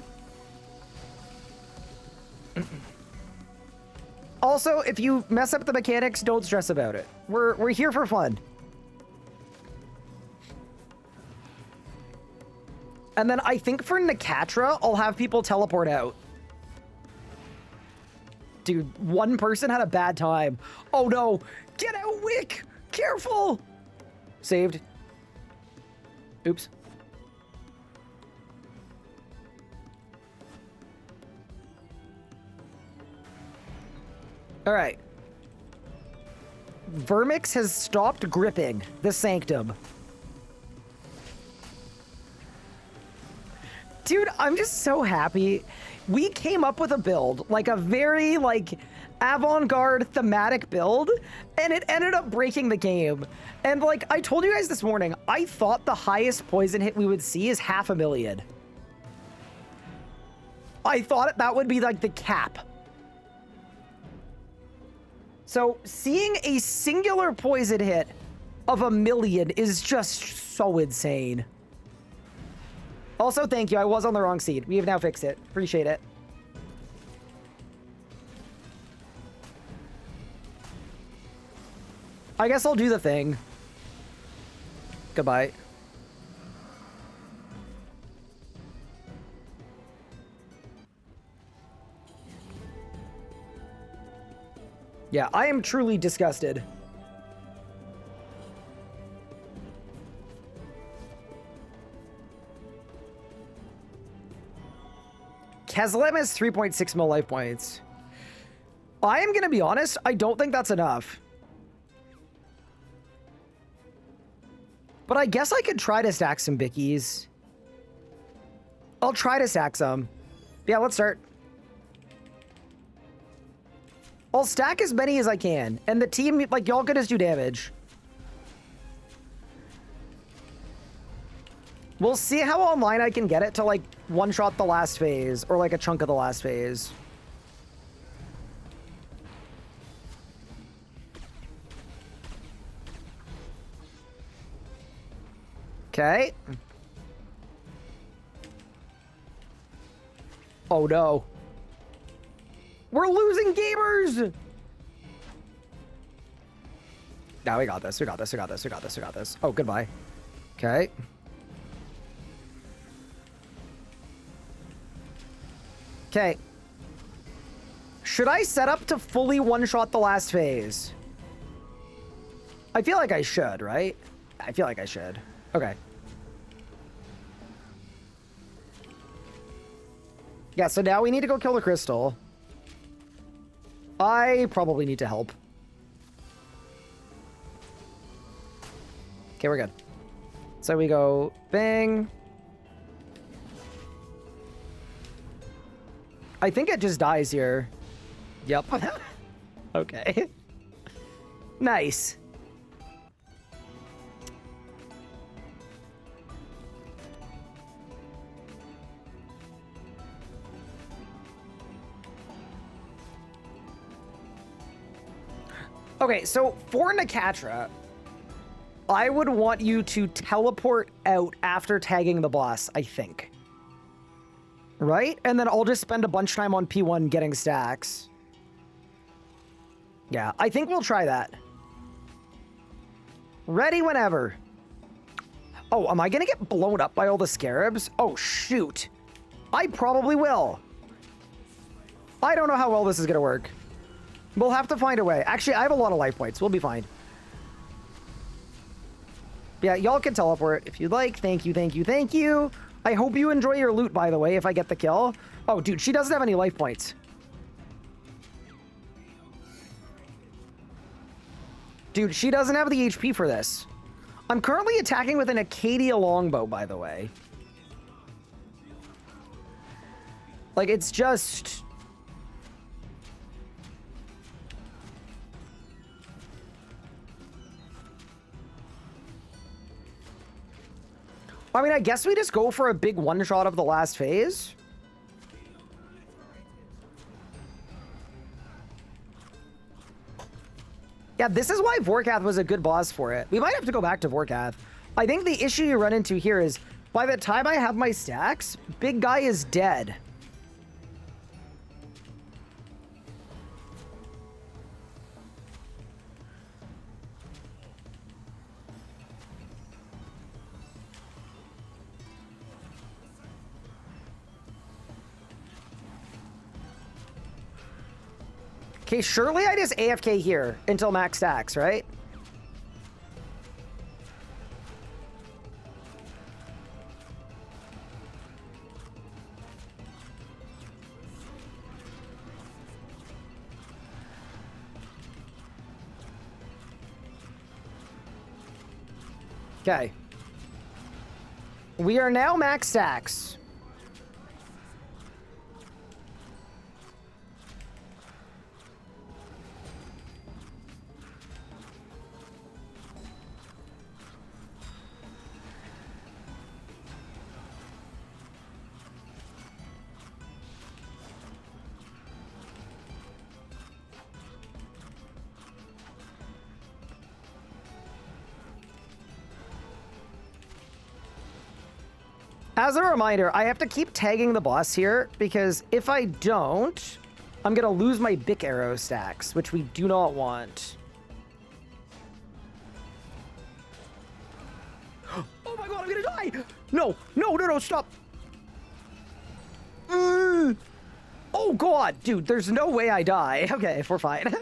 Speaker 1: Also, if you mess up the mechanics, don't stress about it. We're here for fun. And then I think for Nakatra, I'll have people teleport out. Dude, one person had a bad time. Oh no! Get out, Wick! Careful! Saved. Oops. All right. Vermix has stopped gripping the Sanctum. Dude, I'm just so happy. We came up with a build, like a very, like, avant-garde thematic build, and it ended up breaking the game. And, like, I told you guys this morning, I thought the highest poison hit we would see is 500,000. I thought that would be, like, the cap. So, seeing a singular poison hit of 1 million is just so insane. Also, thank you. I was on the wrong seed. We have now fixed it. Appreciate it. I guess I'll do the thing. Goodbye. Yeah, I am truly disgusted. Keslem has 3.6 mil life points. I am gonna be honest, I don't think that's enough. But I guess I could try to stack some bickies. I'll try to stack some. Yeah, let's start. I'll stack as many as I can. And the team, like, y'all could just do damage. We'll see how online I can get it to, like, one-shot the last phase. Or, like, a chunk of the last phase. Okay. Oh, no. We're losing gamers! Now we got this. We got this. We got this. We got this. We got this. Oh, goodbye. Okay. Okay. Should I set up to fully one-shot the last phase? I feel like I should, right? I feel like I should. Okay. Yeah, so now we need to go kill the crystal. I probably need to help. Okay, we're good. So we go bang. I think it just dies here. Yep. Okay. Nice. Okay, so for Nakatra, I would want you to teleport out after tagging the boss, I think. Right? And then I'll just spend a bunch of time on P1 getting stacks. Yeah, I think we'll try that. Ready whenever. Oh, am I gonna get blown up by all the scarabs? Oh, shoot. I probably will. I don't know how well this is gonna work. We'll have to find a way. Actually, I have a lot of life points. We'll be fine. Yeah, y'all can teleport if you'd like. Thank you, thank you, thank you. I hope you enjoy your loot, by the way, if I get the kill. Oh, dude, she doesn't have any life points. Dude, she doesn't have the HP for this. I'm currently attacking with an Acadia longbow, by the way. Like, it's just... I mean, I guess we just go for a big one-shot of the last phase. Yeah, this is why Vorkath was a good boss for it. We might have to go back to Vorkath. I think the issue you run into here is, by the time I have my stacks, big guy is dead. Okay, surely I just AFK here until max stacks, right? Okay. We are now max stacks. As a reminder, I have to keep tagging the boss here because if I don't, I'm gonna lose my Bic arrow stacks, which we do not want. Oh my god, I'm gonna die! No, no, no, no, stop! Oh god, dude, there's no way I die. Okay, we're fine.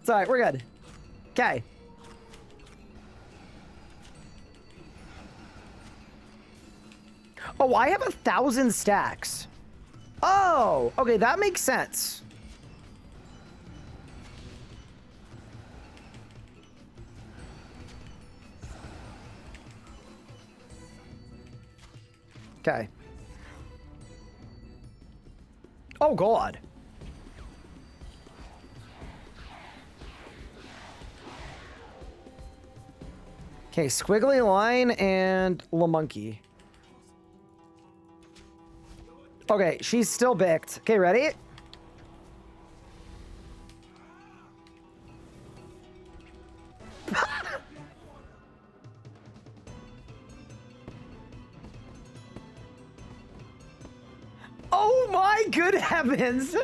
Speaker 1: It's alright, we're good. Okay. Oh, I have 1,000 stacks. Oh, okay, that makes sense. Okay. Oh, God. Okay, squiggly line and Lamonkey. Okay, she's still bicked. Okay, ready? Oh my good heavens!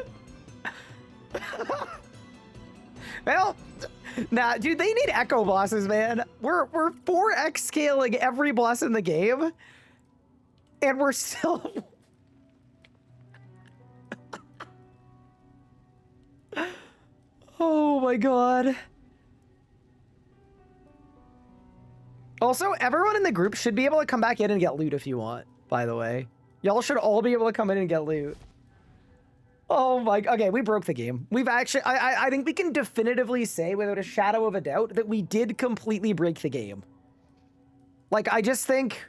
Speaker 1: Well, nah, dude, they need echo bosses, man. We're 4x scaling every boss in the game, and we're still... Oh my god. Also, everyone in the group should be able to come back in and get loot if you want, by the way. Y'all should all be able to come in and get loot. Oh my... Okay, we broke the game. We've actually... I think we can definitively say, without a shadow of a doubt, that we did completely break the game. Like, I just think...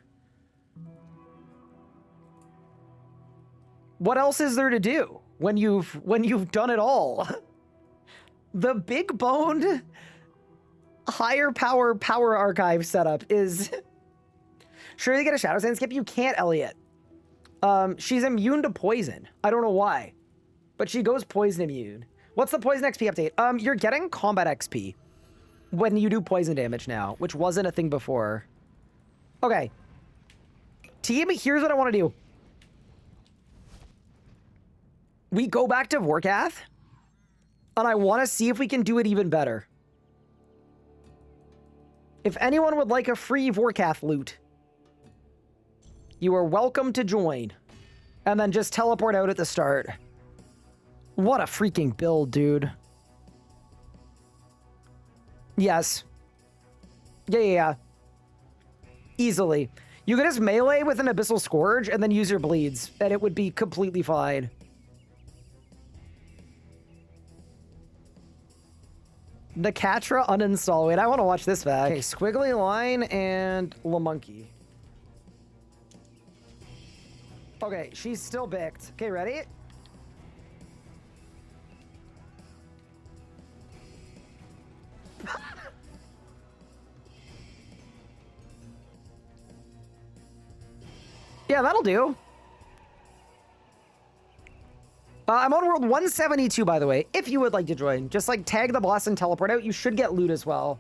Speaker 1: What else is there to do when you've done it all? The big boned higher power archive setup is... Sure, you get a shadow sand skip. You can't, Elliot. She's immune to poison. I don't know why, but she goes poison immune. What's the poison XP update? You're getting combat XP when you do poison damage now, which wasn't a thing before. Okay. Team, here's what I want to do. We go back to Vorkath, and I want to see if we can do it even better. If anyone would like a free Vorkath loot, you are welcome to join. And then just teleport out at the start. What a freaking build, dude. Yes. Yeah. Easily. You could just melee with an Abyssal Scourge and then use your bleeds, and it would be completely fine. Nakatra uninstall. Wait, I want to watch this back. Okay, squiggly line and Lamonkey. Okay, she's still bicked. Okay, ready? Yeah, that'll do. I'm on world 172, by the way, if you would like to join. Just, like, tag the boss and teleport out. You should get loot as well.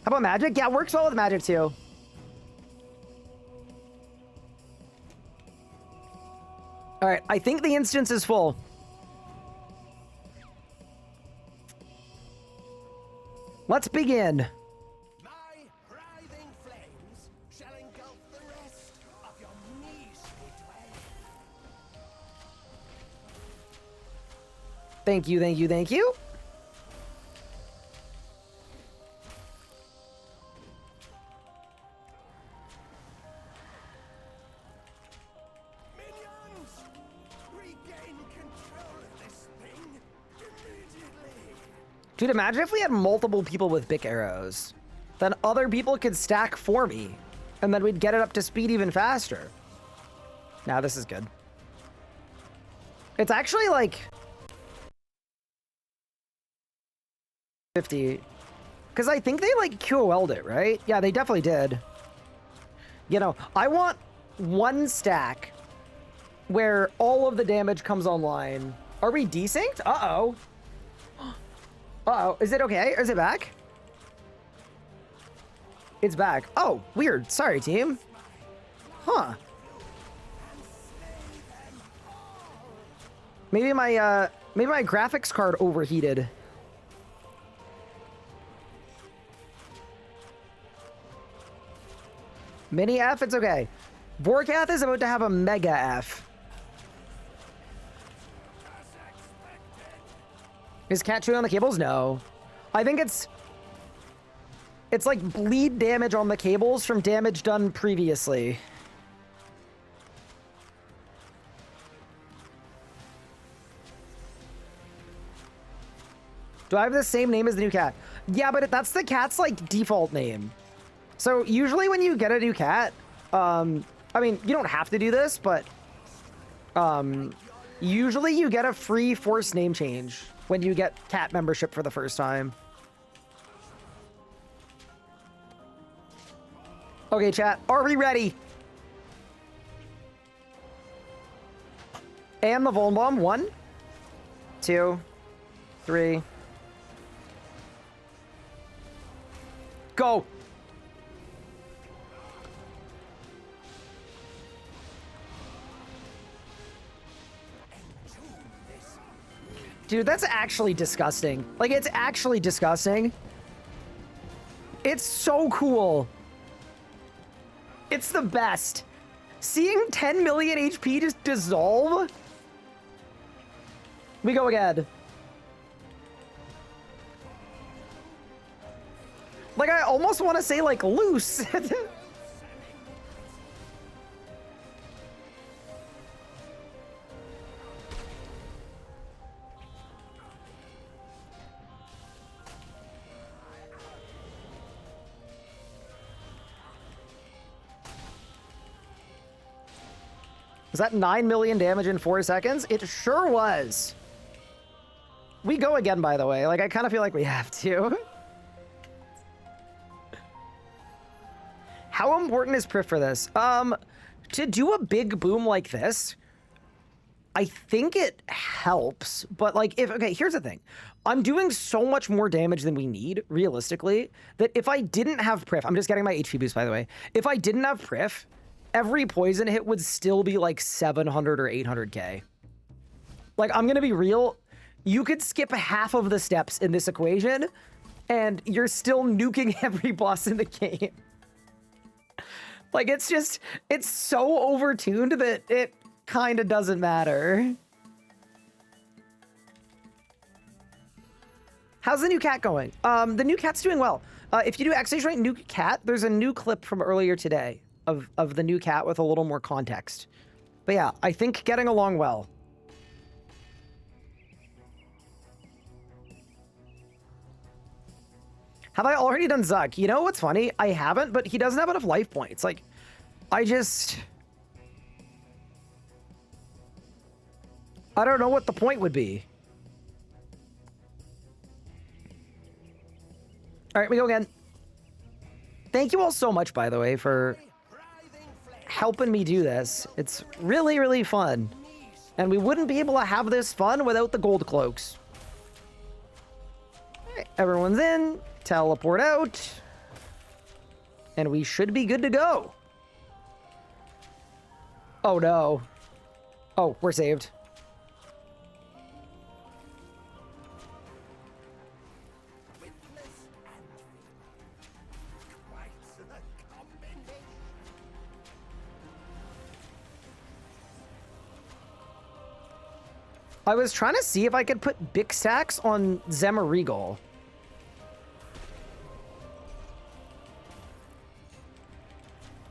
Speaker 1: How about magic? Yeah, it works well with magic, too. All right, I think the instance is full. Let's begin.
Speaker 6: My writhing flames shall engulf the rest of your measly dwelling.
Speaker 1: Thank you, thank you, thank you.
Speaker 6: Minions, regain control of this thing immediately.
Speaker 1: Dude, imagine if we had multiple people with Bic arrows. then other people could stack for me, and then we'd get it up to speed even faster. Now this is good. It's actually like 50, because I think they like QOL'd it, right? Yeah, they definitely did. You know, I want one stack where all of the damage comes online. Are we desynced? Uh-oh. Uh-oh. Is it okay? Is it back? It's back. Oh, weird. Sorry, team. Huh. Maybe my graphics card overheated. Mini F, it's okay. Vorkath is about to have a Mega F. Is Cat chewing on the cables? No. I think it's like bleed damage on the cables from damage done previously. Do I have the same name as the new cat? Yeah, but that's the cat's like default name. So usually when you get a new cat, I mean, you don't have to do this, but usually you get a free forced name change when you get cat membership for the first time. Okay, chat, are we ready? And the Vuln Bomb. 1, 2, 3. Go. Dude, that's actually disgusting. Like, it's actually disgusting. It's so cool. It's the best. Seeing 10 million HP just dissolve. We go again. Like, I almost want to say, like, loose. Was that 9 million damage in 4 seconds? It sure was. We go again, by the way. Like, I kind of feel like we have to. How important is Priff for this? To do a big boom like this, I think it helps, but like okay, here's the thing. I'm doing so much more damage than we need, realistically, that if I didn't have Priff, I'm just getting my HP boost, by the way. If I didn't have Priff, every poison hit would still be like 700 or 800k. Like, I'm gonna be real. You could skip half of the steps in this equation, and you're still nuking every boss in the game. Like, it's so overtuned that it kind of doesn't matter. How's the new cat going? The new cat's doing well. If you do ! new cat, there's a new clip from earlier today of the new cat with a little more context. But yeah, I think getting along well. Have I already done Zuck? You know what's funny? I haven't, but he doesn't have enough life points. Like, I don't know what the point would be. All right, we go again. Thank you all so much, by the way, for helping me do this. It's really, really fun. And we wouldn't be able to have this fun without the gold cloaks. All right, everyone's in. Teleport out. And we should be good to go. Oh, no. Oh, we're saved. I was trying to see if I could put big stacks on Zemarigal.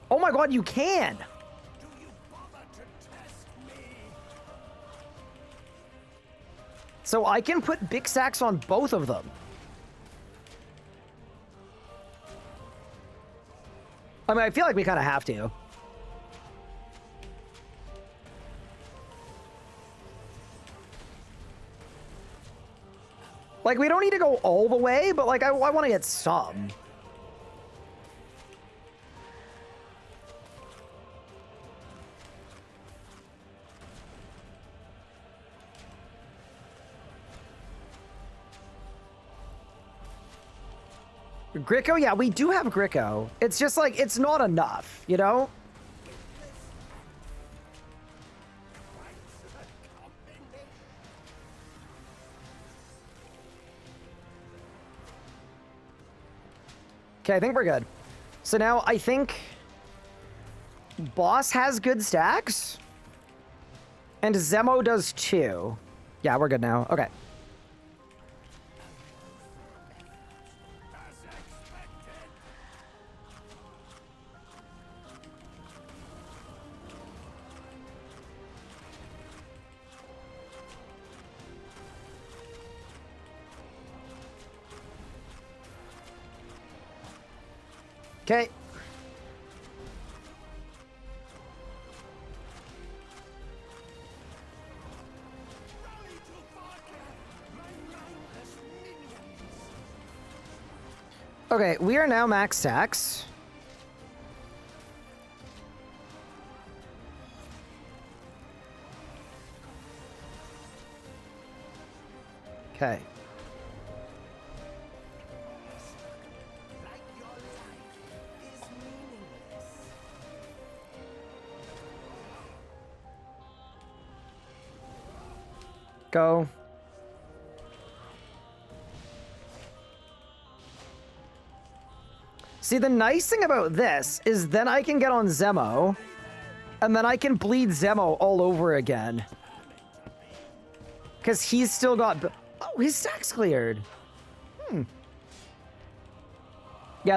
Speaker 1: Oh my god, you can! So I can put big stacks on both of them. I mean, I feel like we kind of have to. Like, we don't need to go all the way, but, like, I want to get some. Greco? Yeah, we do have Greco. It's just, like, it's not enough, you know? Okay, I think we're good. So now I think Boss has good stacks and Zemo does too. Yeah, we're good now. Okay. Okay. Okay, we are now max stacks. Okay. Go. See, the nice thing about this is then I can get on Zemo, and then I can bleed Zemo all over again. Because he's still got... Oh, his stack's cleared. Yeah,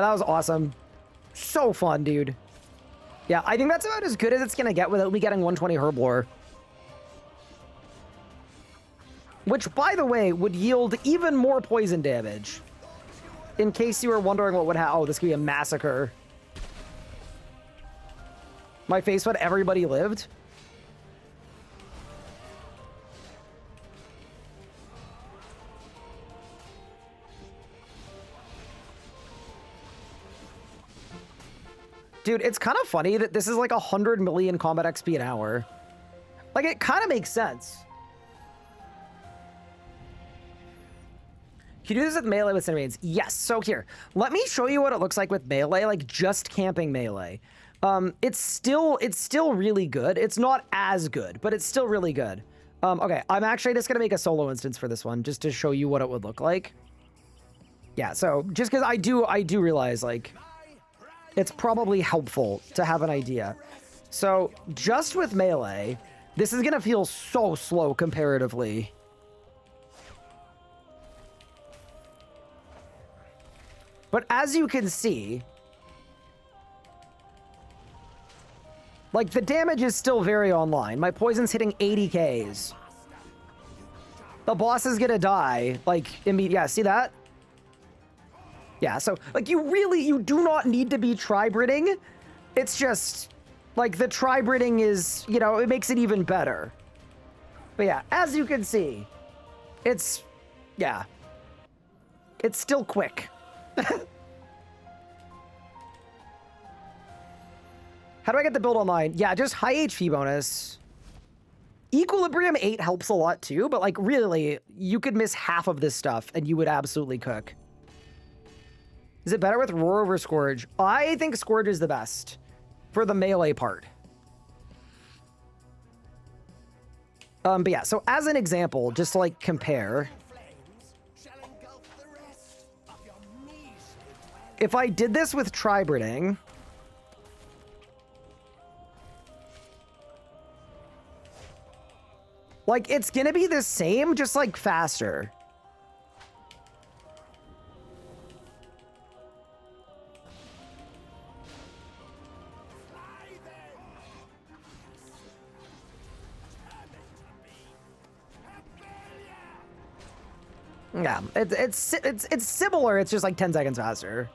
Speaker 1: that was awesome. So fun, dude. Yeah, I think that's about as good as it's going to get without me getting 120 Herblore. Which, by the way, would yield even more poison damage. In case you were wondering what would happen. Oh, this could be a massacre. My face when everybody lived. Dude, it's kind of funny that this is like 100 million combat XP an hour. Like, it kind of makes sense. You do this with melee with Cinemains? Yes. So here, let me show you what it looks like with melee, like just camping melee. It's still really good. It's not as good, but it's still really good. Okay, I'm actually just gonna make a solo instance for this one, just to show you what it would look like. Yeah, so just because I do realize, like, it's probably helpful to have an idea. So just with melee, this is gonna feel so slow comparatively. But as you can see, like, the damage is still very online. My poison's hitting 80 Ks. The boss is gonna die, like, immediately. Yeah, see that? Yeah, so, like, you do not need to be tri-Bridding. It's just, like, the tri-Bridding is, you know, it makes it even better. But yeah, as you can see, it's, yeah. It's still quick. How do I get the build online? Yeah, just high HP bonus. Equilibrium 8 helps a lot too, but like really, you could miss half of this stuff and you would absolutely cook. Is it better with Roar over Scourge? I think Scourge is the best for the melee part. But yeah, so as an example, just to like compare. If I did this with tri-Bridding, like, it's gonna be the same, just like faster. Yeah, it's similar, it's just like 10 seconds faster.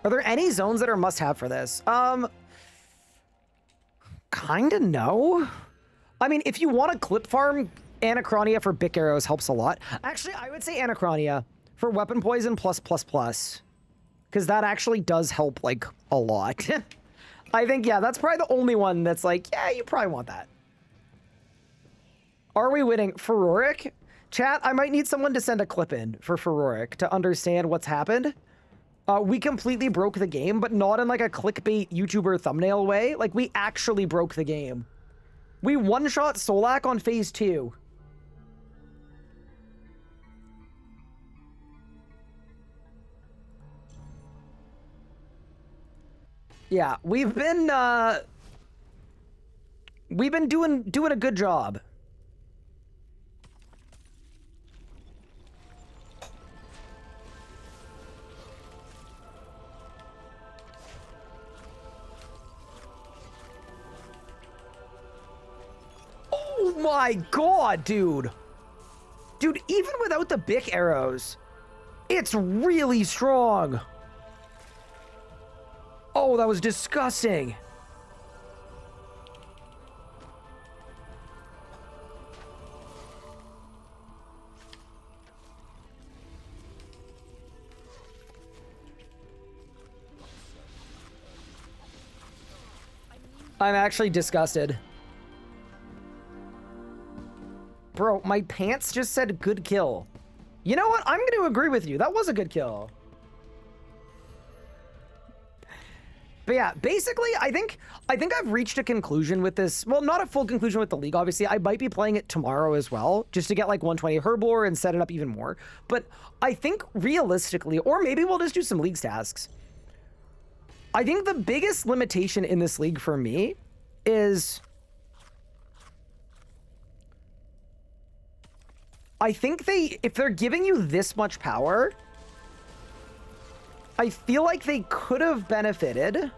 Speaker 1: Are there any zones that are must-have for this? Kinda no. I mean, if you want to clip farm, Anachronia for Bic Arrows helps a lot. Actually, I would say Anachronia for Weapon Poison plus. Because that actually does help, like, a lot. I think, yeah, that's probably the only one that's like, yeah, you probably want that. Are we winning? Furoric? Chat, I might need someone to send a clip in for Furoric to understand what's happened. We completely broke the game, but not in like a clickbait YouTuber thumbnail way. Like, we actually broke the game. We one-shot Solak on phase 2. Yeah, we've been doing a good job. Oh my god, dude. Dude, even without the Bic arrows, it's really strong. Oh, that was disgusting. I'm actually disgusted. Bro, my pants just said good kill. You know what? I'm going to agree with you. That was a good kill. But yeah, basically, I think I've reached a conclusion with this. Well, not a full conclusion with the league, obviously. I might be playing it tomorrow as well, just to get like 120 Herblore and set it up even more. But I think realistically, or maybe we'll just do some leagues tasks. I think the biggest limitation in this league for me is I think if they're giving you this much power, I feel like they could have benefited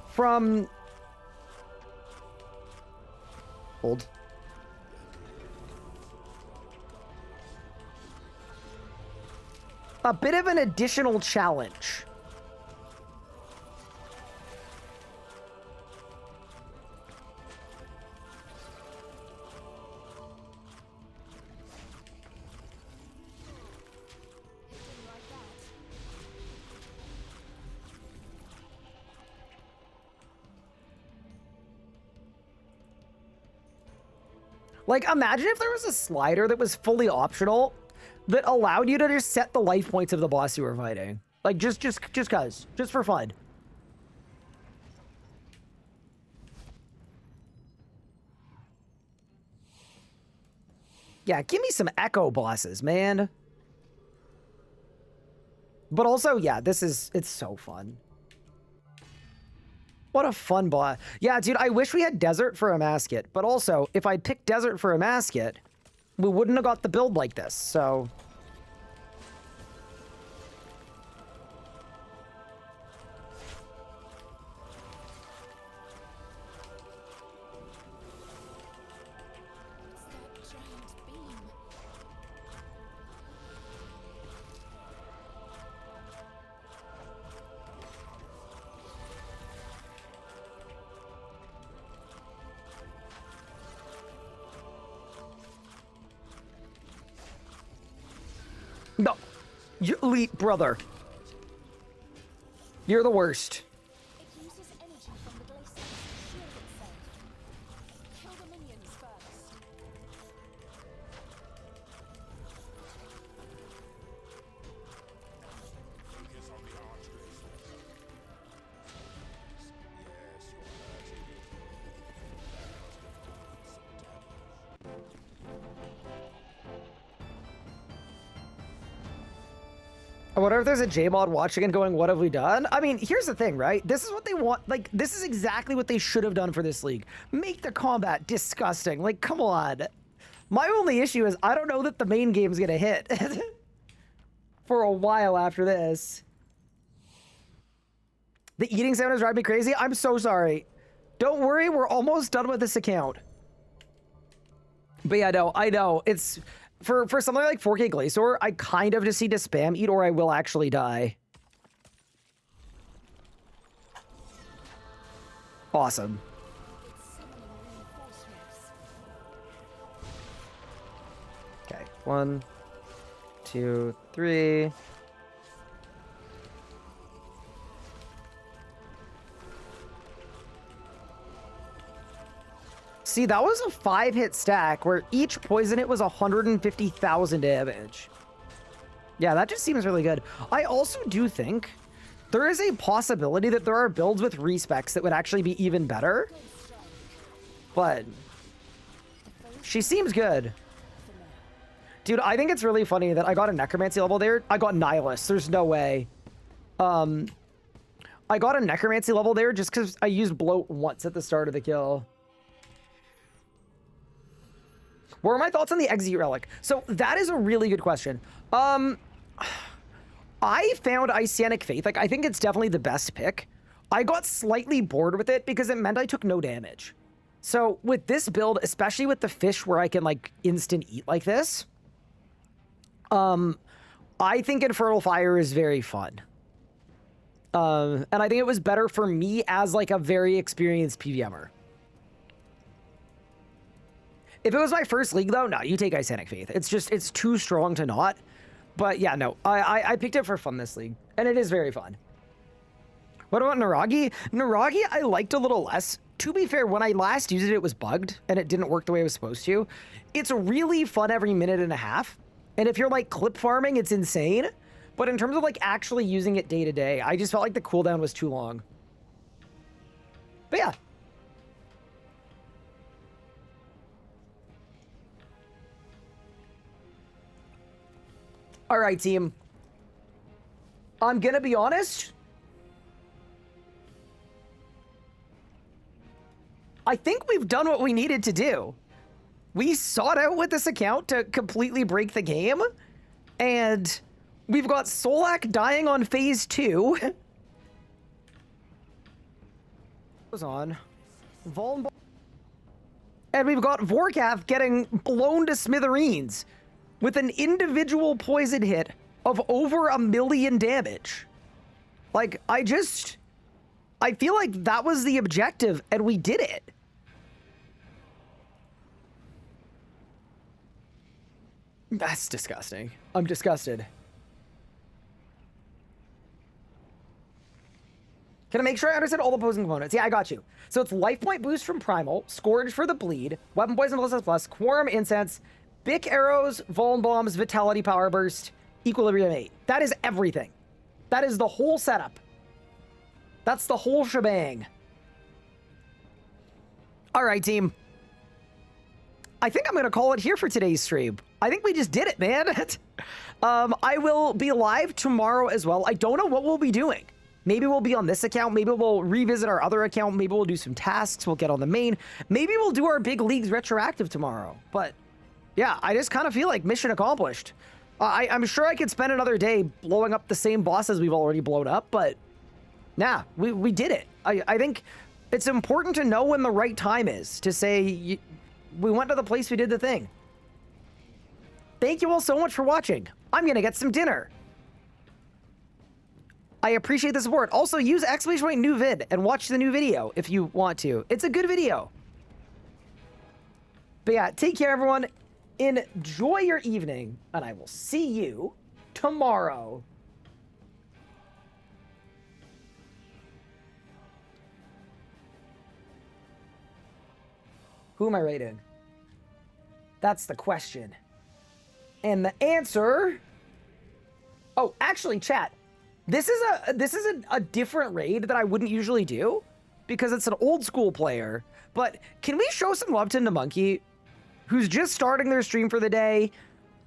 Speaker 1: from... Hold. A bit of an additional challenge. Like, imagine if there was a slider that was fully optional that allowed you to just set the life points of the boss you were fighting. Like, just cause. Just for fun. Yeah, give me some echo bosses, man. But also, yeah, it's so fun. What a fun boss. Yeah, dude, I wish we had Desert for a Masket. But also, if I picked Desert for a Masket, we wouldn't have got the build like this, so... No, you elite brother. You're the worst.
Speaker 7: It uses energy from the glacier to shield itself. Kill the minions first.
Speaker 6: Focus on the archers. Yes, you're hurting.
Speaker 1: I wonder if there's a JMod watching and going, what have we done? I mean, here's the thing, right? This is what they want. Like, this is exactly what they should have done for this league. Make the combat disgusting. Like, come on. My only issue is I don't know that the main game's gonna hit for a while after this. The eating sound is driving me crazy. I'm so sorry. Don't worry, we're almost done with this account. But yeah, no, I know. It's... For something like 4K Glacier, I kind of just need to spam eat or I will actually die. Awesome.
Speaker 7: It's summoning reinforcements.
Speaker 1: Okay, 1, 2, 3. See, that was a 5-hit stack where each poison hit was 150,000 damage. Yeah, that just seems really good. I also do think there is a possibility that there are builds with respecs that would actually be even better. But she seems good. Dude, I think it's really funny that I got a necromancy level there. I got nihilist. There's no way. I got a necromancy level there just because I used bloat once at the start of the kill. What are my thoughts on the Exit Relic? So that is a really good question. I found Isanic Faith. Like, I think it's definitely the best pick. I got slightly bored with it because it meant I took no damage. So with this build, especially with the fish where I can like instant eat like this, I think Infernal Fire is very fun. And I think it was better for me as like a very experienced PVMer. If it was my first league, though, no, you take Isanic Faith. It's too strong to not. But yeah, no, I picked it for fun this league, and it is very fun. What about Naragi? Naragi, I liked a little less. To be fair, when I last used it, it was bugged, and it didn't work the way it was supposed to. It's really fun every minute and a half, and if you're, like, clip farming, it's insane. But in terms of, like, actually using it day to day, I just felt like the cooldown was too long. But yeah. All right, team. I'm gonna be honest. I think we've done what we needed to do. We sought out with this account to completely break the game, and we've got Solak dying on phase 2. Goes on. Vulnerable. And we've got Vorkath getting blown to smithereens with an individual poison hit of over 1 million damage. Like, I feel like that was the objective, and we did it. That's disgusting. I'm disgusted. Can I make sure I understand all the opposing components? Yeah, I got you. So it's life point boost from Primal, Scourge for the bleed, weapon poison plus, Quorum Incense, Bic arrows, Vuln bombs, Vitality power burst, Equilibrium 8. That is everything. That is the whole setup. That's the whole shebang. All right, team. I think I'm going to call it here for today's stream. I think we just did it, man. I will be live tomorrow as well. I don't know what we'll be doing. Maybe we'll be on this account. Maybe we'll revisit our other account. Maybe we'll do some tasks. We'll get on the main. Maybe we'll do our big leagues retroactive tomorrow. But yeah, I just kind of feel like mission accomplished. I'm sure I could spend another day blowing up the same bosses we've already blown up, but nah, we did it. I think it's important to know when the right time is to say, we went to the place, we did the thing. Thank you all so much for watching. I'm gonna get some dinner. I appreciate the support. Also, use !new vid and watch the new video if you want to. It's a good video. But yeah, take care, everyone. Enjoy your evening, and I will see you tomorrow. Who am I rating? That's the question. And the answer... Oh, actually, chat. This is a different raid that I wouldn't usually do because it's an old school player. But can we show some love to Monkey, who's just starting their stream for the day,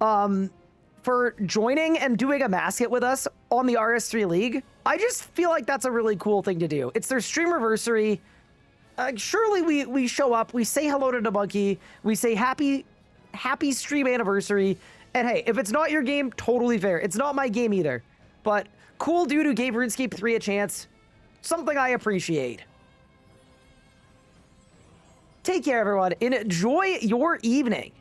Speaker 1: for joining and doing a mask hit with us on the RS3 League? I just feel like that's a really cool thing to do. It's their stream anniversary. Surely we show up, we say hello to Monkey, we say happy stream anniversary, and hey, if it's not your game, totally fair. It's not my game either. But cool dude who gave RuneScape 3 a chance. Something I appreciate. Take care, everyone. Enjoy your evening.